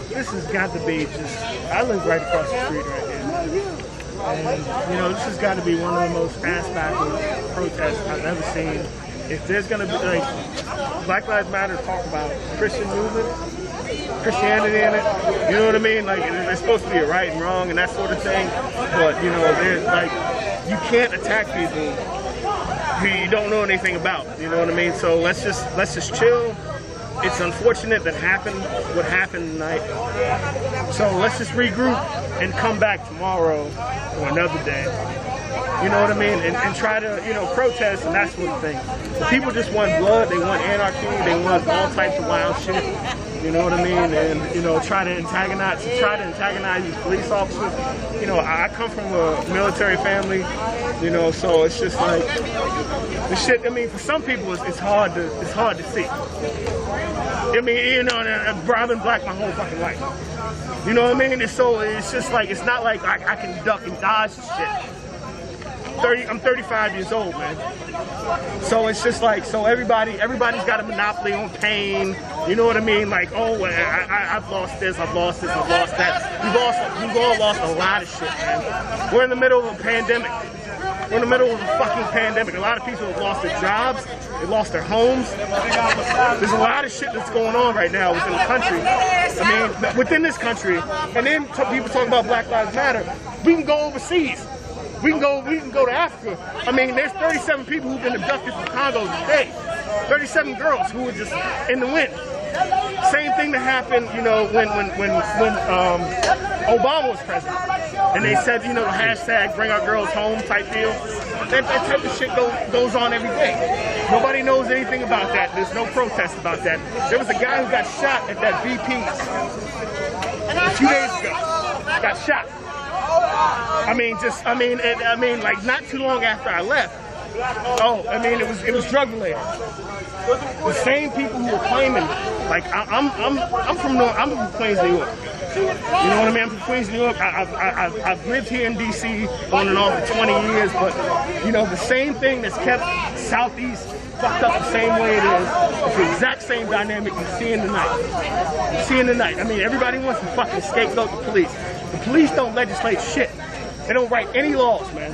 This has got to be just, I live right across the street right here. And, you know, this has got to be one of the most ass-backwards protests I've ever seen. If there's going to be, like, Black Lives Matter talk about Christian movement, Christianity in it, you know what I mean? Like, there's supposed to be a right and wrong and that sort of thing. But, you know, there's, like, you can't attack people who you don't know anything about, you know what I mean? So let's just chill. It's unfortunate that what happened tonight. So let's just regroup and come back tomorrow or another day. You know what I mean? And try to, you know, protest and that sort of thing. So people just want blood, they want anarchy, they want all types of wild shit. You know what I mean? And, you know, try to antagonize these police officers. You know, I come from a military family, you know, so it's just like, the shit, I mean, for some people it's hard to see. I mean, you know, I've been black my whole fucking life. You know what I mean? It's just like, it's not like I can duck and dodge this shit. I'm 35 years old, man. So it's just like, so everybody's got a monopoly on pain. You know what I mean? Like, oh, I've lost this, I've lost this, I've lost that. We've all lost a lot of shit, man. We're in the middle of a pandemic. We're in the middle of a fucking pandemic. A lot of people have lost their jobs. They lost their homes. There's a lot of shit that's going on right now within the country. I mean, within this country. And then people talk about Black Lives Matter. We can go overseas. We can go to Africa. I mean, there's 37 people who've been abducted from Congo today. 37 girls who were just in the wind. Same thing that happened, you know, when Obama was president. And they said, you know, the hashtag bring our girls home type deal. That type of shit goes on every day. Nobody knows anything about that. There's no protest about that. There was a guy who got shot at that BP's a few days ago. Got shot. I mean, like not too long after I left. Oh, I mean, it was drug related. The same people who were claiming, like I'm from Queens, New York. You know what I mean? I'm from Queens, New York. I've lived here in D.C. on and off for 20 years, but you know, the same thing that's kept Southeast fucked up the same way it is. It's the exact same dynamic you see in the night. You see in the night. I mean, everybody wants to fucking scapegoat the police. The police don't legislate shit. They don't write any laws, man.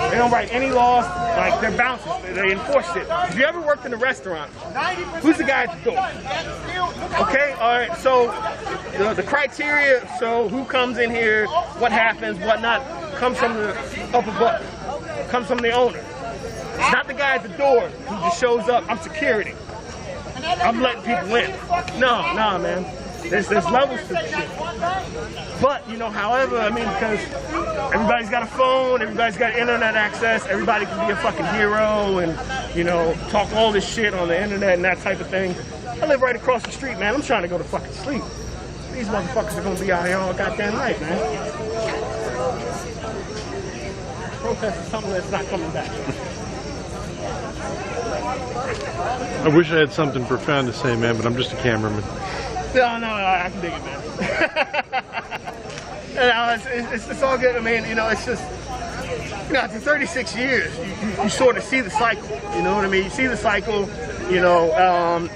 They don't write any laws. Like, they're bouncers. They enforce it. If you ever worked in a restaurant, who's the guy at the door? Okay, all right, so the criteria, so who comes in here, what happens, what not, comes from the up above. Comes from the owner. It's not the guy at the door who just shows up, I'm security. I'm letting people in. No, man. There's levels to the shit. But, you know, however, I mean, because everybody's got a phone, everybody's got internet access, everybody can be a fucking hero and, you know, talk all this shit on the internet and that type of thing. I live right across the street, man. I'm trying to go to fucking sleep. These motherfuckers are gonna be out here all goddamn night, man. protest is something that's not coming back. I wish I had something profound to say, man, but I'm just a cameraman. No, I can dig it, man. It's all good. I mean, you know, it's just, you know, after 36 years, you sort of see the cycle. You know what I mean? You see the cycle, you know,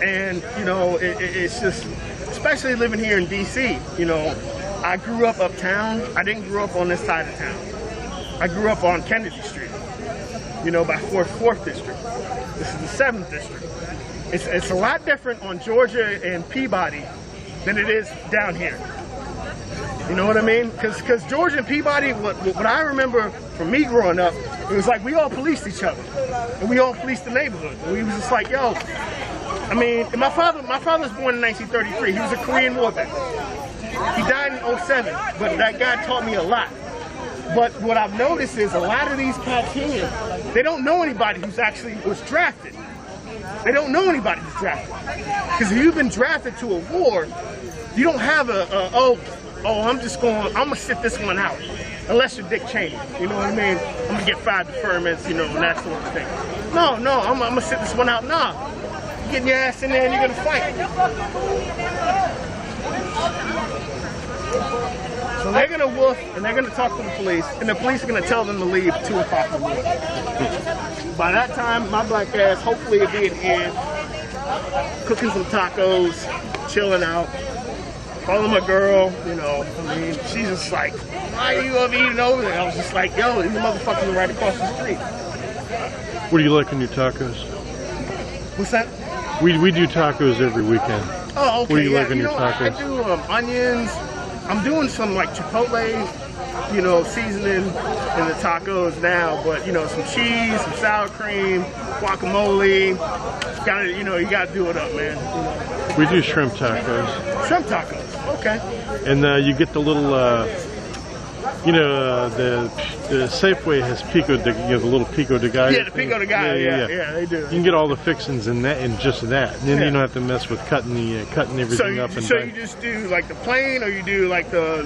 and, you know, it's just, especially living here in D.C., you know, I grew up uptown. I didn't grow up on this side of town. I grew up on Kennedy Street, you know, by 4th District. This is the 7th District. It's a lot different on Georgia and Peabody than it is down here. You know what I mean? Because Georgia and Peabody, what I remember from me growing up, it was like we all policed each other. And we all policed the neighborhood. And we was just like, yo, I mean, and my father was born in 1933. He was a Korean War vet. He died in 07, but that guy taught me a lot. But what I've noticed is a lot of these cats here, they don't know anybody who's actually was drafted. They don't know anybody who's drafted. Because if you've been drafted to a war, you don't have I'm gonna sit this one out. Unless you're Dick Cheney, you know what I mean? I'm gonna get 5 deferments, you know, and that sort of thing. No, I'm gonna sit this one out. Nah, you're getting your ass in there and you're gonna fight. So they're gonna woof and they're gonna talk to the police, and the police are gonna tell them to leave 2 o'clock in the morning. By that time, my black ass hopefully will be in here, cooking some tacos, chilling out. Calling my girl, you know, I mean, she's just like, why are you eating over there? I was just like, yo, these motherfuckers are right across the street. What do you like in your tacos? What's that? We do tacos every weekend. Oh, okay. What do you like in you your know, tacos? I do onions. I'm doing some like Chipotle, you know, seasoning in the tacos now, but you know, some cheese, some sour cream, guacamole. Gotta, you know, you gotta do it up, man. You know. We do shrimp tacos. Shrimp tacos, okay. And you get the little, you know, the Safeway has pico de, you know, the little pico de gallo. Yeah, the pico de gallo. Yeah, they do. You can get all the fixings in that, in just that. And then you don't have to mess with cutting everything up. So you just do like the plain, or you do like the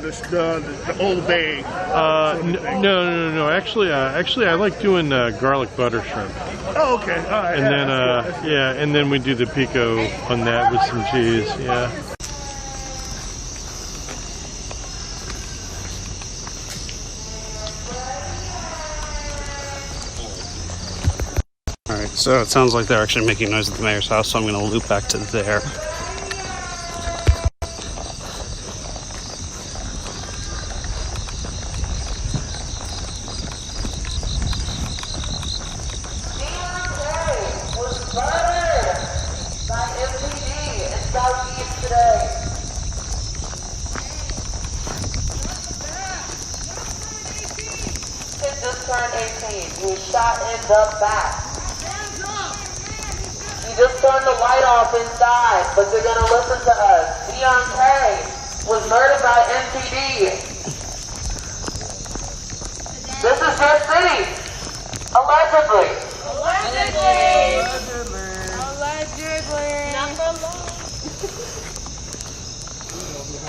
Old Bay? No. Actually, I like doing garlic butter shrimp. Oh, okay. All right. And then, and then we do the pico on that with some cheese. Yeah. Alright, so it sounds like they're actually making noise at the mayor's house, so I'm going to loop back to there. Turned 18. He was shot in the back. He just turned the light off inside, but they're gonna listen to us. Dion K was murdered by NPD. This is your city. Allegedly.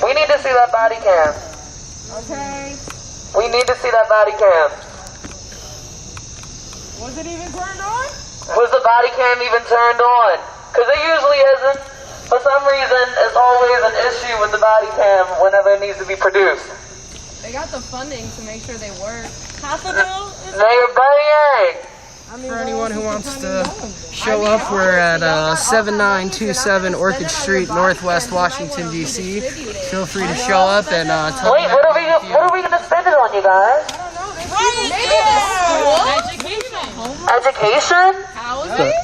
We need to see that body cam. Okay. We need to see that body cam. Was it even turned on? Was the body cam even turned on? Because it usually isn't. For some reason, it's always an issue with the body cam whenever it needs to be produced. They got the funding to make sure they work. Half a bill? Mayor Bernier! For anyone who wants to show up, we're at 7927 Orchid Street, Northwest Washington, D.C. Feel free to show up and tell Wait, what are we going to spend it on, you guys? Education?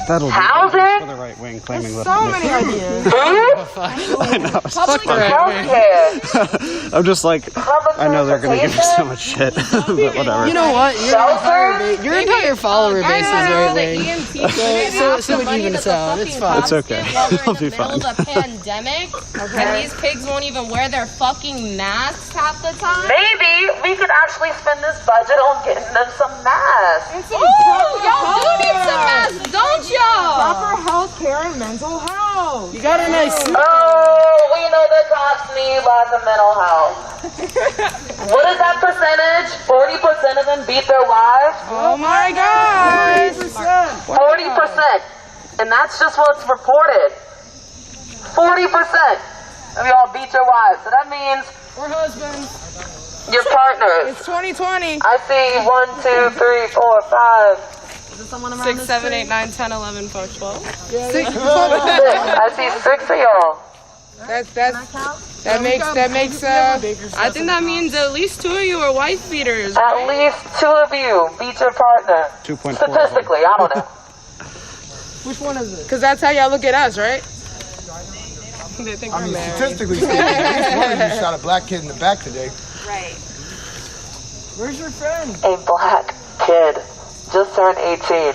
That'll Housing? for the right wing claiming that. So many ideas. I know. Public healthcare. I'm just like, I know they're going to give me so much shit, but whatever. You know what? Your entire follower base is right wing. So what are you going to tell? It's fine. It's okay. I'll be fine. Middle of the pandemic, and these pigs won't even wear their fucking masks half the time. Maybe we could actually spend this budget on getting them some masks. Ooh, y'all do need some masks, don't y'all? Proper health care and mental health. No. You got a nice suit. Oh, we know the cops need lots of mental health. What is that percentage? 40% of them beat their wives? Oh my God. 40%. And that's just what's reported. 40% of y'all beat your wives. So that means Or husbands. your partners. It's 2020. I see 1, 2, 3, 4, 5. 6, 7, 8, 9, 10, 11, 12, 12. Six. I see 6 of y'all. That makes I think that means at least 2 of you are wife beaters. At least 2 of you beat your partner. 2.4. Statistically, I don't know. Which one is it? Because that's how y'all look at us, right? They think I we're mean, married. statistically speaking, at least one of you shot a black kid in the back today. Right. Where's your friend? A black kid just turned 18.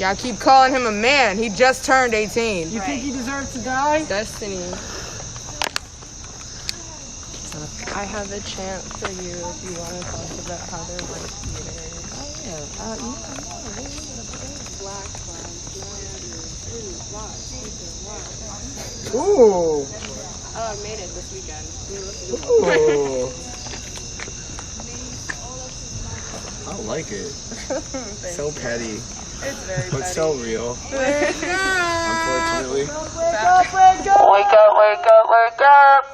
Y'all keep calling him a man. He just turned 18. You think he deserves to die? Destiny. I have a chant for you if you want to talk about how they're wife beaters. Oh, yeah. Black Ooh. Oh, I made it this weekend. Ooh. I like it. So petty. It's very But so real. Unfortunately. Wake up, wake up.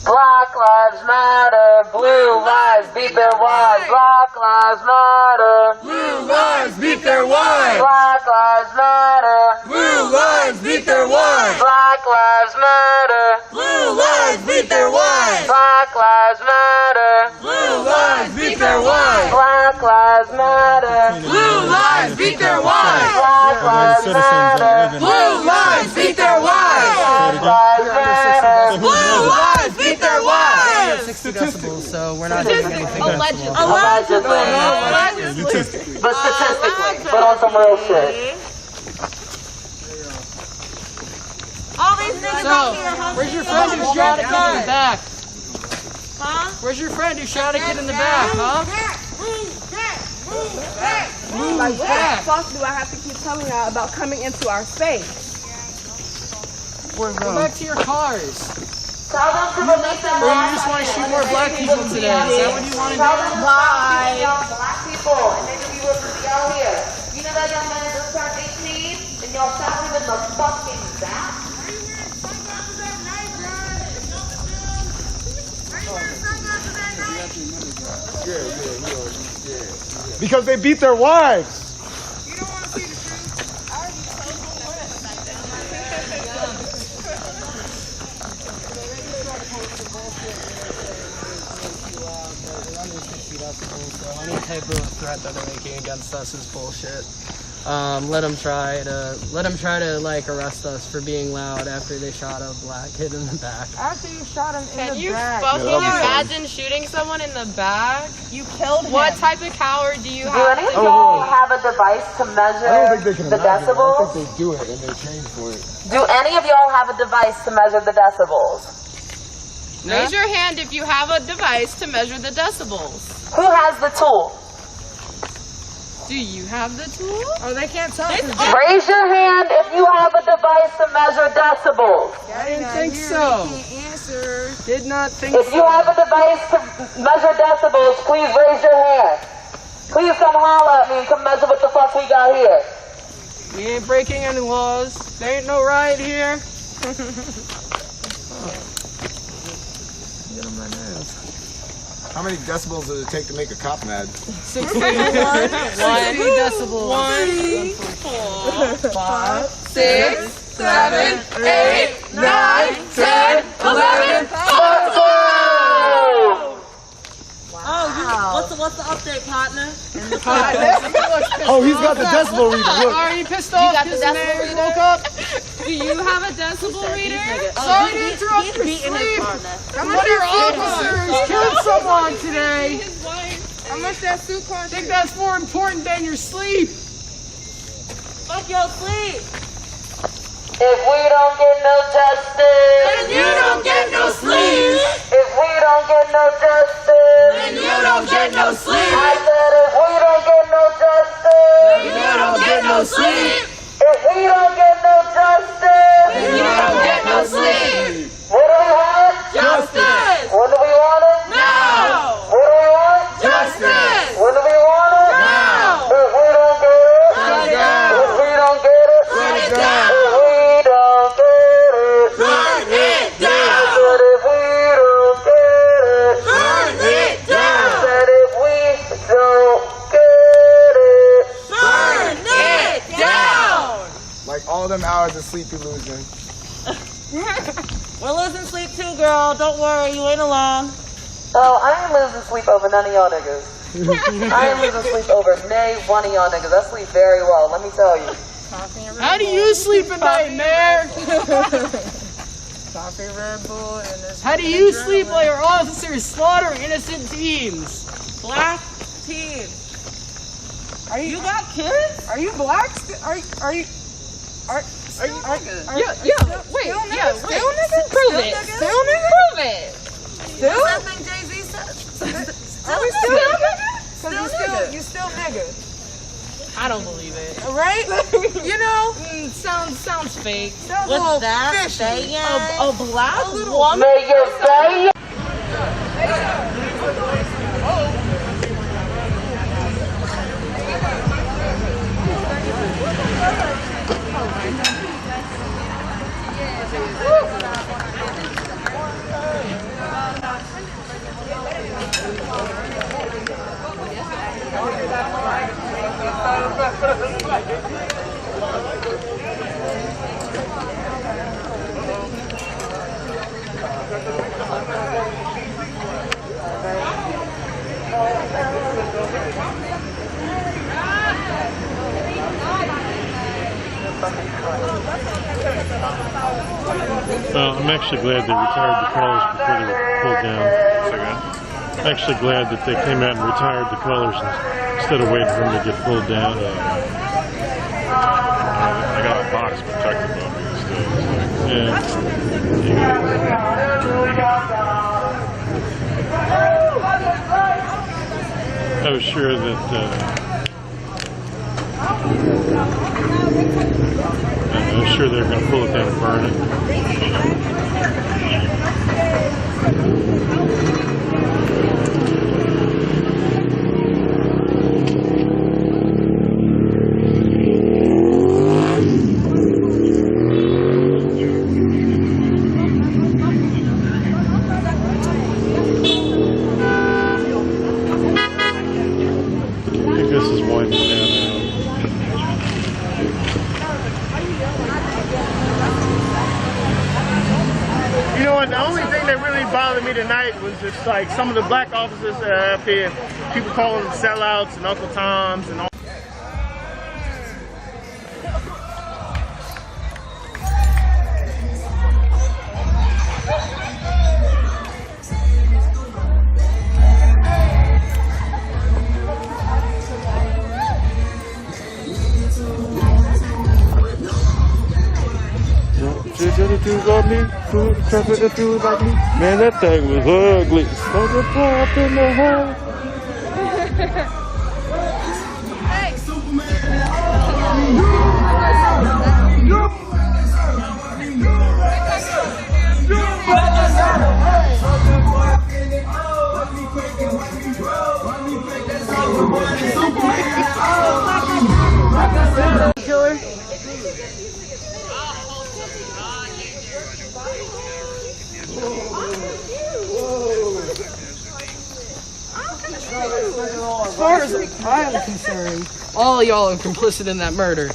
Black lives matter, blue lives beat their wives. Black lives matter, Blue lives beat their wives. Black lives matter, Blue lives beat their wives. Black lives matter, Blue lives beat their wives. Black lives matter, Blue lives beat their wives. Black lives matter, Blue lives beat their wives. Black lives matter, Blue lives beat their wives. Black lives matter, Blue lives beat their wives. 60 decibels, so we're not doing anything. Allegedly. Statistically. But statistically, but on some real shit. All these niggas out here hungry. Where's your friend who shot a kid in the back? Huh? Where's your friend who shot a kid in the back, huh? Like, what the fuck do I have to keep telling y'all about coming into our space? Go back to your cars. Tell them to release them. Or you just want to shoot more black people today? Is that what you want to do? Tell them to stop beating y'all black people and they can be able to be out here. You know that young man just turned 18 and y'all shot him in the fucking back? Because they beat their wives. Any type of threat that they're making against us is bullshit. Let them try to like arrest us for being loud after they shot a black kid in the back. After you shot him in Can the you back. fucking imagine shooting someone in the back? You killed him. What type of coward do you Do have? any of y'all have a device to measure I don't think they can the imagine it. decibels? I think they do it and they train for it. Do any of y'all have a device to measure the decibels? Raise your hand if you have a device to measure the decibels. Who has the tool? Do you have the tool? Oh, they can't talk. Raise your hand if you have a device to measure decibels. I didn't think so. Answer. Did not think If you have a device to measure decibels, please raise your hand. Please come holler at me and come measure what the fuck we got here. We ain't breaking any laws. There ain't no riot here. Get on my nerves. How many decibels does it take to make a cop mad? 60 decibels. 1, 4, 5, 6, 7, 8, 9, 10, 11. Wow. What's the update, partner? Oh, he's got the decibel reader. Look. Are you pissed off? got the This decibel man reader? woke up. Do you have a decibel reader? Sorry to interrupt your sleep. One of your officers killed someone today. His wife. How much that suit cost? I think that's more important than your sleep. Fuck your sleep. If we don't get no justice, Then you don't get no sleep. if we don't get no justice, Then you don't get no sleep. I said if we don't get no justice, Then you don't get no sleep. if we don't get no losing sleep, you're losing. We're losing sleep too, girl. Don't worry, you ain't alone. Oh, I ain't losing sleep over none of y'all niggas. I ain't losing sleep over nay one of y'all niggas. I sleep very well, let me tell you. How do you sleep at night, Mayor? Coffee, Red Bull, and this. How do you sleep while your officers slaughter innocent teens? Black teens. You got kids? Are you black? Are you? Wait, Prove it. Still niggas? Prove it. Still? That thing Jay-Z said. Are we still niggas? Cause you still nigga. I don't believe it. Right? You know? Sounds fake. Sounds What's that? fishy. A black woman? May you say I'm actually glad they retired the colors before they were pulled down. I'm actually glad that they came out and retired the colors instead of waiting for them to get pulled down. I got a box protected above me still. I was sure that they were going to pull it down and burn it. I think this is winding down now. You know what, the only thing that really bothered me tonight was just like some of the black officers that are up here, people calling them sellouts and Uncle Toms and all. Man, that thing was ugly. Soldier pop in the hole. Killer. As far as I'm concerned, all y'all are complicit in that murder.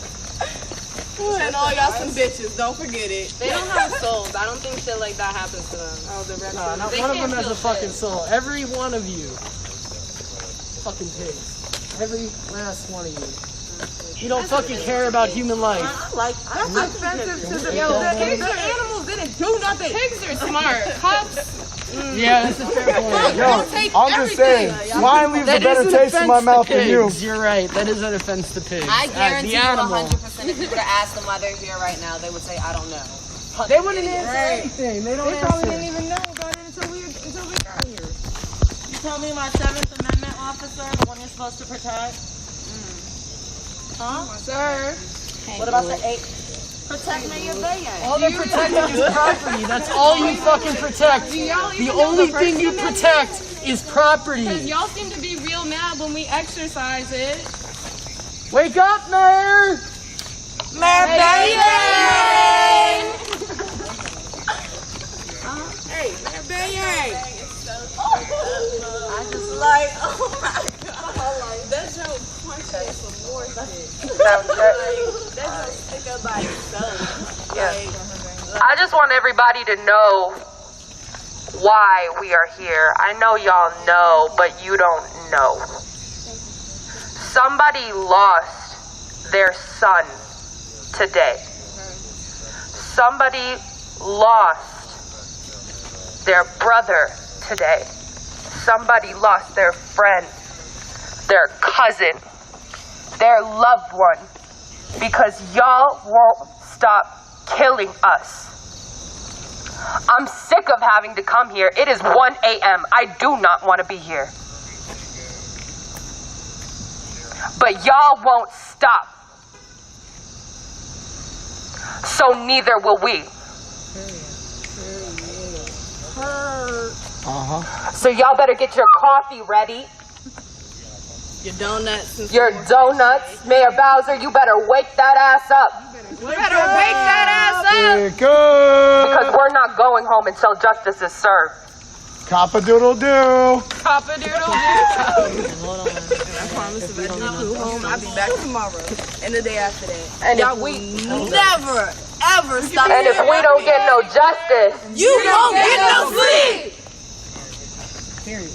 And all y'all some bitches, don't forget it. They don't have souls. I don't think shit like that happens to them. Oh, the rest Nah, not They one of can't them has feel a fucking shit. soul. Every one of you. Fucking pigs. Every last one of you. You don't fucking care about human life. that's offensive to the pigs. The animals didn't do nothing. Pigs are smart. Cops. Yeah, that's a fair point. Yo, I'm just saying, swine leaves a better taste in my mouth than you. You're right. That is an offense to pigs. I guarantee the you animal. 100% if you were to ask them why they're here right now, they would say, I don't know. They wouldn't answer anything. They don't They answer. probably didn't even know about it until we got here. You told me my 7th Amendment officer, the one you're supposed to protect? Huh? Sir. What about the 8th? Protect me your baby. All they're protecting is property. That's all you fucking protect. The only thing you protect is property. Because y'all seem to be real mad when we exercise it. Wake up, Mayor! Mayor Baby! Hey, Mayor Baby! I just like, oh my God. That's so funny. I just want everybody to know why we are here. I know y'all know, but you don't know. Somebody lost their son today. Somebody lost their brother today. Somebody lost their friend, their cousin, their loved one, because y'all won't stop killing us. I'm sick of having to come here. It is 1 a.m. I do not want to be here. But y'all won't stop. So neither will we. So y'all better get your coffee ready. Your donuts. Your donuts. Mayor Bowser, you better wake that ass up. You better wake that ass up. Because we're not going home until justice is served. Cop-a-doodle-doo. Cop-a-doodle-doo. I promise if I do go home, I'll be back tomorrow and the day after that. And y'all if we never, ever stop. And if we don't get no justice, you won't get no sleep. Period.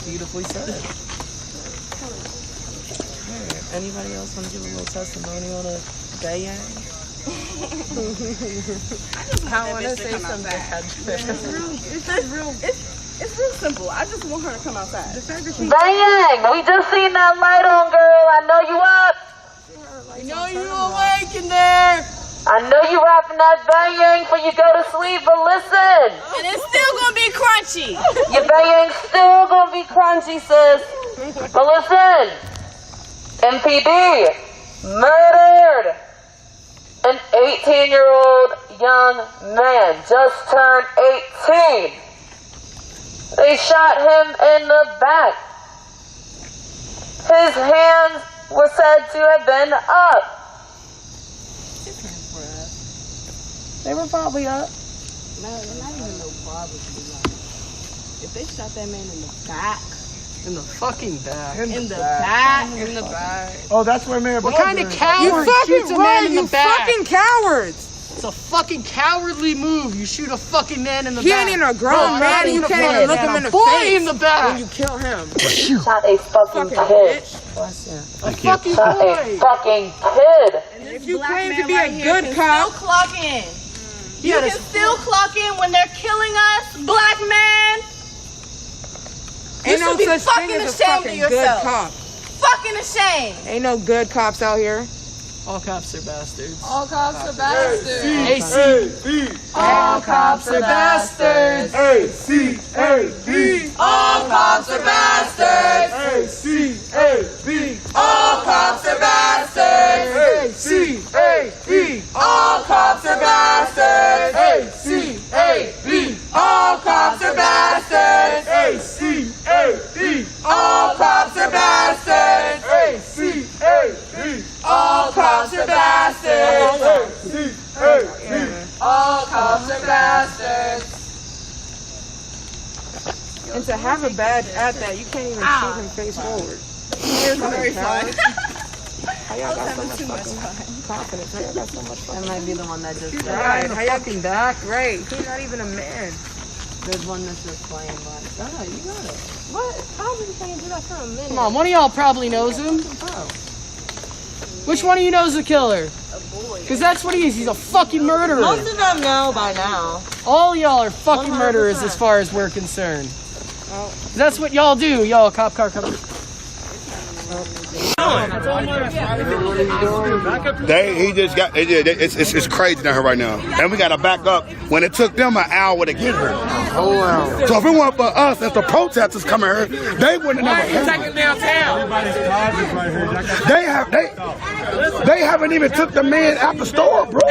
Beautifully said. Anybody else want to give a little testimony on a Bayang? I want to say something. It's real simple. I just want her to come outside. Bang! We just seen that light on, girl. I know you up. I know you awake in there. I know you rapping that bang before you go to sleep, but listen. And it's still gonna be crunchy. Your bang's still gonna be crunchy, sis. But listen, MPD murdered an 18-year-old young man, just turned 18. They shot him in the back. His hands were said to have been up. They were probably up. No, they're not even no barbers. If they shot that man in the back. In the fucking back. In the back. In the back. Oh, that's where Mayor What Bowser kind of is. coward shoots a man in the back? fucking cowards. It's a fucking cowardly move. You shoot a fucking man in the He back. ain't even a grown man. You can't even look him in the boy face in the back. when you kill him. Shot a fucking kid. A fucking Shot boy. a fucking kid. And If you black claim man to be right a here good can cop- still clock in. You Yeah, can still clock in when they're killing us, black man. You Ain't no should be such thing fucking as a ashamed of fucking good yourself. cop. Fucking ashamed. Ain't no good cops out here. All cops are bastards. All cops are bastards. AC. All cops are bastards. A-C-A-B. All cops are bastards. A-C-A-B. All cops are bastards. A-C-A-B. All cops are bastards. A-C-A-B. All cops are bastards. A-C-A-B. All cops are bastards. A-C-A-B. All cops are bastards. A-C-A-B. All cops are bastards. And to have a badge at that, you can't even shoot him face forward. Very fun. How y'all got so much fucking confidence? How y'all got so much fucking... That might be the one that just Right, died. how y'all fucking back? Right, he's not even a man. There's one that's just playing by. Oh, you got it. What? How did you fucking do that for a minute? Come on, one of y'all probably knows him. Which one of you knows the killer? Because that's what he is. He's a fucking murderer. Most of them know by now. All y'all are fucking murderers as far as we're concerned. That's what y'all do. Y'all, cop car coming. He just got. It's crazy down here right now, and we got to back up. When it took them an hour to get here, so if it weren't for us, as the protesters coming here, they wouldn't have never came. downtown. They haven't even took the man out the store, bro.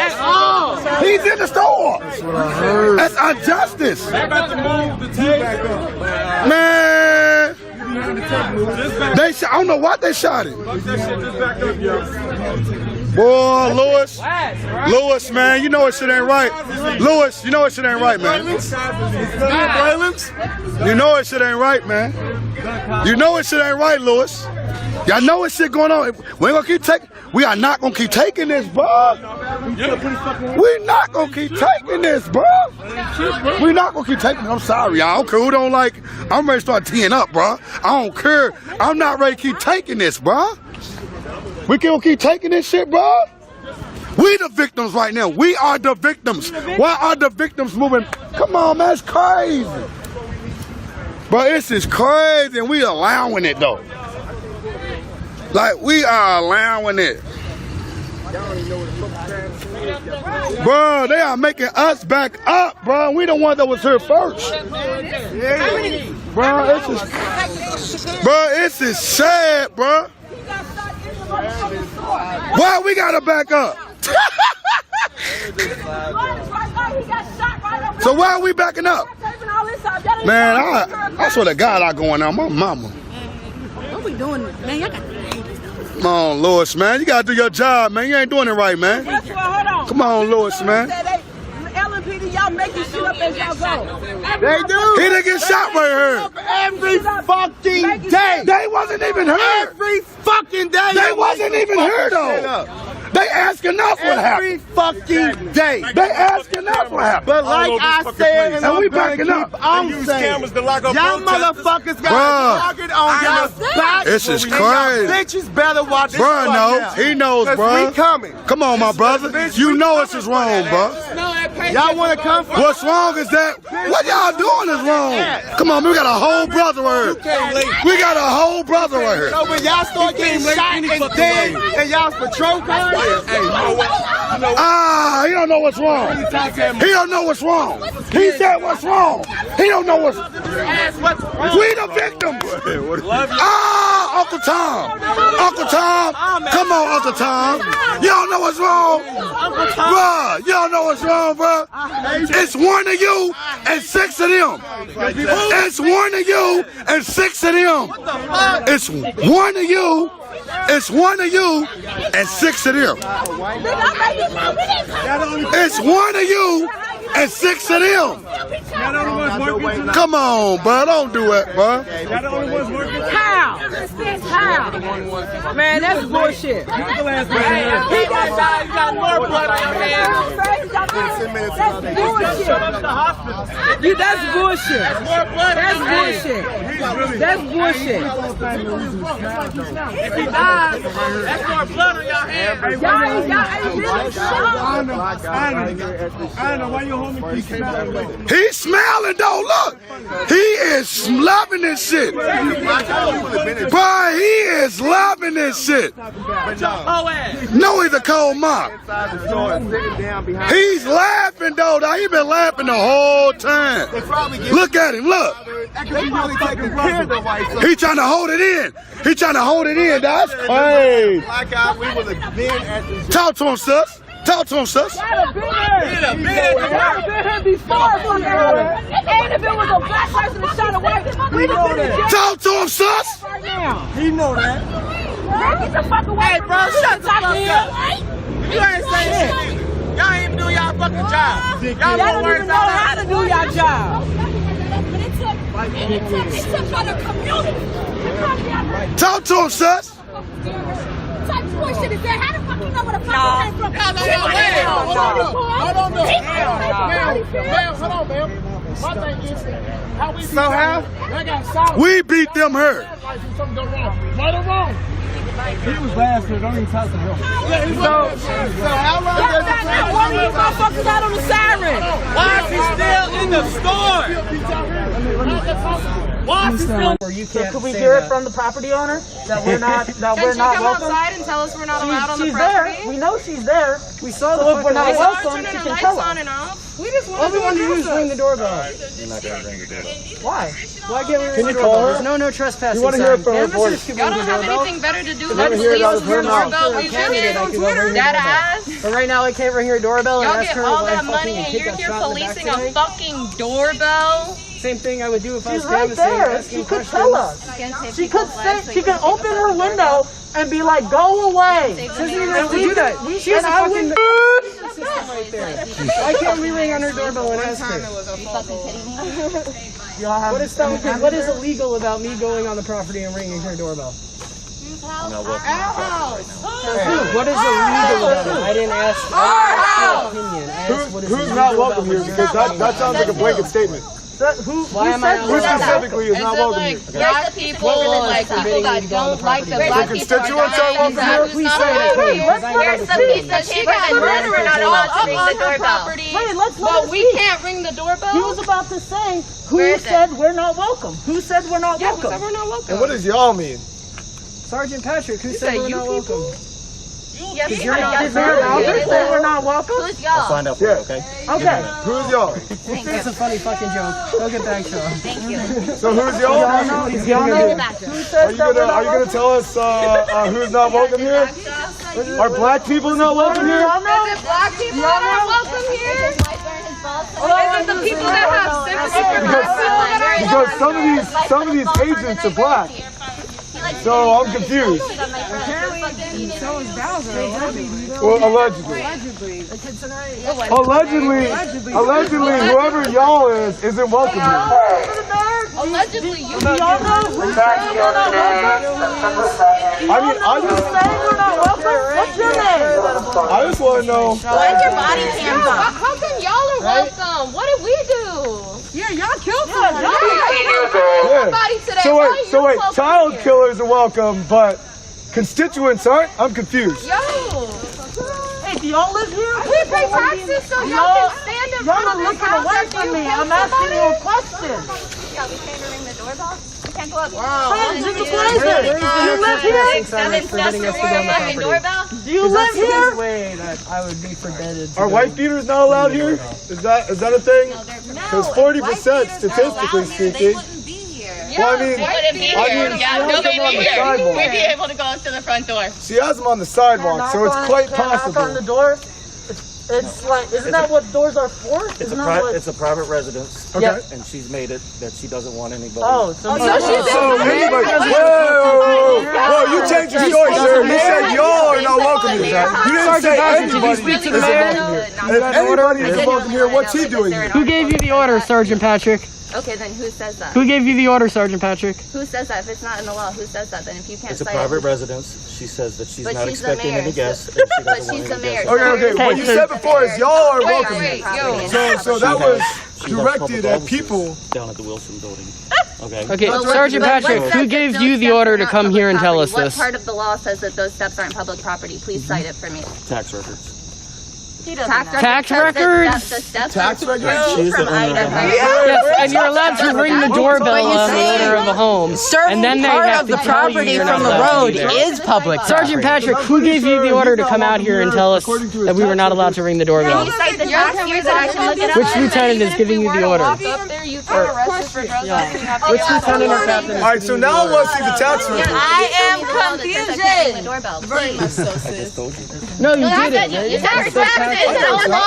He's in the store. That's injustice. They about to move the tape back up. Man, I don't know why they shot him. Fuck that shit, just back up, yo. Boy, Lewis, man, you know it shit ain't right. Lewis, you know it shit ain't right, man. You know it shit ain't right, man. You know it shit ain't right, Lewis. Y'all know what shit going on. We ain't gonna keep taking. We are not gonna keep taking this, bro. We not gonna keep taking this, bro. We not gonna keep taking it. I'm sorry, y'all. I don't care who don't like. I'm ready to start teeing up, bro. I don't care. I'm not ready to keep taking this, bro. We can't keep taking this shit, bro. We the victims right now. We are the victims. Why are the victims moving? Come on, man, it's crazy. Bro, this is crazy, and we allowing it though. Like, we are allowing it. Bro, they are making us back up, bro. We the one that was here first. Bro, this is sad, bro. Why we gotta back up? So why are we backing up? Man, I swear to God I going out. My mama. What we doing? Man, y'all got Come on, Lewis, man. You gotta do your job, man. You ain't doing it right, man. Come on, Lewis, man. LMPD, y'all making shit up as y'all go. They do. He didn't get shot right here. Every fucking day. They wasn't even here. Every fucking day. They wasn't even here, though. They asking us what happened. Every fucking day. They asking us what happened. But like I said, and we backing up. I'm saying, y'all motherfuckers got to target on y'all's back. This is crazy. Bitches better watch this. Bro knows. He knows, bro. We coming. Come on, my brother. You know this is wrong, bro. Y'all want to come? What's wrong is that what y'all doing is wrong. Come on, we got a whole brother right here. We got a whole brother right here. So when y'all start getting shot and dead and y'all's patrol cars, he don't know what's wrong. He don't know what's wrong. He said what's wrong. He don't know what's. We the victims. Uncle Tom. Uncle Tom. Come on, Uncle Tom. You don't know what's wrong, bruh. You don't know what's wrong, bruh. It's one of you and six of them. It's one of you and six of them. It's one of you. It's one of you and six of them. It's one of you and six of them. Come on, bro. Don't do it, bro. How? Man, that's bullshit. He got more blood on your hands. That's bullshit. That's bullshit. That's bullshit. If he dies, that's more blood on your hands. I don't know why you hold me. He's smiling though, look. He is loving this shit. Boy, he is loving this shit. No, he's a cold mop. He's laughing though. He been laughing the whole time. Look at him, look. He trying to hold it in. He trying to hold it in. That's crazy. Talk to him, sus. Talk to him, sus. And if it was a black person that shot a white, we'd have been in jail. Talk to him, sus. Right now. He know that. Get the fuck away. Hey, bro, shut the fuck up. You ain't saying shit. Y'all ain't even do y'all fucking job. Y'all don't even know how to do your job. Talk to him, sus. Type bullshit is that? How the fuck you know where the fuck came from? Hold on, ma'am. My thing is, how we we beat them here. Something go wrong. Right or wrong? He was last year. Don't even talk to him. So how long does it take? Why are these motherfuckers out on the siren? Why is he still in the store? Why is he still? So could we hear it from the property owner that we're not welcome? Can she come outside and tell us we're not allowed on the property? There. We know she's there. We saw the if we're not welcome, she can tell us. We just All we want to do is ring the doorbell. You're not gonna ring the doorbell. Why? Why can't we ring the doorbell? There's no trespassing. You want to hear it from her voice? Y'all don't have anything better to do than police your doorbell. We should get on Twitter. That ass. But right now I can't ring her doorbell. Y'all get all that money and you're here policing a fucking doorbell. Same thing I would do if I was She's right canvassing, there. asking She could questions. tell us. She could say, she could open her window and be like, "Go away." She doesn't even have to do that. She has a fucking system right there. Why can't we ring on her doorbell and ask her? What is illegal about me going on the property and ringing her doorbell? Our house. What is illegal about it? I didn't ask your opinion. I asked what is Who's not illegal welcome about here? Because that sounds like a blanket statement. Who specifically is not welcome here? Black people, like people that don't like the black people. Constituents aren't welcome here? Here's some piece of paper and we're not allowed to ring the doorbell. Wait, let's But we can't ring the doorbell? He was about to say, who said we're not welcome? Who said we're not welcome? Who said we're not welcome? And what does y'all mean? Sergeant Patrick, who said we're not welcome? Yes, Did we're not welcome? Who's y'all? I'll find out for you, okay? Okay. Who's y'all? It's a funny fucking joke. Go get back, Sean. Thank you. So who's y'all? Are you gonna tell us who's not welcome here? Are black people not welcome here? Is it black people that are welcome here? Is it the people that have sympathy for us? Because some of these agents are black. So I'm confused. So is Bowser. Well, allegedly, whoever y'all isn't welcome here. Allegedly, you I mean, I just What's your name? I just want to know. Where's your body cam from? How come y'all are welcome? What did we do? Yeah, y'all killed someone. So wait, child killers are welcome, but constituents aren't? I'm confused. Yo! Hey, do y'all live here? We pay taxes so y'all can stand in front Y'all of are this looking house away after from you me. kill I'm asking you a somebody? question. Yeah, we can't ring the doorbell. We can't go up. Hey, just a question. Do you live here? Do you live here? There's way that I would be forbidden. Are white beaters not allowed here? Is that a thing? Because 40% statistically speaking. Well, I mean, They wouldn't be here. Yeah, no, they'd be here. We'd be able to go up to the front door. She has them on the sidewalk, so it's quite possible. Knock on the door. It's like, isn't that what doors are for? It's a private residence. Okay. And she's made it that she doesn't want anybody. Oh, so anybody. Whoa, you changed your story, sir. You said y'all are not welcome here. You didn't say anybody isn't welcome here. And if anybody isn't welcome here, what's he doing here? Who gave you the order, Sergeant Patrick? Okay, then who says that? Who gave you the order, Sergeant Patrick? Who says that? If it's not in the law, who says that? Then if you can't It's a cite private it, residence. She says that she's But not she's the expecting mayor, any guests. so- And she But doesn't she's want the any mayor, guests. Okay. What you said before is y'all are welcome Wait, here. yo. So that was She has directed public at offices people. down at the Wilson building. Okay. Okay, Well, Sergeant what Patrick, says who that gave those you the steps order are to not come public here and tell us property? this? What part of the law says that those steps aren't public property? Please cite it for me. Tax records. Tax records? Tax records? She's the owner of the house. Yes, and you're allowed to ring the doorbell on the owner of a home. And then they have to tell you you're not allowed to do that. public. Sergeant Patrick, who gave you the order to come out here and tell us that we were not allowed to ring the doorbell? Can you cite the tax years that I should look it up? Which lieutenant is giving you the order? Up there, you can arrest for trespassing. Which lieutenant or captain is All right, so now I want to see the tax records. I am confusion. No, you didn't. You tax taxes. It's not a law.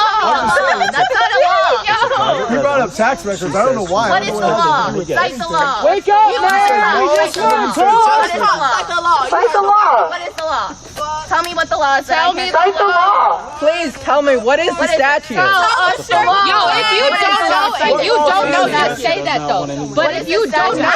That's not a law. You brought up tax records. I don't know why. What is the law? Cite the law. Wake up, man! What is the law? Cite the law. What is the law? Tell me what the law says. Tell me the law. Please tell me, what is the statute? Tell us the law. Yo, if you don't know, just say that though. But if you don't know,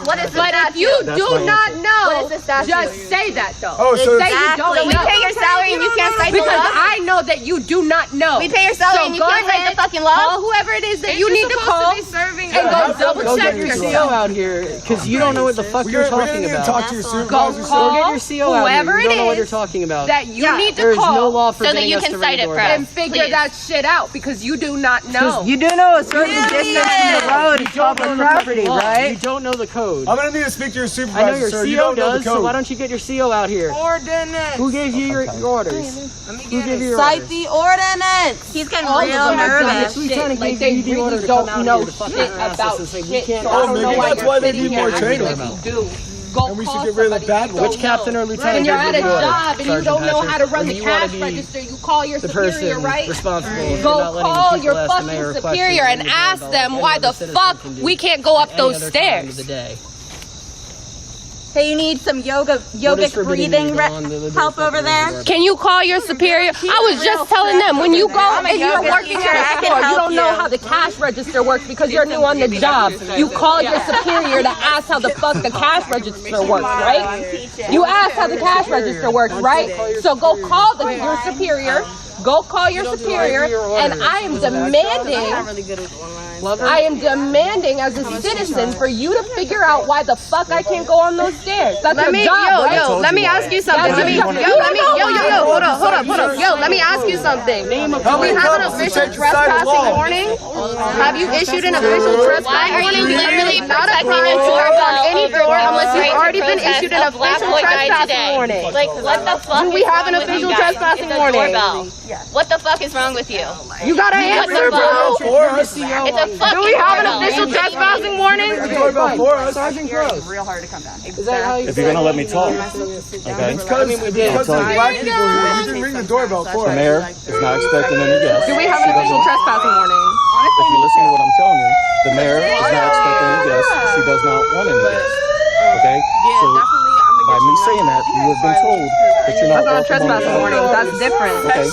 what is the but if you do not know, what is the statute? just say that though. Oh, so say you don't So we know. pay your salary and you can't cite the Because law? I know that you do not know. We pay your salary and you go can't cite ahead, the fucking law? Call whoever it is that you need to call and go double Go check get your CO yourself. out here, because you don't know what the fuck you're we talking didn't even about. talk to your Go supervisor. call Go get your CO out here. whoever You don't know what it you're is talking about. that you need to There's call no law so that forbidding you us can to cite ring it the for doorbell. and figure that shit out because you do not know. You do know a certain distance from the road is public property, You right? don't know the code. I'm going to need to speak to your I supervisor, know your sir. You CO don't know the does, so code. why don't you get your CO out here? Ordinance. Who gave you your orders? Who gave you your Cite orders? the ordinance. He's getting All of real them are dumb nervous. as Which shit. lieutenant Like gave they you the order really to come don't out know here to fucking shit harass us about and say we shit. can't? So Oh, I don't know maybe why that's you're why they sitting need here more acting training. like you do. Go and we should call get rid of the bad somebody. ones. Which captain or lieutenant? When you're at a gives you the order, job and you Sergeant don't know Patrick? how to run When the you wanna cash be register, you call your the superior, person right? responsible for Go not letting call people your ask the fucking mayor a question superior when and you ask handle them any why other the citizen fuck can do we can't go up any those other time of stairs. the day. Hey, you need some yogic breathing help over there? Can you call your superior? I was just telling them, when you go and you're working at a store, you don't know how the cash register works because you're new on the job. You call your superior to ask how the fuck the cash register works, right? You ask how the cash register works, right? So go call your superior. Go call your superior, and I am demanding as a citizen for you to figure out why the fuck I can't go on those stairs. That's your job, right? Let me ask you something. Hold up. Yo, let me ask you something. Do we have an official trespassing warning? Have you issued an official trespassing warning? Literally not a payment to knock on any door unless you've already been issued an official trespassing warning. Like, what the fuck? Do we have an official trespassing warning? What the fuck is wrong with you? You gotta answer, bro. It's a fucking Do we have an doorbell. official trespassing warning? Sergeant Gross. Real hard to come down. Is that how you If you're gonna let me talk, okay? Because there's black people here. You didn't ring the doorbell for The us. mayor is not expecting any guests. Do we have an official trespassing warning? If you listen to what I'm telling you, the mayor is not expecting any guests. She does not want any guests. Okay? So by me saying that, you have been told that you're not That's not a welcome on the trespassing warning. property. That's different. Okay?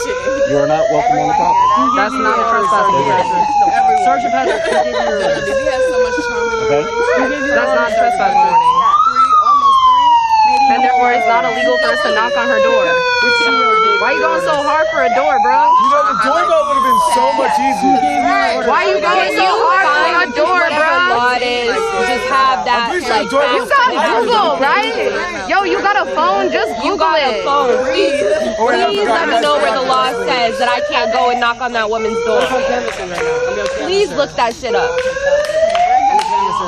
You are not welcome on the property. That's not a trespassing warning. Sergeant Patrick, you give your Okay? That's not a trespassing warning. And therefore, it's not illegal for us to knock on her door. Why you going so hard for a door, bro? You know, the doorbell would have been so much easier. Why you going so hard for a door, bro? Just have that. Like, You got Google, right? Yo, you got a phone? Just Google it. Please let me know where the law says that I can't go and knock on that woman's door. Please look that shit up.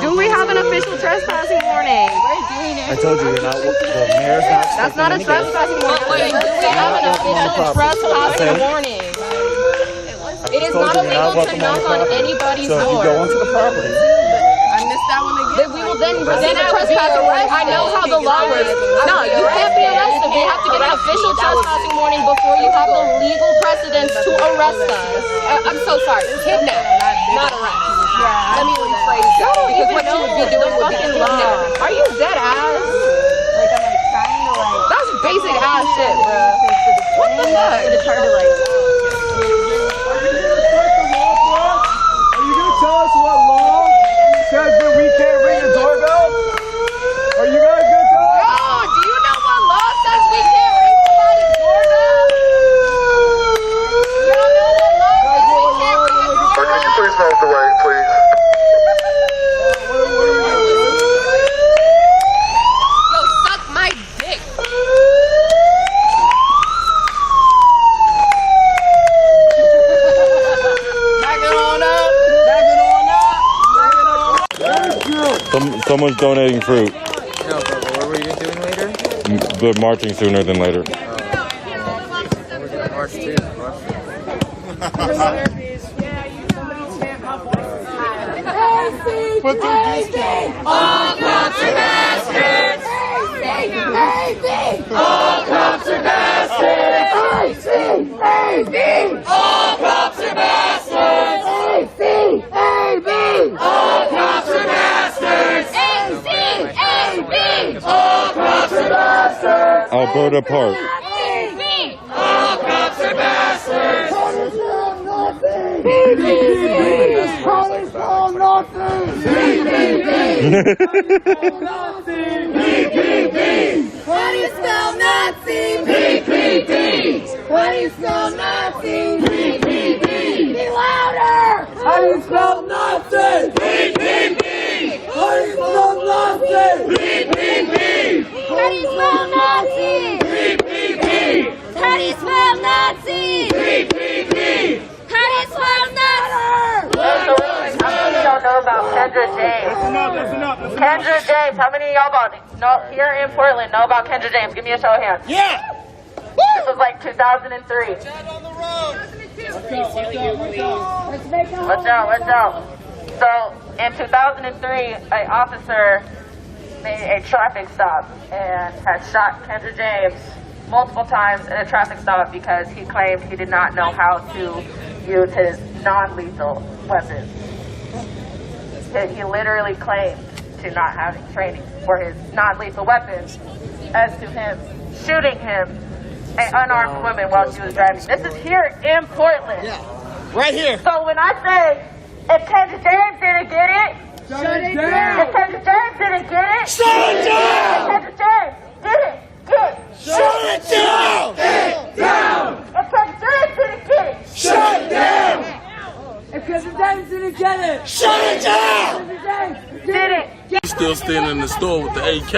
Do we have an official trespassing warning? I told you, you're not, the mayor's not expecting That's not a any guests. trespassing warning. Do we have an official trespassing warning? It is not illegal to knock on anybody's So if you door. go onto the property, I missed that one again. Then we will then present a trespassing warning. I know how the law works. No, you can't be arrested. We have to get an official trespassing warning before you have the legal precedence to arrest us. I'm so sorry. Kidnap, not arrest. Let me rephrase that. Because what you would be doing would be kidnap. Are you dead ass? That's basic ass shit, bro. What the fuck? It's hard to like. Are you going to tell us what law says that we can't ring the doorbell? Are you guys going to tell us? Yo, do you know what law says we can't ring somebody's doorbell? You don't know what law says we can't ring a doorbell? Can you please move the way, please? Yo, suck my dick. Back it on up. Back it on up. Back it on up. Someone's donating fruit. No, but what were you doing later? They're marching sooner than later. We're gonna march too. Put all cops are bastards! All cops are bastards! All cops are bastards! All cops are bastards! All cops are bastards! Alberta Park. All cops are bastards! How do you spell Nazi? How do you spell Nazi? Be louder! How do you spell Nazi? How do you spell Nazi? How do you spell Nazi? How do you spell Nazi? How do you spell Nazi? How many of y'all know about Kendra James? Kendra James, how many of y'all here in Portland know about Kendra James? Give me a show of hands. Yeah! This was like 2003. Watch out. So in 2003, an officer made a traffic stop and had shot Kendra James multiple times in a traffic stop because he claimed he did not know how to use his non-lethal weapons. He literally claimed to not having training for his non-lethal weapons as to him shooting him, an unarmed woman, while she was driving. This is here in Portland. Yeah, right here. So when I say, if Kendra James didn't get it, shut it down. If Kendra James didn't get it, shut it down. If Kendra James didn't get it, shut it down. If Kendra James didn't get it, shut it down. If Kendra James didn't get it, shut it down. Did it. He's still standing in the store with the AK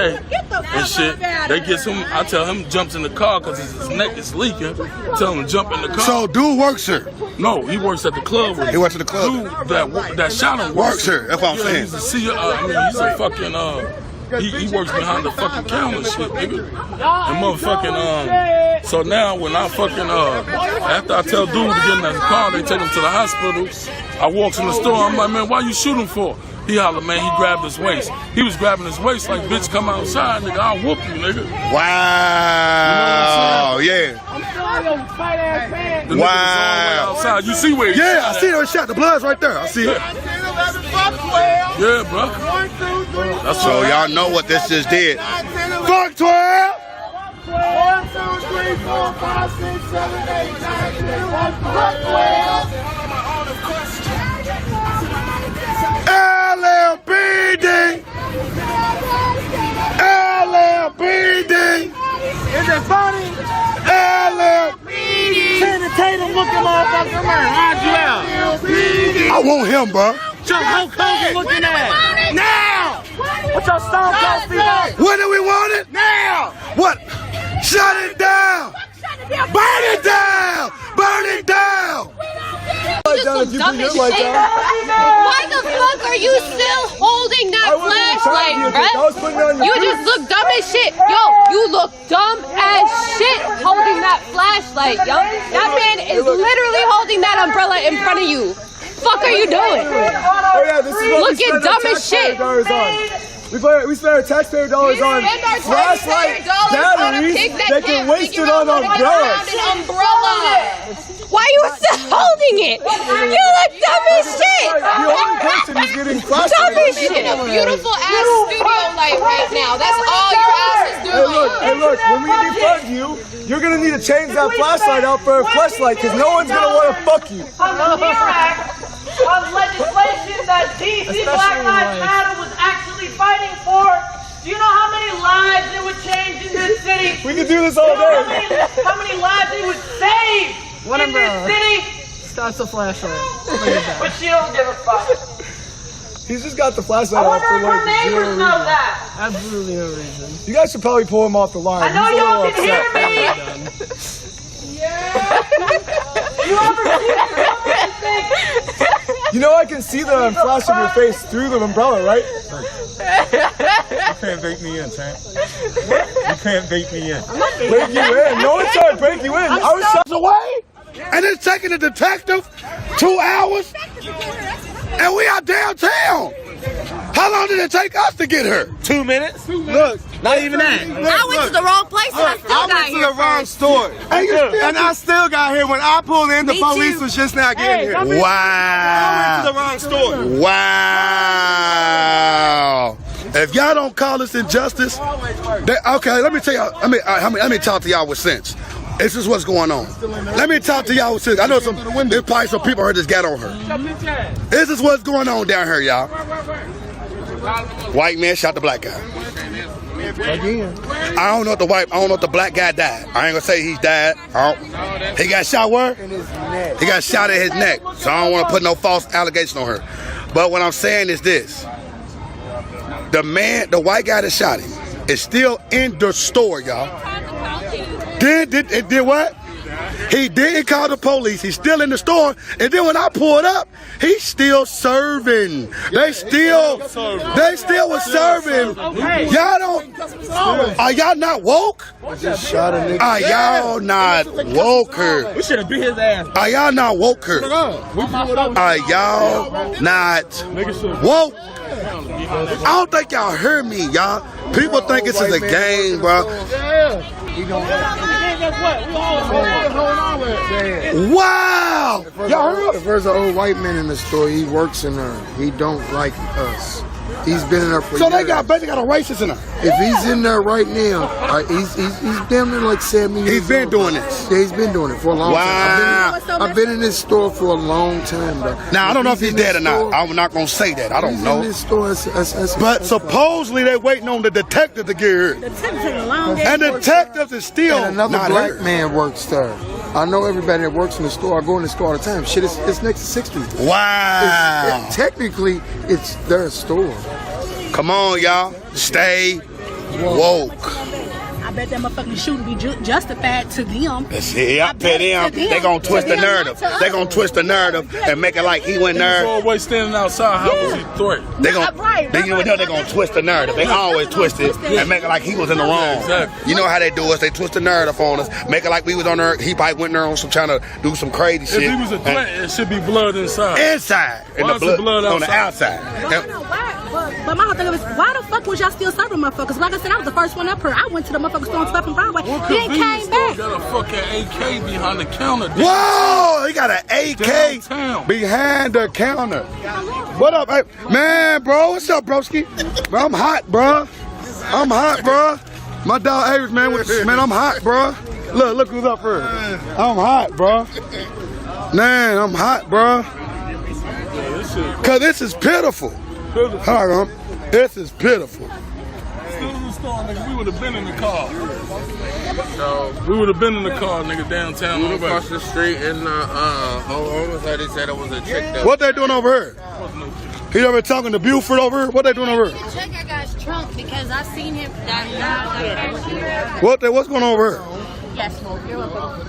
and shit. They get him. I tell him jumps in the car because his neck is leaking. Tell him to jump in the car. So dude works here? No, he works at the club. He works at the club. Dude that shot him works here. That's what I'm saying. He's a he's a fucking he works behind the fucking counter shit, nigga. And motherfucking so now when I fucking after I tell dude to get in that car, they take him to the hospital. I walks in the store. I'm like, man, why you shooting for? He hollered, man, he grabbed his waist. He was grabbing his waist like, bitch, come outside, nigga. I'll whoop you, nigga. Wow. Yeah. The wow. Outside. You see where he I see that shot. The blood's right there. I see it. Yeah, bro. That's so y'all know what this just did. Fuck 12. 1, 2, 3, 4, 5, 6, 7, 8, 9, 10, 11, 12. LLBD! LLBD! Is it funny? LLBD! Channing Tatum looking motherfucker, man. How'd you out? I want him, bro. What's your Hulk Hogan looking at? Now! What's your Stone Cold Steve Austin? When do we want it? Now! What? Shut it down! Burn it down! Burn it down! Just some dumb as shit. Why the fuck are you still holding that flashlight, bruh? You just look dumb as shit. Yo, you look dumb as shit holding that flashlight, yo. That man is literally holding that umbrella in front of you. Fuck are you doing? Oh yeah, this is what looking dumb as shit. We spend our taxpayer dollars on flashlight batteries that get wasted on umbrellas. Why are you still holding it? You look dumb as shit. The only person who's getting flashlight. Dumb as shit. A beautiful ass studio light right now. That's all your ass is doing. Hey look, when we defund you, you're gonna need to change that flashlight out for a flashlight because no one's gonna want to fuck you. On legislation that DC Black Lives Matter was actually fighting for. Do you know how many lives it would change in this city? We could do this all day. How many lives it would save in this city? Scott's a flashlight. But she don't give a fuck. He's just got the flashlight I off for wonder if her like zero neighbors know reason. that. Absolutely no reason. You guys should probably pull him off the line. I know He's a y'all little can hear upset. me. You ever see something? You know I can see the flash of your face through the umbrella, right? You can't bait me in, Tank. You can't bait me in. Break you in. No one's trying to break you in. I was shots away, and it's taking the detective 2 hours, and we are downtown. How long did it take us to get her? 2 minutes. Look, not even that. I went to the wrong place and I still got went here. to the wrong store. And I still got here. When I pulled in, the police was just now getting here. Wow. I went to the wrong store. Wow. If y'all don't call this injustice, okay, let me tell y'all, let me talk to y'all with sense. This is what's going on. Let me talk to y'all with sense. I know there's probably some people here just got on her. This is what's going on down here, y'all. White man shot the black guy. Again. I don't know if the black guy died. I ain't gonna say he's died. He got shot where? In his neck. He got shot in his neck. So I don't want to put no false allegation on her. But what I'm saying is this. The white guy that shot him is still in the store, y'all. Did what? He didn't call the police. He's still in the store. And then when I pulled up, he's still serving. They still was serving. Y'all don't. Are y'all not woke? I just shot a nigga. Are y'all not woker? We should have beat his ass. Are y'all not woker? Are y'all not woke? I don't think y'all heard me, y'all. People think this is a game, bro. Wow! Y'all heard? If there's an old white man in the store, he works in there. He don't like us. He's been in there for years. So they basically got a racist in there. If he's in there right now, he's damn near like 70 years He's been old. doing this. Yeah, he's been doing it for a long time. I've been in this store for a long time, bro. Now, I don't know if he's dead or not. I'm not going to say that. I don't know. In this store, But supposedly they're waiting on the detective to get here. And the detectives is still and another not black here. man works there. I know everybody that works in the store. I go in the store all the time. Shit, it's next to 6th Street. Wow. Technically, it's their store. Come on, y'all. Stay woke. I bet that motherfucking shooting be justified to them. See, I bet them, they gonna twist the narrative. They gonna twist the narrative and make it like he went there. He's always standing outside. How was he threatened? They gonna twist the narrative. They always twist it and make it like he was in the wrong. Exactly. You know how they do us? They twist the narrative on us, make it like we was on there. He probably went there on some trying to do some crazy shit. If he was a threat, it should be blood inside. Inside, Why in the is the blood on the outside? outside. But my whole thing is, why the fuck was y'all still serving motherfuckers? Like I said, I was the first one up here. I went to the motherfucking store on 12th and Broadway. What Then convenience came store back. got a fucking AK behind the counter? Whoa! He got an AK behind the counter. What up, hey? Man, bro? What's up, broski? Bro, I'm hot, bro. I'm hot, bro. My dog Aries, man. Man, I'm hot, bro. Look who's up here. I'm hot, bro. Man, I'm hot, bro. Cause this is pitiful. Hold on. This is pitiful. We would have been in the car. We would have been in the car, nigga, downtown. We across the street in almost like they said it was a chick that. What they doing over here? He over talking to Buford over here? What they doing over here? Check that guy's trunk because I seen him down here. What's going on over here? Yes, you're welcome.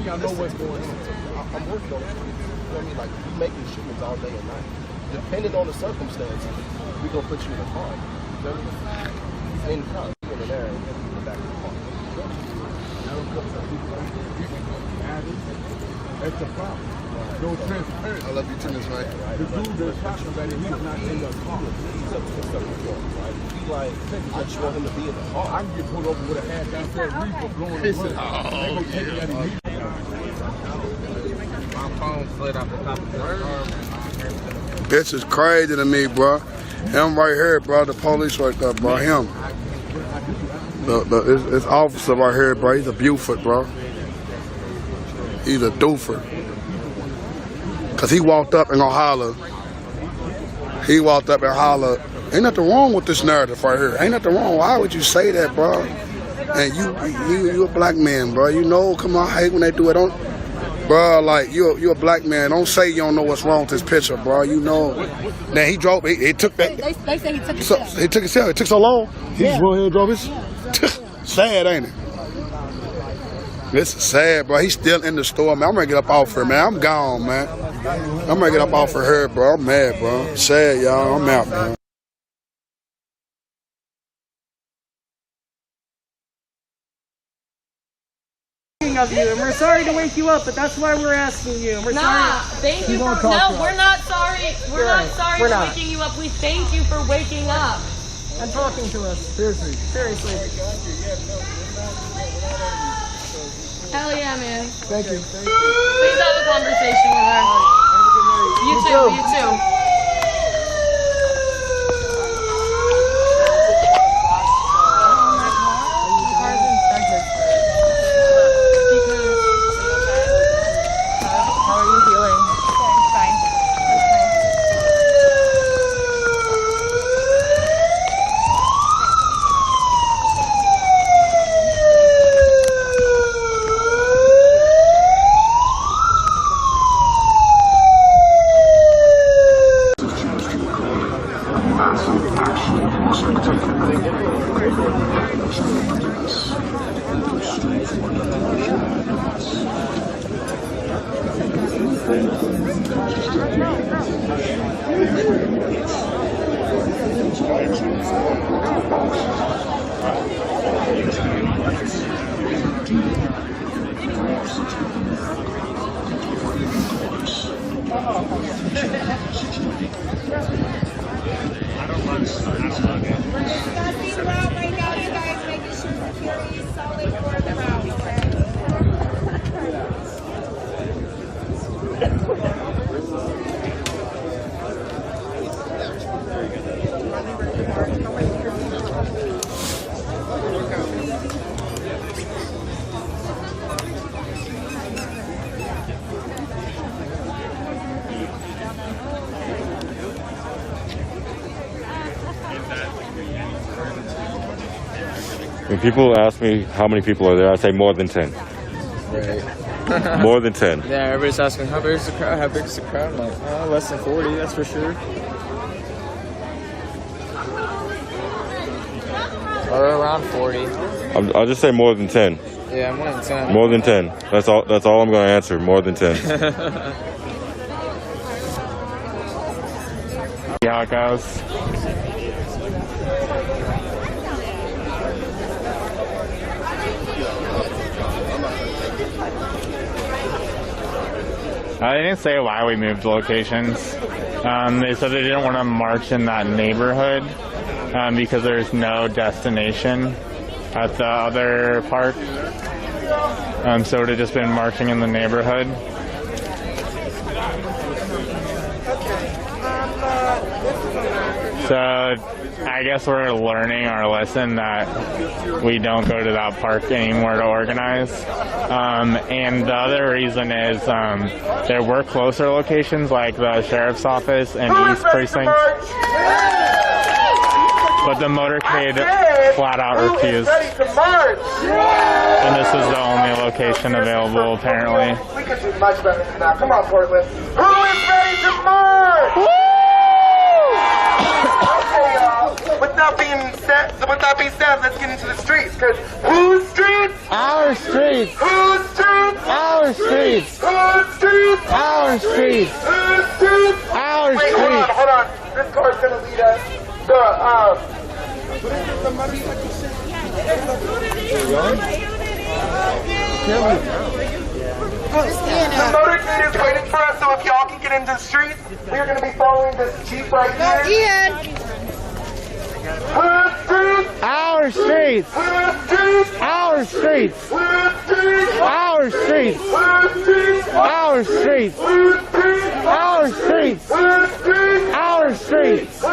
I know what's going on. I'm working on it. You know what I mean? Like, we making shipments all day and night. Depending on the circumstances, we gonna put you in the car. You know what I mean? In the car. In the there and in the back of the car. That's the problem. No transparency. I love you, tennis, right? The dude that's talking about it, he's not in the car. He's up to stuff before, right? He's like, I just want him to be in the car. I can get pulled over with a half downstairs reefer blowing the blood. They gonna take it out of me. My phone slid off the top of the car. This is crazy to me, bro. Him right here, bro. The police right there, bro. Him. This officer right here, bro. He's a Buford, bro. He's a doofer. Cause he walked up and gonna holler. He walked up and hollered. Ain't nothing wrong with this narrative right here. Ain't nothing wrong. Why would you say that, bro? And you a black man, bro. You know, come on, I hate when they do it. Don't, bro. Like you a black man. Don't say you don't know what's wrong with this picture, bro. You know. Now he drove. He took that. They say he took his self. He took his self. It took so long. He just went ahead and drove his. Sad, ain't it? This is sad, bro. He's still in the store, man. I'm gonna get up off here, man. I'm gone, man. I'm gonna get up off of her, bro. I'm mad, bro. Sad, y'all. I'm out, man. Of you, and we're sorry to wake you up, but that's why we're asking you. And we're sorry. Thank you for we're not sorry. We're not sorry for waking you up. We thank you for waking up and talking to us. Seriously. Hell yeah, man. Thank you. Please have a conversation with her. You too. When people ask me how many people are there, I say more than 10. Right. More than 10. Yeah, everybody's asking, how big is the crowd? How big is the crowd? I'm like, less than 40, that's for sure. Or around 40. I'll just say more than 10. Yeah, more than 10. More than 10. That's all I'm going to answer. More than 10. See how it goes. They didn't say why we moved locations. They said they didn't want to march in that neighborhood because there's no destination at the other park. So it would have just been marching in the neighborhood. So I guess we're learning our lesson that we don't go to that park anymore to organize. And the other reason is there were closer locations like the sheriff's office and East Precinct. But the motorcade flat out refused. And this was the only location available apparently. We could do much better than that. Come on, Portland. Who is ready to march? Okay, y'all. With that being said, let's get into the streets. Cause whose streets? Our streets. Whose streets? Our streets. Whose streets? Our streets. Whose streets? Our Wait, streets. hold on. This car's gonna lead us. The motorcade is waiting for us, so if y'all can get into the streets, we are going to be following this Jeep right here. Our streets! Our streets! Our streets! Our streets! Our streets! Our streets! Our streets!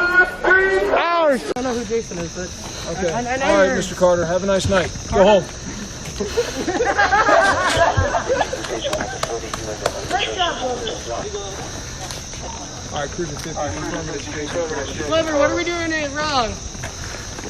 I don't know who Jason is, but Okay. I know All right, you're- Mr. Carter. Have a nice night. Go home. All right, Cruiser 50. Clever, what are we doing wrong?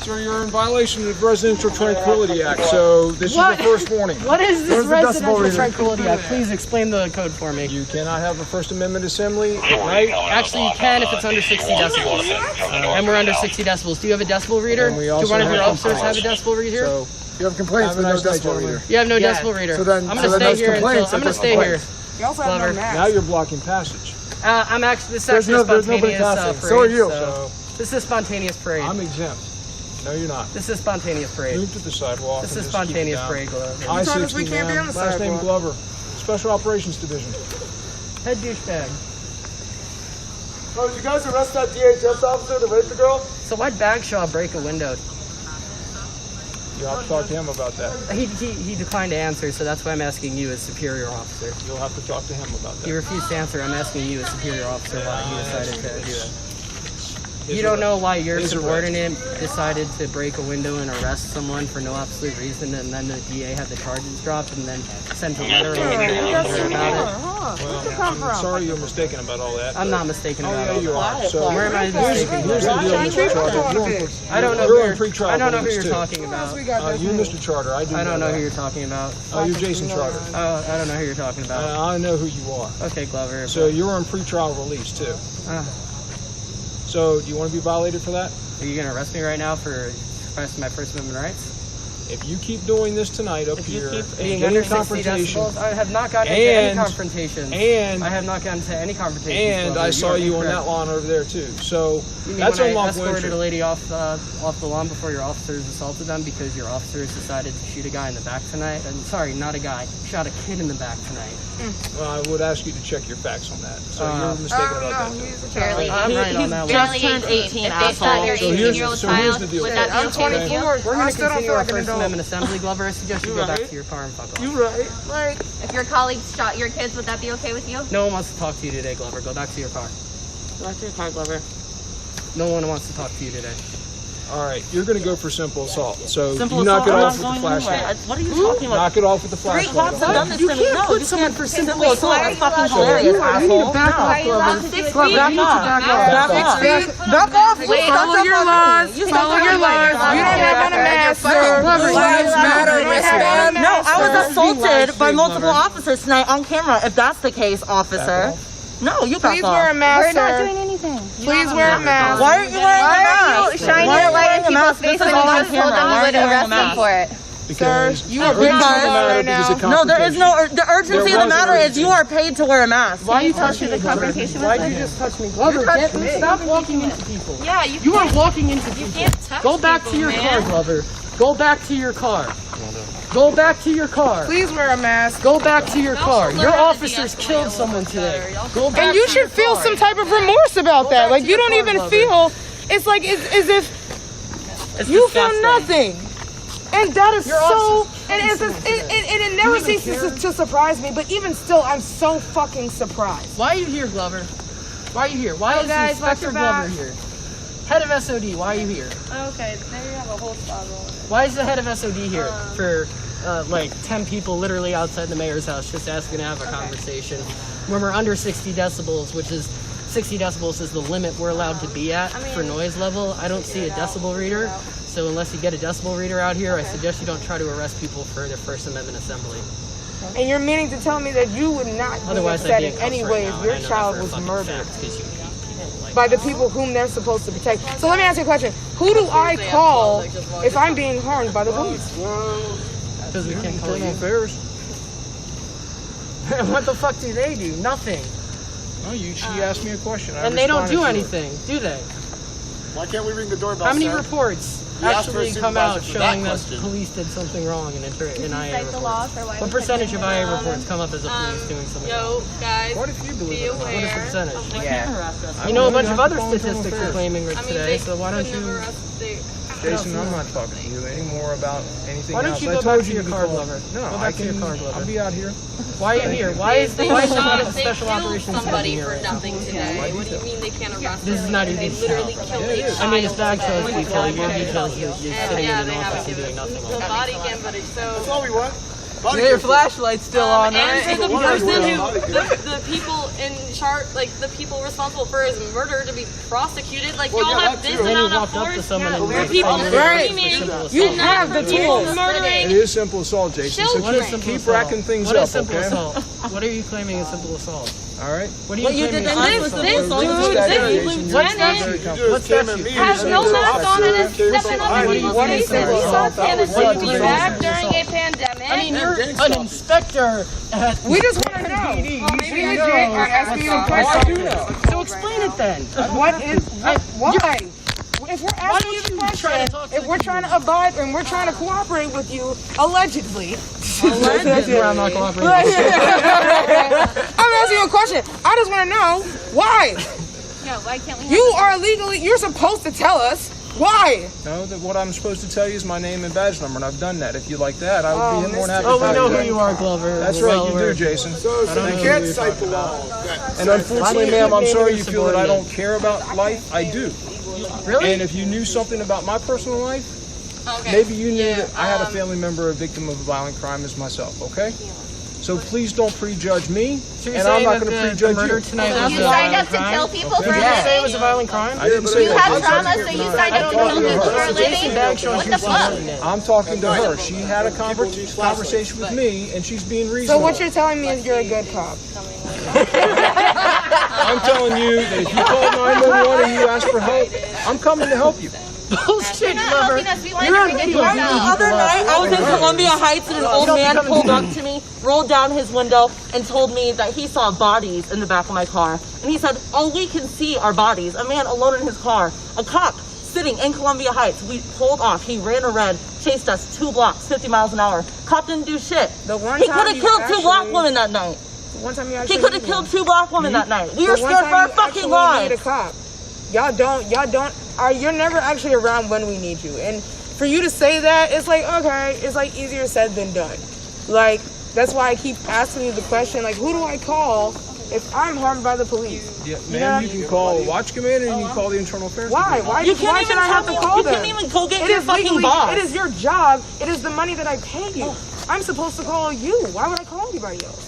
Sir, you're in violation of the Residential Tranquility Act, so this is your first warning. What is this Where's the decibel Residential reader? Tranquility Act? Please explain the code for me. You cannot have a First Amendment assembly at night. Actually, you can if it's under 60 decibels. And we're under 60 decibels. Do you have a decibel reader? And we Do also one of your have officers have a complaints. decibel reader? So, you have complaints, but no decibel reader. You have no decibel reader. So then, I'm going to stay here until... I'm going to stay here. You also have no mask. Now you're blocking passage. I'm actually... This is There's actually a nobody spontaneous passing. parade. So are you. This is a spontaneous parade. I'm exempt. No, you're not. This is spontaneous parade. Move to the sidewalk. This and is just keep it spontaneous down. parade, Glover. I-60, man. Last name Glover. Special Operations Division. Head douchebag. Oh, did you guys arrest that DHS officer that raped the girl? So why'd Bagshaw break a window? You'll have to talk to him about that. He declined to answer, so that's why I'm asking you as superior officer. You'll have to talk to him about that. He refused to answer. I'm asking you as superior officer why he decided to do it. You don't know why your subordinate decided to break a window and arrest someone for no absolute reason, and then the DA had the charges dropped and then sent a letter about it? Well, I'm sorry you're mistaken about all that. I'm not mistaken about yeah, it. you are. So Where am I mistaken? Here's the deal, Mr. Charter. I don't know You're on pretrial I don't know who release, you're too. talking about. You, Mr. Charter. I do. I don't know that. who you're talking about. You're Jason Charter. Oh, I don't know who you're talking about. I know who you are. Okay, Glover. So you're on pretrial release too. So do you want to be violated for that? Are you going to arrest me right now for expressing my First Amendment rights? If you keep doing this tonight up here, Being and under getting 60 confrontation, decibels, I have not gotten into any confrontations. I have not gotten into any confrontations. And I saw you on that lawn over there too. So that's when I unlawful escorted entry. a lady off the lawn before your officers assaulted them because your officers decided to shoot a guy in the back tonight. And sorry, not a guy. Shot a kid in the back tonight. Well, I would ask you to check your facts on that. So you're mistaken about that. Barely. I'm right on that one. Just turned 18. If they shot your 18-year-old child, would that be okay with you? We're going to continue our First Amendment assembly, Glover. I suggest you go back to your car and fuck off. You're right. Like, if your colleagues shot your kids, would that be okay with you? No one wants to talk to you today, Glover. Go back to your car. Go back to your car, Glover. No one wants to talk to you today. All right, you're going to go for simple assault. So Simple you knock it assault? off I'm with not the going flashlight. anywhere. What are you talking about? Knock it off with the flashlight. 3 cops have done this to me. No, put someone for simple assault. That's fucking hilarious, asshole. Back off, Glover. Back off. Back off. Follow your laws. Follow your laws. You don't have on a mask. No, I was assaulted by multiple officers tonight on camera. If that's the case, officer. No, you back off. Please wear a mask, We're not sir. doing anything. Please wear a mask. Why aren't you wearing a mask? Shining your light in people's faces when you just told them you would arrest them for it. Because you are being right now. No, there is no. The urgency of the matter is you are paid to wear a mask. Why are you touching the confrontation? Why'd you just touch me? Glover, stop walking into people. Yeah, You are walking into people. can't touch Go back people, to your man. car, Glover. Go back to your car. Go back to your car. Please wear a mask. Go back to your car. Your officers killed someone today. Go back And you to your should feel car. some type of remorse about that. Like, you don't even feel, it's like, as if you feel nothing. And that is so, and it never ceases to surprise me, but even still, I'm so fucking surprised. Why are you here, Glover? Why are you here? Why is guys, Inspector watch your Glover back. here? Head of SOD, why are you here? Okay, there you have a whole spot rolling. Why is the head of SOD here for like 10 people literally outside the mayor's house just asking to have a conversation when we're under 60 decibels, which is 60 decibels is the limit we're allowed to be at for noise level. I don't see a decibel reader, so unless you get a decibel reader out here, I suggest you don't try to arrest people for their First Amendment assembly. And you're meaning to tell me that you would not be Otherwise, upset I'd be in in any cuffs way right now, if your and I know child that for a was fucking murdered fact, 'cause you beat people like by the people whom they're supposed to protect. So let me ask you a question. Who do I call if I'm being harmed by the police? Because we can't call Turn on you. fares. What the fuck do they do? Nothing. No, she asked me a question. I And they don't responded do to her. anything, do they? Why can't we ring the doorbell, How many sir? reports We asked for a actually come out supervisor for that showing that question. police did something wrong in IA Cite the law for why reports? What percentage of IA reports come up as a police doing something wrong? Guys, What if you believe it? What is the percentage? Yeah. You know a bunch of I'm other going to statistics fair. you're claiming today, so why don't you... Jason, I'm not talking to you anymore about anything Why don't else. you I go told back to your you car, before. Glover? No, Go I back to your can. car, Glover. I'll be out here. Why are you here? Why is the special operations somebody team for here? nothing today. What do you mean they can't arrest This is them? not your They detail. literally killed a child. I mean, it's bag shows detail. Your Body details, you're sitting yeah, in they an haven't office and doing nothing The all day. body cam, but it's so. That's all we want. Your flashlight's still on, right? And for the person who, the people in charge, like the people responsible for his murder to be prosecuted, like Well, y'all yeah, have that this too. Then you amount of walked up to force someone and for people Right. screaming, You and not have the for people tools. It murdering. is simple assault, Jason. So What is simple keep assault? racking things What up, is simple okay? assault? What are you claiming is simple assault? All right. What are What you you did claiming to is this simple dude, assault? Jason, What's you're that? very You comfortable. just came at me. Has no mask on and is stepping up in people's What is faces. simple assault? And it's What to is be back simple during a assault? pandemic. I mean, you're an inspector at We just want to know. PD. We legit are asking you a question. So explain it then. What is, why? If we're asking you the question, if we're trying to abide and we're trying to cooperate with you, allegedly. I'm not cooperating. I'm asking you a question. I just want to know why. Yeah, why can't we have You are legally, you're supposed to tell us why. No, that what I'm supposed to tell you is my name and badge number, and I've done that. If you like that, I would be more than happy to Oh, we tell know you who that. you are, Glover. That's We're right, well you aware. do, Jason. So you can't cite the law. And unfortunately, ma'am, I'm sorry you feel that I subordinate. don't care about life. I do. Really? And if you knew something about my personal life, maybe you knew that I had a family member, a victim of a violent crime as myself, okay? So please don't prejudge me, So you're and I'm saying not that going to the prejudge murder you. tonight So was you a signed violent up to crime? kill people for Did you a say it was a living? violent crime? I didn't say You that. have I'm trauma, talking so to you her. signed up to kill people for a Jason living? Bag shows What you're the fuck? subordinate. I'm talking to her. She had a conversation with me, and she's being So reasonable. what you're telling me is you're a good cop. I'm telling you that if you call 911 and you ask for help, I'm coming to help you. Bullshit, You're not lover. helping us. We want You're to on bring video. it The up. other night, I was in Columbia Heights and an old man pulled up to me, rolled down his window, and told me that he saw bodies in the back of my car. And he said, all we can see are bodies. A man alone in his car. A cop sitting in Columbia Heights. We pulled off. He ran a red, chased us 2 blocks, 50 miles an hour. Cop didn't do shit. He could have killed 2 black women that night. He could have killed 2 black women that night. We were scared for our fucking lives. Need a cop. You're never actually around when we need you. And for you to say that, it's like, okay, it's like easier said than done. Like, that's why I keep asking you the question, like, who do I call if I'm harmed by the police? Yeah, ma'am, you can call a watch commander and you can call the internal affairs. Why? Why should I have to call them? You can't even go get It your is fucking legally- boss. It is your job. It is the money that I pay you. I'm supposed to call you. Why would I call anybody else?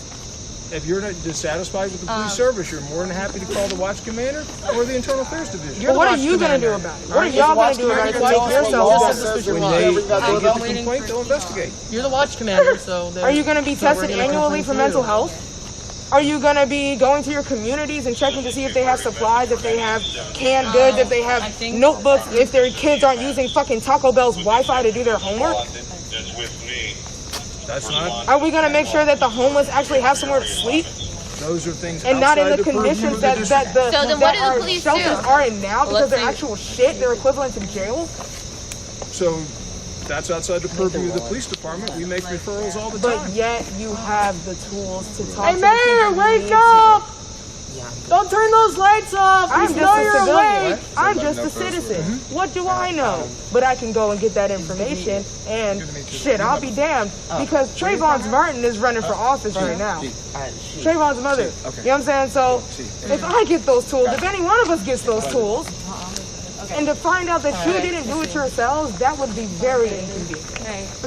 If you're not dissatisfied with the police service, you're more than happy to call the watch commander or the internal affairs division. But what are you going to do about it? What are y'all going to do about it to make yourself better? When they get the complaint, they'll investigate. You're the watch commander, so... Are you going to be tested annually for mental health? Are you going to be going to your communities and checking to see if they have supplies, if they have canned goods, if they have notebooks, if their kids aren't using fucking Taco Bell's Wi-Fi to do their homework? That's not... Are we going to make sure that the homeless actually have somewhere to sleep? Those are things And not in outside the purview conditions of that the that the So then that what do the our police shelters do? are in now because Let's they're say- actual shit. They're equivalent to jail. So that's outside the purview of the police department. We make referrals all the time. But yet you have the tools to talk Hey, to Mayor, the people who wake need up! to. Don't turn those lights off! I'm We just know a you're civilian. awake! I'm just a citizen. What do I know? But I can go and get that information, and shit, I'll be damned because Trayvon Martin is running for office right now. Trayvon's mother. You know what I'm saying? So if I get those tools, if any one of us gets those tools, and to find out that you didn't do it yourselves, that would be very inconvenient.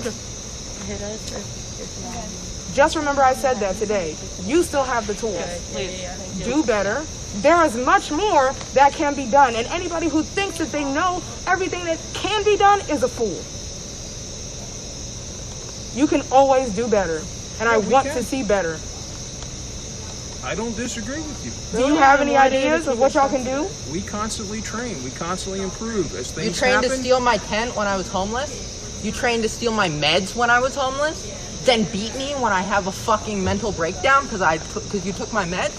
Just remember I said that today. You still have the tools. Do better. There is much more that can be done. And anybody who thinks that they know everything that can be done is a fool. You can always do better. And I want to see better. I don't disagree with you. Do you have any ideas of what y'all can do? We constantly train. We constantly improve as things You trained happen. to steal my tent when I was homeless? You trained to steal my meds when I was homeless? Then beat me when I have a fucking mental breakdown because you took my meds?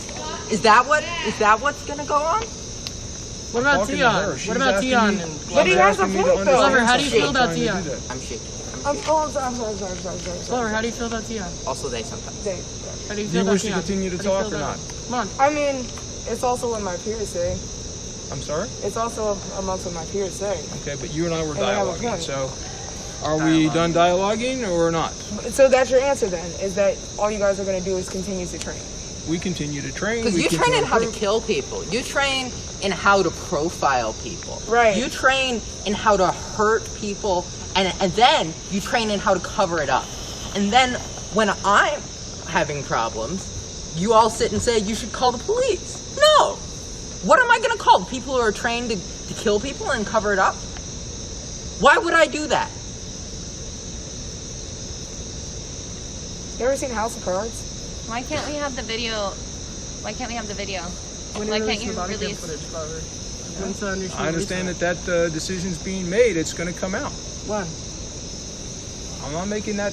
Is that what's gonna go on? What about Tion? What about Tion? But he has a point though. Glover, how do you feel about Tion? I'm shaking. I'm sorry. Glover, how do you feel about Tion? Also they sometimes. How do you Do feel you about wish to Tion? continue to How do you talk feel or about not? it? Come on. I mean, it's also what my peers say. I'm sorry? It's also amongst what my peers say. Okay, but you and I were And I have a dialoguing, point. so are we done dialoguing or not? So that's your answer then, is that all you guys are going to do is continue to train? We continue to train. Because we you continue train in how to improve. kill people. You train in how to profile people. Right. You train in how to hurt people, and then you train in how to cover it up. And then when I'm having problems, you all sit and say you should call the police. No. What am I going to call? The people who are trained to kill people and cover it up? Why would I do that? You ever seen House of Cards? Why can't we have the video? Why can't we have the video? When Why you can't release you the body cam release? footage, Glover? When's the initial I understand release that decision's being made. It's going to come out. When? I'm not making that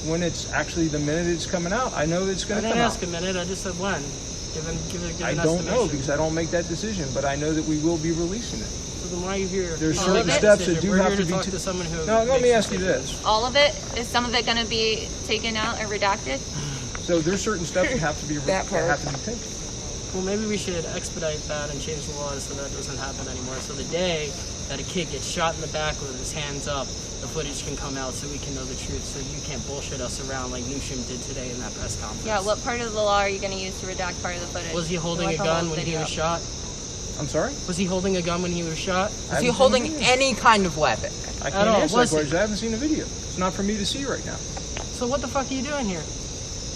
when it's actually the minute it's coming out. I know it's I going to didn't come ask out. a minute, I just said when. Give I an don't know estimation. because I don't make that decision, but I know that we will be releasing it. So then why are you here? There's to certain make steps decision? that do We're have here to to be talk t- to someone who No, let me makes ask you decisions. this. All of it? Is some of it going to be taken out or redacted? So there's certain steps that have to be That part. taken. Well, maybe we should expedite that and change the laws so that doesn't happen anymore. So the day that a kid gets shot in the back with his hands up, the footage can come out so we can know the truth, so you can't bullshit us around like Newsham did today in that press conference. Yeah, what part of the law are you going to use to redact part of the footage? Was he holding Like a the gun whole when he video. was shot? I'm sorry? Was he holding a gun when he was shot? Is he holding any kind of weapon? I At can't all. answer Was that he? question. I haven't seen the video. It's not for me to see right now. So what the fuck are you doing here?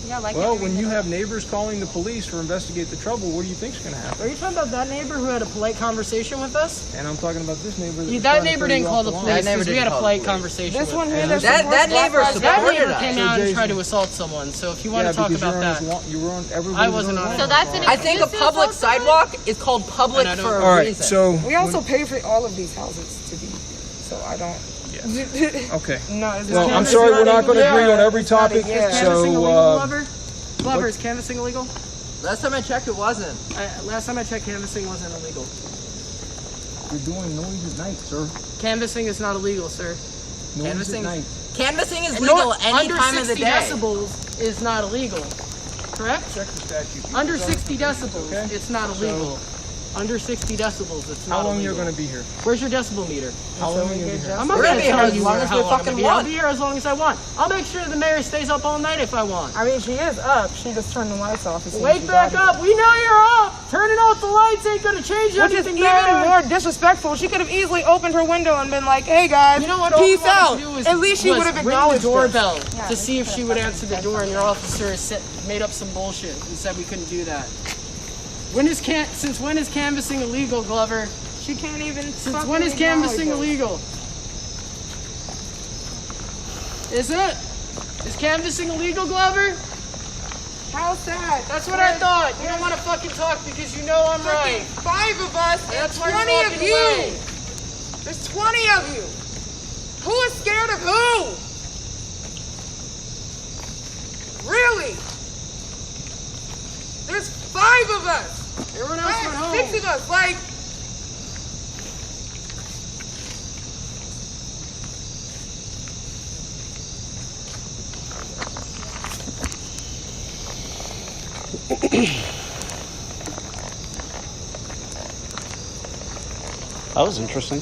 Yeah, like Well, when you have neighbors calling the police to investigate the trouble, what do you think's going to happen? Are you talking about that neighbor who had a polite conversation with us? And I'm talking about this neighbor. That's That trying to neighbor throw didn't you call off the line. police because we had a polite conversation This with one him. here, That neighbor That supported neighbor us. came out and tried to assault someone. So if you want to talk because about you're that, on his you were on, I wasn't on it. So that's an I think a public sidewalk is called public And I don't- for All a right, reason. so We also pay for all of these houses to be so I don't. Okay. No, it's Well, I'm sorry, we're not going to agree on every topic. Glover, is canvassing illegal? Last time I checked, it wasn't. Last time I checked, canvassing wasn't illegal. You're doing noise at night, sir. Canvassing is not illegal, sir. Canvassing is legal any time of the day. Under 60 decibels is not illegal, correct? Check the statute. Under 60 decibels, it's not illegal. Under 60 decibels, it's not illegal. How long you're going to be here? Where's your decibel meter? How long are you going to be here? I'm not going to tell you how long I'm going to be. I'll be here as long as I want. I'll make sure the mayor stays up all night if I want. I mean, she is up. She just turned the lights off. Wake back up. We know you're up. Turning off the lights ain't going to change anything. Which is even more disrespectful. She could have easily opened her window and been like, hey guys, you know what, peace out. At least she would have acknowledged the doorbell to see if she would answer the door, and your officer made up some bullshit and said we couldn't do that. Since when is canvassing illegal, Glover? She can't even. Since when is canvassing illegal? Is it? Is canvassing illegal, Glover? How sad. That's what I thought. You don't want to fucking talk because you know I'm right. 5 of us and 20 of you. Away. There's 20 of you. Who is scared of who? Really? There's 5 of us. Everyone else went home. 6 of us. Like. That was interesting.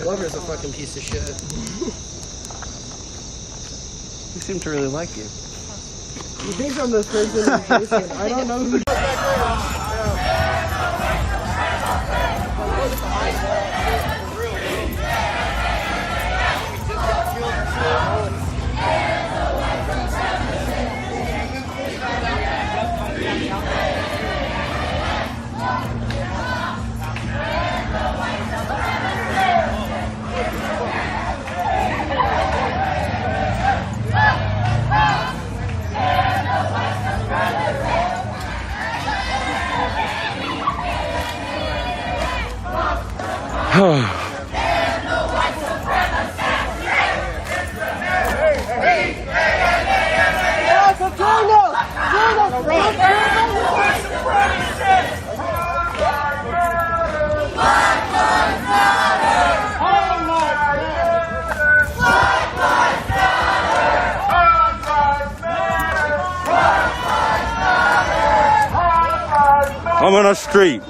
Glover's a fucking piece of shit. He seemed to really like you. You think I'm the person in basement? I don't know who. I'm on a street.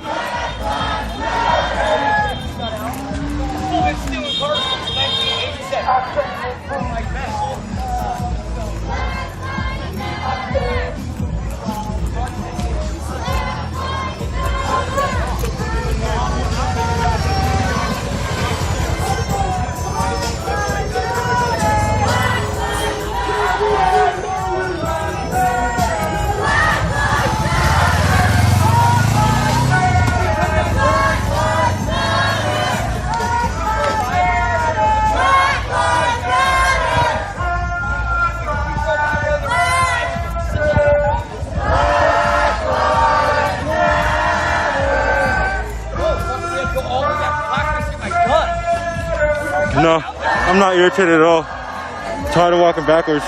No, I'm not irritated at all. I'm tired of walking backwards.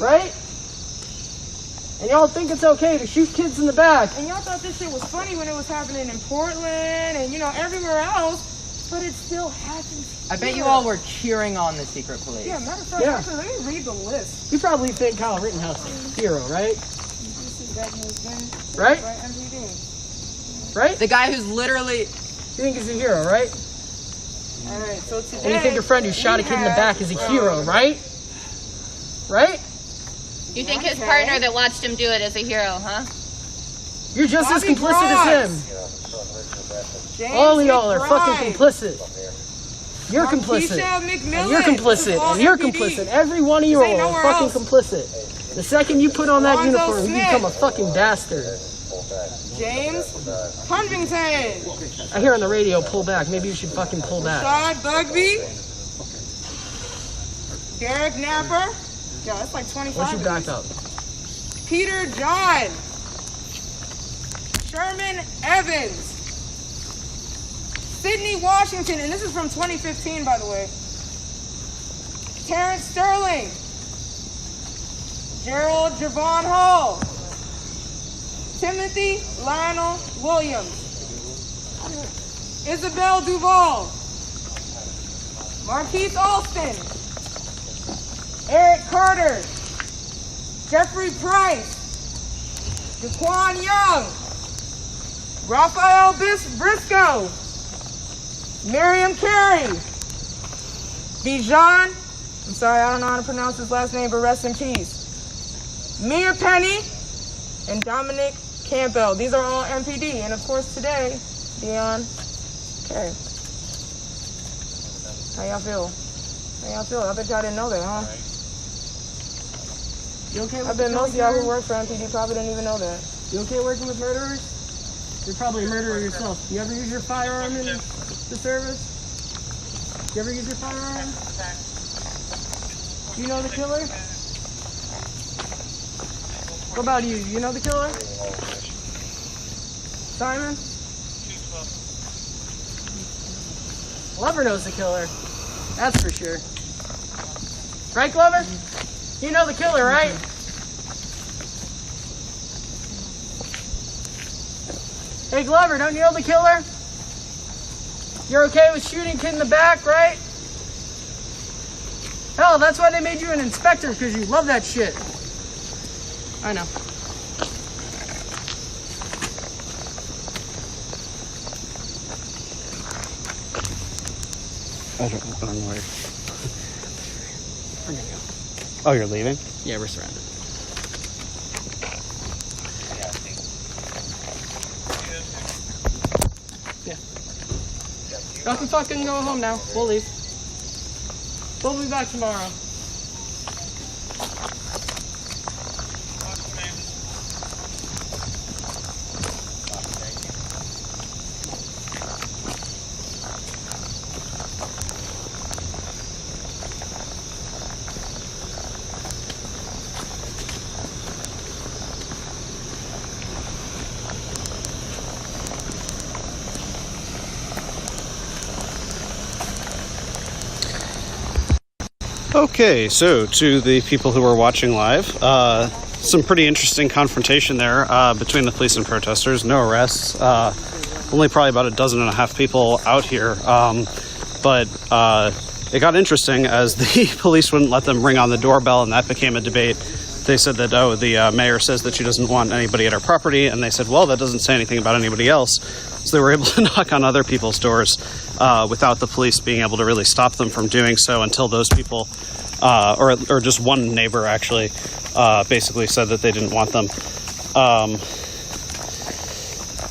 Right? And y'all think it's okay to shoot kids in the back. And y'all thought this shit was funny when it was happening in Portland and, you know, everywhere else. But it still happens. I bet you all were cheering on the secret police. Yeah, matter of fact, actually, let me read the list. You probably think Kyle Rittenhouse is a hero, right? Right? Right? The guy who's literally... You think he's a hero, right? Alright, so today... And you think your friend who shot a kid in the back is a hero, right? Right? You think his partner that watched him do it is a hero, huh? You're just as complicit as him. All of y'all are fucking complicit. You're complicit. And you're complicit. And you're complicit. Every one of you all are fucking complicit. The second you put on that uniform, you become a fucking bastard. James Huntington. I hear on the radio, pull back. Maybe you should fucking pull back. Rashad Bugby. Derek Napper. Yeah, that's like 25. Once you back up. Peter John. Sherman Evans. Sydney Washington, and this is from 2015, by the way. Terrence Sterling. Gerald Javon Hall. Timothy Lionel Williams. Isabel Duval. Marquise Alston. Eric Carter. Jeffrey Price. Jaquan Young. Raphael Briscoe. Miriam Carey. Bijan. I'm sorry, I don't know how to pronounce his last name, but rest in peace. Mia Penny. And Dominic Campbell. These are all MPD. And of course today, Dion Carey. How y'all feel? How y'all feel? I bet y'all didn't know that, huh? You okay with I bet most of y'all who work for MPD probably didn't even know that. You okay working with murderers? You're probably a murderer yourself. You ever use your firearm in the service? You ever use your firearm? You know the killer? What about you? You know the killer? Simon? Glover knows the killer. That's for sure. Right, Glover? You know the killer, right? Hey, Glover, don't you know the killer? You're okay with shooting a kid in the back, right? Hell, that's why they made you an inspector, because you love that shit. I know. I don't know where. Where you go? Oh, you're leaving? Yeah, we're surrounded. Yeah. Y'all can fucking go home now. We'll leave. We'll be back tomorrow. Okay, so to the people who are watching live, some pretty interesting confrontation there between the police and protesters. No arrests. Only probably about 12.5 people out here. But it got interesting as the police wouldn't let them ring on the doorbell, and that became a debate. They said that, oh, the mayor says that she doesn't want anybody at her property, and they said, well, that doesn't say anything about anybody else. So they were able to knock on other people's doors without the police being able to really stop them from doing so until those people, or just one neighbor actually, basically said that they didn't want them.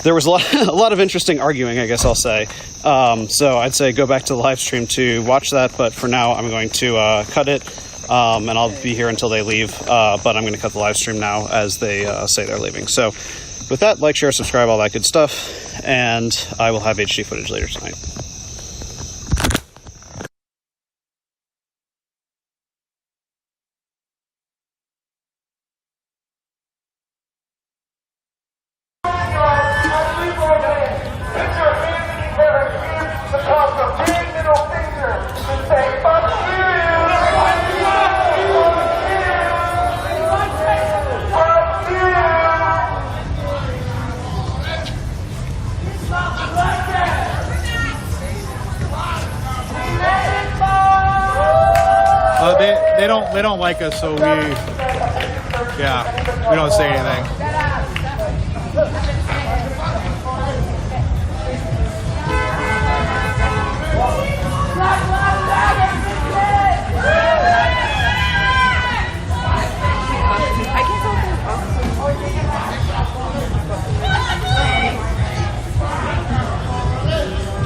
There was a lot of interesting arguing, I guess I'll say. So I'd say go back to the live stream to watch that, but for now I'm going to cut it. And I'll be here until they leave, but I'm going to cut the live stream now as they say they're leaving. So with that, like, share, subscribe, all that good stuff, and I will have HD footage later tonight. They don't like us, so we don't say anything.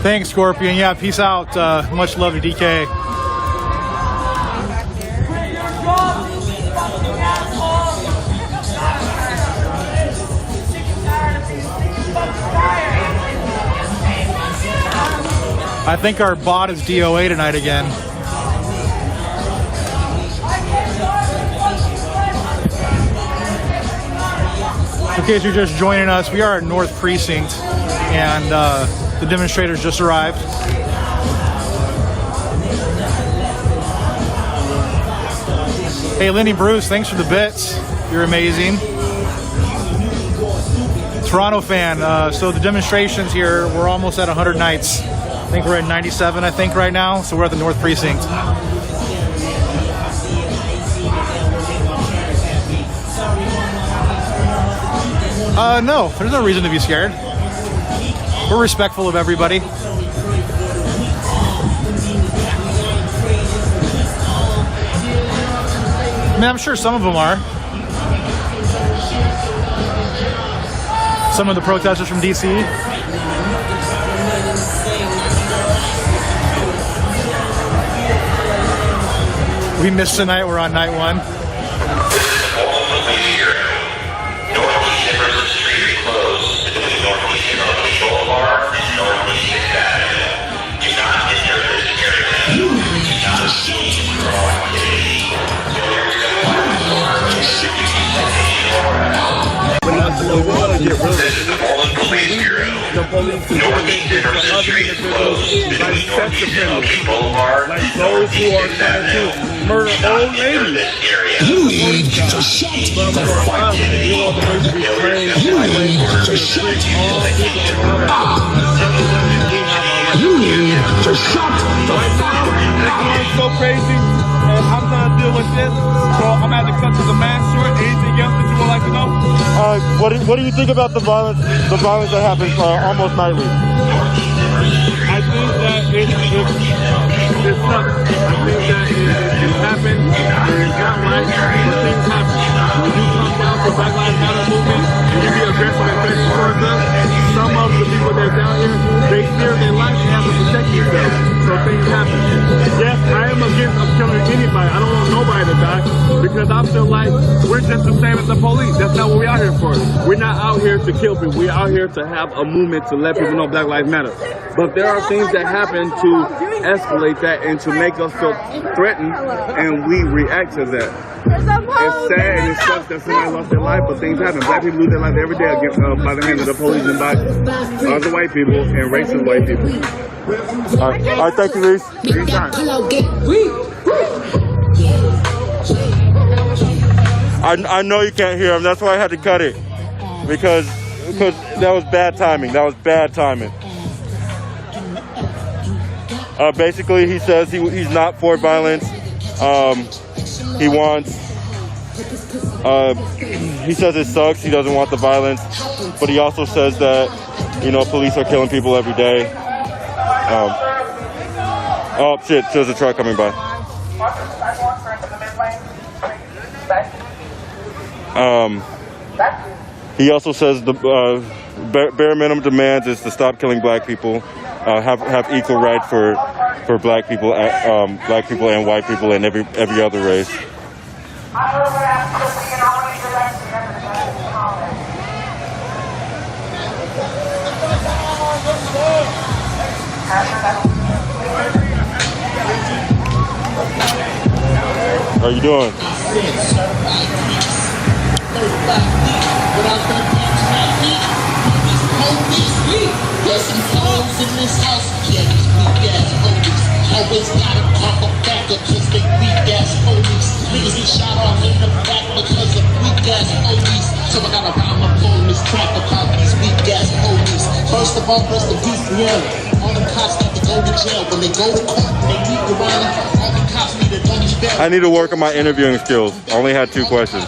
Thanks, Scorpion. Yeah, peace out. Much love to DK. I think our bot is DOA tonight again. In case you're just joining us, we are at North Precinct, and the demonstrators just arrived. Hey, Lenny Bruce, thanks for the bits. You're amazing. Toronto fan, so the demonstrations here, we're almost at 100 nights. I think we're at 97, I think, right now. So we're at the North Precinct. No, there's no reason to be scared. We're respectful of everybody. I mean, I'm sure some of them are. Some of the protesters from DC. We missed tonight, we're on night one. The police is working for other individuals like sex offenders, like those who are trying to murder old ladies. You need to shut the fuck up. You are supposed to be trained to treat all people of color. You need to shut the fuck up. It's so crazy, and I'm trying to deal with this, so I'm going to have to cut to the mass short. Anything else that you would like to know? What do you think about the violence that happens almost nightly? I think that it's sucks. I think that it happened. It's not right, but things happen. When you come down to Black Lives Matter movement and you be aggressive and threatening towards us, some of the people that are down here, they fear their life and have to protect themselves. So things happen. Yes, I am against killing anybody. I don't want nobody to die because I feel like we're just the same as the police. That's not what we're out here for. We're not out here to kill people. We're out here to have a movement to let people know Black Lives Matter. But there are things that happen to escalate that and to make us feel threatened, and we react to that. It's sad and it sucks that somebody lost their life, but things happen. Black people lose their life every day by the hands of the police and by other white people and racist white people. All right, thank you, Reese. Anytime. I know you can't hear him. That's why I had to cut it because that was bad timing. That was bad timing. Basically, he says he's not for violence. He wants. He says it sucks. He doesn't want the violence, but he also says that police are killing people every day. Oh shit! There's a truck coming by. He also says the bare minimum demands is to stop killing black people, have equal right for black people and white people and every other race. How you doing? There's some hoes in this house, yeah, these weak ass police. Always gotta pop a back against they weak ass police. Niggas get shot off in the back because of weak ass police. So I gotta rhyme up on this track about these weak ass police. First of all, rest in peace to them. All the cops need to go to jail. When they go to court, they need to run. All the cops need to don't bail. I need to work on my interviewing skills. I only had 2 questions.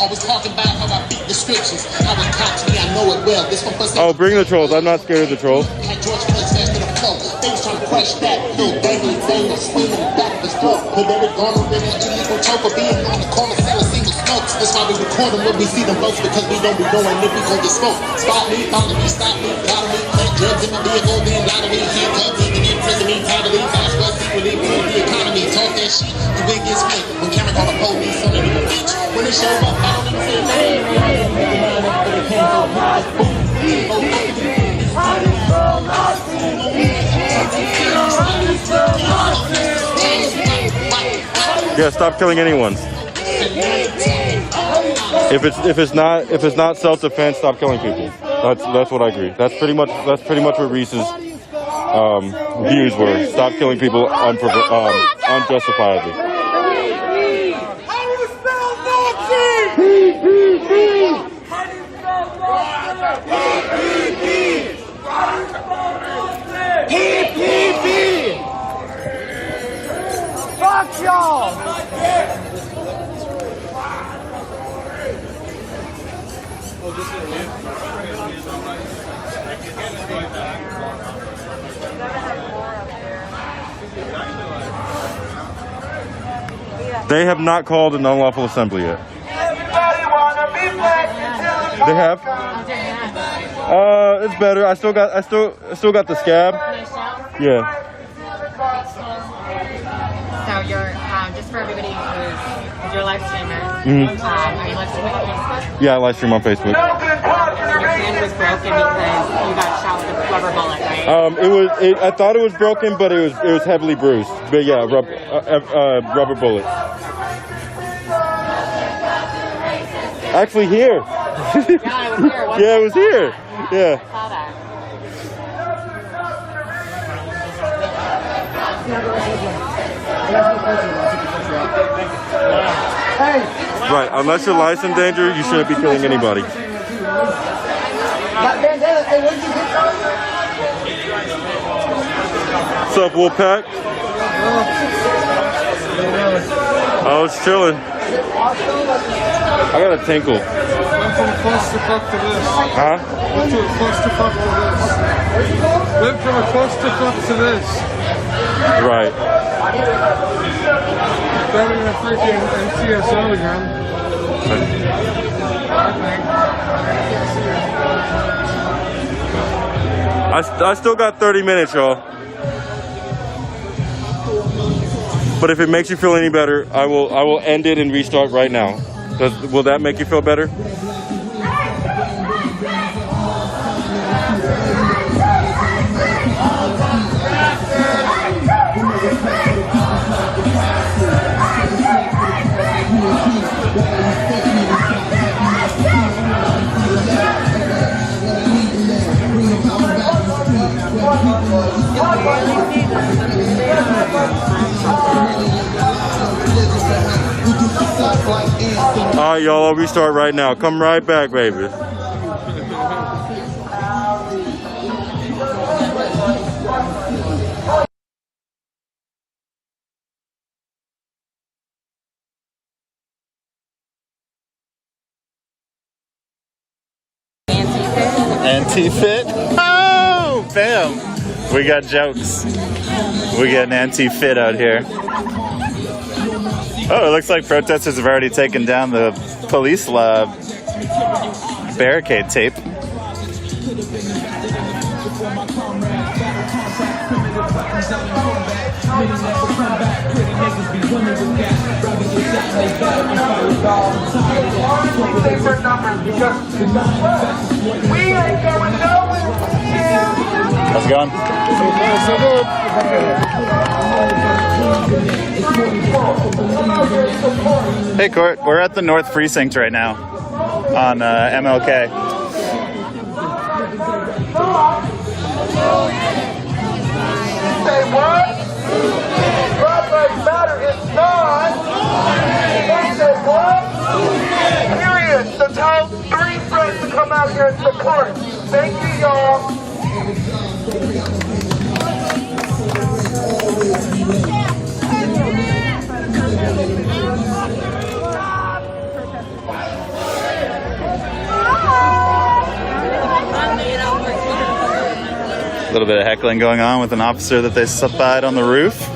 Always talking about how I beat the scriptures. I was cops me, I know it well. This one first. Oh, bring the trolls. I'm not scared of the trolls. George Floyd's fast to the flow. They was trying to crush that little dangling thing that's swinging back this throat. But they were gone with an illegal choke for being on the corner selling single smokes. That's why we record them when we see them both because we don't be knowing if we gon' get smoked. Spot me, follow me, stop me, bottle me, plant drugs in my vehicle, then lottery, handcuffed, even in prison, me totally fast, but secretly prove the economy. Talk that shit, the wig gets split. When camera call the police, son of a bitch. When they show up, I don't even say a name. Yeah, stop killing anyone. If it's not self-defense, stop killing people. That's what I agree. That's pretty much what Reese's views were. Stop killing people unjustifiably. Fuck y'all! They have not called an unlawful assembly yet. They have. It's better. I still got the scab. Yeah. So you're just for everybody who's your live streamer. Are you live streaming on Facebook? Yeah, I live stream on Facebook. Your hand was broken because you got shot with a rubber bullet, right? I thought it was broken, but it was heavily bruised. But yeah, rubber bullet. Actually, here. Yeah, it was here. Yeah. Right, unless your life's in danger, you shouldn't be killing anybody. What's up, Wolfpack? Oh, it's chilling. I got a tinkle. Went from a clusterfuck to this. Huh? Went to a clusterfuck to this. Went from a clusterfuck to this. Right. Better than a freaking MTSO again. I still got 30 minutes, y'all. But if it makes you feel any better, I will end it and restart right now. Will that make you feel better? All right, y'all, I'll restart right now. Come right back, baby. Anti-fit? Oh, bam! We got jokes. We got an anti-fit out here. Oh, it looks like protesters have already taken down the police barricade tape. How's it going? Hey, Court. We're at the North Precinct right now on MLK. Say what? Black Lives Matter is not. They said what? Period. So tell 3 friends to come out here and support. Thank you, y'all. A little bit of heckling going on with an officer that they spied on the roof.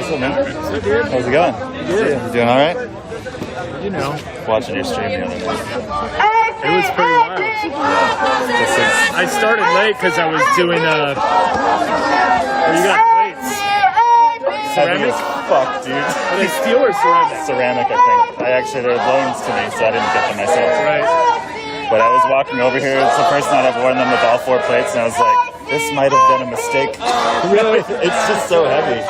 What's up, man? How's it going? Good. You doing all right? You know. Watching your stream the other night. It was pretty wild. I started late because I was doing you got plates. Ceramic? Fuck, dude. Are they steel or ceramic? Ceramic, I think. They're loans to me, so I didn't get them myself. Right. But I was walking over here. It's the first night I've worn them with all 4 plates, and I was like, this might have been a mistake. Really? It's just so heavy.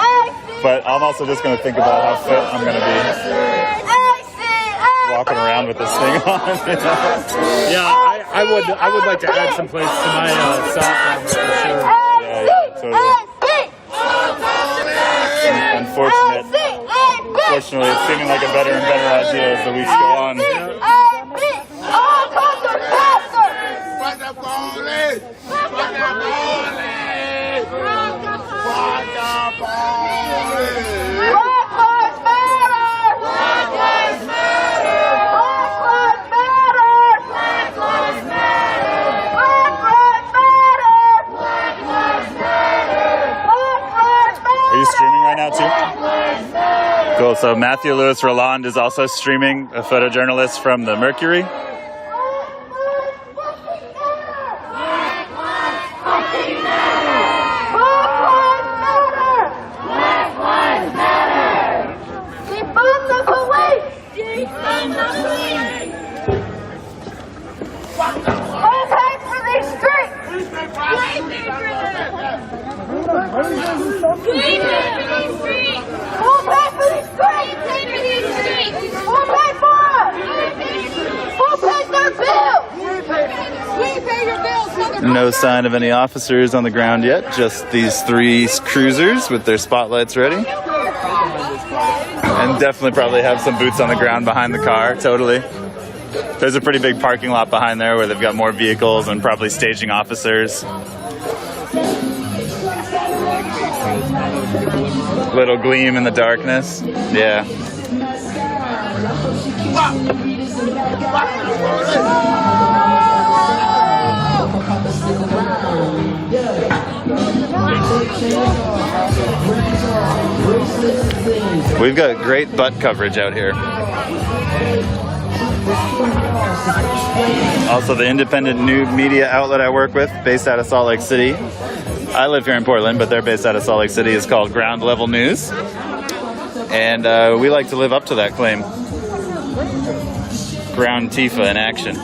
But I'm also just going to think about how fit I'm going to be walking around with this thing on. You know? Yeah, I would like to add some plates to my sock armor for sure. Yeah, totally. Unfortunately, it's seeming like a better and better idea as the weeks go on. Are you streaming right now too? Cool. So Matthew Louis Roland is also streaming, a photojournalist from the Mercury. No sign of any officers on the ground yet, just these 3 cruisers with their spotlights ready. And definitely probably have some boots on the ground behind the car, totally. There's a pretty big parking lot behind there where they've got more vehicles and probably staging officers. Little gleam in the darkness. Yeah. We've got great butt coverage out here. Also, the independent new media outlet I work with, based out of Salt Lake City. I live here in Portland, but they're based out of Salt Lake City, is called Ground Level News. And we like to live up to that claim. Ground Tifa in action.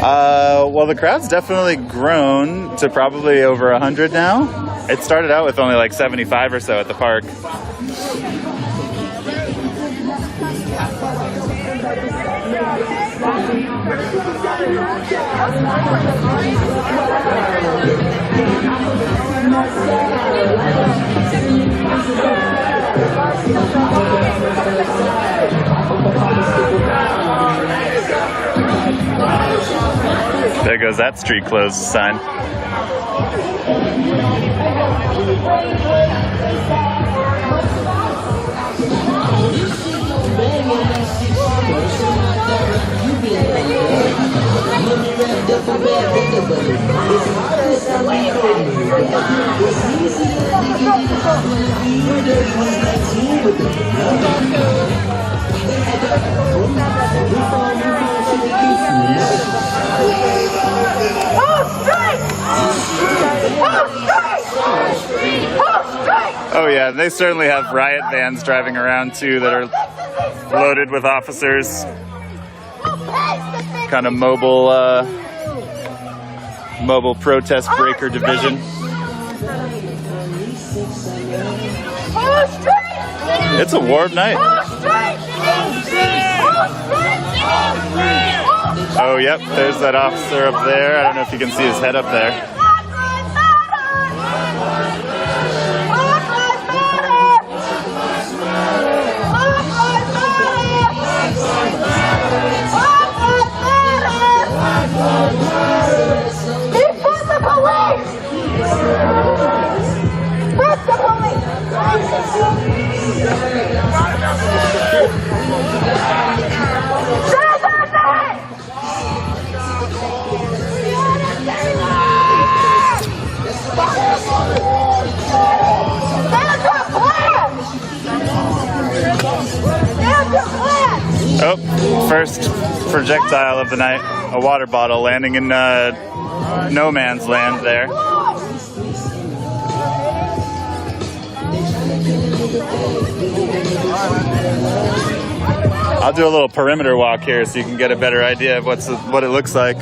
Well, the crowd's definitely grown to probably over 100 now. It started out with only like 75 or so at the park. There goes that street closed sign. Oh yeah, they certainly have riot vans driving around too that are loaded with officers. Kind of mobile protest breaker division. It's a warm night. Oh, yep, there's that officer up there. I don't know if you can see his head up there. First projectile of the night, a water bottle landing in no man's land there. I'll do a little perimeter walk here so you can get a better idea of what it looks like.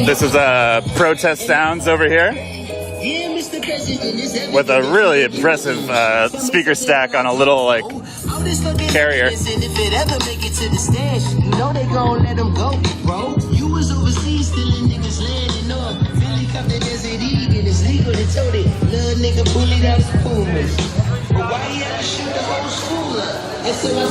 This is Protest Sounds over here with a really impressive speaker stack on a little like carrier. If it ever make it to the stage, you know they gon' let them go, bro. You was overseas stealing niggas landing up. Philly cop the Desert Eagle, it's legal to tote it. Little nigga bullied out his Pumas. But why you have to shoot the whole school up? And so I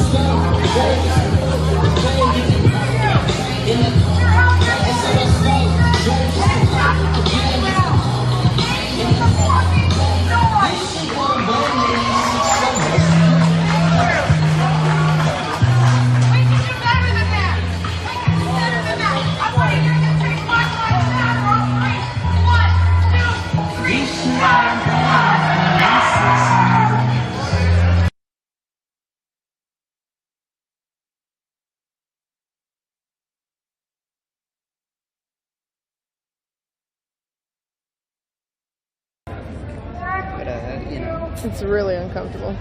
It's really uncomfortable.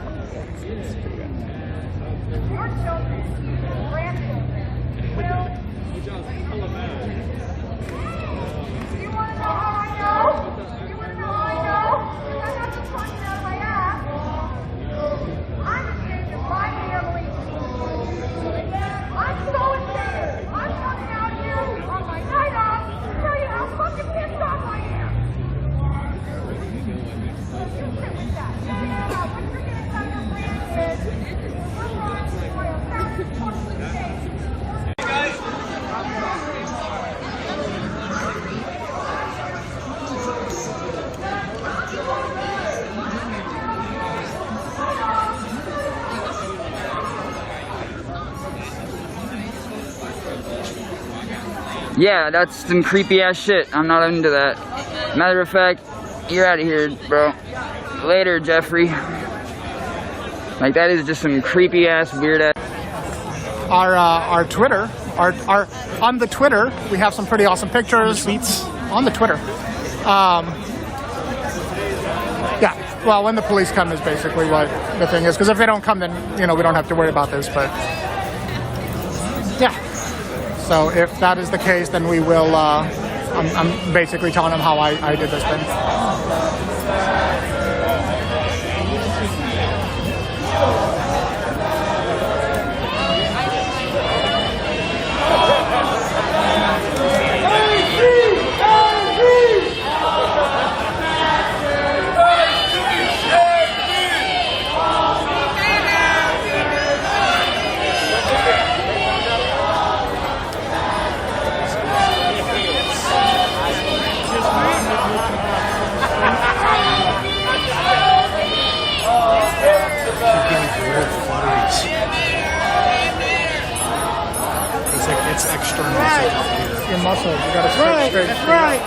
Yeah, that's some creepy ass shit. I'm not into that. Matter of fact, you're out of here, bro. Later, Jeffrey. Like, that is just some creepy ass, weird ass. Our Twitter, on the Twitter, we have some pretty awesome pictures, tweets on the Twitter. Yeah, well, when the police come is basically what the thing is, because if they don't come, then, you know, we don't have to worry about this, but yeah. So if that is the case, then we will, I'm basically telling them how I did this thing. It's external. Your muscles, you gotta stretch straight. That's right.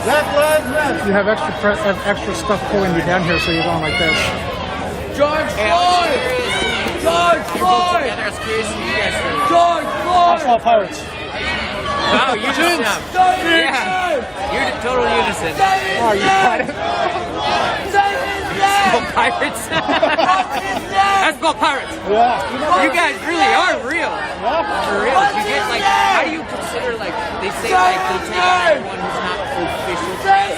Black Lives Matter. You have extra stuff pulling you down here, so you're going like this. George Floyd! George Floyd! George Floyd! All pirates. Wow, you just yeah, you're total unison. Oh, you got it. Pirates. That's called pirates. Yeah. You guys really are real. For real. You get like, how do you consider like they say like they take on everyone who's not official press?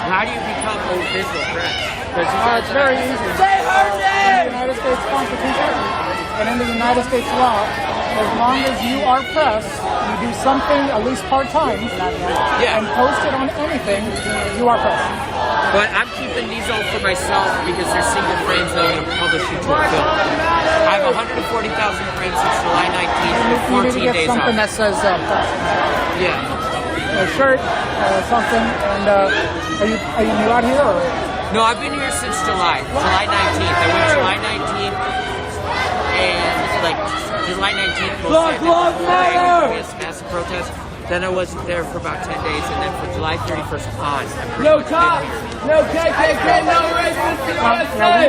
How do you become official press? It's very easy. Say her name. In the United States Constitution and in the United States law, as long as you are press, you do something at least part-time, and post it on anything, you are press. But I'm keeping these all for myself because they're single frames that I'm going to publish into a film. I have 140,000 frames since July 19th, 14 you need to get days something off. that says press. Yeah. A shirt, something, and are you new out here, or? No, I've been here since July 19th. I went July 19th, and like July 19th, both sides of massive protest. Then I wasn't there for about 10 days, and then from July 31st on, I'm pretty No much cops, been here. no KKK, no racist USA!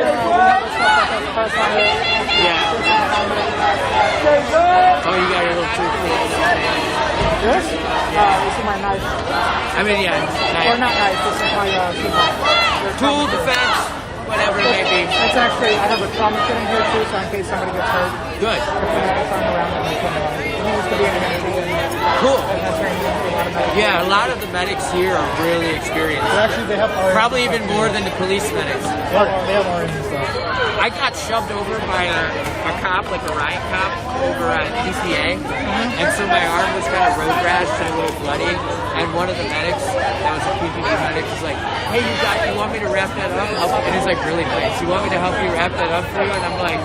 Yeah. Oh, you got your little tool. This? This is my knife. I mean, yeah. Knife. Or not knife, this is my Tool, defense, whatever it may be. It's actually, I have a trauma kit in here too, so in case somebody gets hurt. Good. If I'm around them, they can, it needs to be in the Cool. Yeah, a lot of the medics here are really experienced. Actually, they have RNs. Probably even more than the police medics. They have RNs and stuff. I got shoved over by a cop, like a riot cop, over at PCA. And so my arm was kind of road rashed and a little bloody. And one of the medics, that was a PPD medic, was like, hey, you want me to wrap that up? And he's like, really nice. You want me to help you wrap that up for you? And I'm like,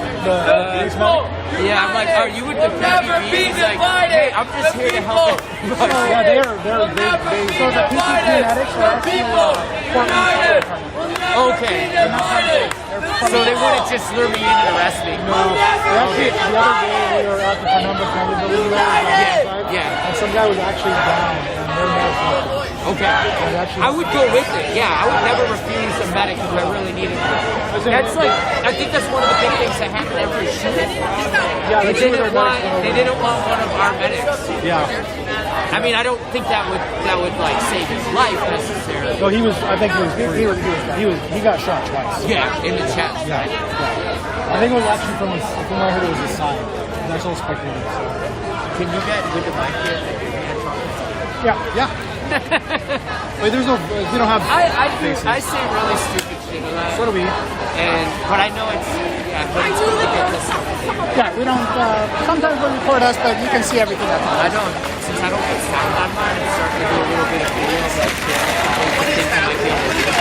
yeah, I'm like, are you with the PPD? He's like, hey, I'm just here to help. Yeah, they so the PPD medics are actually Okay. So they wouldn't just lure me in and arrest me. No. Actually, the other day we were at the Penumbra County building. Yeah. And some guy was actually down, and their medics. Okay. I would go with it. Yeah, I would never refuse a medic if I really needed it. That's like, I think that's one of the big things that happen every shooting. Yeah, they didn't want one of our medics. Yeah. I mean, I don't think that would like save his life necessarily. No, I think he got shot twice. Yeah, in the chest. Yeah. I think it was actually from what I heard, it was his side. That's all speculative. So. Can you get with the mic here? Yeah. Wait, we don't have. I say really stupid shit a lot. So do we. But I know it's. Yeah, we don't. Sometimes we record us, but you can see everything. I don't. Since I don't get sound on mine, I'm starting to do a little bit of video. But I think I might be able to do it.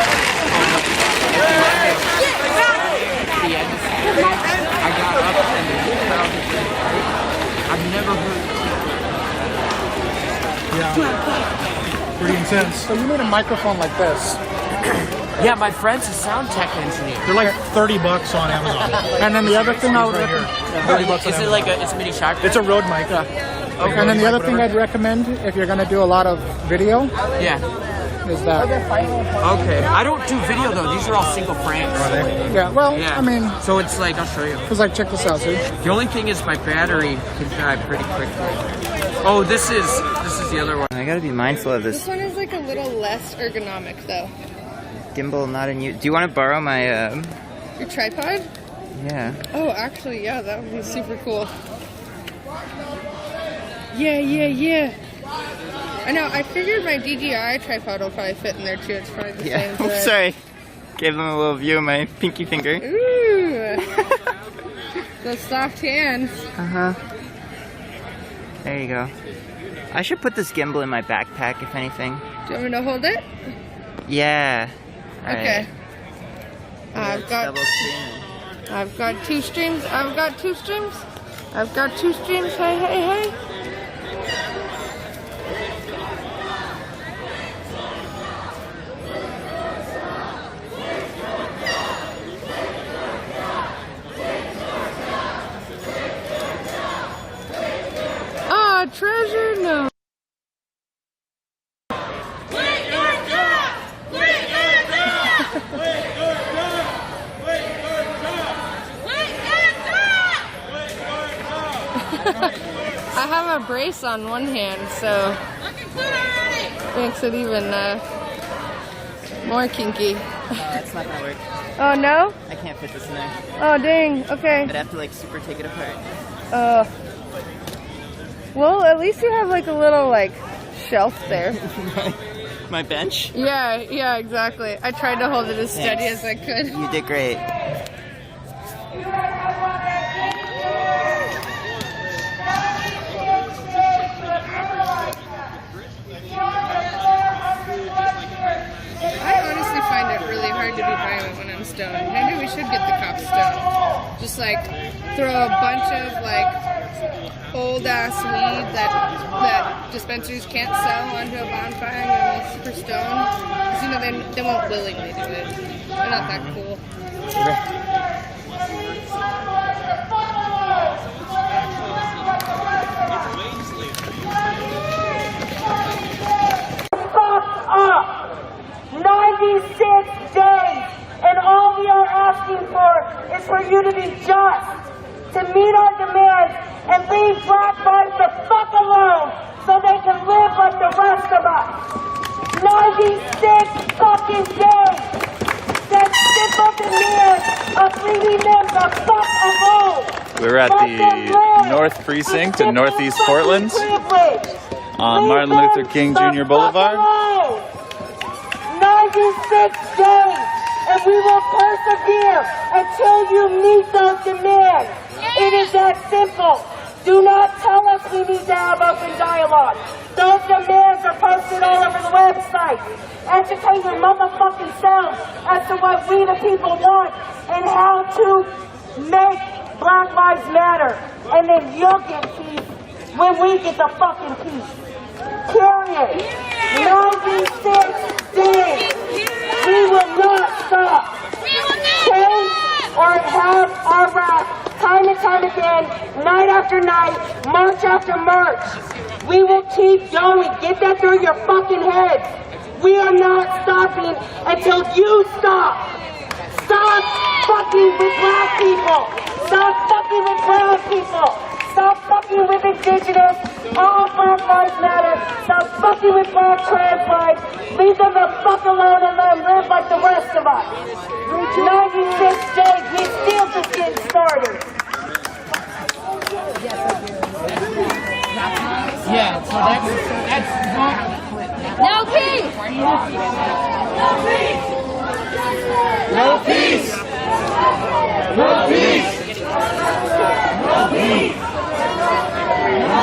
At the end of Saturday, I got up and the whole crowd was really quiet. I've never heard. Yeah. Pretty intense. So you need a microphone like this. Yeah, my friend's a sound tech engineer. They're like $30 on Amazon. And then the other thing I would recommend. $30 Is it like it's a mini shotgun? It's a Rode mic. Okay. And then the other thing I'd recommend, if you're gonna do a lot of video, is that. Okay. I don't do video though. These are all single frames. Yeah. Well, I mean. So it's like I'll show you. Cause like check this out, see. The only thing is my battery can die pretty quickly. Oh, this is the other one. I gotta be mindful of this. This one is like a little less ergonomic though. Gimbal not in use. Do you want to borrow my Your tripod? Yeah. Oh, actually, yeah, that would be super cool. Yeah. I know, I figured my DJI tripod will probably fit in there too. It's probably the same. Oh, sorry. Gave them a little view of my pinky finger. Ooh. Those soft hands. Uh-huh. There you go. I should put this gimbal in my backpack, if anything. Do you want me to hold it? Yeah. Okay. Right. I've got two streams. Hey. Ah, treasure, no. I have a brace on one hand, so makes it even more kinky. That's not gonna work. Oh no? I can't fit this in there. Oh dang, okay. I'd have to like super take it apart. Well, at least you have like a little like shelf there. My bench? Yeah, exactly. I tried to hold it as steady as I could. You did great. I honestly find it really hard to be violent when I'm stoned. Maybe we should get the cops stoned. Just like throw a bunch of like old ass weed that dispensaries can't sell onto a bonfire and we're super stoned. Because you know they won't willingly do it. They're not that cool. for you to be just, to meet our demands, and leave black lives the fuck alone so they can live like the rest of us. 96 fucking days. That simple demand of leaving them the fuck alone. We're at the North Precinct in Northeast Portland on Martin Luther King Jr. Boulevard. 96 days, and we will persevere until you meet those demands. It is that simple. Do not tell us we need to have open dialogue. Those demands are posted all over the website. Educate your motherfucking selves as to what we the people want and how to make Black Lives Matter. And then you'll get peace when we get the fucking peace. Period. 96 days. We will not stop. Change or have our wrath time and time again, night after night, march after march. We will keep going. Get that through your fucking heads. We are not stopping until you stop. Stop fucking with black people. Stop fucking with brown people. Stop fucking with indigenous. All Black Lives Matter. Stop fucking with black trans lives. Leave them the fuck alone and let them live like the rest of us. 96 days. We still just getting started. Yeah, so that's No peace! No peace! No peace! No peace! No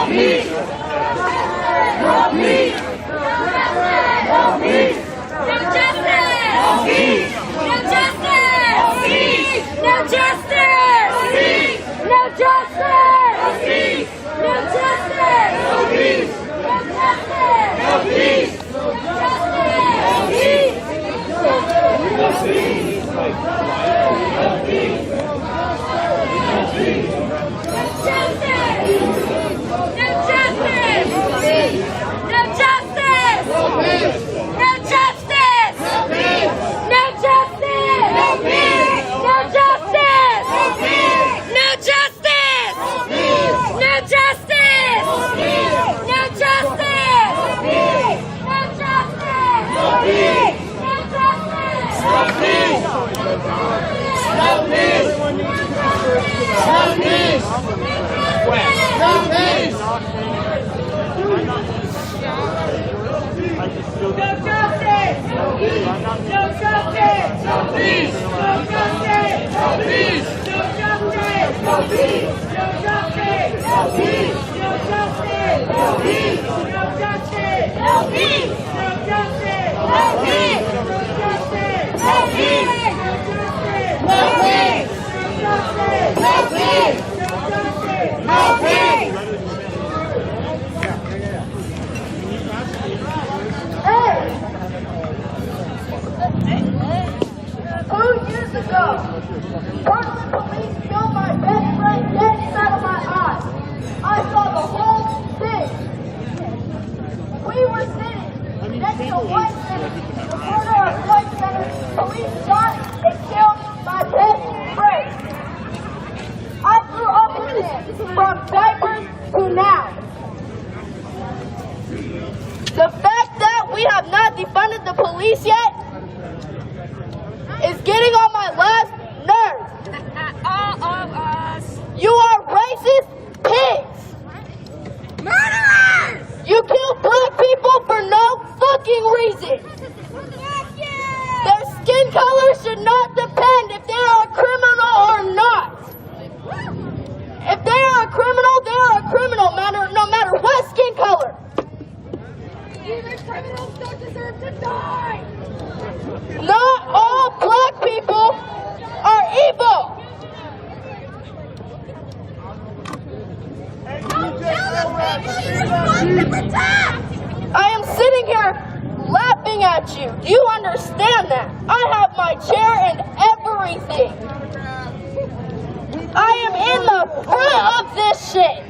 peace! No peace! No peace! No justice! No peace! No justice! No peace! No justice! No peace! No justice! No peace! No justice! No I am sitting here laughing at you. Do you understand that? I have my chair and everything. I am in the front of this shit.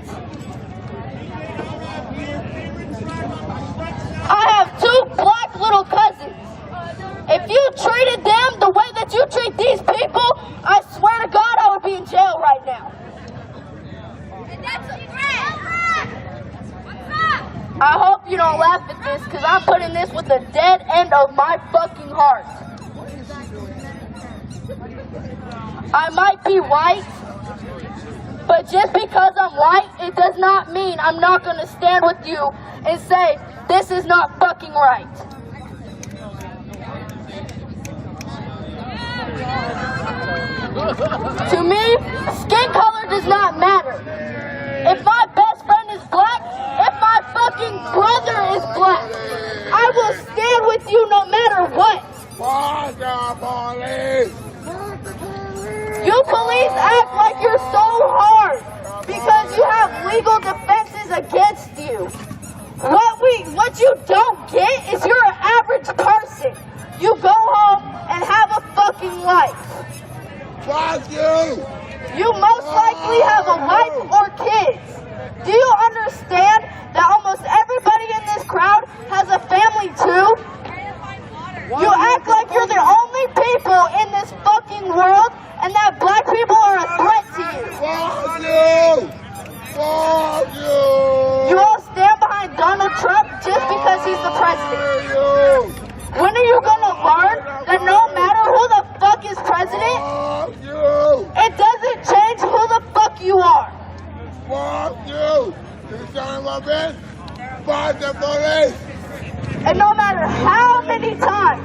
I have two black little cousins. If you treated them the way that you treat these people, I swear to God I would I hope you don't laugh at this, because I'm putting this with the dead end of my fucking heart. I might be white, but just because I'm white, it does not mean I'm not going to stand with you and say, this is not fucking right. To me, skin color does not matter. If my best friend is black, if my fucking brother is black, I will stand with you no matter what. You police act like you're so hard because you have legal defenses against you. What you don't get is you're an average person. You go home and have a fucking life. Fuck you! You most likely have a wife or kids. Do you understand that almost everybody in this crowd has a family too? You act like you're the only people in this fucking world and that black people are a threat to you. Fuck you! Fuck you! You all stand behind Donald Trump just because he's the president. When are you gonna learn that no matter who the fuck is president, it doesn't change who the fuck you are? Fuck you! You son of a bitch! Fuck the police! And no matter how many times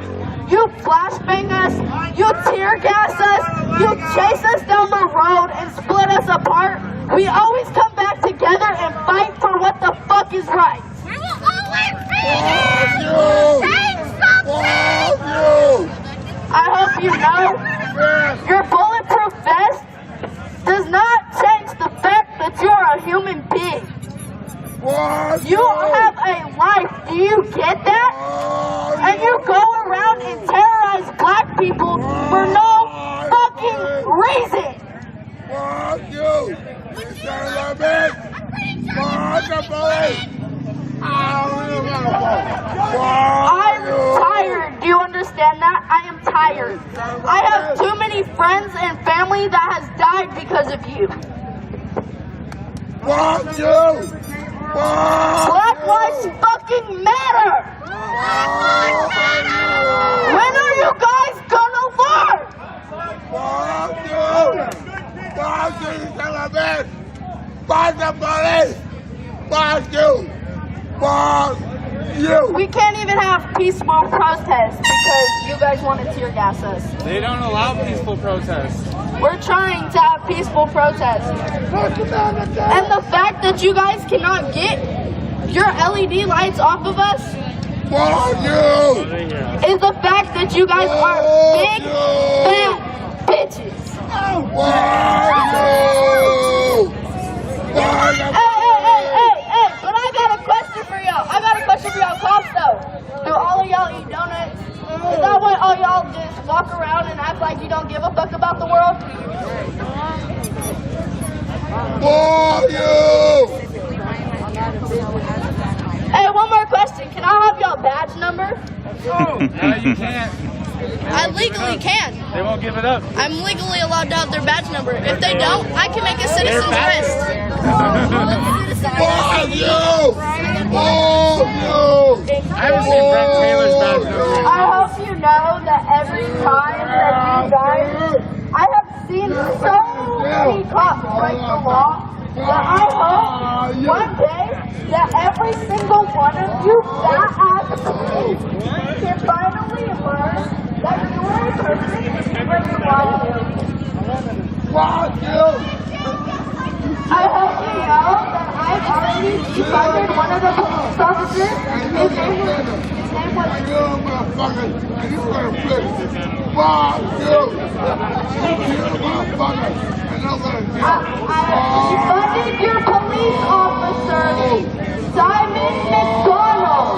you flashbang us, you tear gas us, you chase us down the road and split us apart, we always come back together and fight for what the fuck is right. We will always be here! Say something! I hope you know your bulletproof vest does not change the fact that you're a human being. You have a life, do you get that? And you go around and terrorize black people for no fucking reason. Fuck you! You son of a bitch! Fuck the police! I'm tired, do you understand that? I am tired. I have too many friends and family that has died because of you. Fuck you! Black lives fucking matter! When are you guys gonna learn? Fuck you! Fuck you, son of a bitch! Fuck the police! Fuck you! Fuck you! We can't even have peaceful protests because you guys want to tear gas us. They don't allow peaceful protests. We're trying to have peaceful protests. And the fact that you guys cannot get your LED lights off of us is the fact that you guys are big, fat bitches. Hey, but I got a question for y'all. Cops though. Do all of y'all eat donuts? Is that why all y'all just walk around and act like you don't give a fuck about the world? Fuck you! Hey, one more question. Can I have y'all badge number? No, you can't. I legally can. They won't give it up. I'm legally allowed to have their badge number. If they don't, I can make a citizen's arrest. Fuck you! Fuck you! I haven't seen Brett Taylor's badge number. I hope you know that every time that you guys, I have seen so many cops break the law, that I hope one day that every single one of you fat-ass police can finally learn that you are a person when you want to. Fuck you! I hope you know that I've already defunded one of the police officers. His name was you motherfucker, and you gonna flip. Fuck you! You motherfucker, and I'm gonna do it. I defunded your police officer, Simon McDonald.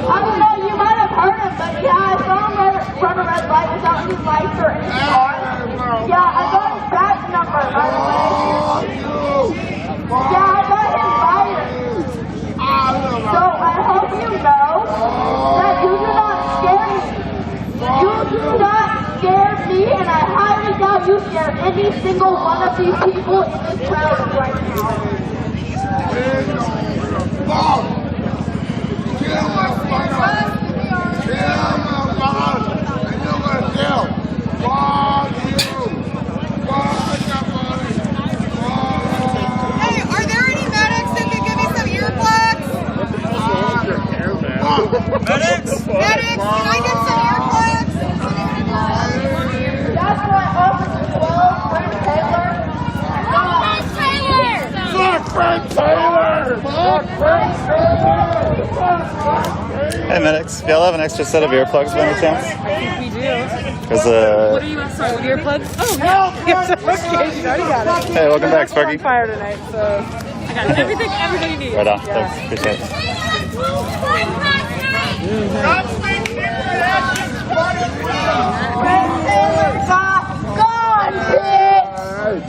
I don't know, you might have heard him, but yeah, I saw him run a red light without any lights or any car. Yeah, I got his badge number, by the way. Yeah, I got him fired. So I hope you know that you do not scare me. You do not scare me, and I highly doubt you scare any single one of these people in this crowd right now. Medics, can I get some earplugs? That's why Officer 12, Brent Taylor. Fuck Brent Taylor! Fuck Brent Taylor! Hey medics, y'all have an extra set of earplugs by any chance? I think we do. Because What are you sorry, earplugs? Oh, yeah. Okay, you already got it. Hey, welcome back, Sparky. I'm on fire tonight, so I got everything everybody needs. Right on, Yeah. thanks, appreciate it. Gone, bitch!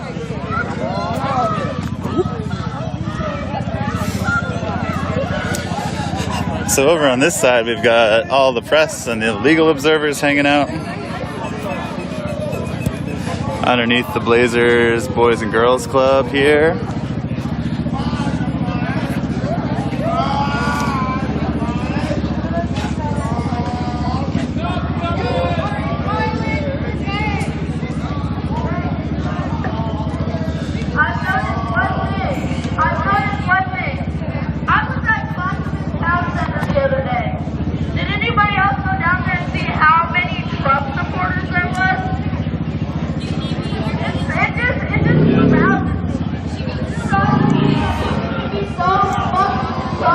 So over on this side, we've got all the press and the legal observers hanging out. Underneath the Blazers Boys and Girls Club here.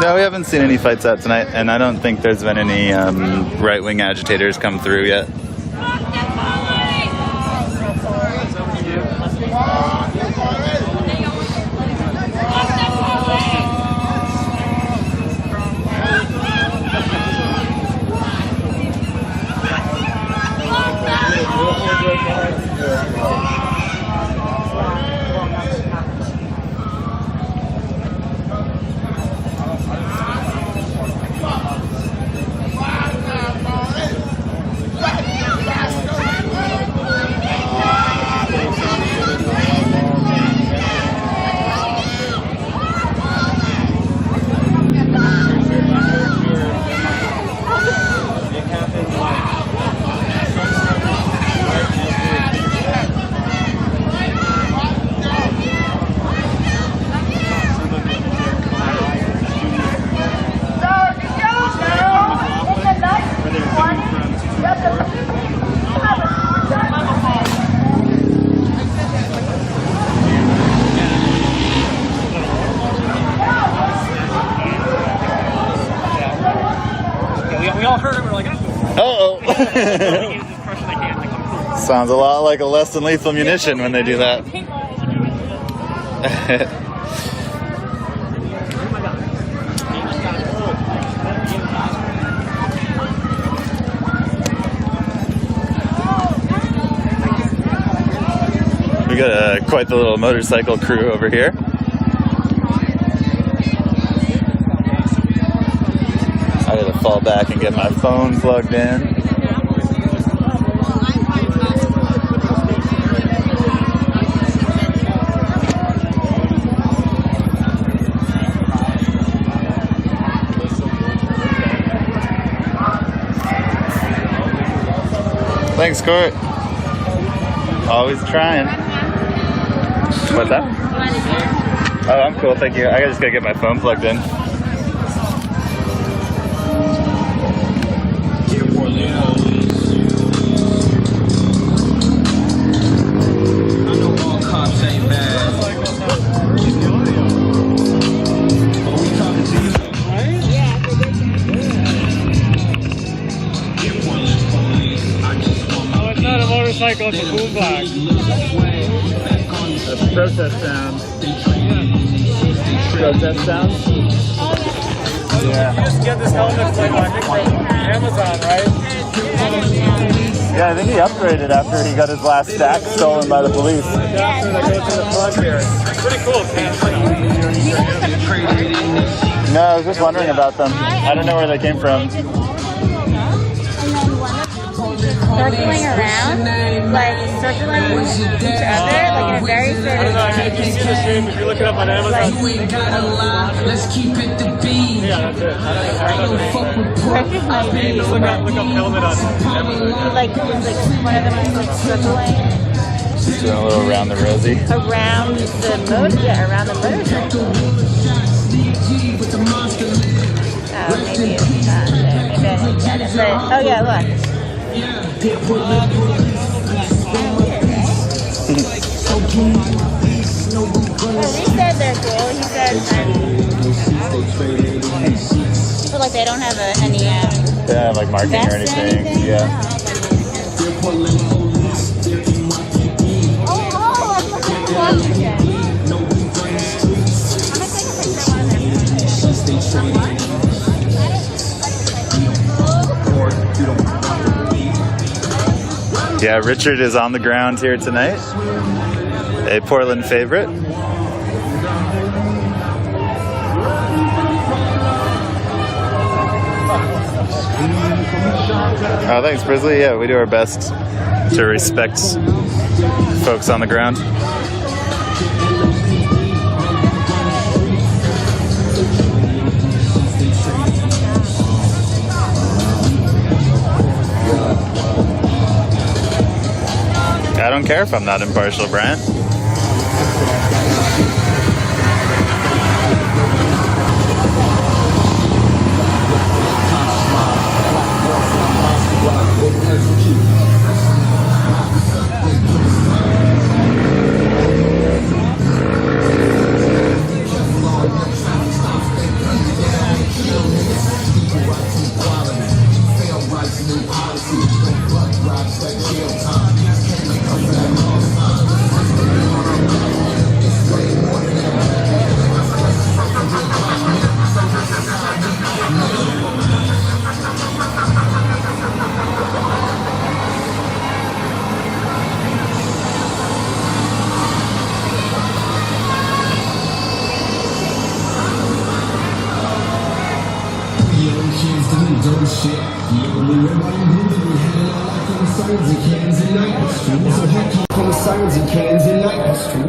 No, we haven't seen any fights out tonight, and I don't think there's been any right-wing agitators come through yet. We all heard it. We're like, Uh-oh. Sounds a lot like a less than lethal munition when they do that. We got quite the little motorcycle crew over here. I gotta fall back and get my phone plugged in. Thanks, Court. Always trying. What's that? Oh, I'm cool, thank you. I just gotta get my phone plugged in. Motorcycle, it's a boombox. That's protest sounds. Protest sounds? Yeah. You just get this helmet from Amazon, right? Yeah, I think he upgraded after he got his last stack stolen by the police. Adapter that goes to the front here. Pretty cool, man. No, I was just wondering about them. I don't know where they came from. Circling around, like circling each other, like in a very certain I don't know, if you see the stream, if you look it up on Amazon. Let's keep it the beat. Yeah, that's it. I don't know. Just look up helmet on Amazon. like one of them is like circling Just doing a little around the rosy. around the around the motorcycle. Oh, maybe it's not there. But, oh yeah, look. Well, he said they're cool. He said people like they don't have any Yeah, like marketing or anything. Yeah. Yeah, Richard is on the ground here tonight. A Portland favorite. Oh, thanks, Brisley. Yeah, we do our best to respect folks on the ground. I don't care if I'm not impartial, Brian.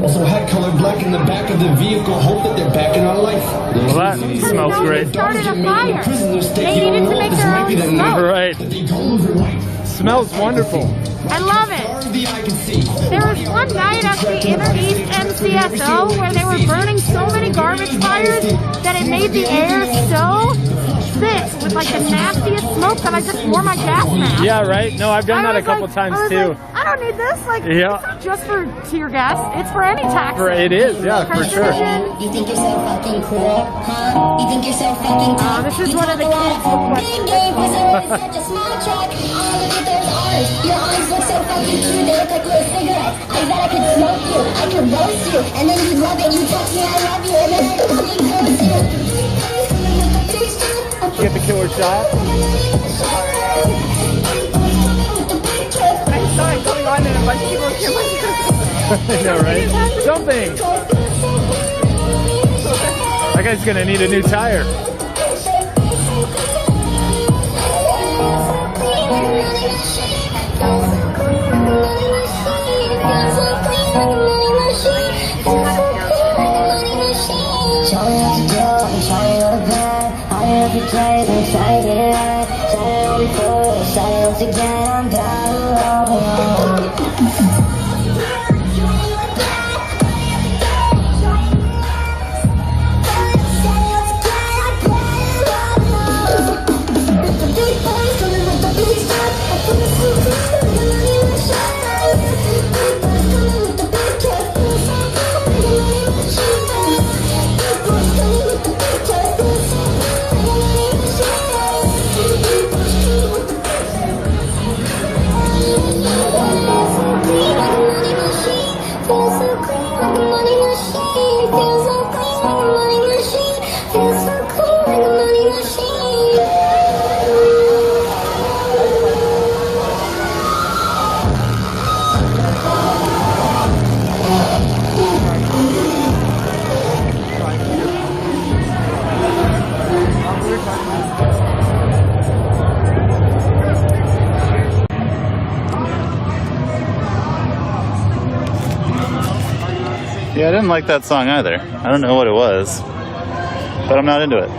Also had colored black in the back of the vehicle. Hope that they're back in our life. Well, that smells great. Started a fire. They needed to make their own smoke. Right. Smells wonderful. I love it. There was one night at the Inner East NCSO where they were burning so many garbage fires that it made the air so thick with like the nastiest smoke that I just wore my gas mask. Yeah, right? No, I've done that a couple times too. I don't need this. Like, yeah. It's not just for tear gas. It's for any tax. It is, yeah, for sure. You think you're so fucking cool, huh? You think you're so fucking cool? This is one of the kids. Your eyes look so fucking cute, they look like little cigarettes. I bet I could smoke you, I could roast you, and then you'd love it, you touch me, I love you, and then I fucking close you. Did you get the killer shot? I saw it going on and a bunch of people came on. I know, right? Something! That guy's gonna need a new tire. Yeah, I didn't like that song either. I don't know what it was, but I'm not into it.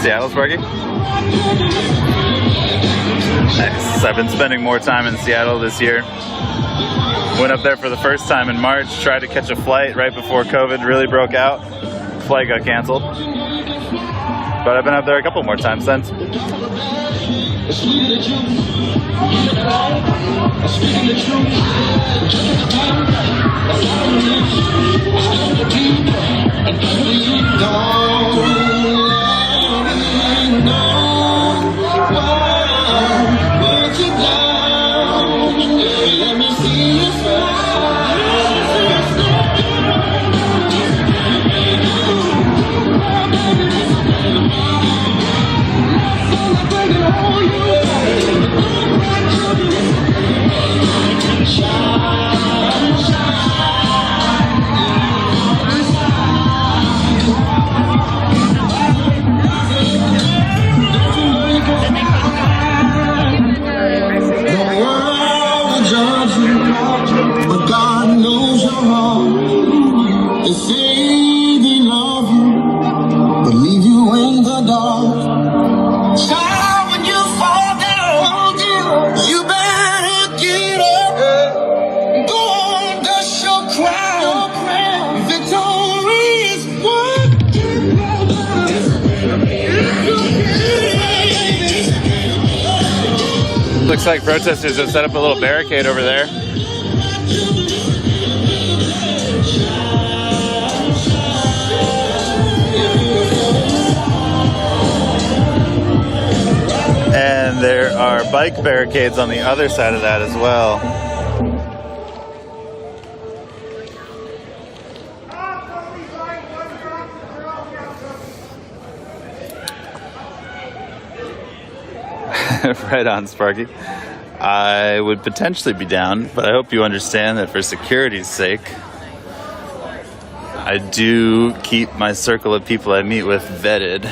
Seattle, Sparky? Nice. I've been spending more time in Seattle this year. Went up there for the first time in March, tried to catch a flight right before COVID really broke out. Flight got canceled. But I've been up there a couple more times since. Looks like protesters have set up a little barricade over there. And there are bike barricades on the other side of that as well. Right on, Sparky. I would potentially be down, but I hope you understand that for security's sake, I do keep my circle of people I meet with vetted.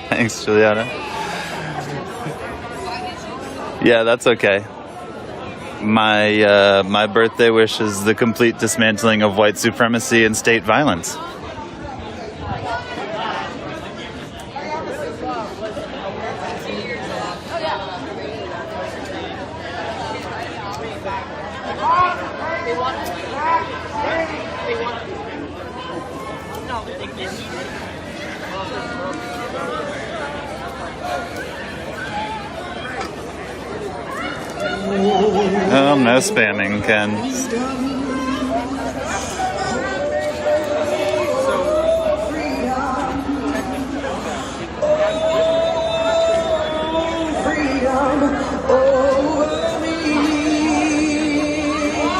Thanks, Juliana. Yeah, that's okay. My birthday wish is the complete dismantling of white supremacy and state violence. Oh, no spamming, Ken.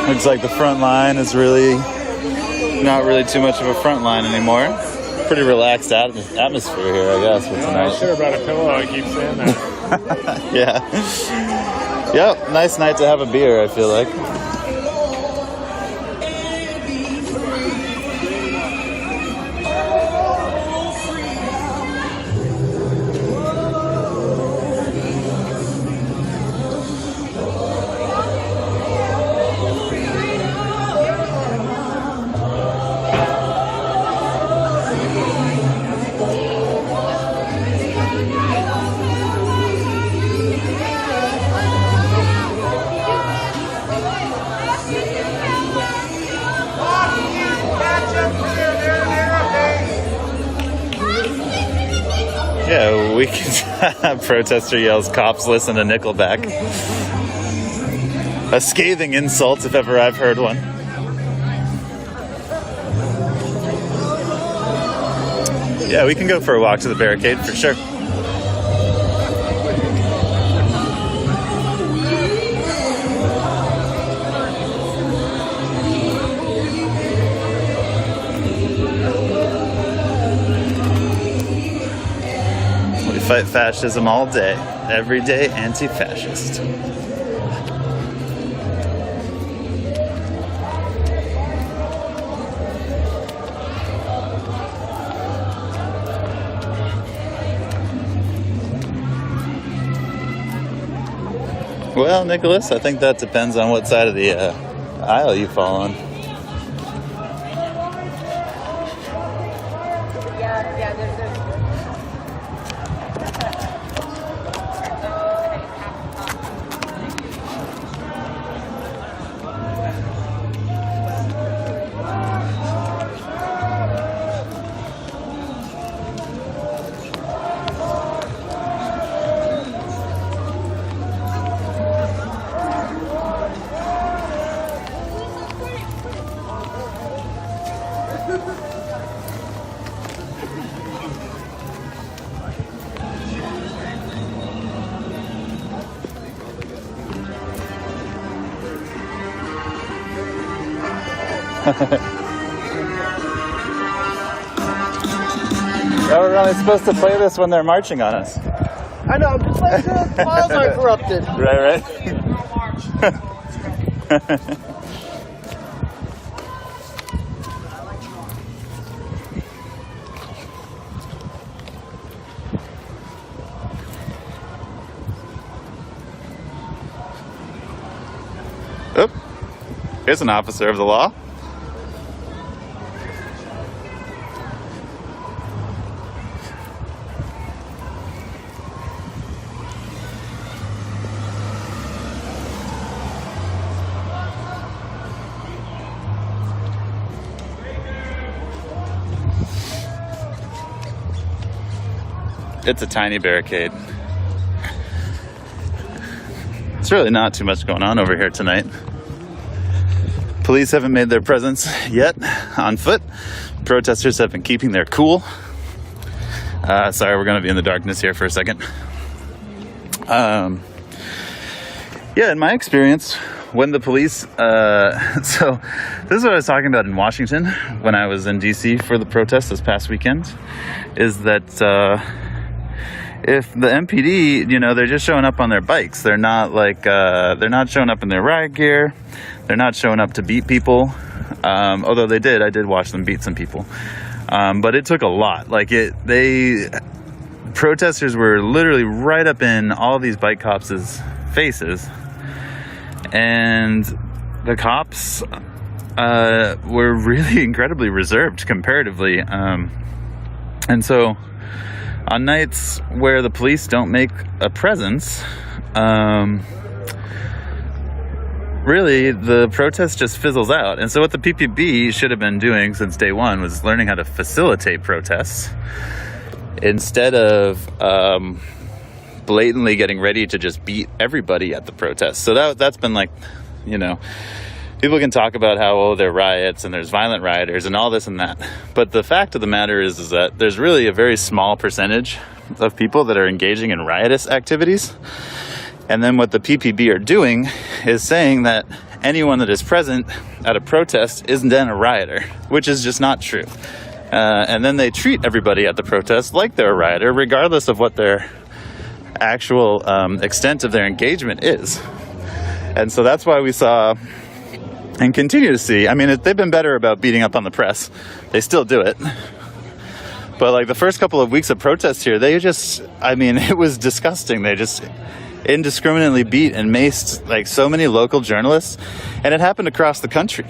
Looks like the front line is really not really too much of a front line anymore. Pretty relaxed atmosphere here, I guess. I'm not sure about a pillow, I keep saying that. Yeah. Yep, nice night to have a beer, I feel like. Yeah, we can. Protester yells, "Cops listen to Nickelback." A scathing insult, if ever I've heard one. Yeah, we can go for a walk to the barricade for sure. Fight fascism all day, every day anti-fascist. Well, Nicholas, I think that depends on what side of the aisle you fall on. Yeah, we're only supposed to play this when they're marching on us. I know, just like the files are corrupted. Right. Oop. Here's an officer of the law. It's a tiny barricade. It's really not too much going on over here tonight. Police haven't made their presence yet on foot. Protesters have been keeping their cool. Sorry, we're going to be in the darkness here for a second. Yeah, in my experience, when the police... so this is what I was talking about in Washington when I was in D.C. for the protest this past weekend, is that... if the MPD, you know, they're just showing up on their bikes. They're not like, they're not showing up in their riot gear. They're not showing up to beat people. Although I did watch them beat some people. But it took a lot. Like protesters were literally right up in all these bike cops' faces. And the cops, were really incredibly reserved comparatively. And so, on nights where the police don't make a presence, really the protest just fizzles out. And so what the PPB should have been doing since day one was learning how to facilitate protests instead of blatantly getting ready to just beat everybody at the protest. So that's been like, you know, people can talk about how, there are riots and there's violent rioters and all this and that. But the fact of the matter is that there's really a very small percentage of people that are engaging in riotous activities. And then what the PPB are doing is saying that anyone that is present at a protest isn't then a rioter, which is just not true. And then they treat everybody at the protest like they're a rioter, regardless of what their actual extent of their engagement is. And so that's why we saw... and continue to see. I mean, they've been better about beating up on the press. They still do it. But like the first couple of weeks of protests here, they just, I mean, it was disgusting. They just indiscriminately beat and maced like so many local journalists. And it happened across the country.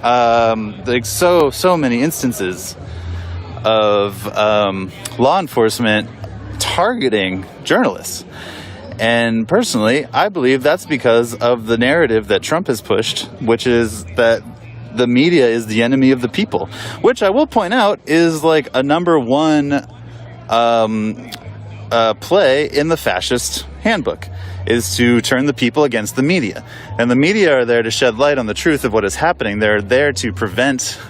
Like so many instances of law enforcement targeting journalists. And personally, I believe that's because of the narrative that Trump has pushed, which is that the media is the enemy of the people, which I will point out is like a number one play in the fascist handbook, is to turn the people against the media. And the media are there to shed light on the truth of what is happening. They're there to prevent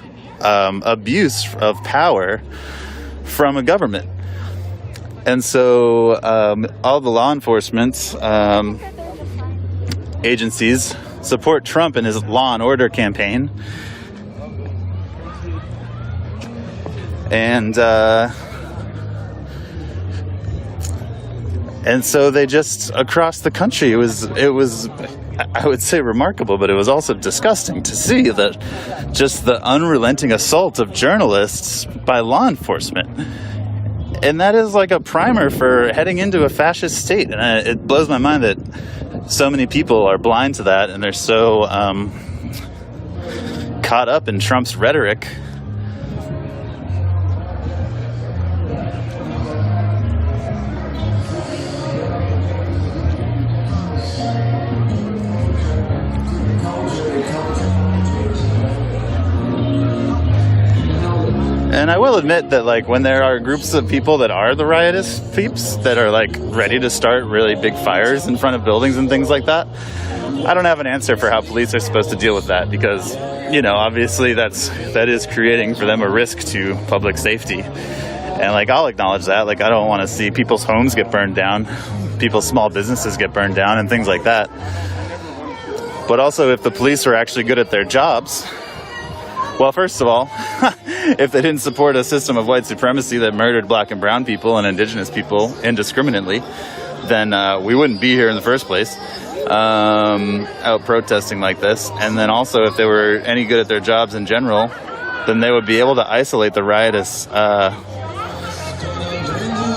abuse of power from a government. And so all the law enforcement agencies support Trump in his law and order campaign. And so they just, across the country, it was I would say remarkable, but it was also disgusting to see that just the unrelenting assault of journalists by law enforcement. And that is like a primer for heading into a fascist state. And it blows my mind that so many people are blind to that, and they're so caught up in Trump's rhetoric. And I will admit that, like, when there are groups of people that are the riotous peeps that are, like, ready to start really big fires in front of buildings and things like that, I don't have an answer for how police are supposed to deal with that because, you know, obviously that is creating for them a risk to public safety. And, like, I'll acknowledge that. Like, I don't want to see people's homes get burned down, people's small businesses get burned down and things like that. But also, if the police were actually good at their jobs, well, first of all, if they didn't support a system of white supremacy that murdered black and brown people and indigenous people indiscriminately, then we wouldn't be here in the first place, out protesting like this. And then also, if they were any good at their jobs in general, then they would be able to isolate the riotous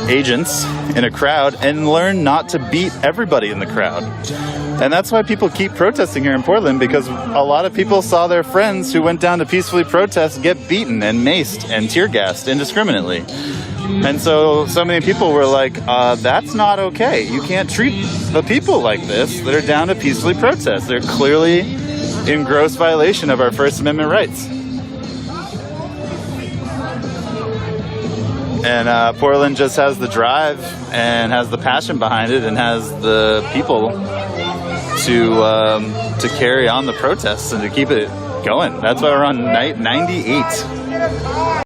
agents in a crowd and learn not to beat everybody in the crowd. And that's why people keep protesting here in Portland, because a lot of people saw their friends who went down to peacefully protest get beaten and maced and tear gassed indiscriminately. And so many people were like, that's not okay. You can't treat the people like this that are down to peacefully protest. They're clearly in gross violation of our First Amendment rights. And Portland just has the drive and has the passion behind it and has the people to carry on the protests and to keep it going. That's why we're on night 98.